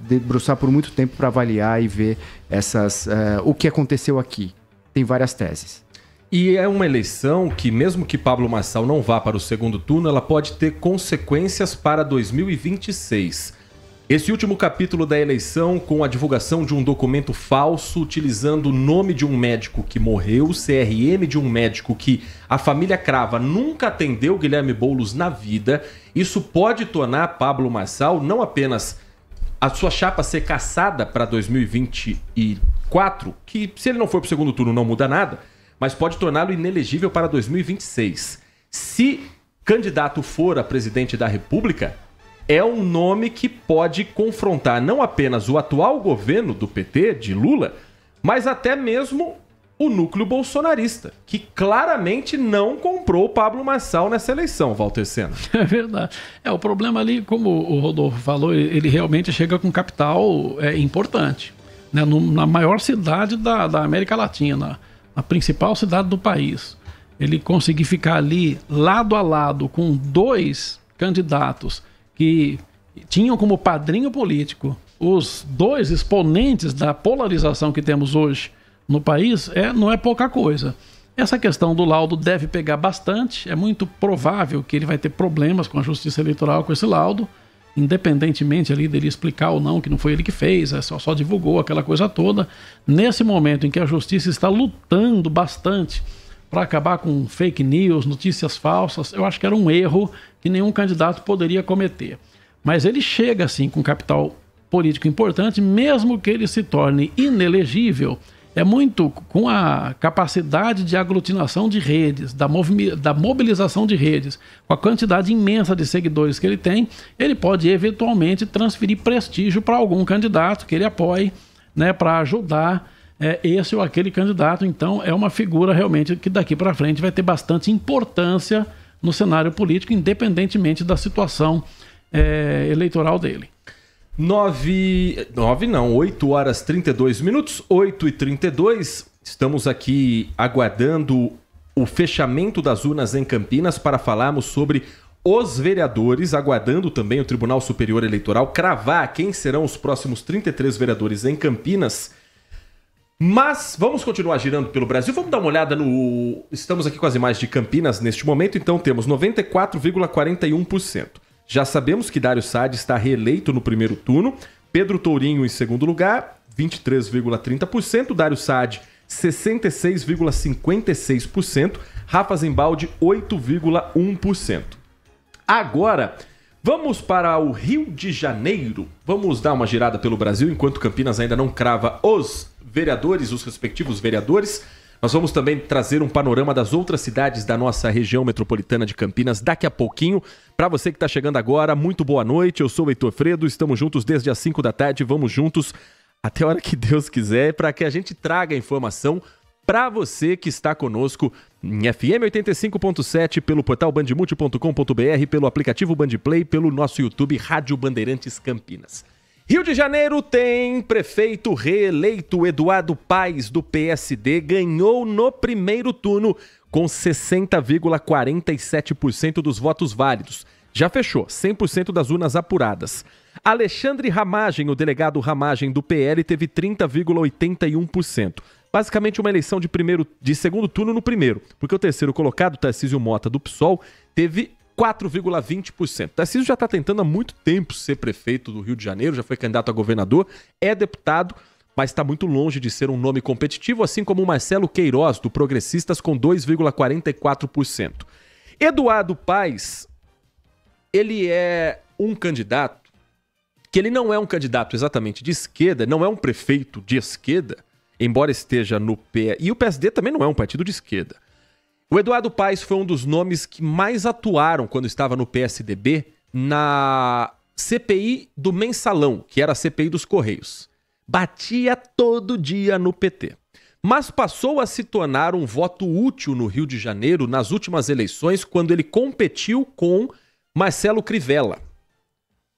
debruçar por muito tempo para avaliar e ver o que aconteceu aqui. Tem várias teses. E é uma eleição que, mesmo que Pablo Marçal não vá para o segundo turno, ela pode ter consequências para 2026. Esse último capítulo da eleição, com a divulgação de um documento falso, utilizando o nome de um médico que morreu, CRM de um médico que a família crava nunca atendeu Guilherme Boulos na vida, isso pode tornar Pablo Marçal não apenas a sua chapa ser cassada para 2024, que se ele não for para o segundo turno não muda nada, mas pode torná-lo inelegível para 2026. Se candidato for a presidente da República, é um nome que pode confrontar não apenas o atual governo do PT, de Lula, mas até mesmo o núcleo bolsonarista, que claramente não comprou o Pablo Marçal nessa eleição, Walter Sena. É verdade. O problema ali, como o Rodolfo falou, ele realmente chega com capital importante, né? Na maior cidade da América Latina, a principal cidade do país. Ele conseguir ficar ali lado a lado com dois candidatos que tinham como padrinho político os dois exponentes da polarização que temos hoje no país, não é pouca coisa. Essa questão do laudo deve pegar bastante, é muito provável que ele vai ter problemas com a Justiça Eleitoral com esse laudo, independentemente ali dele explicar ou não que não foi ele que fez, só divulgou aquela coisa toda. Nesse momento em que a Justiça está lutando bastante para acabar com fake news, notícias falsas, eu acho que era um erro que nenhum candidato poderia cometer. Mas ele chega assim com capital político importante, mesmo que ele se torne inelegível, é muito com a capacidade de aglutinação de redes, da mobilização de redes, com a quantidade imensa de seguidores que ele tem, ele pode eventualmente transferir prestígio para algum candidato que ele apoie, né, para ajudar esse ou aquele candidato. Então é uma figura realmente que daqui para frente vai ter bastante importância no cenário político, independentemente da situação eleitoral dele. 8 horas 32 minutos, 8h32. Estamos aqui aguardando o fechamento das urnas em Campinas para falarmos sobre os vereadores, aguardando também o Tribunal Superior Eleitoral cravar quem serão os próximos 33 vereadores em Campinas. Mas vamos continuar girando pelo Brasil. Vamos dar uma olhada no... Estamos aqui com as imagens de Campinas neste momento, então temos 94,41%. Já sabemos que Dário Saad está reeleito no primeiro turno, Pedro Tourinho em segundo lugar, 23,30%, Dário Saad, 66,56%, Rafa Zembaldi, 8,1%. Agora, vamos para o Rio de Janeiro. Vamos dar uma girada pelo Brasil, enquanto Campinas ainda não crava os vereadores, os respectivos vereadores. Nós vamos também trazer um panorama das outras cidades da nossa região metropolitana de Campinas daqui a pouquinho. Para você que está chegando agora, muito boa noite. Eu sou o Heitor Fredo, estamos juntos desde as 5 da tarde. Vamos juntos até a hora que Deus quiser para que a gente traga a informação para você que está conosco em FM 85.7, pelo portal bandmulti.com.br, pelo aplicativo Bandplay, pelo nosso YouTube Rádio Bandeirantes Campinas. Rio de Janeiro tem prefeito reeleito. Eduardo Paes, do PSD, ganhou no primeiro turno com 60,47% dos votos válidos. Já fechou, 100% das urnas apuradas. Alexandre Ramagem, o delegado Ramagem do PL, teve 30,81%. Basicamente uma eleição de segundo turno no primeiro, porque o terceiro colocado, Tarcísio Mota, do PSOL, teve 4,20%. Tarcísio já está tentando há muito tempo ser prefeito do Rio de Janeiro, já foi candidato a governador, é deputado, mas está muito longe de ser um nome competitivo, assim como o Marcelo Queiroz, do Progressistas, com 2,44%. Eduardo Paes, ele é um candidato que ele não é um candidato exatamente de esquerda, não é um prefeito de esquerda, embora esteja no PE, e o PSD também não é um partido de esquerda. O Eduardo Paes foi um dos nomes que mais atuaram quando estava no PSDB na CPI do Mensalão, que era a CPI dos Correios. Batia todo dia no PT. Mas passou a se tornar um voto útil no Rio de Janeiro nas últimas eleições, quando ele competiu com Marcelo Crivella,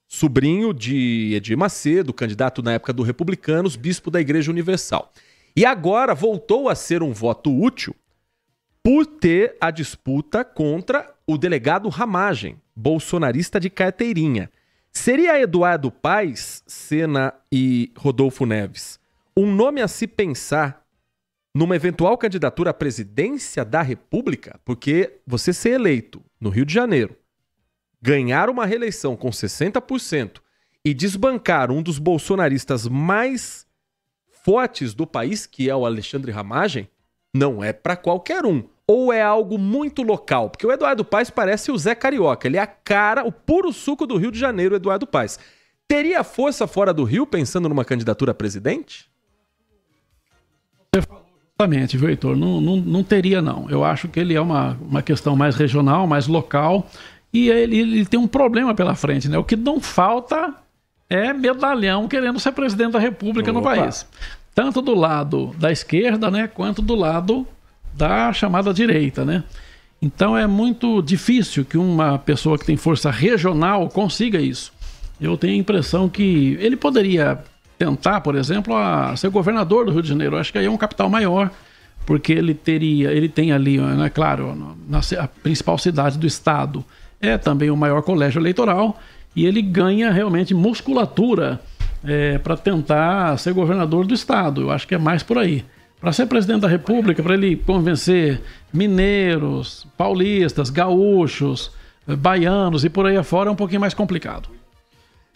sobrinho de Edir Macedo, candidato na época do Republicanos, bispo da Igreja Universal. E agora voltou a ser um voto útil por ter a disputa contra o delegado Ramagem, bolsonarista de carteirinha. Seria Eduardo Paes, Sena e Rodolfo Neves um nome a se pensar numa eventual candidatura à presidência da República? Porque você ser eleito no Rio de Janeiro, ganhar uma reeleição com 60% e desbancar um dos bolsonaristas mais fortes do país, que é o Alexandre Ramagem, não é para qualquer um. Ou é algo muito local? Porque o Eduardo Paes parece o Zé Carioca. Ele é a cara, o puro suco do Rio de Janeiro, o Eduardo Paes. Teria força fora do Rio pensando numa candidatura a presidente? Você falou justamente, viu, Heitor? Não teria, não. Eu acho que ele é uma questão mais regional, mais local. E ele tem um problema pela frente, né? O que não falta é medalhão querendo ser presidente da República no país. Tanto do lado da esquerda, né, quanto do lado da chamada direita, né? Então é muito difícil que uma pessoa que tem força regional consiga isso. Eu tenho a impressão que ele poderia tentar, por exemplo, a ser governador do Rio de Janeiro. Eu acho que aí é um capital maior, porque ele tem ali, né, claro, a principal cidade do estado é também o maior colégio eleitoral, e ele ganha realmente musculatura para tentar ser governador do estado. Eu acho que é mais por aí. Para ser presidente da República, para ele convencer mineiros, paulistas, gaúchos, baianos e por aí afora, é um pouquinho mais complicado.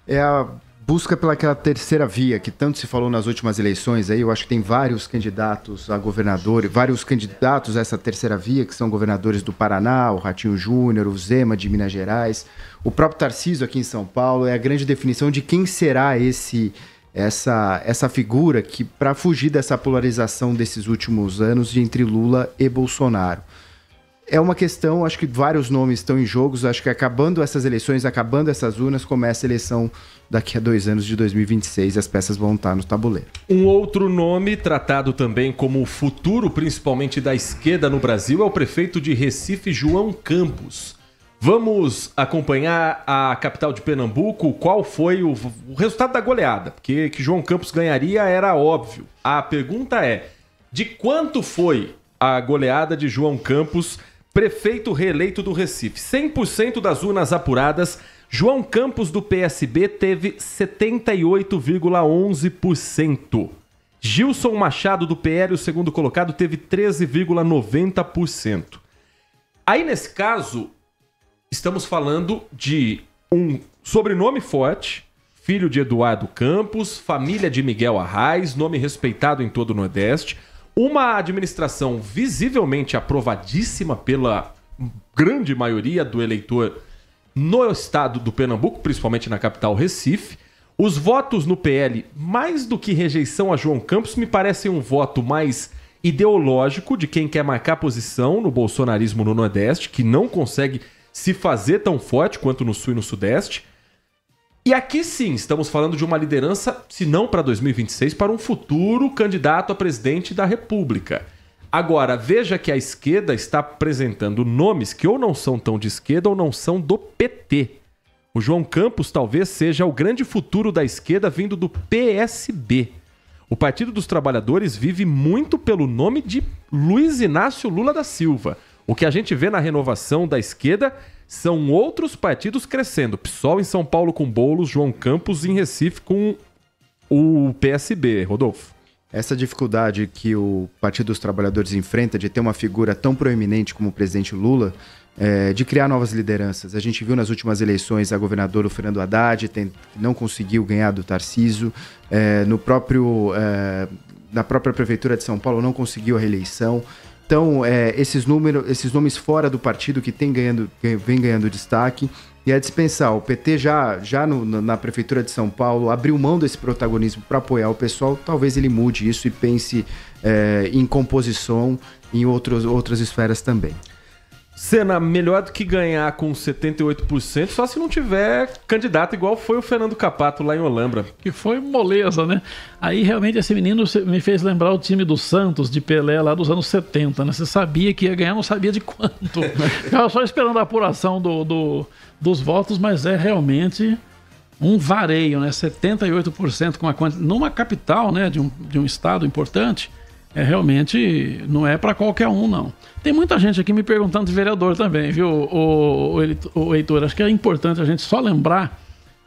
É a busca pelaquela terceira via que tanto se falou nas últimas eleições. Aí eu acho que tem vários candidatos a governador, vários candidatos a essa terceira via, que são governadores do Paraná, o Ratinho Júnior, o Zema de Minas Gerais, o próprio Tarcísio aqui em São Paulo. É a grande definição de quem será essa figura que, para fugir dessa polarização desses últimos anos entre Lula e Bolsonaro. É uma questão, acho que vários nomes estão em jogo. Acho que acabando essas eleições, acabando essas urnas, começa a eleição daqui a 2 anos de 2026 e as peças vão estar no tabuleiro. Um outro nome tratado também como o futuro, principalmente da esquerda no Brasil, é o prefeito de Recife, João Campos. Vamos acompanhar a capital de Pernambuco. Qual foi o resultado da goleada? Porque que João Campos ganharia era óbvio. A pergunta é, de quanto foi a goleada de João Campos, prefeito reeleito do Recife? 100% das urnas apuradas, João Campos do PSB teve 78,11%. Gilson Machado do PL, o segundo colocado, teve 13,90%. Aí, nesse caso, estamos falando de um sobrenome forte, filho de Eduardo Campos, família de Miguel Arraes, nome respeitado em todo o Nordeste, uma administração visivelmente aprovadíssima pela grande maioria do eleitor no estado do Pernambuco, principalmente na capital Recife. Os votos no PL, mais do que rejeição a João Campos, me parecem um voto mais ideológico de quem quer marcar posição no bolsonarismo no Nordeste, que não consegue se fazer tão forte quanto no Sul e no Sudeste. E aqui sim, estamos falando de uma liderança, se não para 2026, para um futuro candidato a presidente da República. Agora, veja que a esquerda está apresentando nomes que ou não são tão de esquerda ou não são do PT. O João Campos talvez seja o grande futuro da esquerda vindo do PSB. O Partido dos Trabalhadores vive muito pelo nome de Luiz Inácio Lula da Silva. O que a gente vê na renovação da esquerda são outros partidos crescendo. PSOL em São Paulo com Boulos, João Campos em Recife com o PSB. Rodolfo. Essa dificuldade que o Partido dos Trabalhadores enfrenta de ter uma figura tão proeminente como o presidente Lula, de criar novas lideranças. A gente viu nas últimas eleições a governadora Fernando Haddad não conseguiu ganhar do Tarcísio, na própria Prefeitura de São Paulo não conseguiu a reeleição. Então, esses nomes fora do partido que vem ganhando destaque, e é dispensar. O PT na Prefeitura de São Paulo abriu mão desse protagonismo para apoiar o pessoal. Talvez ele mude isso e pense em composição em outras esferas também. Senna, melhor do que ganhar com 78%, só se não tiver candidato igual foi o Fernando Capato lá em Olambra. Que foi moleza, né? Aí realmente esse menino me fez lembrar o time do Santos, de Pelé, lá dos anos 70, né? Você sabia que ia ganhar, não sabia de quanto. Ficava só esperando a apuração dos votos, mas é realmente um vareio, né? 78% com a quantidade. Numa capital, né, de um estado importante, realmente não é para qualquer um, não. Tem muita gente aqui me perguntando de vereador também, viu, o Heitor? Acho que é importante a gente só lembrar,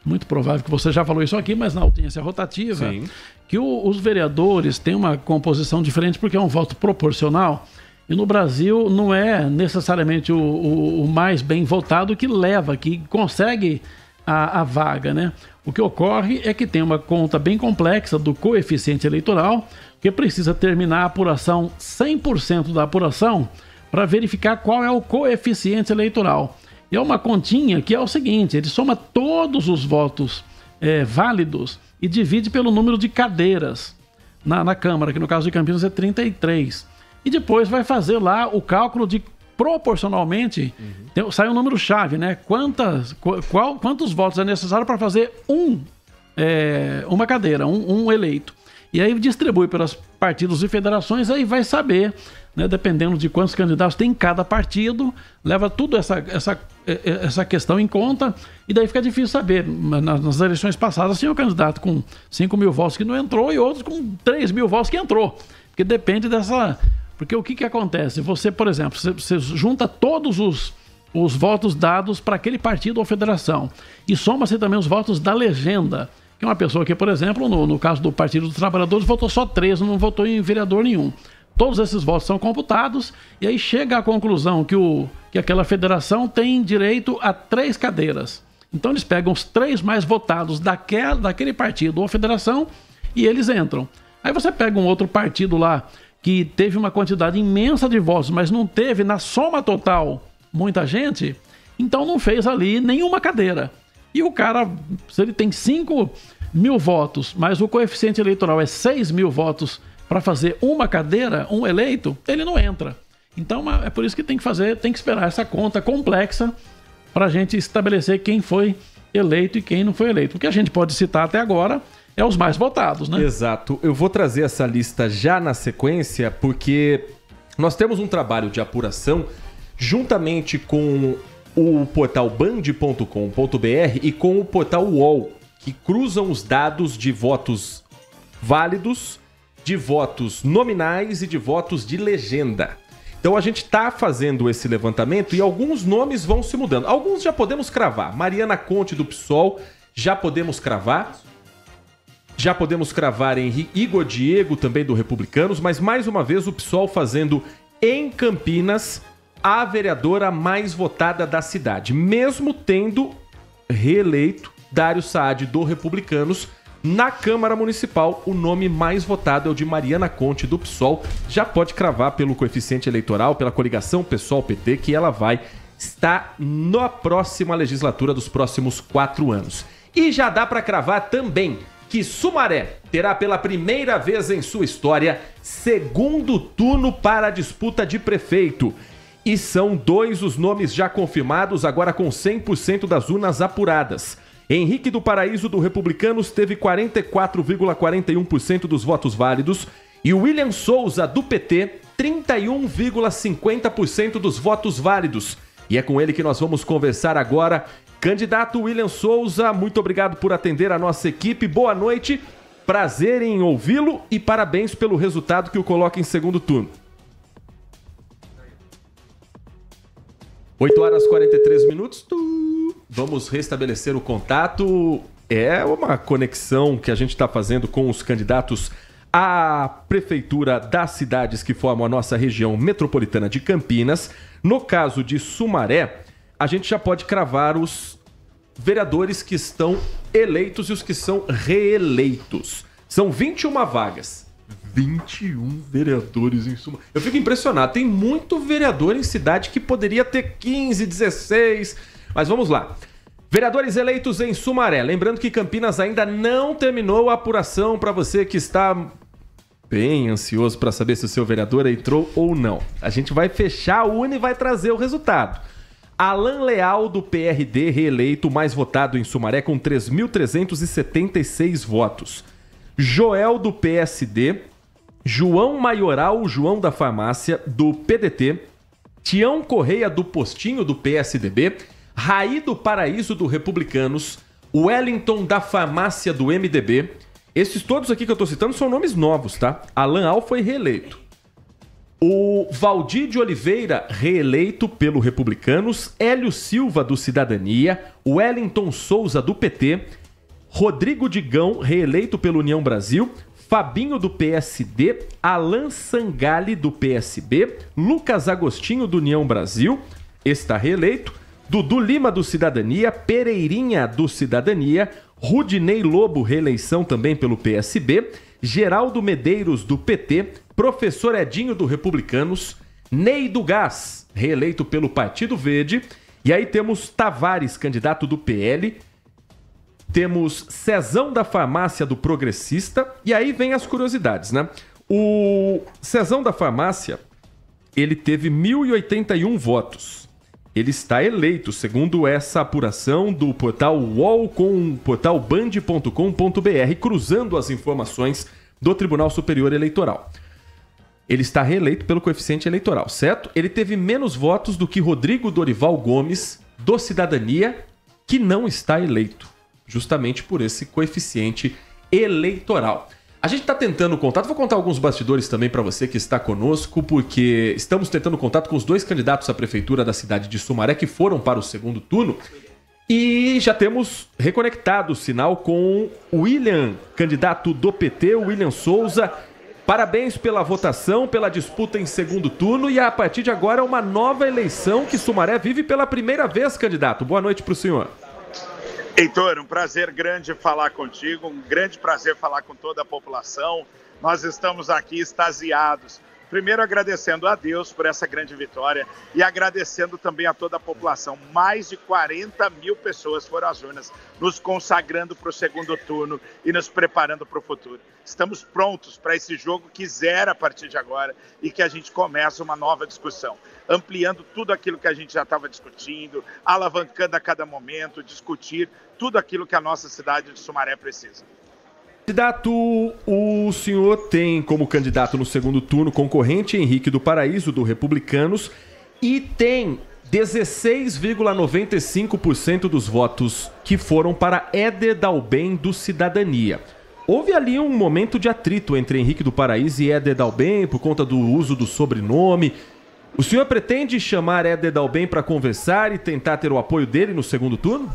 muito provável que você já falou isso aqui, mas na audiência rotativa, sim, que os vereadores têm uma composição diferente porque é um voto proporcional. E no Brasil não é necessariamente o mais bem votado que leva, que consegue a vaga, né? O que ocorre é que tem uma conta bem complexa do coeficiente eleitoral, que precisa terminar a apuração, 100% da apuração, para verificar qual é o coeficiente eleitoral. E é uma continha que é o seguinte, ele soma todos os votos válidos e divide pelo número de cadeiras na Câmara, que no caso de Campinas é 33. E depois vai fazer lá o cálculo de proporcionalmente, sai um número-chave, né? Quantos votos é necessário para fazer uma cadeira, um eleito. E aí distribui pelos partidos e federações, aí vai saber, né, dependendo de quantos candidatos tem cada partido, leva tudo essa questão em conta, e daí fica difícil saber. Nas eleições passadas tinha um candidato com 5 mil votos que não entrou e outros com 3 mil votos que entrou, porque depende dessa... Porque o que acontece? Você, por exemplo, você junta todos os votos dados para aquele partido ou federação e soma-se também os votos da legenda, que é uma pessoa que, por exemplo, no caso do Partido dos Trabalhadores, votou só 3, não votou em vereador nenhum. Todos esses votos são computados e aí chega à conclusão que aquela federação tem direito a 3 cadeiras. Então eles pegam os 3 mais votados daquele partido ou federação e eles entram. Aí você pega um outro partido lá que teve uma quantidade imensa de votos, mas não teve na soma total muita gente, então não fez ali nenhuma cadeira. E o cara, se ele tem 5 mil votos, mas o coeficiente eleitoral é 6 mil votos para fazer uma cadeira, um eleito, ele não entra. Então é por isso que tem que esperar essa conta complexa para a gente estabelecer quem foi eleito e quem não foi eleito. O que a gente pode citar até agora é os mais votados, né? Exato. Eu vou trazer essa lista já na sequência, porque nós temos um trabalho de apuração juntamente com o portal band.com.br e com o portal UOL, que cruzam os dados de votos válidos, de votos nominais e de votos de legenda. Então a gente está fazendo esse levantamento e alguns nomes vão se mudando. Alguns já podemos cravar. Mariana Conte do PSOL, já podemos cravar. Já podemos cravar em Igor Diego, também do Republicanos, mas mais uma vez o PSOL fazendo em Campinas a vereadora mais votada da cidade, mesmo tendo reeleito Dário Saad do Republicanos na Câmara Municipal. O nome mais votado é o de Mariana Conte do PSOL. Já pode cravar pelo coeficiente eleitoral, pela coligação PSOL-PT, que ela vai estar na próxima legislatura dos próximos 4 anos. E já dá para cravar também que Sumaré terá pela primeira vez em sua história segundo turno para a disputa de prefeito. E são 2 os nomes já confirmados, agora com 100% das urnas apuradas. Henrique do Paraíso do Republicanos teve 44,41% dos votos válidos E o William Souza, do PT, 31,50% dos votos válidos. E é com ele que nós vamos conversar agora. Candidato William Souza, muito obrigado por atender a nossa equipe. Boa noite, prazer em ouvi-lo e parabéns pelo resultado que o coloca em segundo turno. 8h43. Vamos restabelecer o contato. É uma conexão que a gente está fazendo com os candidatos à prefeitura das cidades que formam a nossa região metropolitana de Campinas. No caso de Sumaré, a gente já pode cravar os vereadores que estão eleitos e os que são reeleitos. São 21 vagas. 21 vereadores em Sumaré. Eu fico impressionado. Tem muito vereador em cidade que poderia ter 15, 16. Mas vamos lá. Vereadores eleitos em Sumaré. Lembrando que Campinas ainda não terminou a apuração para você que está bem ansioso para saber se o seu vereador entrou ou não. A gente vai fechar a urna e vai trazer o resultado. Alan Leal, do PRD, reeleito, mais votado em Sumaré, com 3.376 votos. Joel, do PSD. João Maioral, João da Farmácia, do PDT. Tião Correia, do Postinho, do PSDB. Raí do Paraíso, do Republicanos. Wellington da Farmácia, do MDB. Esses todos aqui que eu tô citando são nomes novos, tá? Alan Al foi reeleito. O Valdir de Oliveira, reeleito pelo Republicanos. Hélio Silva, do Cidadania. Wellington Souza, do PT. Rodrigo Digão, reeleito pelo União Brasil. Fabinho, do PSD. Alan Sangali, do PSB. Lucas Agostinho, do União Brasil, está reeleito. Dudu Lima, do Cidadania. Pereirinha, do Cidadania. Rudinei Lobo, reeleição também pelo PSB. Geraldo Medeiros, do PT. Professor Edinho, do Republicanos. Ney do Gás, reeleito pelo Partido Verde. E aí temos Tavares, candidato do PL. Temos Cezão da Farmácia, do Progressista. E aí vem as curiosidades, né? O Cezão da Farmácia, ele teve 1.081 votos. Ele está eleito, segundo essa apuração do portal UOL com o portal band.com.br, cruzando as informações do Tribunal Superior Eleitoral. Ele está reeleito pelo coeficiente eleitoral, certo? Ele teve menos votos do que Rodrigo Dorival Gomes, do Cidadania, que não está eleito, justamente por esse coeficiente eleitoral. A gente está tentando contato, vou contar alguns bastidores também para você que está conosco, porque estamos tentando contato com os dois candidatos à prefeitura da cidade de Sumaré que foram para o segundo turno e já temos reconectado o sinal com o William, candidato do PT, o William Souza. Parabéns pela votação, pela disputa em segundo turno e a partir de agora uma nova eleição que Sumaré vive pela primeira vez, candidato. Boa noite para o senhor. Heitor, um prazer grande falar contigo, um grande prazer falar com toda a população. Nós estamos aqui extasiados. Primeiro agradecendo a Deus por essa grande vitória e agradecendo também a toda a população. Mais de 40 mil pessoas foram às urnas, nos consagrando para o segundo turno e nos preparando para o futuro. Estamos prontos para esse jogo que zera a partir de agora e que a gente começa uma nova discussão, ampliando tudo aquilo que a gente já estava discutindo, alavancando a cada momento, discutir tudo aquilo que a nossa cidade de Sumaré precisa. Candidato, o senhor tem como candidato no segundo turno concorrente Henrique do Paraíso, do Republicanos, e tem 16,95% dos votos que foram para Éder Dalben, do Cidadania. Houve ali um momento de atrito entre Henrique do Paraíso e Éder Dalben por conta do uso do sobrenome. O senhor pretende chamar Éder Dalben para conversar e tentar ter o apoio dele no segundo turno?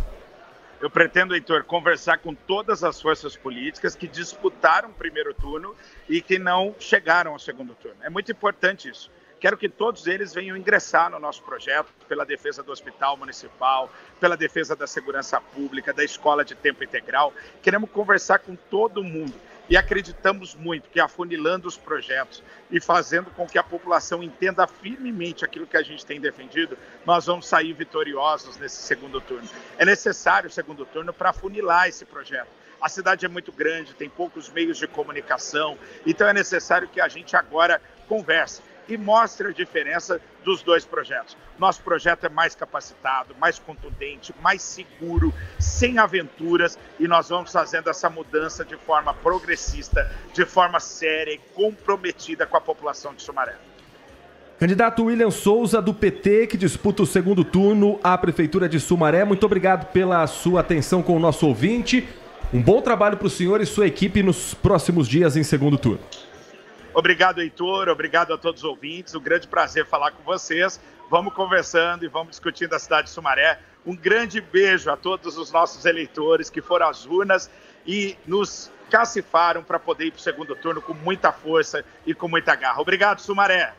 Eu pretendo, Heitor, conversar com todas as forças políticas que disputaram o primeiro turno e que não chegaram ao segundo turno. É muito importante isso. Quero que todos eles venham ingressar no nosso projeto pela defesa do hospital municipal, pela defesa da segurança pública, da escola de tempo integral. Queremos conversar com todo mundo e acreditamos muito que afunilando os projetos e fazendo com que a população entenda firmemente aquilo que a gente tem defendido, nós vamos sair vitoriosos nesse segundo turno. É necessário o segundo turno para afunilar esse projeto. A cidade é muito grande, tem poucos meios de comunicação, então é necessário que a gente agora converse. e mostre a diferença dos dois projetos. Nosso projeto é mais capacitado, mais contundente, mais seguro, sem aventuras, e nós vamos fazendo essa mudança de forma progressista, de forma séria e comprometida com a população de Sumaré. Candidato William Souza, do PT, que disputa o segundo turno à Prefeitura de Sumaré. Muito obrigado pela sua atenção com o nosso ouvinte. Um bom trabalho para o senhor e sua equipe nos próximos dias em segundo turno. Obrigado, Heitor. Obrigado a todos os ouvintes. Um grande prazer falar com vocês. Vamos conversando e vamos discutindo a cidade de Sumaré. Um grande beijo a todos os nossos eleitores que foram às urnas e nos cacifaram para poder ir para o segundo turno com muita força e com muita garra. Obrigado, Sumaré.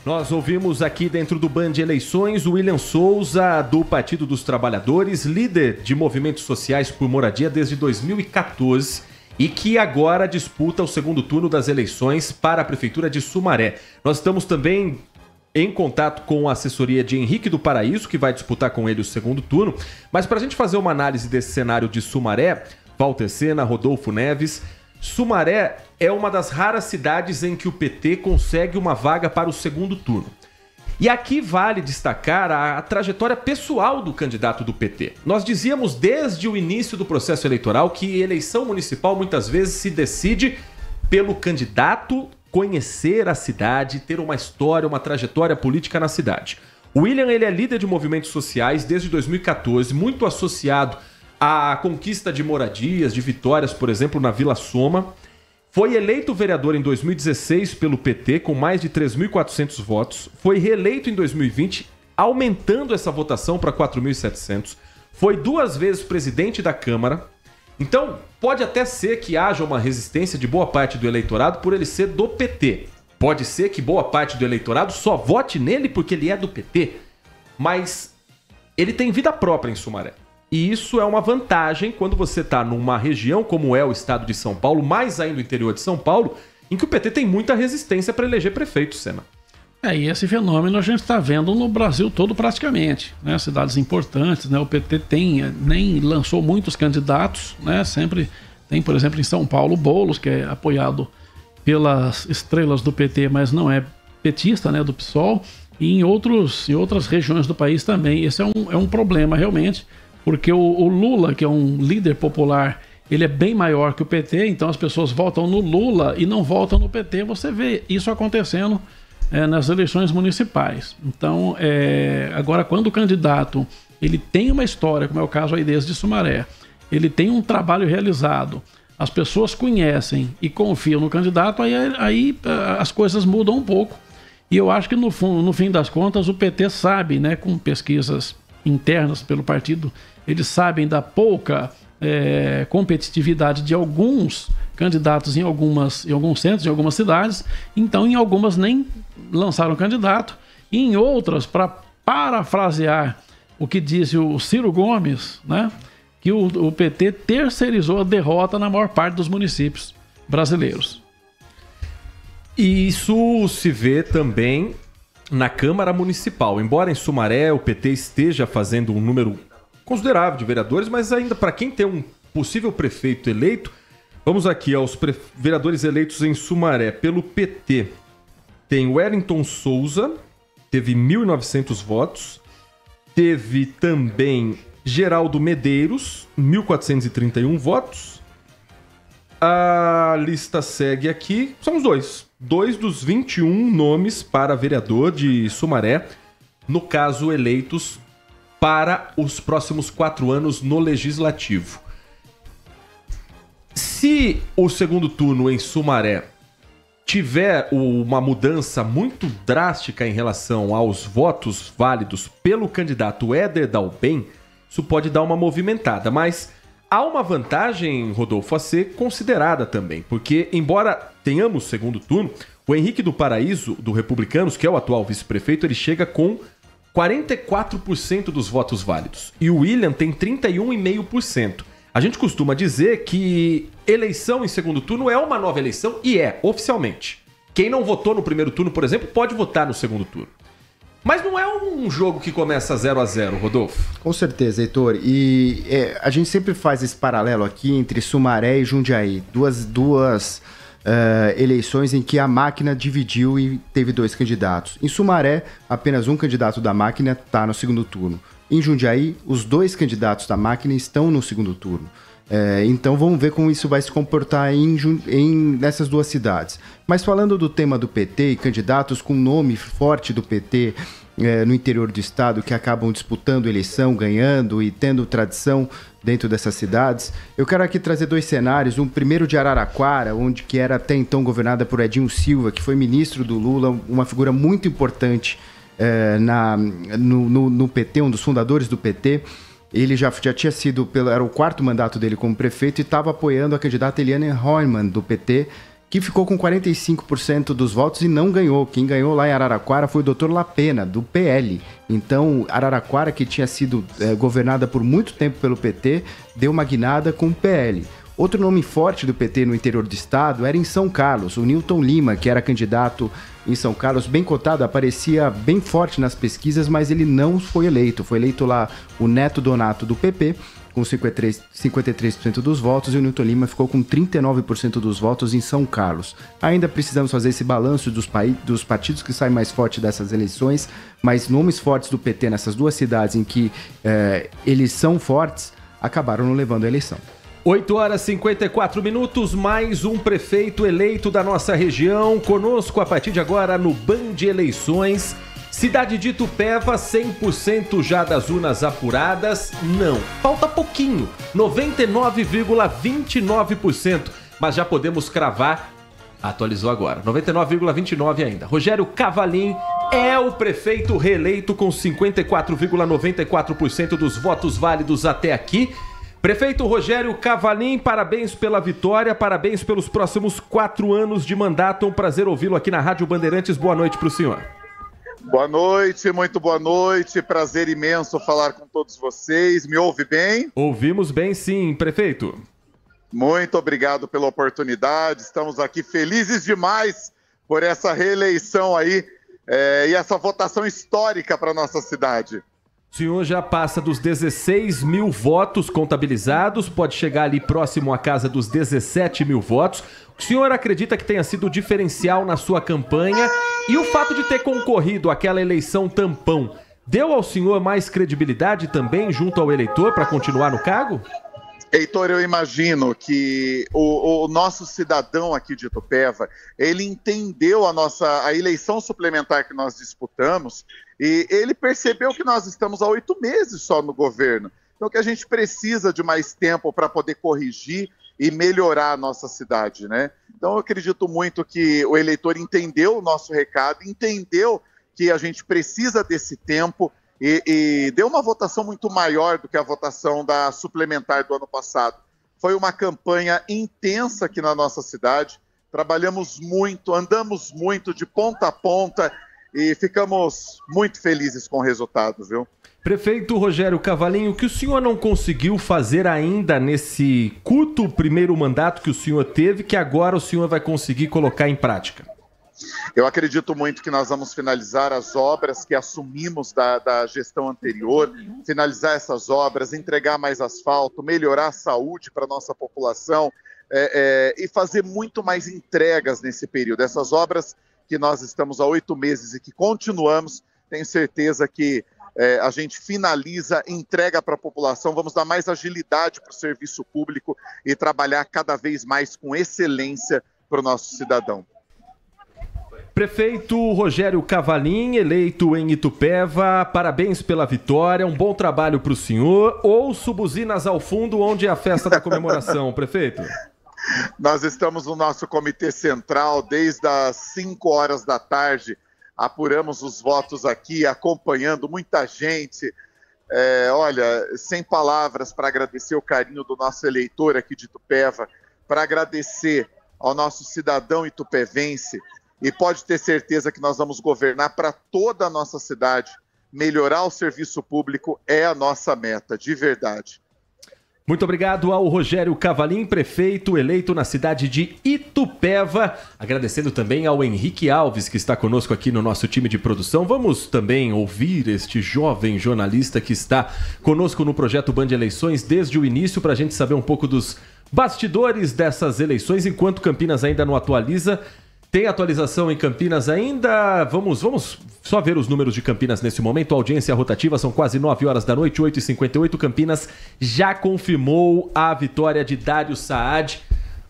Nós ouvimos aqui dentro do Band Eleições o William Souza, do Partido dos Trabalhadores, líder de movimentos sociais por moradia desde 2014 e que agora disputa o segundo turno das eleições para a Prefeitura de Sumaré. Nós estamos também em contato com a assessoria de Henrique do Paraíso, que vai disputar com ele o segundo turno. Mas para a gente fazer uma análise desse cenário de Sumaré, Walter Sena, Rodolfo Neves, Sumaré é uma das raras cidades em que o PT consegue uma vaga para o segundo turno. E aqui vale destacar a trajetória pessoal do candidato do PT. Nós dizíamos desde o início do processo eleitoral que eleição municipal muitas vezes se decide pelo candidato conhecer a cidade, ter uma história, uma trajetória política na cidade. O William, ele é líder de movimentos sociais desde 2014, muito associado à conquista de moradias, de vitórias, por exemplo, na Vila Soma. Foi eleito vereador em 2016 pelo PT, com mais de 3.400 votos. Foi reeleito em 2020, aumentando essa votação para 4.700. Foi 2 vezes presidente da Câmara. Então, pode até ser que haja uma resistência de boa parte do eleitorado por ele ser do PT. Pode ser que boa parte do eleitorado só vote nele porque ele é do PT. Mas ele tem vida própria em Sumaré. E isso é uma vantagem quando você está numa região como é o estado de São Paulo, mais ainda o interior de São Paulo, em que o PT tem muita resistência para eleger prefeito, Sena. E esse fenômeno a gente está vendo no Brasil todo praticamente, né? Cidades importantes, né? O PT nem lançou muitos candidatos, né? Sempre tem, por exemplo, em São Paulo, Boulos, que é apoiado pelas estrelas do PT, mas não é petista, né? Do PSOL, e em outras regiões do país também. Esse é um problema realmente, porque o Lula, que é um líder popular, ele é bem maior que o PT, então as pessoas votam no Lula e não votam no PT. Você vê isso acontecendo nas eleições municipais. Então, agora, quando o candidato ele tem uma história, como é o caso aí desde Sumaré, ele tem um trabalho realizado, as pessoas conhecem e confiam no candidato, aí as coisas mudam um pouco. E eu acho que no fim das contas o PT sabe, né, com pesquisas internas pelo partido, eles sabem da pouca competitividade de alguns candidatos em alguns centros, em algumas cidades. Então, em algumas nem lançaram candidato, e em outras, para parafrasear o que disse o Ciro Gomes, né, que o PT terceirizou a derrota na maior parte dos municípios brasileiros. E isso se vê também na Câmara Municipal. Embora em Sumaré o PT esteja fazendo um número considerável de vereadores, mas ainda para quem tem um possível prefeito eleito, vamos aqui aos vereadores eleitos em Sumaré pelo PT. Tem Wellington Souza, teve 1.900 votos. Teve também Geraldo Medeiros, 1.431 votos. A lista segue aqui, são os dois dos 21 nomes para vereador de Sumaré, no caso eleitos para os próximos 4 anos no Legislativo. Se o segundo turno em Sumaré tiver uma mudança muito drástica em relação aos votos válidos pelo candidato Éder Dalben, isso pode dar uma movimentada, mas há uma vantagem, Rodolfo, a ser considerada também, porque embora tenhamos segundo turno, o Henrique do Paraíso, do Republicanos, que é o atual vice-prefeito, ele chega com 44% dos votos válidos e o William tem 31,5%. A gente costuma dizer que eleição em segundo turno é uma nova eleição e oficialmente. Quem não votou no primeiro turno, por exemplo, pode votar no segundo turno. Mas não é um jogo que começa 0-0, Rodolfo. Com certeza, Heitor. E a gente sempre faz esse paralelo aqui entre Sumaré e Jundiaí. Duas eleições em que a máquina dividiu e teve 2 candidatos. Em Sumaré, apenas um candidato da máquina está no segundo turno. Em Jundiaí, os 2 candidatos da máquina estão no segundo turno. Então vamos ver como isso vai se comportar nessas 2 cidades. Mas falando do tema do PT e candidatos com nome forte do PT no interior do estado que acabam disputando eleição, ganhando e tendo tradição dentro dessas cidades, eu quero aqui trazer 2 cenários. Um primeiro de Araraquara, que era até então governada por Edinho Silva, que foi ministro do Lula, uma figura muito importante no PT, um dos fundadores do PT. Ele já tinha sido, era o 4º mandato dele como prefeito e estava apoiando a candidata Eliane Reumann, do PT, que ficou com 45% dos votos e não ganhou. Quem ganhou lá em Araraquara foi o Dr. Lapena, do PL. Então, Araraquara, que tinha sido governada por muito tempo pelo PT, deu uma guinada com o PL. Outro nome forte do PT no interior do estado era em São Carlos, o Newton Lima, que era candidato em São Carlos, bem cotado, aparecia bem forte nas pesquisas, mas ele não foi eleito. Foi eleito lá o Neto Donato do PP, com 53% dos votos, e o Newton Lima ficou com 39% dos votos em São Carlos. Ainda precisamos fazer esse balanço dos partidos que saem mais forte dessas eleições, mas nomes fortes do PT nessas 2 cidades em que eles são fortes, acabaram não levando a eleição. 8h54, mais um prefeito eleito da nossa região. Conosco a partir de agora no Band Eleições. Cidade de Itupeva, 100% já das urnas apuradas? Não, falta pouquinho, 99,29%, mas já podemos cravar, atualizou agora, 99,29% ainda. Rogério Cavalim é o prefeito reeleito com 54,94% dos votos válidos até aqui. Prefeito Rogério Cavalim, parabéns pela vitória, parabéns pelos próximos 4 anos de mandato. Um prazer ouvi-lo aqui na Rádio Bandeirantes. Boa noite para o senhor. Boa noite, muito boa noite. Prazer imenso falar com todos vocês. Me ouve bem? Ouvimos bem, sim, prefeito. Muito obrigado pela oportunidade. Estamos aqui felizes demais por essa reeleição aí e essa votação histórica para nossa cidade. O senhor já passa dos 16 mil votos contabilizados, pode chegar ali próximo à casa dos 17 mil votos. O senhor acredita que tenha sido diferencial na sua campanha? E o fato de ter concorrido àquela eleição tampão, deu ao senhor mais credibilidade também junto ao eleitor para continuar no cargo? Heitor, eu imagino que o nosso cidadão aqui de Itupeva, ele entendeu a eleição suplementar que nós disputamos e ele percebeu que nós estamos há 8 meses só no governo. Então que a gente precisa de mais tempo para poder corrigir e melhorar a nossa cidade, né? Então eu acredito muito que o eleitor entendeu o nosso recado, entendeu que a gente precisa desse tempo e deu uma votação muito maior do que a votação da suplementar do ano passado. Foi uma campanha intensa aqui na nossa cidade, trabalhamos muito, andamos muito de ponta a ponta e ficamos muito felizes com o resultado, viu? Prefeito Rogério Cavalim, o que o senhor não conseguiu fazer ainda nesse curto primeiro mandato que o senhor teve, que agora o senhor vai conseguir colocar em prática? Eu acredito muito que nós vamos finalizar as obras que assumimos da gestão anterior, finalizar essas obras, entregar mais asfalto, melhorar a saúde para a nossa população e fazer muito mais entregas nesse período. Essas obras que nós estamos há 8 meses e que continuamos, tenho certeza que a gente finaliza, entrega para a população, vamos dar mais agilidade para o serviço público e trabalhar cada vez mais com excelência para o nosso cidadão. Prefeito Rogério Cavalim, eleito em Itupeva, parabéns pela vitória, um bom trabalho para o senhor. Ouço buzinas ao fundo, onde é a festa da comemoração, prefeito? Nós estamos no nosso comitê central desde as 5 horas da tarde, apuramos os votos aqui, acompanhando muita gente. Olha, sem palavras para agradecer o carinho do nosso eleitor aqui de Itupeva, para agradecer ao nosso cidadão itupevense. E pode ter certeza que nós vamos governar para toda a nossa cidade. Melhorar o serviço público é a nossa meta, de verdade. Muito obrigado ao Rogério Cavalim, prefeito eleito na cidade de Itupeva. Agradecendo também ao Henrique Alves, que está conosco aqui no nosso time de produção. Vamos também ouvir este jovem jornalista que está conosco no projeto Band Eleições desde o início, para a gente saber um pouco dos bastidores dessas eleições, enquanto Campinas ainda não atualiza. Tem atualização em Campinas ainda? Vamos só ver os números de Campinas nesse momento. A audiência rotativa são quase 9 horas da noite, 8h58. Campinas já confirmou a vitória de Dário Saad.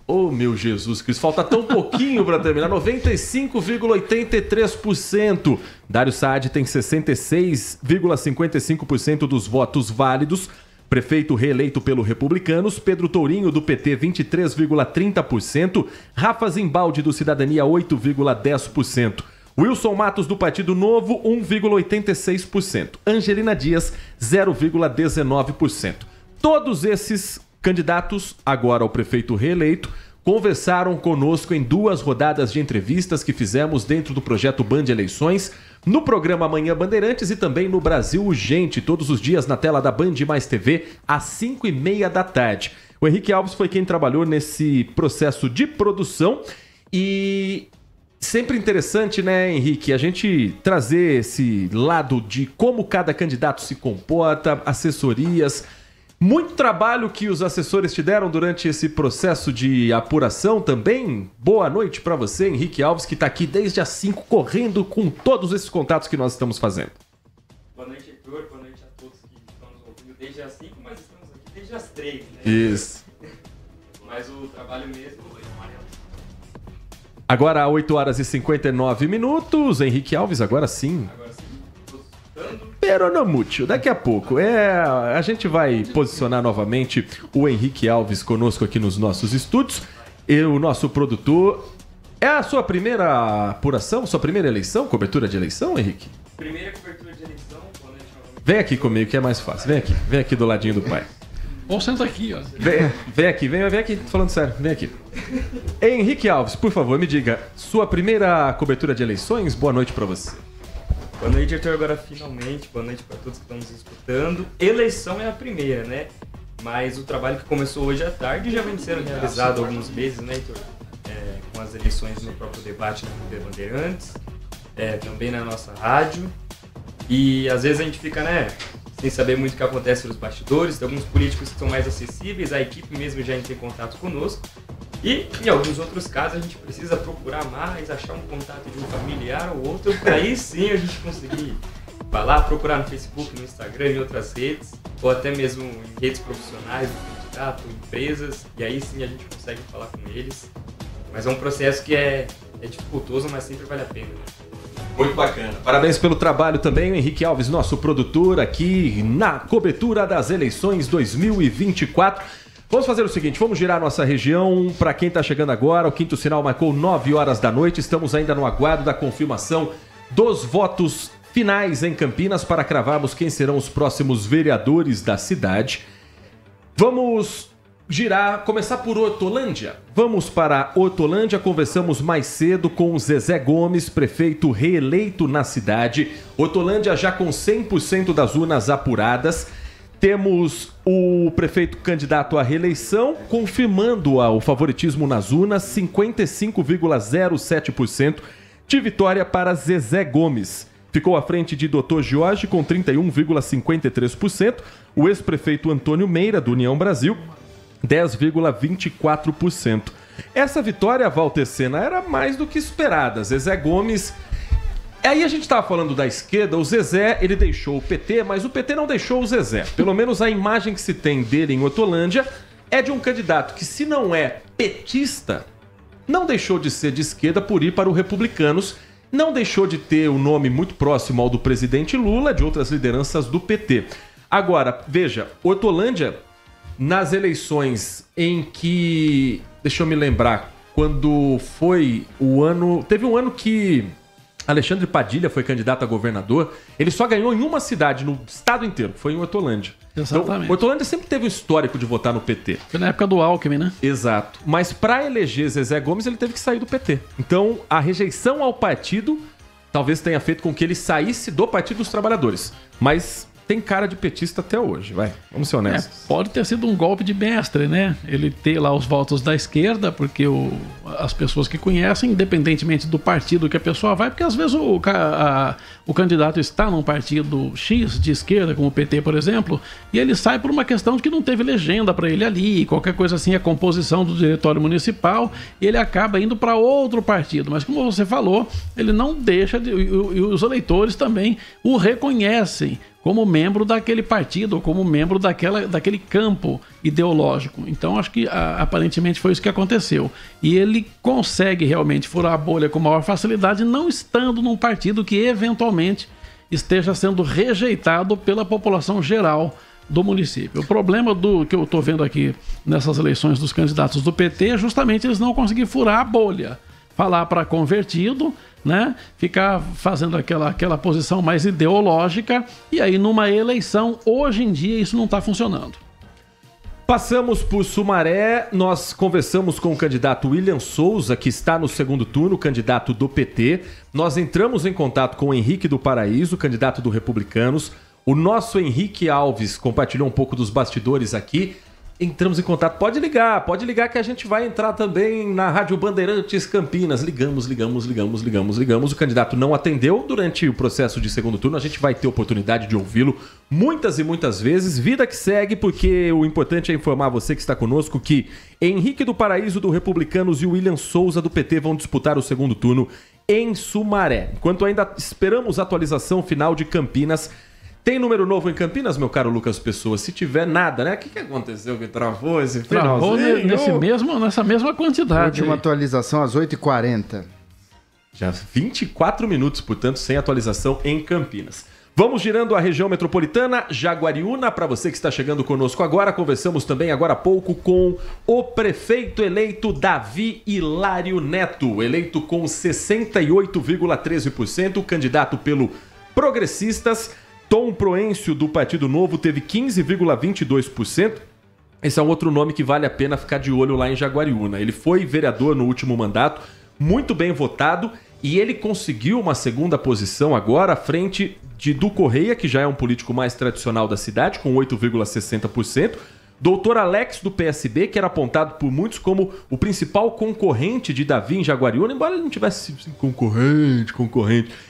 Oh, meu Jesus Cristo, falta tão pouquinho para terminar. 95,83%. Dário Saad tem 66,55% dos votos válidos. Prefeito reeleito pelo Republicanos. Pedro Tourinho, do PT, 23,30%. Rafa Zimbaldi, do Cidadania, 8,10%. Wilson Matos, do Partido Novo, 1,86%. Angelina Dias, 0,19%. Todos esses candidatos, agora ao prefeito reeleito, conversaram conosco em 2 rodadas de entrevistas que fizemos dentro do projeto Band Eleições, no programa Manhã Bandeirantes e também no Brasil Urgente, todos os dias na tela da Band Mais TV, às 5h30 da tarde. O Henrique Alves foi quem trabalhou nesse processo de produção e sempre interessante, né, Henrique, a gente trazer esse lado de como cada candidato se comporta, assessorias. Muito trabalho que os assessores te deram durante esse processo de apuração também. Boa noite para você, Henrique Alves, que está aqui desde as 5, correndo com todos esses contatos que nós estamos fazendo. Boa noite, Heitor. Boa noite a todos que estão nos ouvindo desde as 5, mas estamos aqui desde as 3, né? Isso. Mas o trabalho mesmo foi amarelo. Agora, 8h59, Henrique Alves, agora sim. Pero no mútil, daqui a pouco. A gente vai posicionar novamente o Henrique Alves conosco aqui nos nossos estúdios. E o nosso produtor. É a sua primeira apuração, sua primeira eleição, cobertura de eleição, Henrique? Primeira cobertura de eleição. Vem aqui comigo que é mais fácil. Vem aqui do ladinho do pai. Ou senta aqui, ó. Vem aqui, tô falando sério, vem aqui. Henrique Alves, por favor, me diga, sua primeira cobertura de eleições, boa noite pra você. Boa noite, Heitor, agora finalmente, boa noite para todos que estão nos escutando. Eleição é a primeira, né? Mas o trabalho que começou hoje à tarde já vem sendo realizado há alguns meses, né, Heitor? Com as eleições no próprio debate na TV Bandeirantes, também na nossa rádio. E às vezes a gente fica, né, sem saber muito o que acontece nos bastidores. Tem alguns políticos que são mais acessíveis, a equipe mesmo já entra em contato conosco. E em alguns outros casos a gente precisa procurar mais, achar um contato de um familiar ou outro, para aí sim a gente conseguir falar, procurar no Facebook, no Instagram, em outras redes, ou até mesmo em redes profissionais do candidato, empresas, e aí sim a gente consegue falar com eles. Mas é um processo que é dificultoso, mas sempre vale a pena, né? Muito bacana. Parabéns pelo trabalho também, o Henrique Alves, nosso produtor aqui na cobertura das eleições 2024. Vamos fazer o seguinte, vamos girar nossa região. Para quem está chegando agora, o quinto sinal marcou 9 horas da noite. Estamos ainda no aguardo da confirmação dos votos finais em Campinas para cravarmos quem serão os próximos vereadores da cidade. Vamos começar por Hortolândia. Vamos para Hortolândia, conversamos mais cedo com o Zezé Gomes, prefeito reeleito na cidade. Hortolândia já com 100% das urnas apuradas. Temos o prefeito candidato à reeleição, confirmando o favoritismo nas urnas, 55,07% de vitória para Zezé Gomes. Ficou à frente de Dr. Jorge com 31,53%, o ex-prefeito Antônio Meira, do União Brasil, 10,24%. Essa vitória, Walter Sena, era mais do que esperada. Zezé Gomes... Aí a gente estava falando da esquerda, o Zezé, ele deixou o PT, mas o PT não deixou o Zezé. Pelo menos a imagem que se tem dele em Hortolândia é de um candidato que, se não é petista, não deixou de ser de esquerda por ir para o Republicanos, não deixou de ter o nome muito próximo ao do presidente Lula, de outras lideranças do PT. Agora, veja, Hortolândia, nas eleições em que... Deixa eu me lembrar, quando foi o ano... Teve um ano que... Alexandre Padilha foi candidato a governador, ele só ganhou em uma cidade, no estado inteiro, foi em Hortolândia. Exatamente. Então, Hortolândia sempre teve o histórico de votar no PT. Foi na época do Alckmin, né? Exato. Mas para eleger Zezé Gomes, ele teve que sair do PT. Então, a rejeição ao partido talvez tenha feito com que ele saísse do Partido dos Trabalhadores. Mas tem cara de petista até hoje, vamos ser honestos. Pode ter sido um golpe de mestre, né? Ele ter lá os votos da esquerda, porque as pessoas que conhecem, independentemente do partido que a pessoa vai, porque às vezes o candidato está num partido X de esquerda, como o PT, por exemplo, e ele sai por uma questão de que não teve legenda para ele ali, qualquer coisa assim, a composição do diretório municipal, e ele acaba indo para outro partido. Mas como você falou, ele não deixa e os eleitores também o reconhecem como membro daquele partido, ou como membro daquele campo ideológico. Então, acho que aparentemente foi isso que aconteceu. E ele consegue realmente furar a bolha com maior facilidade, não estando num partido que eventualmente esteja sendo rejeitado pela população geral do município. O problema que eu estou vendo aqui nessas eleições dos candidatos do PT é justamente eles não conseguirem furar a bolha. Falar para convertido, né? Ficar fazendo aquela posição mais ideológica, e aí numa eleição, hoje em dia, isso não está funcionando. Passamos por Sumaré, nós conversamos com o candidato William Souza, que está no segundo turno, candidato do PT. Nós entramos em contato com o Henrique do Paraíso, candidato do Republicanos. O nosso Henrique Alves compartilhou um pouco dos bastidores aqui. Entramos em contato, pode ligar que a gente vai entrar também na Rádio Bandeirantes Campinas. Ligamos. O candidato não atendeu durante o processo de segundo turno. A gente vai ter oportunidade de ouvi-lo muitas e muitas vezes. Vida que segue, porque o importante é informar você que está conosco que Henrique do Paraíso do Republicanos e o William Souza do PT vão disputar o segundo turno em Sumaré. Enquanto ainda esperamos a atualização final de Campinas. Tem número novo em Campinas, meu caro Lucas Pessoa? Se tiver nada, né? O que aconteceu que travou esse finalzinho? Travou nessa mesma quantidade. Última atualização às 8h40. Já 24 minutos, portanto, sem atualização em Campinas. Vamos girando a região metropolitana, Jaguariúna, para você que está chegando conosco agora. Conversamos também agora há pouco com o prefeito eleito Davi Hilário Neto, eleito com 68,13%, candidato pelo Progressistas. Tom Proencio, do Partido Novo, teve 15,22%. Esse é um outro nome que vale a pena ficar de olho lá em Jaguariúna. Ele foi vereador no último mandato, muito bem votado, e ele conseguiu uma segunda posição agora à frente de Du Correia, que já é um político mais tradicional da cidade, com 8,60%. Doutor Alex, do PSB, que era apontado por muitos como o principal concorrente de Davi em Jaguariúna, embora ele não tivesse concorrente.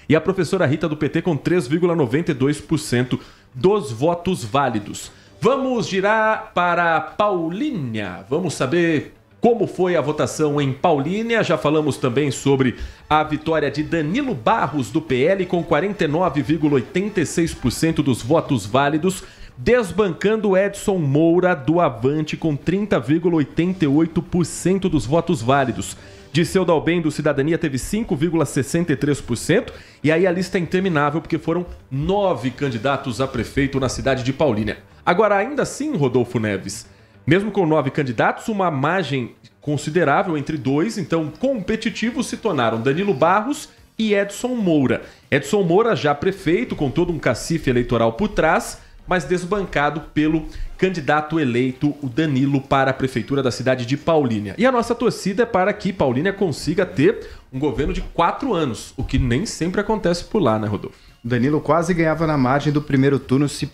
E a professora Rita, do PT, com 3,92% dos votos válidos. Vamos girar para Paulínia. Vamos saber como foi a votação em Paulínia. Já falamos também sobre a vitória de Danilo Barros, do PL, com 49,86% dos votos válidos, desbancando Edson Moura, do Avante, com 30,88% dos votos válidos. Dirceu Dalben, do Cidadania, teve 5,63%. E aí a lista é interminável, porque foram 9 candidatos a prefeito na cidade de Paulínia. Agora, ainda assim, Rodolfo Neves, mesmo com 9 candidatos, uma margem considerável entre dois, então competitivos se tornaram Danilo Barros e Edson Moura. Edson Moura já prefeito, com todo um cacife eleitoral por trás, mas desbancado pelo candidato eleito, o Danilo, para a prefeitura da cidade de Paulínia. E a nossa torcida é para que Paulínia consiga ter um governo de 4 anos, o que nem sempre acontece por lá, né, Rodolfo? O Danilo quase ganhava na margem do primeiro turno se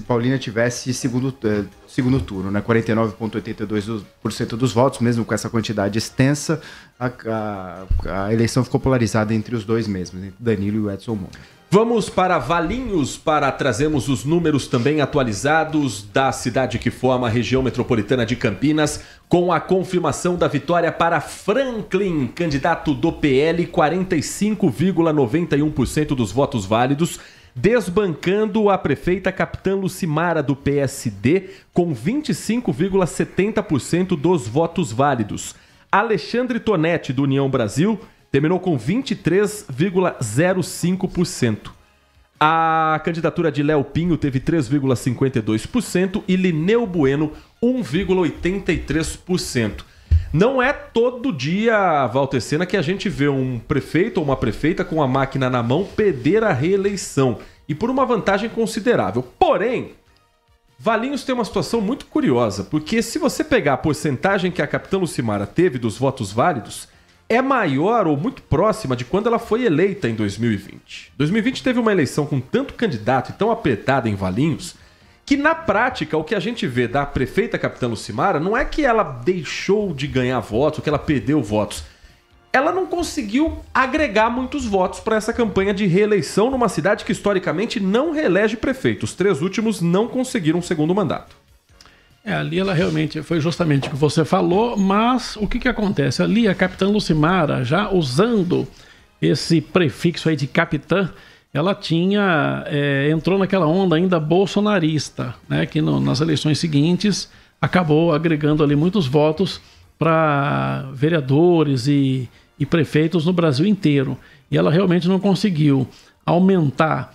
Paulínia tivesse segundo turno, né? 49,82% dos votos, mesmo com essa quantidade extensa, a eleição ficou polarizada entre os dois mesmos, entre Danilo e o Edson Moura. Vamos para Valinhos para trazermos os números também atualizados da cidade que forma a região metropolitana de Campinas, com a confirmação da vitória para Franklin, candidato do PL, 45,91% dos votos válidos, desbancando a prefeita Capitã Lucimara, do PSD, com 25,70% dos votos válidos. Alexandre Tonetti, do União Brasil, terminou com 23,05%. A candidatura de Léo Pinho teve 3,52% e Lineu Bueno 1,83%. Não é todo dia, Walter Sena, que a gente vê um prefeito ou uma prefeita com a máquina na mão perder a reeleição, e por uma vantagem considerável. Porém, Valinhos tem uma situação muito curiosa, porque se você pegar a porcentagem que a Capitã Lucimara teve dos votos válidos, é maior ou muito próxima de quando ela foi eleita em 2020. 2020 teve uma eleição com tanto candidato e tão apertada em Valinhos que, na prática, o que a gente vê da prefeita Capitã Lucimara não é que ela deixou de ganhar votos, que ela perdeu votos. Ela não conseguiu agregar muitos votos para essa campanha de reeleição numa cidade que, historicamente, não reelege prefeito. Os 3 últimos não conseguiram um segundo mandato. Ali ela realmente foi justamente o que você falou, mas o que acontece? Ali a Capitã Lucimara, já usando esse prefixo aí de capitã, ela entrou naquela onda ainda bolsonarista, né, que nas eleições seguintes acabou agregando ali muitos votos para vereadores e prefeitos no Brasil inteiro. E ela realmente não conseguiu aumentar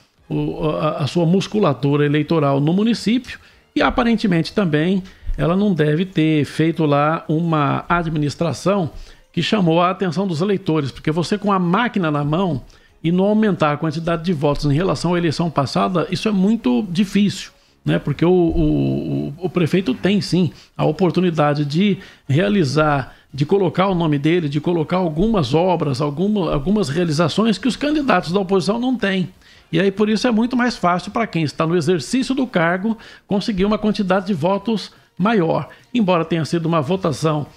a sua musculatura eleitoral no município. E aparentemente também ela não deve ter feito lá uma administração que chamou a atenção dos eleitores, porque você com a máquina na mão e não aumentar a quantidade de votos em relação à eleição passada, isso é muito difícil, né? Porque o prefeito tem sim a oportunidade de realizar, de colocar o nome dele, de colocar algumas obras, algumas realizações que os candidatos da oposição não têm. E aí, por isso, é muito mais fácil para quem está no exercício do cargo conseguir uma quantidade de votos maior. Embora tenha sido uma votação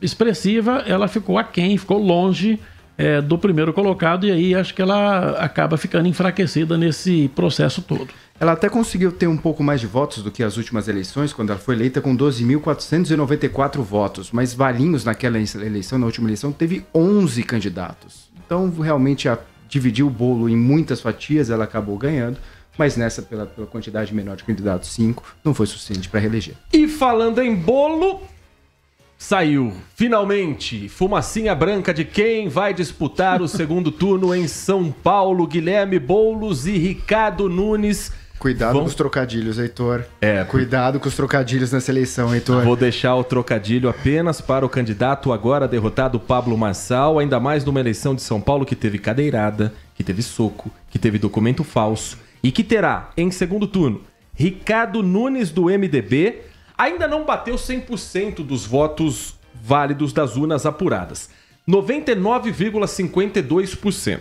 expressiva, ela ficou aquém, ficou longe do primeiro colocado, e aí acho que ela acaba ficando enfraquecida nesse processo todo. Ela até conseguiu ter um pouco mais de votos do que as últimas eleições, quando ela foi eleita com 12.494 votos. Mas Valinhos, naquela eleição, na última eleição, teve 11 candidatos. Então, realmente, dividiu o bolo em muitas fatias, ela acabou ganhando, mas nessa, pela quantidade menor de candidatos, 5, não foi suficiente para reeleger. E falando em bolo, saiu finalmente fumacinha branca de quem vai disputar o segundo turno em São Paulo. Guilherme Boulos e Ricardo Nunes. Cuidado com os trocadilhos, Heitor. Cuidado com os trocadilhos nessa eleição, Heitor. Vou deixar o trocadilho apenas para o candidato agora derrotado, Pablo Marçal, ainda mais numa eleição de São Paulo que teve cadeirada, que teve soco, que teve documento falso e que terá, em segundo turno, Ricardo Nunes do MDB. Ainda não bateu 100% dos votos válidos das urnas apuradas. 99,52%.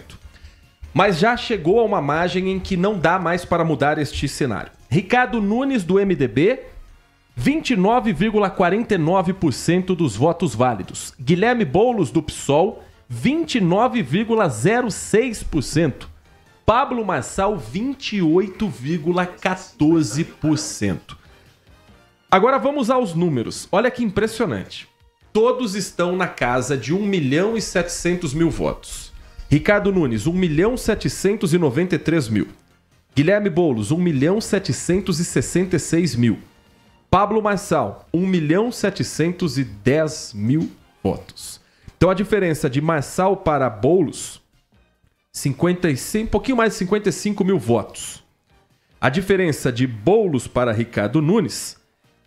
Mas já chegou a uma margem em que não dá mais para mudar este cenário. Ricardo Nunes, do MDB, 29,49% dos votos válidos. Guilherme Boulos, do PSOL, 29,06%. Pablo Marçal, 28,14%. Agora vamos aos números. Olha que impressionante. Todos estão na casa de 1.700.000 votos. Ricardo Nunes, 1.793.000. Guilherme Boulos, 1.766.000. Pablo Marçal, 1.710.000 votos. Então a diferença de Marçal para Boulos, um pouquinho mais de 55.000 votos. A diferença de Boulos para Ricardo Nunes,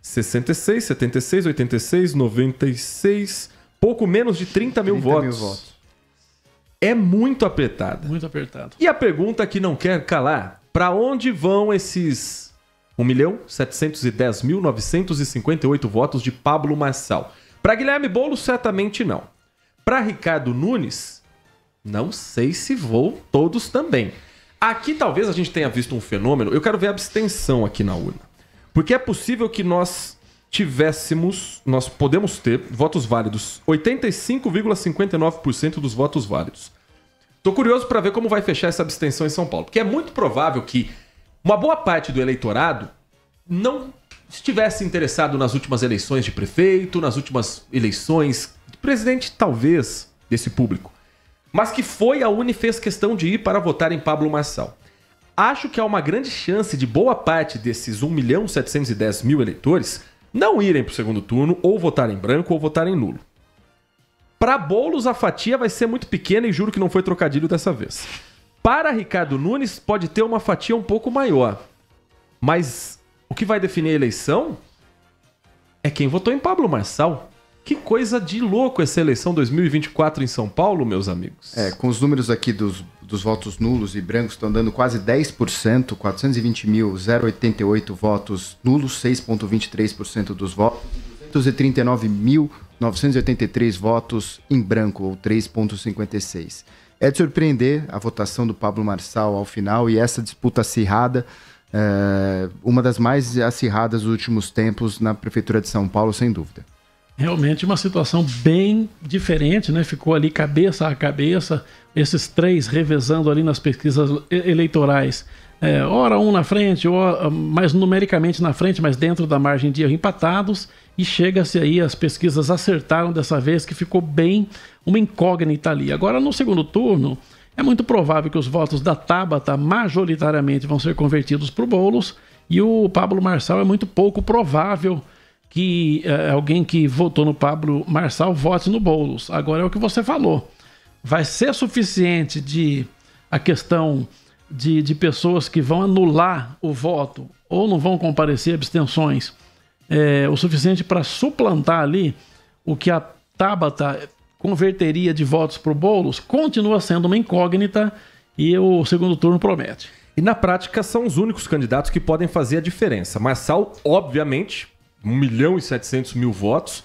66, 76, 86, 96, pouco menos de 30.000 votos. É muito apertada. Muito apertado. E a pergunta que não quer calar, para onde vão esses 1.710.958 votos de Pablo Marçal? Para Guilherme Boulos, certamente não. Para Ricardo Nunes, não sei se vou todos também. Aqui talvez a gente tenha visto um fenômeno, eu quero ver a abstenção aqui na urna. Porque é possível que nós podemos ter votos válidos, 85,59% dos votos válidos. Tô curioso para ver como vai fechar essa abstenção em São Paulo, porque é muito provável que uma boa parte do eleitorado não estivesse interessado nas últimas eleições de prefeito, nas últimas eleições de presidente, talvez, desse público, mas que foi a UNE fez questão de ir para votar em Pablo Marçal. Acho que há uma grande chance de boa parte desses 1.710.000 eleitores não irem para o segundo turno, ou votar em branco, ou votar em nulo. Para Boulos, a fatia vai ser muito pequena e juro que não foi trocadilho dessa vez. Para Ricardo Nunes, pode ter uma fatia um pouco maior. Mas o que vai definir a eleição é quem votou em Pablo Marçal. Que coisa de louco essa eleição 2024 em São Paulo, meus amigos. Com os números aqui dos votos nulos e brancos estão dando quase 10%, 420.088 votos nulos, 6,23% dos votos, 239.000 983 votos em branco, ou 3,56. É de surpreender a votação do Pablo Marçal ao final e essa disputa acirrada, uma das mais acirradas dos últimos tempos na Prefeitura de São Paulo, sem dúvida. Realmente uma situação bem diferente, né? Ficou ali cabeça a cabeça, esses três revezando ali nas pesquisas eleitorais. Ora um na frente, ou mais numericamente na frente, mas dentro da margem de erro empatados, e chega-se aí, as pesquisas acertaram dessa vez, que ficou bem uma incógnita ali. Agora, no segundo turno, é muito provável que os votos da Tabata majoritariamente vão ser convertidos para o Boulos, e o Pablo Marçal é muito pouco provável que alguém que votou no Pablo Marçal vote no Boulos. Agora é o que você falou. Vai ser suficiente a questão de pessoas que vão anular o voto ou não vão comparecer, abstenções, o suficiente para suplantar ali o que a Tabata converteria de votos para o Boulos? Continua sendo uma incógnita e o segundo turno promete. E na prática são os únicos candidatos que podem fazer a diferença. Marçal, obviamente, 1.700.000 votos.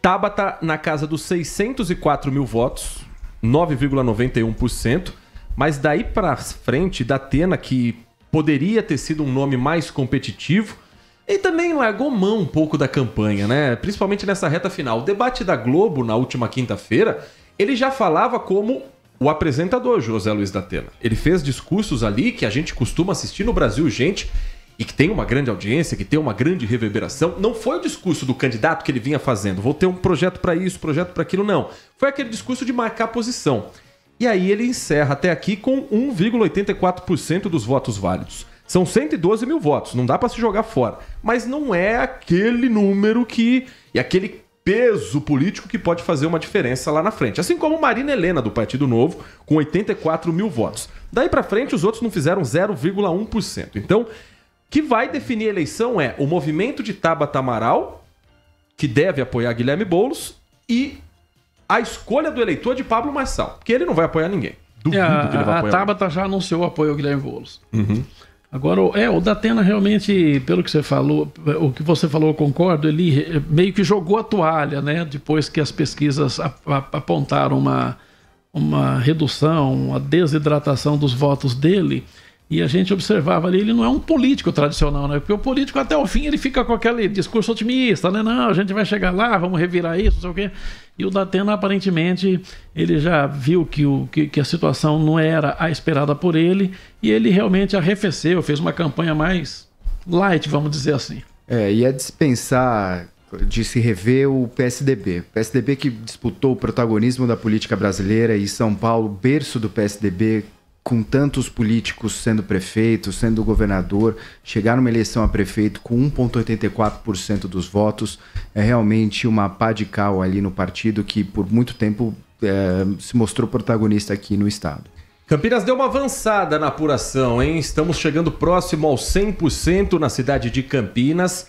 Tabata na casa dos 604 mil votos, 9,91%. Mas daí para frente, Datena, que poderia ter sido um nome mais competitivo, e também largou mão um pouco da campanha, né? Principalmente nessa reta final. O debate da Globo, na última quinta-feira, ele já falava como o apresentador José Luiz Datena. Ele fez discursos ali que a gente costuma assistir no Brasil, gente, e que tem uma grande audiência, que tem uma grande reverberação. Não foi o discurso do candidato que ele vinha fazendo, vou ter um projeto para isso, projeto para aquilo, não. Foi aquele discurso de marcar posição. E aí ele encerra até aqui com 1,84% dos votos válidos. São 112 mil votos, não dá para se jogar fora. Mas não é aquele número e aquele peso político que pode fazer uma diferença lá na frente. Assim como Marina Helena, do Partido Novo, com 84 mil votos. Daí para frente, os outros não fizeram 0,1%. Então, o que vai definir a eleição é o movimento de Tabata Amaral, que deve apoiar Guilherme Boulos, e a escolha do eleitor de Pablo Marçal, porque ele não vai apoiar ninguém. Duvido que ele vai apoiar. A Tabata já anunciou o apoio ao Guilherme Boulos. Uhum. Agora, o Datena realmente, pelo que você falou, o que você falou, eu concordo, ele meio que jogou a toalha, né? Depois que as pesquisas apontaram uma redução, uma desidratação dos votos dele, e a gente observava ali, ele não é um político tradicional, né? Porque o político até o fim ele fica com aquele discurso otimista, né? Não, a gente vai chegar lá, vamos revirar isso, não sei o quê. E o Datena, aparentemente, ele já viu que a situação não era a esperada por ele, e ele realmente arrefeceu, fez uma campanha mais light, vamos dizer assim. E é dispensar de se rever o PSDB. O PSDB que disputou o protagonismo da política brasileira, e São Paulo, berço do PSDB, com tantos políticos sendo prefeito, sendo governador, chegar numa eleição a prefeito com 1,84% dos votos, é realmente uma pá de cal ali no partido que por muito tempo se mostrou protagonista aqui no estado. Campinas deu uma avançada na apuração, hein? Estamos chegando próximo ao 100% na cidade de Campinas.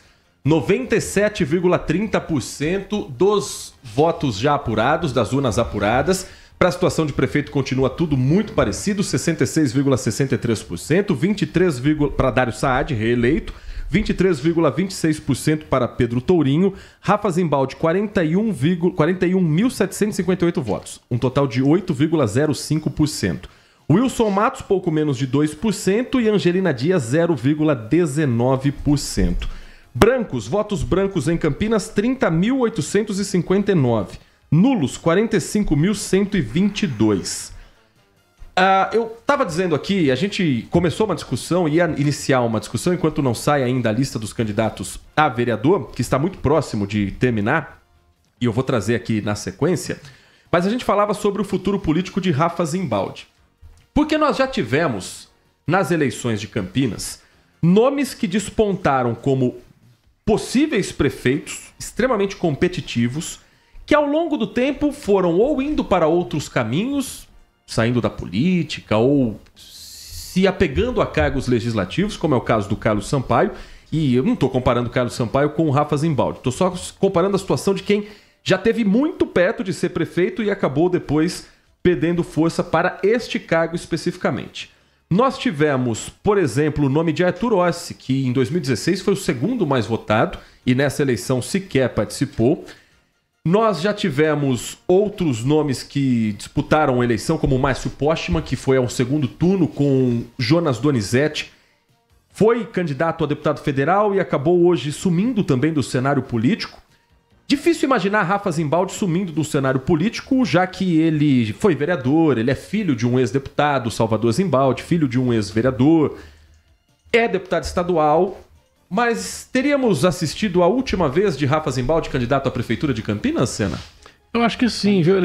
97,30% dos votos já apurados, das urnas apuradas. Para a situação de prefeito continua tudo muito parecido, 66,63%, 23% para Dário Saad, reeleito, 23,26% para Pedro Tourinho, Rafa Zimbaldi, 41.758 votos, um total de 8,05%. Wilson Matos, pouco menos de 2%, e Angelina Dias, 0,19%. Brancos, votos brancos em Campinas, 30.859. Nulos, 45.122. Eu estava dizendo aqui, a gente começou uma discussão, ia iniciar uma discussão, enquanto não sai ainda a lista dos candidatos a vereador, que está muito próximo de terminar, e eu vou trazer aqui na sequência, mas a gente falava sobre o futuro político de Rafa Zimbaldi. Porque nós já tivemos, nas eleições de Campinas, nomes que despontaram como possíveis prefeitos, extremamente competitivos, que ao longo do tempo foram ou indo para outros caminhos, saindo da política, ou se apegando a cargos legislativos, como é o caso do Carlos Sampaio. E eu não estou comparando o Carlos Sampaio com o Rafa Zimbaldi, estou só comparando a situação de quem já teve muito perto de ser prefeito e acabou depois perdendo força para este cargo especificamente. Nós tivemos, por exemplo, o nome de Arthur Orsi, que em 2016 foi o segundo mais votado e nessa eleição sequer participou. Nós já tivemos outros nomes que disputaram a eleição, como o Márcio Postman, que foi ao segundo turno com Jonas Donizete. Foi candidato a deputado federal e acabou hoje sumindo também do cenário político. Difícil imaginar Rafa Zimbaldi sumindo do cenário político, já que ele foi vereador, ele é filho de um ex-deputado, Salvador Zimbaldi, filho de um ex-vereador, é deputado estadual, mas teríamos assistido a última vez de Rafa Zimbaldi candidato à prefeitura de Campinas, Sena? Eu acho que sim, viu,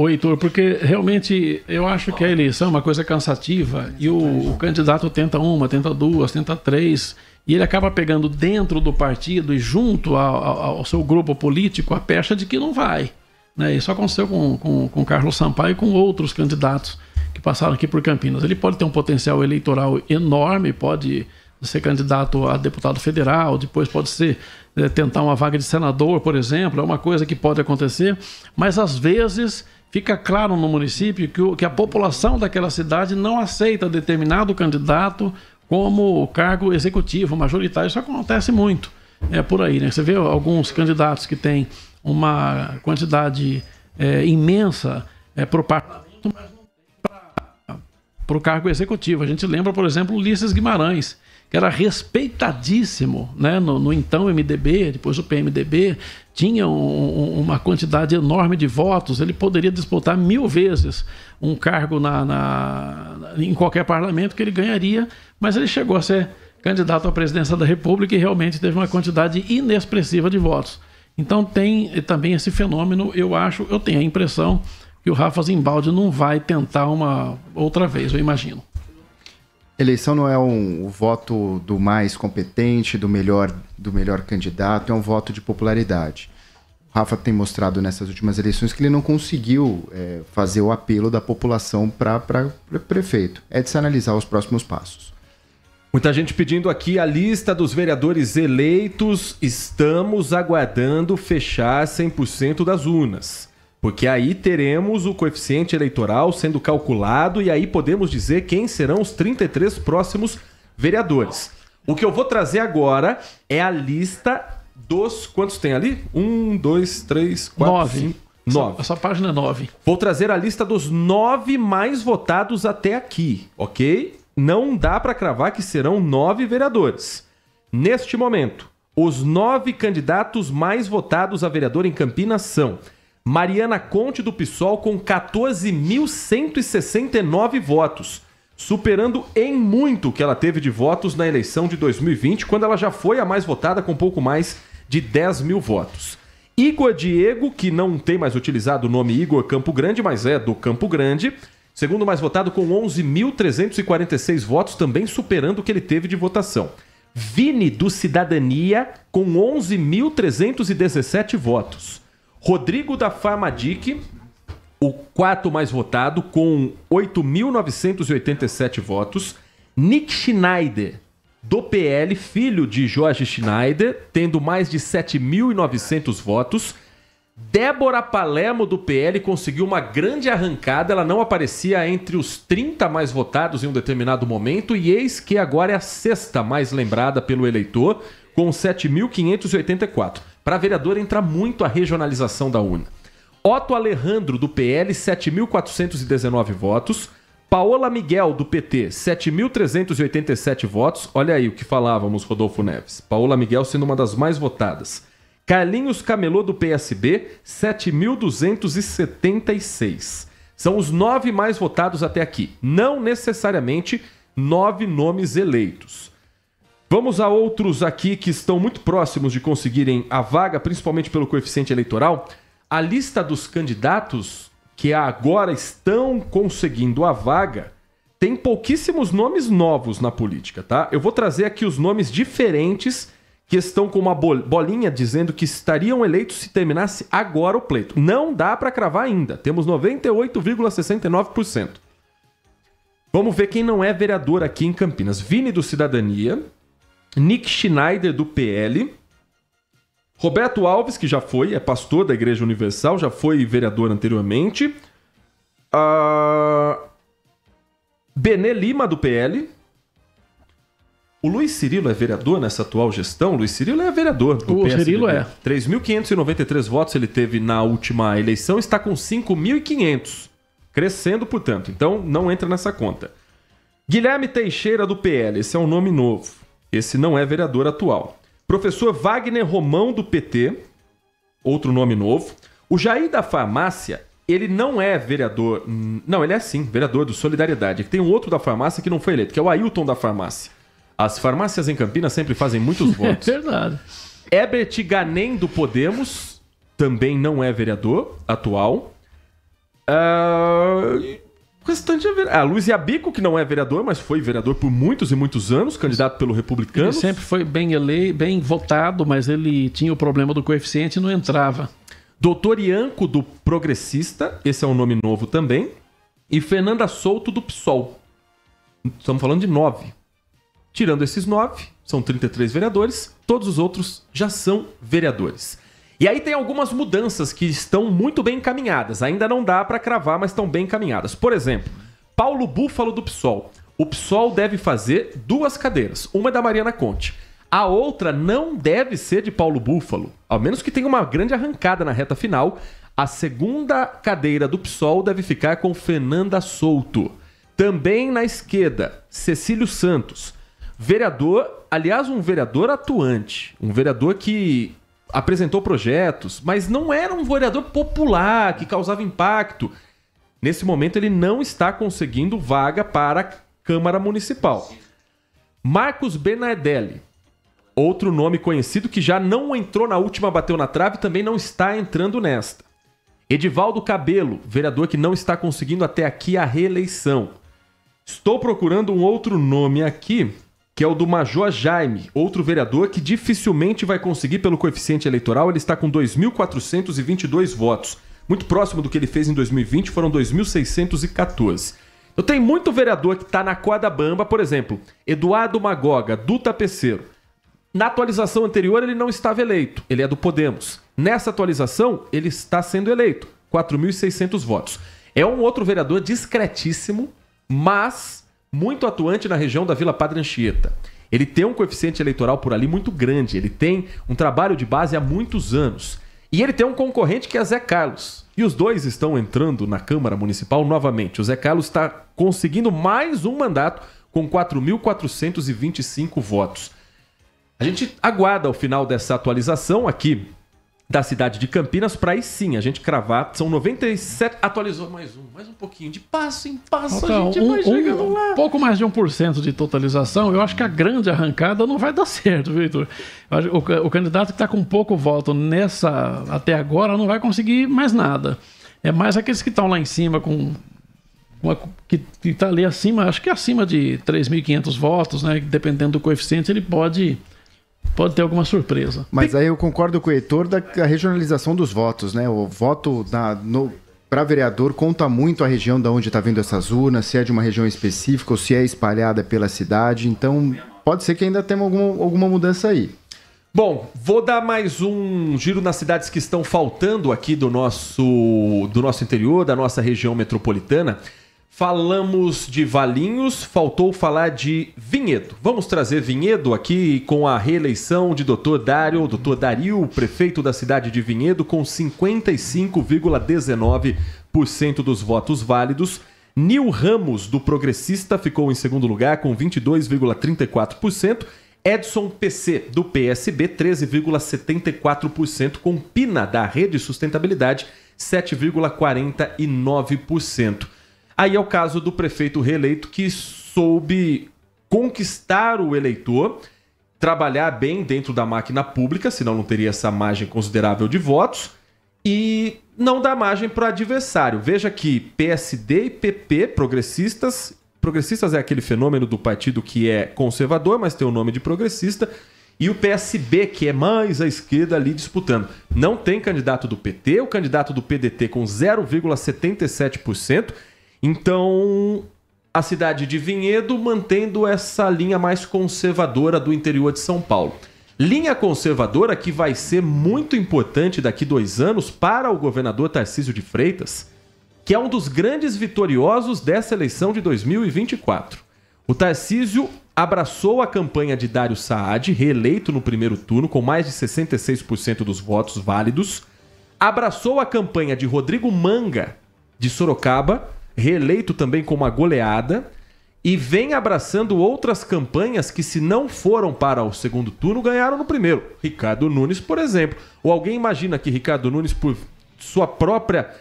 Heitor, porque realmente eu acho que a eleição é uma coisa cansativa e o candidato tenta uma, tenta duas, tenta três, e ele acaba pegando dentro do partido e junto ao seu grupo político a pecha de que não vai. Né? Isso aconteceu com Carlos Sampaio e com outros candidatos que passaram aqui por Campinas. Ele pode ter um potencial eleitoral enorme, pode ser candidato a deputado federal, depois pode ser tentar uma vaga de senador, por exemplo, é uma coisa que pode acontecer, mas às vezes fica claro no município que a população daquela cidade não aceita determinado candidato como cargo executivo, majoritário. Isso acontece muito, por aí, né? Você vê alguns candidatos que têm uma quantidade imensa para o parlamento, mas não tem para o cargo executivo. A gente lembra, por exemplo, Ulisses Guimarães, que era respeitadíssimo, né, no então MDB, depois o PMDB, tinha uma quantidade enorme de votos, ele poderia disputar 1000 vezes um cargo em qualquer parlamento que ele ganharia, mas ele chegou a ser candidato à presidência da República e realmente teve uma quantidade inexpressiva de votos. Então tem também esse fenômeno, eu tenho a impressão que o Rafa Zimbaldi não vai tentar uma outra vez, eu imagino. Eleição não é o voto do mais competente, do melhor candidato, é um voto de popularidade. O Rafa tem mostrado nessas últimas eleições que ele não conseguiu fazer o apelo da população para prefeito. É de se analisar os próximos passos. Muita gente pedindo aqui a lista dos vereadores eleitos. Estamos aguardando fechar 100% das urnas. Porque aí teremos o coeficiente eleitoral sendo calculado e aí podemos dizer quem serão os 33 próximos vereadores. O que eu vou trazer agora é a lista dos... Quantos tem ali? 1, 2, 3, 4, 9. 5... 9. Essa página é 9. Vou trazer a lista dos 9 mais votados até aqui, ok? Não dá para cravar que serão 9 vereadores. Neste momento, os 9 candidatos mais votados a vereador em Campinas são... Mariana Conte do PSOL com 14.169 votos, superando em muito o que ela teve de votos na eleição de 2020, quando ela já foi a mais votada com pouco mais de 10 mil votos. Igor Diego, que não tem mais utilizado o nome Igor Campo Grande, mas é do Campo Grande, segundo mais votado com 11.346 votos, também superando o que ele teve de votação. Vini do Cidadania com 11.317 votos. Rodrigo da Farmadic, o quarto mais votado, com 8.987 votos. Nick Schneider, do PL, filho de Jorge Schneider, tendo mais de 7.900 votos. Débora Palermo, do PL, conseguiu uma grande arrancada. Ela não aparecia entre os 30 mais votados em um determinado momento e eis que agora é a sexta mais lembrada pelo eleitor, com 7.584. Para vereador entra muito a regionalização da urna. Otto Alejandro, do PL, 7.419 votos. Paola Miguel, do PT, 7.387 votos. Olha aí o que falávamos, Rodolfo Neves. Paola Miguel sendo uma das mais votadas. Carlinhos Camelô, do PSB, 7.276. São os 9 mais votados até aqui. Não necessariamente 9 nomes eleitos. Vamos a outros aqui que estão muito próximos de conseguirem a vaga, principalmente pelo coeficiente eleitoral. A lista dos candidatos que agora estão conseguindo a vaga tem pouquíssimos nomes novos na política, tá? Eu vou trazer aqui os nomes diferentes que estão com uma bolinha dizendo que estariam eleitos se terminasse agora o pleito. Não dá para cravar ainda. Temos 98,69%. Vamos ver quem não é vereador aqui em Campinas. Vini do Cidadania, Nick Schneider do PL, Roberto Alves, que já foi, é pastor da Igreja Universal, já foi vereador anteriormente, Benê Lima do PL, O Luiz Cirilo é vereador nessa atual gestão? O Luiz Cirilo é vereador do PSDB. O Cirilo é. 3.593 votos ele teve na última eleição, está com 5.500. Crescendo, portanto. Então, não entra nessa conta. Guilherme Teixeira, do PL. Esse é um nome novo. Esse não é vereador atual. Professor Wagner Romão, do PT. Outro nome novo. O Jair da Farmácia, ele não é vereador... Não, ele é sim, vereador do Solidariedade. Tem um outro da farmácia que não foi eleito, que é o Ailton da Farmácia. As farmácias em Campinas sempre fazem muitos votos. É verdade. Herbert Ganem, do Podemos, também não é vereador atual. O restante é vereador. Luiz Yabico, que não é vereador, mas foi vereador por muitos e muitos anos, candidato pelo Republicano. Ele sempre foi bem eleito, bem votado, mas ele tinha o problema do coeficiente e não entrava. Doutor Ianco, do Progressista, esse é um nome novo também. E Fernanda Souto, do PSOL. Estamos falando de 9. Tirando esses 9, são 33 vereadores, todos os outros já são vereadores. E aí tem algumas mudanças que estão muito bem encaminhadas. Ainda não dá para cravar, mas estão bem encaminhadas. Por exemplo, Paulo Búfalo, do PSOL. O PSOL deve fazer 2 cadeiras. Uma é da Mariana Conte. A outra não deve ser de Paulo Búfalo. Ao menos que tenha uma grande arrancada na reta final. A segunda cadeira do PSOL deve ficar com Fernanda Souto. Também na esquerda, Cecílio Santos. Vereador, aliás, um vereador atuante. Um vereador que apresentou projetos, mas não era um vereador popular, que causava impacto. Nesse momento, ele não está conseguindo vaga para a Câmara Municipal. Marcos Bernardelli. Outro nome conhecido que já não entrou na última, bateu na trave e também não está entrando nesta. Edivaldo Cabelo, vereador que não está conseguindo até aqui a reeleição. Estou procurando um outro nome aqui, que é o do Major Jaime, outro vereador que dificilmente vai conseguir pelo coeficiente eleitoral. Ele está com 2.422 votos. Muito próximo do que ele fez em 2020, foram 2.614. Eu tenho muito vereador que está na corda bamba, por exemplo, Eduardo Magoga, do Tapeceiro. Na atualização anterior ele não estava eleito, ele é do Podemos. Nessa atualização ele está sendo eleito, 4.600 votos. É um outro vereador discretíssimo, mas muito atuante na região da Vila Padre Anchieta. Ele tem um coeficiente eleitoral por ali muito grande, ele tem um trabalho de base há muitos anos. E ele tem um concorrente que é Zé Carlos. E os dois estão entrando na Câmara Municipal novamente. O Zé Carlos está conseguindo mais um mandato com 4.425 votos. A gente aguarda o final dessa atualização aqui da cidade de Campinas para aí sim a gente cravar. São 97, atualizou mais um pouquinho. De passo em passo a gente vai chegando lá. Pouco mais de 1% de totalização. Eu acho que a grande arrancada não vai dar certo, Vitor. O candidato que está com pouco voto nessa até agora não vai conseguir mais nada. É mais aqueles que estão lá em cima que está ali acima, acho que acima de 3.500 votos, né? Dependendo do coeficiente, ele pode ter alguma surpresa. Mas aí eu concordo com o Heitor da regionalização dos votos, né? O voto para vereador conta muito a região de onde está vindo essas urnas, se é de uma região específica ou se é espalhada pela cidade. Então, pode ser que ainda tenha alguma mudança aí. Bom, vou dar mais um giro nas cidades que estão faltando aqui do nosso interior, da nossa região metropolitana. Falamos de Valinhos, faltou falar de Vinhedo. Vamos trazer Vinhedo aqui com a reeleição de Dr. Dario, prefeito da cidade de Vinhedo, com 55,19% dos votos válidos. Nil Ramos, do Progressista, ficou em segundo lugar com 22,34%. Edson PC, do PSB, 13,74%. Com Pina, da Rede Sustentabilidade, 7,49%. Aí é o caso do prefeito reeleito que soube conquistar o eleitor, trabalhar bem dentro da máquina pública, senão não teria essa margem considerável de votos, e não dá margem para o adversário. Veja que PSD e PP, progressistas é aquele fenômeno do partido que é conservador, mas tem o nome de progressista, e o PSB, que é mais à esquerda ali disputando. Não tem candidato do PT, o candidato do PDT com 0,77%, então, a cidade de Vinhedo mantendo essa linha mais conservadora do interior de São Paulo. Linha conservadora que vai ser muito importante daqui 2 anos para o governador Tarcísio de Freitas, que é um dos grandes vitoriosos dessa eleição de 2024. O Tarcísio abraçou a campanha de Dário Saad, reeleito no primeiro turno com mais de 66% dos votos válidos, abraçou a campanha de Rodrigo Manga, de Sorocaba, reeleito também com uma goleada, e vem abraçando outras campanhas que, se não foram para o segundo turno, ganharam no primeiro. Ricardo Nunes, por exemplo. Ou alguém imagina que Ricardo Nunes, por sua própria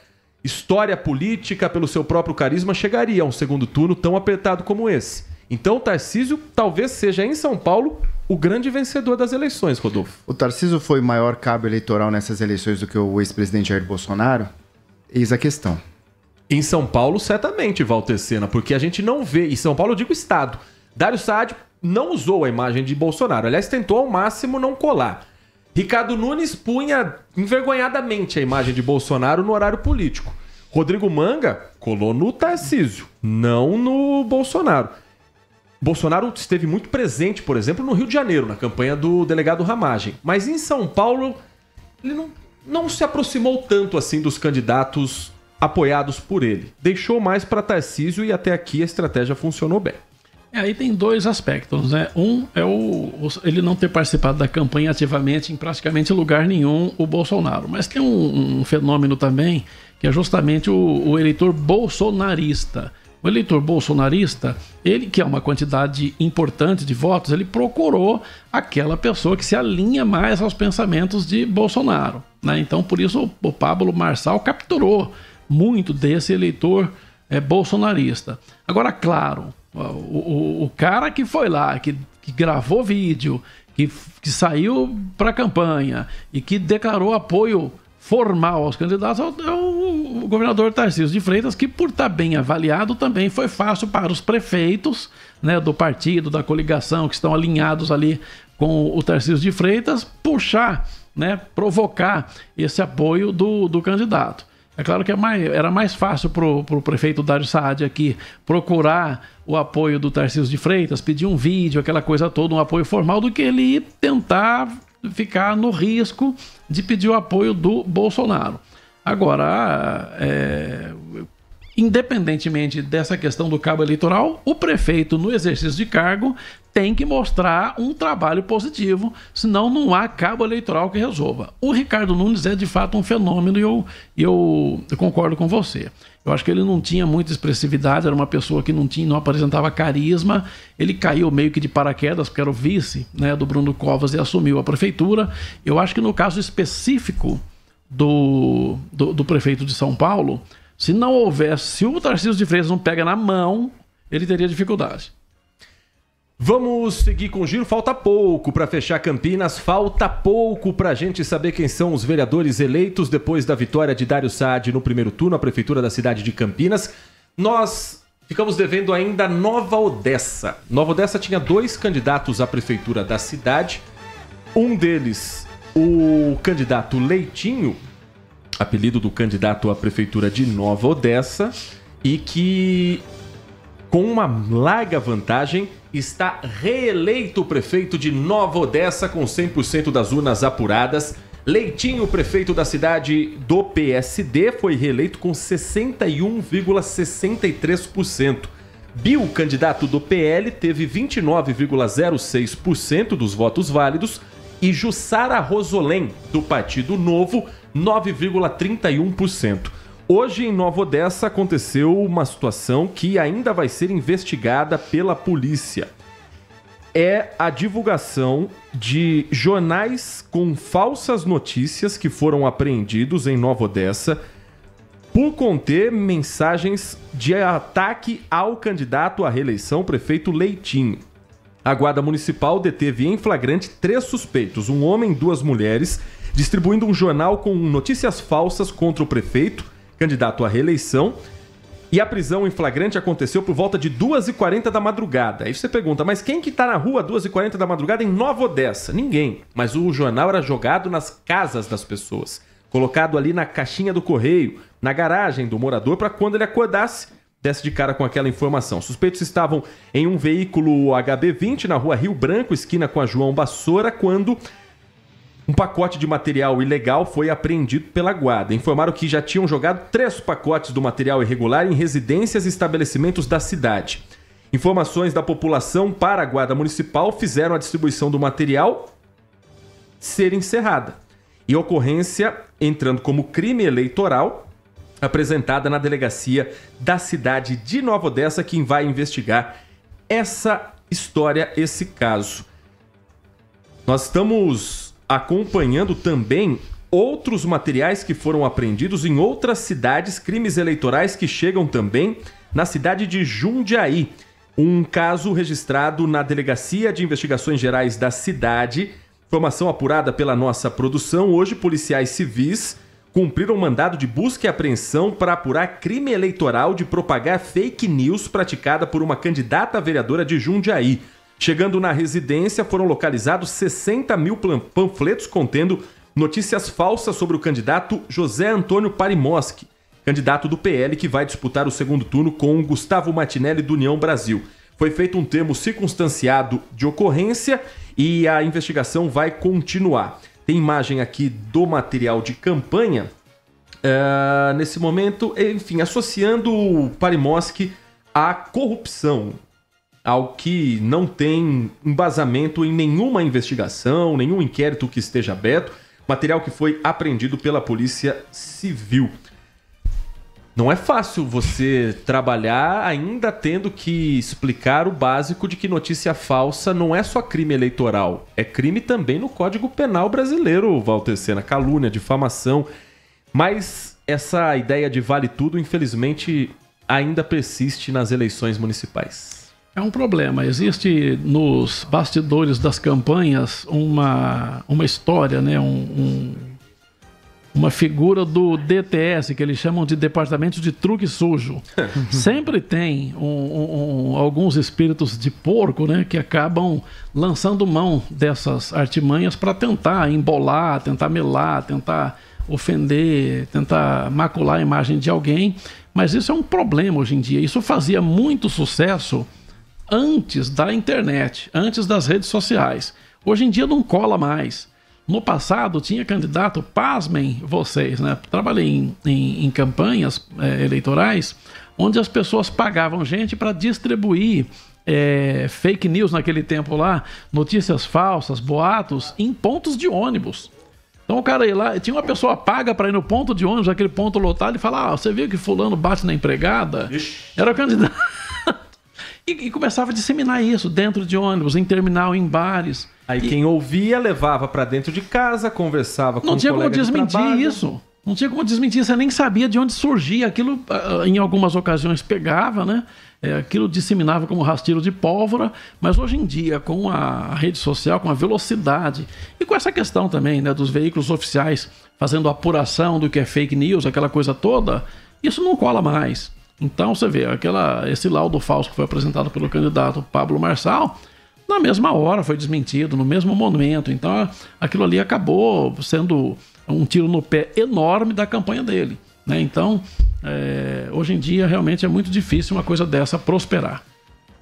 história política, pelo seu próprio carisma, chegaria a um segundo turno tão apertado como esse? Então o Tarcísio talvez seja, em São Paulo, o grande vencedor das eleições, Rodolfo. O Tarcísio foi maior cabo eleitoral nessas eleições do que o ex-presidente Jair Bolsonaro? Eis a questão. Em São Paulo, certamente, Walter Sena, porque a gente não vê... Em São Paulo, eu digo Estado. Dário Saad não usou a imagem de Bolsonaro. Aliás, tentou ao máximo não colar. Ricardo Nunes punha envergonhadamente a imagem de Bolsonaro no horário político. Rodrigo Manga colou no Tarcísio, não no Bolsonaro. Bolsonaro esteve muito presente, por exemplo, no Rio de Janeiro, na campanha do delegado Ramagem. Mas em São Paulo, ele não se aproximou tanto assim dos candidatos apoiados por ele. Deixou mais para Tarcísio e até aqui a estratégia funcionou bem. Aí tem dois aspectos, né? Um é ele não ter participado da campanha ativamente em praticamente lugar nenhum, o Bolsonaro. Mas tem um fenômeno também, que é justamente o eleitor bolsonarista. O eleitor bolsonarista, ele que é uma quantidade importante de votos, ele procurou aquela pessoa que se alinha mais aos pensamentos de Bolsonaro, né? Então, por isso, o Pablo Marçal capturou muito desse eleitor bolsonarista. Agora, claro, o cara que foi lá, que gravou vídeo, que saiu para a campanha e que declarou apoio formal aos candidatos é o governador Tarcísio de Freitas, que, por estar bem avaliado, também foi fácil para os prefeitos, né, do partido, da coligação, que estão alinhados ali com o Tarcísio de Freitas, puxar, né, provocar esse apoio do candidato. É claro que era mais fácil para o prefeito Dário Saad aqui procurar o apoio do Tarcísio de Freitas, pedir um vídeo, aquela coisa toda, um apoio formal, do que ele tentar ficar no risco de pedir o apoio do Bolsonaro. Agora, independentemente dessa questão do cabo eleitoral, o prefeito, no exercício de cargo, tem que mostrar um trabalho positivo, senão não há cabo eleitoral que resolva. O Ricardo Nunes é de fato um fenômeno e eu concordo com você. Eu acho que ele não tinha muita expressividade, era uma pessoa que não apresentava carisma, ele caiu meio que de paraquedas, porque era o vice, né, do Bruno Covas e assumiu a prefeitura. Eu acho que no caso específico do prefeito de São Paulo, se não houvesse, se o Tarcísio de Freitas não pega na mão, ele teria dificuldade. Vamos seguir com o giro. Falta pouco para fechar Campinas, falta pouco para a gente saber quem são os vereadores eleitos depois da vitória de Dário Saad no primeiro turno, a prefeitura da cidade de Campinas. Nós ficamos devendo ainda Nova Odessa. Nova Odessa tinha 2 candidatos à prefeitura da cidade. Um deles, o candidato Leitinho, apelido do candidato à prefeitura de Nova Odessa, e que, com uma larga vantagem, está reeleito o prefeito de Nova Odessa com 100% das urnas apuradas. Leitinho, prefeito da cidade do PSD, foi reeleito com 61,63%. Bill, candidato do PL, teve 29,06% dos votos válidos e Jussara Rosolém, do Partido Novo, 9,31%. Hoje, em Nova Odessa, aconteceu uma situação que ainda vai ser investigada pela polícia. É a divulgação de jornais com falsas notícias que foram apreendidos em Nova Odessa por conter mensagens de ataque ao candidato à reeleição, prefeito Leitinho. A Guarda Municipal deteve em flagrante 3 suspeitos, um homem e 2 mulheres, distribuindo um jornal com notícias falsas contra o prefeito, candidato à reeleição, e a prisão em flagrante aconteceu por volta de 2h40 da madrugada. Aí você pergunta, mas quem que tá na rua 2h40 da madrugada em Nova Odessa? Ninguém. Mas o jornal era jogado nas casas das pessoas, colocado ali na caixinha do correio, na garagem do morador, para quando ele acordasse, desse de cara com aquela informação. Suspeitos estavam em um veículo HB20 na rua Rio Branco, esquina com a João Bassoura, quando um pacote de material ilegal foi apreendido pela guarda. Informaram que já tinham jogado 3 pacotes do material irregular em residências e estabelecimentos da cidade. Informações da população para a Guarda Municipal fizeram a distribuição do material ser encerrada. E ocorrência entrando como crime eleitoral, apresentada na delegacia da cidade de Nova Odessa, quem vai investigar essa história, esse caso. Nós estamos acompanhando também outros materiais que foram apreendidos em outras cidades, crimes eleitorais que chegam também na cidade de Jundiaí. Um caso registrado na Delegacia de Investigações Gerais da cidade. Informação apurada pela nossa produção. Hoje, policiais civis cumpriram mandado de busca e apreensão para apurar crime eleitoral de propagar fake news praticada por uma candidata a vereadora de Jundiaí. Chegando na residência, foram localizados 60 mil panfletos contendo notícias falsas sobre o candidato José Antônio Parimoski, candidato do PL que vai disputar o segundo turno com Gustavo Martinelli do União Brasil. Foi feito um termo circunstanciado de ocorrência e a investigação vai continuar. Tem imagem aqui do material de campanha. Nesse momento, enfim, associando o Parimoski à corrupção, ao que não tem embasamento em nenhuma investigação, nenhum inquérito que esteja aberto. Material que foi apreendido pela Polícia Civil. Não é fácil você trabalhar ainda tendo que explicar o básico de que notícia falsa não é só crime eleitoral. É crime também no Código Penal brasileiro, Walter Sena. Calúnia, difamação. Mas essa ideia de vale tudo, infelizmente, ainda persiste nas eleições municipais. É um problema. Existe nos bastidores das campanhas uma história, né? Uma figura do DTS, que eles chamam de Departamento de Truque Sujo. Sempre tem alguns espíritos de porco, né, que acabam lançando mão dessas artimanhas para tentar embolar, tentar melar, tentar ofender, tentar macular a imagem de alguém. Mas isso é um problema hoje em dia. Isso fazia muito sucesso antes da internet, antes das redes sociais. Hoje em dia não cola mais. No passado tinha candidato, pasmem vocês, né? Trabalhei em campanhas eleitorais onde as pessoas pagavam gente para distribuir fake news naquele tempo lá, notícias falsas, boatos, em pontos de ônibus. Então o cara ia lá, tinha uma pessoa paga para ir no ponto de ônibus, aquele ponto lotado, e falar: você viu que fulano bate na empregada? Ixi. Era o candidato. E começava a disseminar isso dentro de ônibus, em terminal, em bares. Aí quem ouvia levava para dentro de casa, conversava com o colega de trabalho. Não tinha como desmentir isso. Não tinha como desmentir. Você nem sabia de onde surgia. Aquilo, em algumas ocasiões, pegava, né? Aquilo disseminava como rastilho de pólvora. Mas hoje em dia, com a rede social, com a velocidade e com essa questão também, né, dos veículos oficiais fazendo apuração do que é fake news, aquela coisa toda, isso não cola mais. Então você vê, esse laudo falso que foi apresentado pelo candidato Pablo Marçal, na mesma hora foi desmentido, no mesmo momento. Então aquilo ali acabou sendo um tiro no pé enorme da campanha dele, né? Então hoje em dia realmente é muito difícil uma coisa dessa prosperar.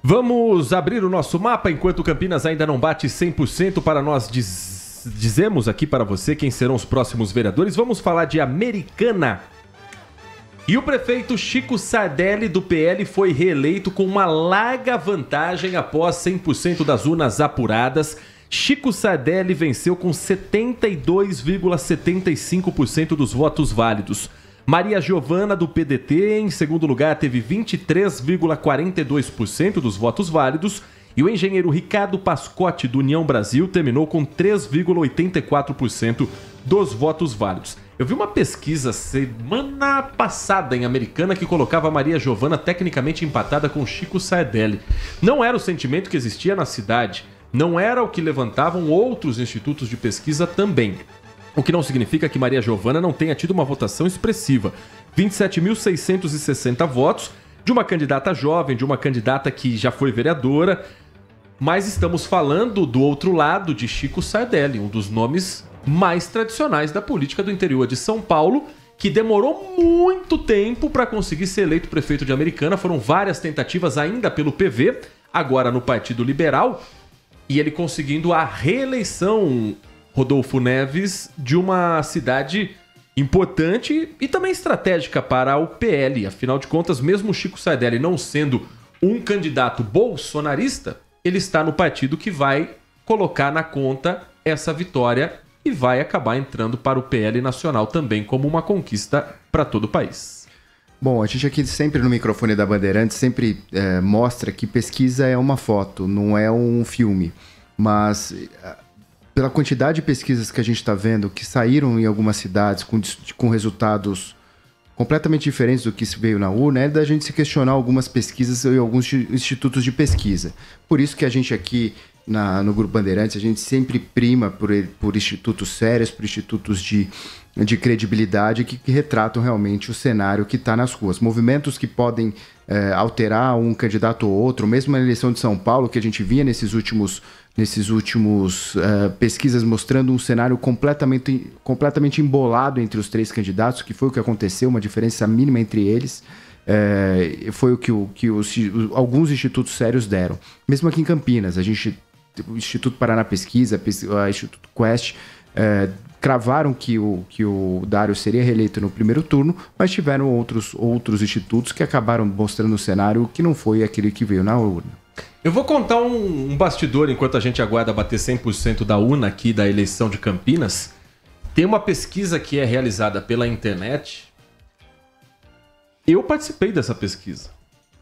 Vamos abrir o nosso mapa enquanto Campinas ainda não bate 100% para nós dizemos aqui para você quem serão os próximos vereadores. Vamos falar de Americana. E o prefeito Chico Sardelli, do PL, foi reeleito com uma larga vantagem após 100% das urnas apuradas. Chico Sardelli venceu com 72,75% dos votos válidos. Maria Giovana, do PDT, em segundo lugar, teve 23,42% dos votos válidos. E o engenheiro Ricardo Pascotti, do União Brasil, terminou com 3,84% dos votos válidos. Eu vi uma pesquisa semana passada em Americana que colocava a Maria Giovana tecnicamente empatada com Chico Sardelli. Não era o sentimento que existia na cidade, não era o que levantavam outros institutos de pesquisa também. O que não significa que Maria Giovana não tenha tido uma votação expressiva. 27.660 votos de uma candidata jovem, de uma candidata que já foi vereadora. Mas estamos falando do outro lado de Chico Sardelli, um dos nomes mais tradicionais da política do interior de São Paulo, que demorou muito tempo para conseguir ser eleito prefeito de Americana. Foram várias tentativas ainda pelo PV, agora no Partido Liberal, e ele conseguindo a reeleição, Rodolfo Neves, de uma cidade importante e também estratégica para o PL. Afinal de contas, mesmo Chico Sardelli não sendo um candidato bolsonarista, ele está no partido que vai colocar na conta essa vitória e vai acabar entrando para o PL Nacional também como uma conquista para todo o país. Bom, a gente aqui sempre no microfone da Bandeirantes sempre mostra que pesquisa é uma foto, não é um filme. Mas pela quantidade de pesquisas que a gente está vendo que saíram em algumas cidades com resultados completamente diferentes do que se veio na urna, é da gente se questionar algumas pesquisas e alguns institutos de pesquisa. Por isso que a gente aqui no Grupo Bandeirantes, a gente sempre prima por institutos sérios, por institutos de credibilidade que retratam realmente o cenário que está nas ruas. Movimentos que podem alterar um candidato ou outro, mesmo na eleição de São Paulo, que a gente via nesses últimos pesquisas mostrando um cenário completamente embolado entre os 3 candidatos, que foi o que aconteceu, uma diferença mínima entre eles. Foi o que alguns institutos sérios deram. Mesmo aqui em Campinas, o Instituto Paraná Pesquisa, o Instituto Quest, cravaram que o Dário seria reeleito no primeiro turno, mas tiveram outros institutos que acabaram mostrando o cenário que não foi aquele que veio na urna. Eu vou contar um bastidor enquanto a gente aguarda bater 100% da urna aqui da eleição de Campinas. Tem uma pesquisa que é realizada pela internet. Eu participei dessa pesquisa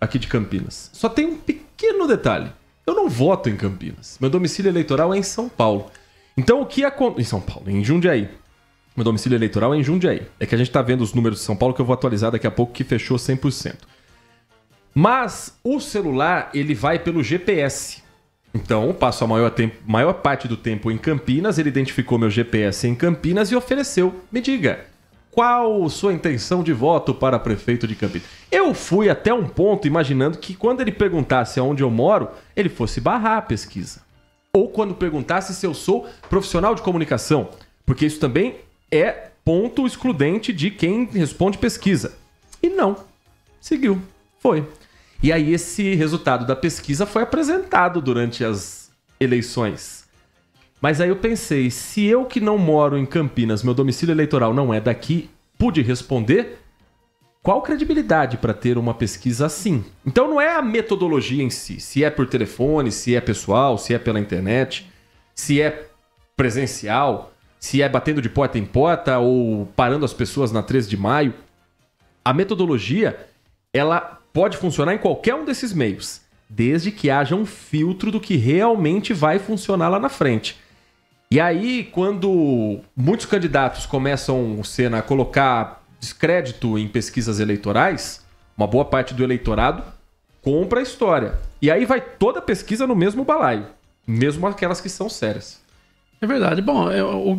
aqui de Campinas. Só tem um pequeno detalhe. Eu não voto em Campinas. Meu domicílio eleitoral é em São Paulo. Então o que acontece... Em São Paulo, em Jundiaí. Meu domicílio eleitoral é em Jundiaí. É que a gente tá vendo os números de São Paulo que eu vou atualizar daqui a pouco, que fechou 100%. Mas o celular, ele vai pelo GPS. Então, eu passo a maior parte do tempo em Campinas, ele identificou meu GPS em Campinas e ofereceu. Me diga, qual sua intenção de voto para prefeito de Campinas? Eu fui até um ponto imaginando que quando ele perguntasse aonde eu moro, ele fosse barrar a pesquisa. Ou quando perguntasse se eu sou profissional de comunicação. Porque isso também é ponto excludente de quem responde pesquisa. E não. Seguiu. Foi. E aí esse resultado da pesquisa foi apresentado durante as eleições. Mas aí eu pensei, se eu que não moro em Campinas, meu domicílio eleitoral não é daqui, pude responder, qual credibilidade para ter uma pesquisa assim? Então não é a metodologia em si, se é por telefone, se é pessoal, se é pela internet, se é presencial, se é batendo de porta em porta ou parando as pessoas na 13 de maio. A metodologia, ela pode funcionar em qualquer um desses meios, desde que haja um filtro do que realmente vai funcionar lá na frente. E aí, quando muitos candidatos começam a colocar descrédito em pesquisas eleitorais, uma boa parte do eleitorado compra a história. E aí vai toda a pesquisa no mesmo balaio, mesmo aquelas que são sérias. É verdade. Bom,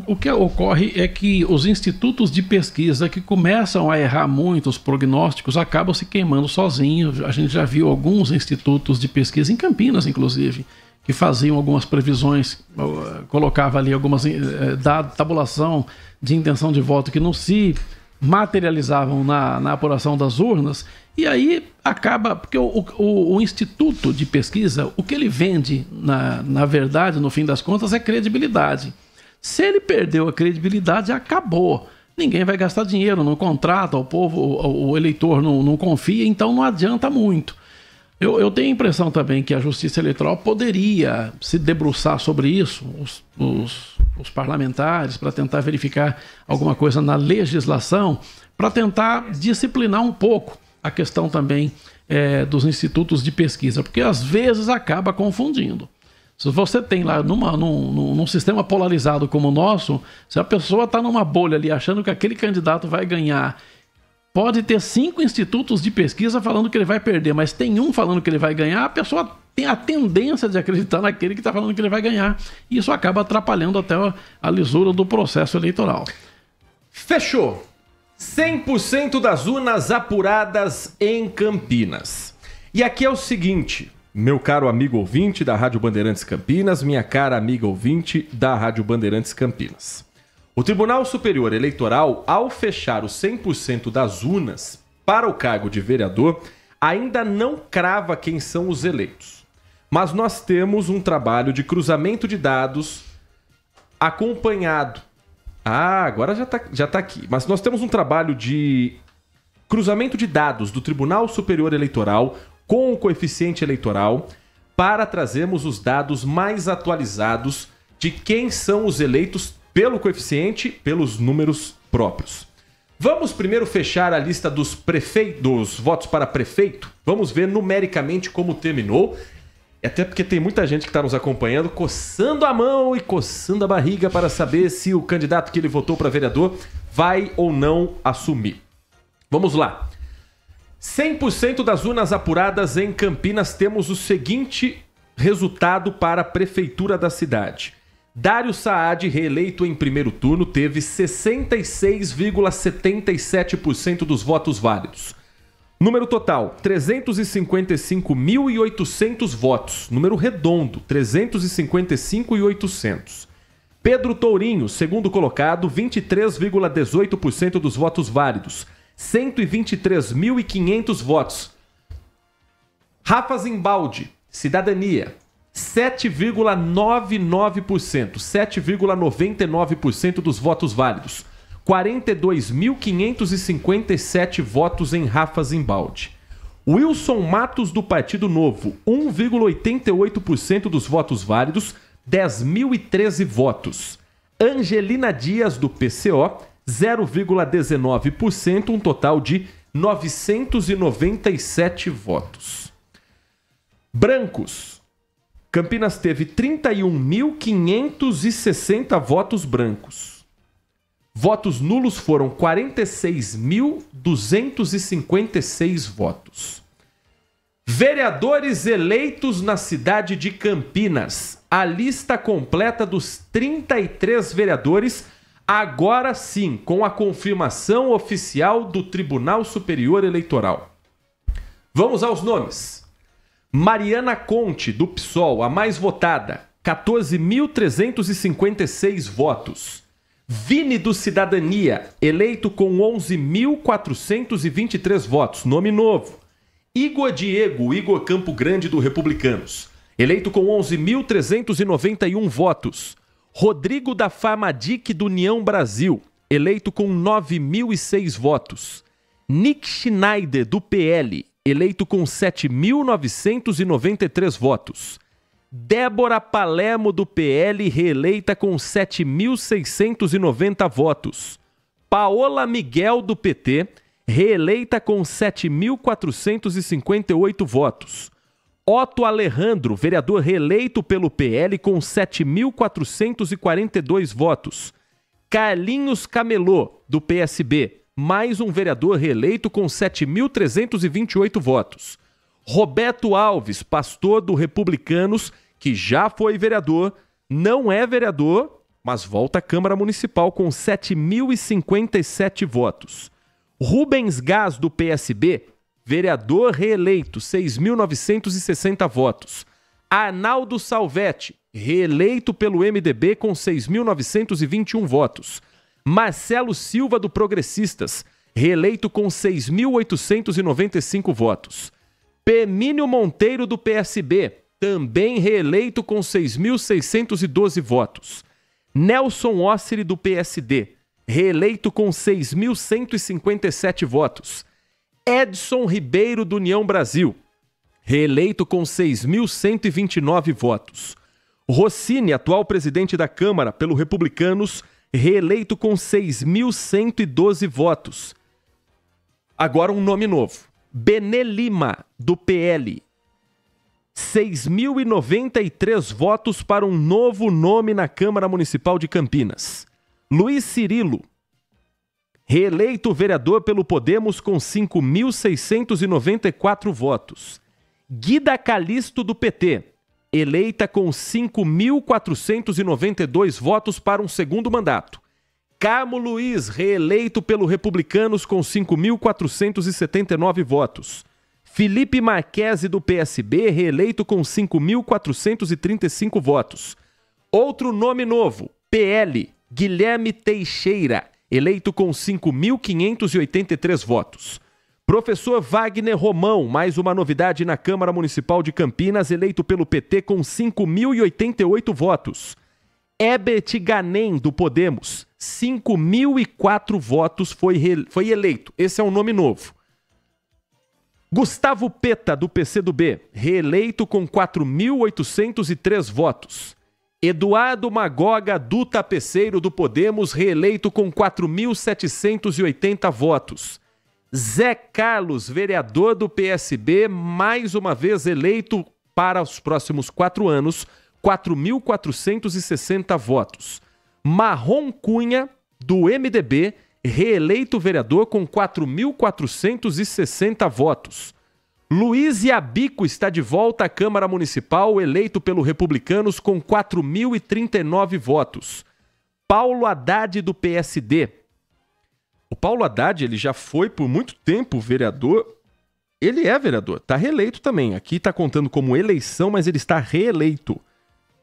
o que ocorre é que os institutos de pesquisa que começam a errar muito os prognósticos acabam se queimando sozinhos. A gente já viu alguns institutos de pesquisa, em Campinas inclusive, que faziam algumas previsões, colocava ali algumas tabulação de intenção de voto que não se materializavam na apuração das urnas, e aí acaba, porque o instituto de pesquisa, o que ele vende, na verdade, no fim das contas, é credibilidade. Se ele perdeu a credibilidade, acabou. Ninguém vai gastar dinheiro, não contrata, o povo, o eleitor não confia, então não adianta muito. Eu tenho a impressão também que a Justiça Eleitoral poderia se debruçar sobre isso, os parlamentares, para tentar verificar alguma coisa na legislação, para tentar disciplinar um pouco a questão também dos institutos de pesquisa, porque às vezes acaba confundindo. Se você tem lá num sistema polarizado como o nosso, se a pessoa está numa bolha ali achando que aquele candidato vai ganhar, pode ter 5 institutos de pesquisa falando que ele vai perder, mas tem um falando que ele vai ganhar, a pessoa tem a tendência de acreditar naquele que está falando que ele vai ganhar. E isso acaba atrapalhando até a lisura do processo eleitoral. Fechou! 100% das urnas apuradas em Campinas. E aqui é o seguinte, meu caro amigo ouvinte da Rádio Bandeirantes Campinas, minha cara amiga ouvinte da Rádio Bandeirantes Campinas. O Tribunal Superior Eleitoral, ao fechar os 100% das urnas para o cargo de vereador, ainda não crava quem são os eleitos. Mas nós temos um trabalho de cruzamento de dados acompanhado. Agora já tá aqui. Mas nós temos um trabalho de cruzamento de dados do Tribunal Superior Eleitoral com o coeficiente eleitoral para trazermos os dados mais atualizados de quem são os eleitos pelo coeficiente, pelos números próprios. Vamos primeiro fechar a lista dos votos para prefeito. Vamos ver numericamente como terminou. Até porque tem muita gente que está nos acompanhando, coçando a mão e coçando a barriga para saber se o candidato que ele votou para vereador vai ou não assumir. Vamos lá. 100% das urnas apuradas em Campinas, temos o seguinte resultado para a prefeitura da cidade. Dário Saad, reeleito em primeiro turno, teve 66,77% dos votos válidos. Número total, 355.800 votos. Número redondo, 355.800. Pedro Tourinho, segundo colocado, 23,18% dos votos válidos. 123.500 votos. Rafa Zimbaldi, Cidadania, 7,99%, 7,99% dos votos válidos. 42.557 votos em Rafa Zimbaldi. Wilson Matos, do Partido Novo, 1,88% dos votos válidos, 10.013 votos. Angelina Dias, do PCO, 0,19%, um total de 997 votos. Brancos. Campinas teve 31.560 votos brancos. Votos nulos foram 46.256 votos. Vereadores eleitos na cidade de Campinas. A lista completa dos 33 vereadores, agora sim, com a confirmação oficial do Tribunal Superior Eleitoral. Vamos aos nomes. Mariana Conte, do PSOL, a mais votada, 14.356 votos. Vini, do Cidadania, eleito com 11.423 votos, nome novo. Igor Diego, Igor Campo Grande, do Republicanos, eleito com 11.391 votos. Rodrigo da Farmadic, do União Brasil, eleito com 9.006 votos. Nick Schneider, do PL, eleito com 7.993 votos. Débora Palermo, do PL, reeleita com 7.690 votos. Paola Miguel, do PT, reeleita com 7.458 votos. Otto Alejandro, vereador reeleito pelo PL, com 7.442 votos. Carlinhos Camelô, do PSB, mais um vereador reeleito com 7.328 votos. Roberto Alves, pastor do Republicanos, que já foi vereador, não é vereador, mas volta à Câmara Municipal com 7.057 votos. Rubens Gás, do PSB, vereador reeleito, 6.960 votos. Arnaldo Salvetti, reeleito pelo MDB com 6.921 votos. Marcelo Silva, do Progressistas, reeleito com 6.895 votos. Permínio Monteiro, do PSB, também reeleito com 6.612 votos. Nelson Ossiri, do PSD, reeleito com 6.157 votos. Edson Ribeiro, do União Brasil, reeleito com 6.129 votos. Rossini, atual presidente da Câmara pelo Republicanos, reeleito com 6.112 votos. Agora um nome novo. Benê Lima, do PL, 6.093 votos para um novo nome na Câmara Municipal de Campinas. Luiz Cirilo, reeleito vereador pelo Podemos com 5.694 votos. Guida Calisto, do PT, eleita com 5.492 votos para um segundo mandato. Carmo Luiz, reeleito pelo Republicanos com 5.479 votos. Felipe Marquesi, do PSB, reeleito com 5.435 votos. Outro nome novo, PL, Guilherme Teixeira, eleito com 5.583 votos. Professor Wagner Romão, mais uma novidade na Câmara Municipal de Campinas, eleito pelo PT com 5.088 votos. Herbert Ganem, do Podemos, 5.004 votos, foi eleito. Esse é um nome novo. Gustavo Peta, do PCdoB, reeleito com 4.803 votos. Eduardo Magoga, do Tapeceiro, do Podemos, reeleito com 4.780 votos. Zé Carlos, vereador do PSB, mais uma vez eleito para os próximos 4 anos, 4.460 votos. Marrom Cunha, do MDB, reeleito vereador com 4.460 votos. Luiz Iabico está de volta à Câmara Municipal, eleito pelo Republicanos com 4.039 votos. Paulo Haddad, do PSD. O Paulo Haddad, ele já foi por muito tempo vereador. Ele é vereador, está reeleito também. Aqui está contando como eleição, mas ele está reeleito.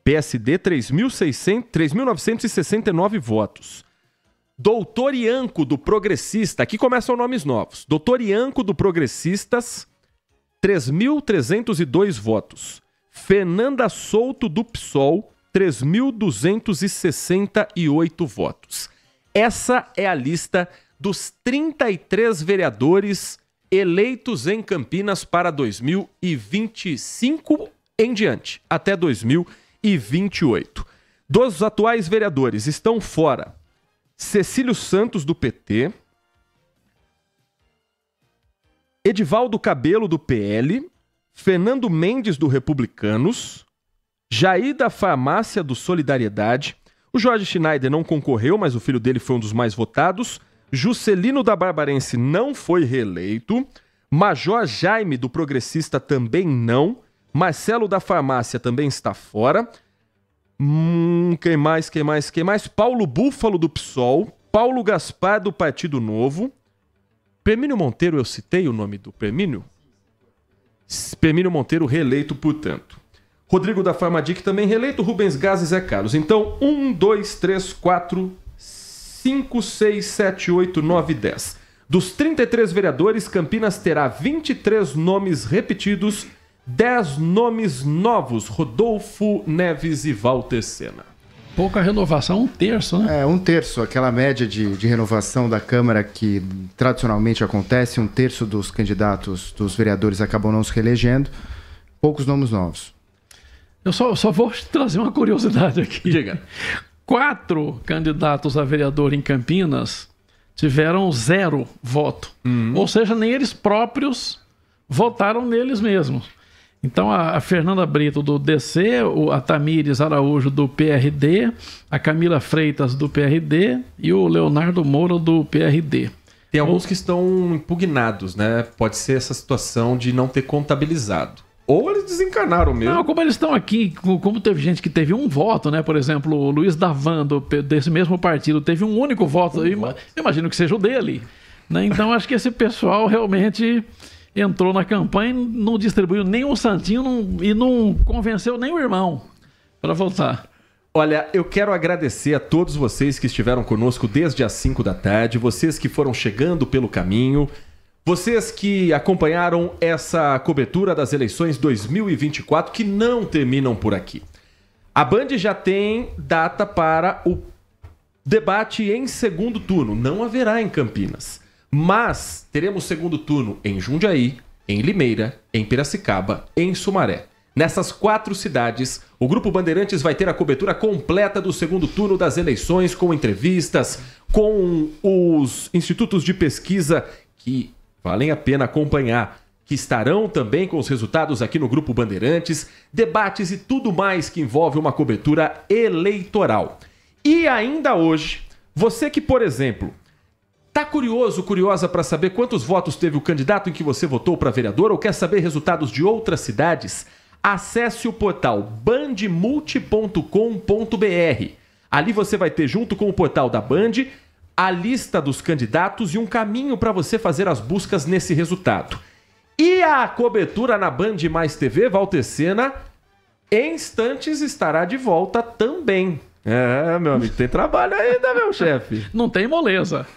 PSD, 3.969 votos. Doutor Ianco, do Progressista. Aqui começam nomes novos. Doutor Ianco, do Progressistas, 3.302 votos. Fernanda Souto, do PSOL, 3.268 votos. Essa é a lista dos 33 vereadores eleitos em Campinas para 2025 em diante, até 2028. Dos atuais vereadores estão fora Cecílio Santos, do PT, Edivaldo Cabelo, do PL, Fernando Mendes, do Republicanos, Jair da Farmácia, do Solidariedade, o Jorge Schneider não concorreu, mas o filho dele foi um dos mais votados, Juscelino da Barbarense não foi reeleito, Major Jaime, do Progressista, também não, Marcelo da Farmácia também está fora, quem mais? Paulo Búfalo, do PSOL, Paulo Gaspar, do Partido Novo. Permínio Monteiro, eu citei o nome do Permínio? Permínio Monteiro reeleito, portanto. Rodrigo da Farmadic também reeleito, Rubens Gás e Zé Carlos. Então, 1, 2, 3, 4, 5, 6, 7, 8, 9, 10. Dos 33 vereadores, Campinas terá 23 nomes repetidos, 10 nomes novos, Rodolfo Neves e Walter Sena. Pouca renovação, 1/3, né? É, 1/3, aquela média de renovação da Câmara que tradicionalmente acontece, 1/3 dos candidatos, dos vereadores acabam não se reelegendo, poucos nomes novos. Eu só vou trazer uma curiosidade aqui. Diga. 4 candidatos a vereador em Campinas tiveram 0 voto. Ou seja, nem eles próprios votaram neles mesmos. Então, a Fernanda Brito, do DC, a Tamires Araújo, do PRD, a Camila Freitas, do PRD e o Leonardo Moura, do PRD. Tem alguns que estão impugnados, né? Pode ser essa situação de não ter contabilizado. Ou eles desencarnaram mesmo. Não, como eles estão aqui, como teve gente que teve um voto, né? Por exemplo, o Luiz Davan, desse mesmo partido, teve um único voto. Eu imagino que seja o dele. Né? Então, acho que esse pessoal realmente entrou na campanha e não distribuiu nem um santinho e não convenceu nem o irmão para votar. Olha, eu quero agradecer a todos vocês que estiveram conosco desde as 5 da tarde, vocês que foram chegando pelo caminho, vocês que acompanharam essa cobertura das eleições 2024 que não terminam por aqui. A Band já tem data para o debate em segundo turno. Não haverá em Campinas, mas teremos segundo turno em Jundiaí, em Limeira, em Piracicaba, em Sumaré. Nessas 4 cidades, o Grupo Bandeirantes vai ter a cobertura completa do segundo turno das eleições, com entrevistas, com os institutos de pesquisa que valem a pena acompanhar, que estarão também com os resultados aqui no Grupo Bandeirantes, debates e tudo mais que envolve uma cobertura eleitoral. E ainda hoje, você que, por exemplo, tá curiosa para saber quantos votos teve o candidato em que você votou para vereador ou quer saber resultados de outras cidades? Acesse o portal bandmulti.com.br. Ali você vai ter, junto com o portal da Band, a lista dos candidatos e um caminho para você fazer as buscas nesse resultado. E a cobertura na Band Mais TV, Walter Sena, em instantes estará de volta também. É, meu amigo, tem trabalho ainda, meu chefe. Não tem moleza.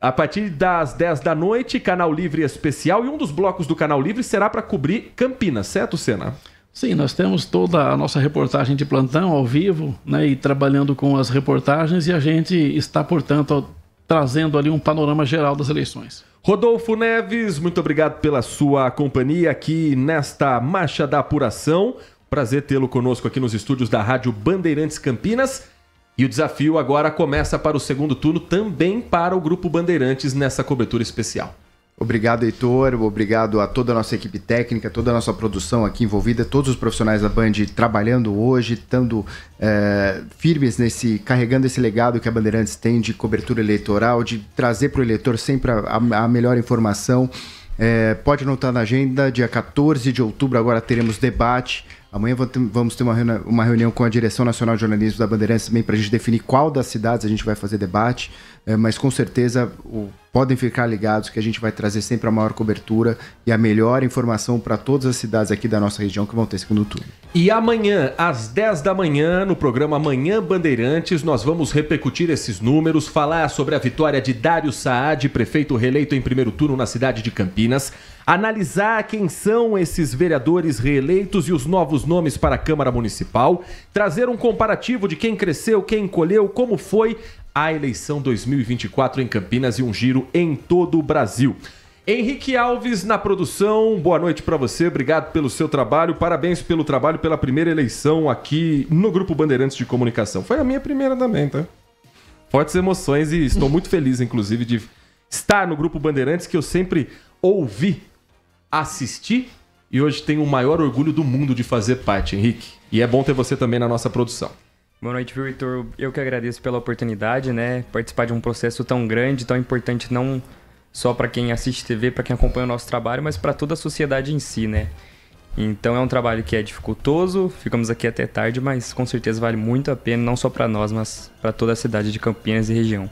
A partir das 10 da noite, Canal Livre Especial, e um dos blocos do Canal Livre será para cobrir Campinas, certo, Sena? Sim, nós temos toda a nossa reportagem de plantão ao vivo, né, e trabalhando com as reportagens, e a gente está, portanto, trazendo ali um panorama geral das eleições. Rodolfo Neves, muito obrigado pela sua companhia aqui nesta Marcha da Apuração. Prazer tê-lo conosco aqui nos estúdios da Rádio Bandeirantes Campinas. E o desafio agora começa para o segundo turno, também para o Grupo Bandeirantes nessa cobertura especial. Obrigado, Heitor. Obrigado a toda a nossa equipe técnica, toda a nossa produção aqui envolvida, todos os profissionais da Band trabalhando hoje, estando firmes carregando esse legado que a Bandeirantes tem de cobertura eleitoral, de trazer para o eleitor sempre a melhor informação. Pode anotar na agenda, dia 14 de outubro agora teremos debate. Amanhã vamos ter uma reunião com a Direção Nacional de Jornalismo da Bandeirantes também para a gente definir qual das cidades a gente vai fazer debate, mas com certeza podem ficar ligados que a gente vai trazer sempre a maior cobertura e a melhor informação para todas as cidades aqui da nossa região que vão ter segundo turno. E amanhã, às 10 da manhã, no programa Manhã Bandeirantes, nós vamos repercutir esses números, falar sobre a vitória de Dário Saad, prefeito reeleito em primeiro turno na cidade de Campinas, analisar quem são esses vereadores reeleitos e os novos nomes para a Câmara Municipal, trazer um comparativo de quem cresceu, quem encolheu, como foi a eleição 2024 em Campinas e um giro em todo o Brasil. Henrique Alves na produção, boa noite para você, obrigado pelo seu trabalho, parabéns pelo trabalho, pela primeira eleição aqui no Grupo Bandeirantes de Comunicação. Foi a minha primeira também, tá? Fortes emoções e estou muito feliz, inclusive, de estar no Grupo Bandeirantes, que eu sempre ouvi, assisti e hoje tenho o maior orgulho do mundo de fazer parte, Henrique. E é bom ter você também na nossa produção. Boa noite, viu, Heitor? Eu que agradeço pela oportunidade, né? Participar de um processo tão grande, tão importante, não só para quem assiste TV, para quem acompanha o nosso trabalho, mas para toda a sociedade em si, né? Então é um trabalho que é dificultoso, ficamos aqui até tarde, mas com certeza vale muito a pena, não só para nós, mas para toda a cidade de Campinas e região.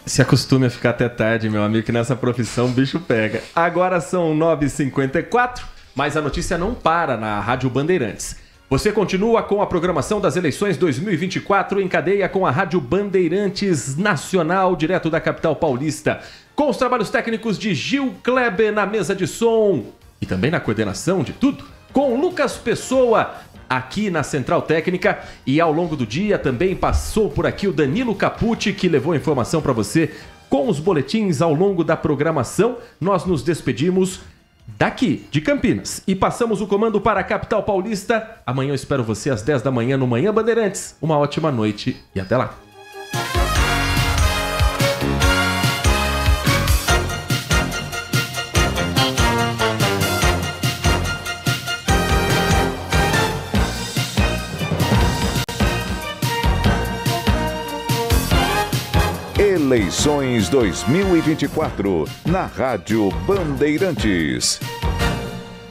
Se acostume a ficar até tarde, meu amigo, que nessa profissão o bicho pega. Agora são 9h54, mas a notícia não para na Rádio Bandeirantes. Você continua com a programação das eleições 2024 em cadeia com a Rádio Bandeirantes Nacional, direto da capital paulista. Com os trabalhos técnicos de Gil Kleber na mesa de som e também na coordenação de tudo, com Lucas Pessoa aqui na Central Técnica. E ao longo do dia também passou por aqui o Danilo Capucci, que levou informação para você com os boletins ao longo da programação. Nós nos despedimos daqui, de Campinas, e passamos o comando para a capital paulista. Amanhã eu espero você às 10 da manhã no Manhã Bandeirantes. Uma ótima noite e até lá. Eleições 2024 na Rádio Bandeirantes.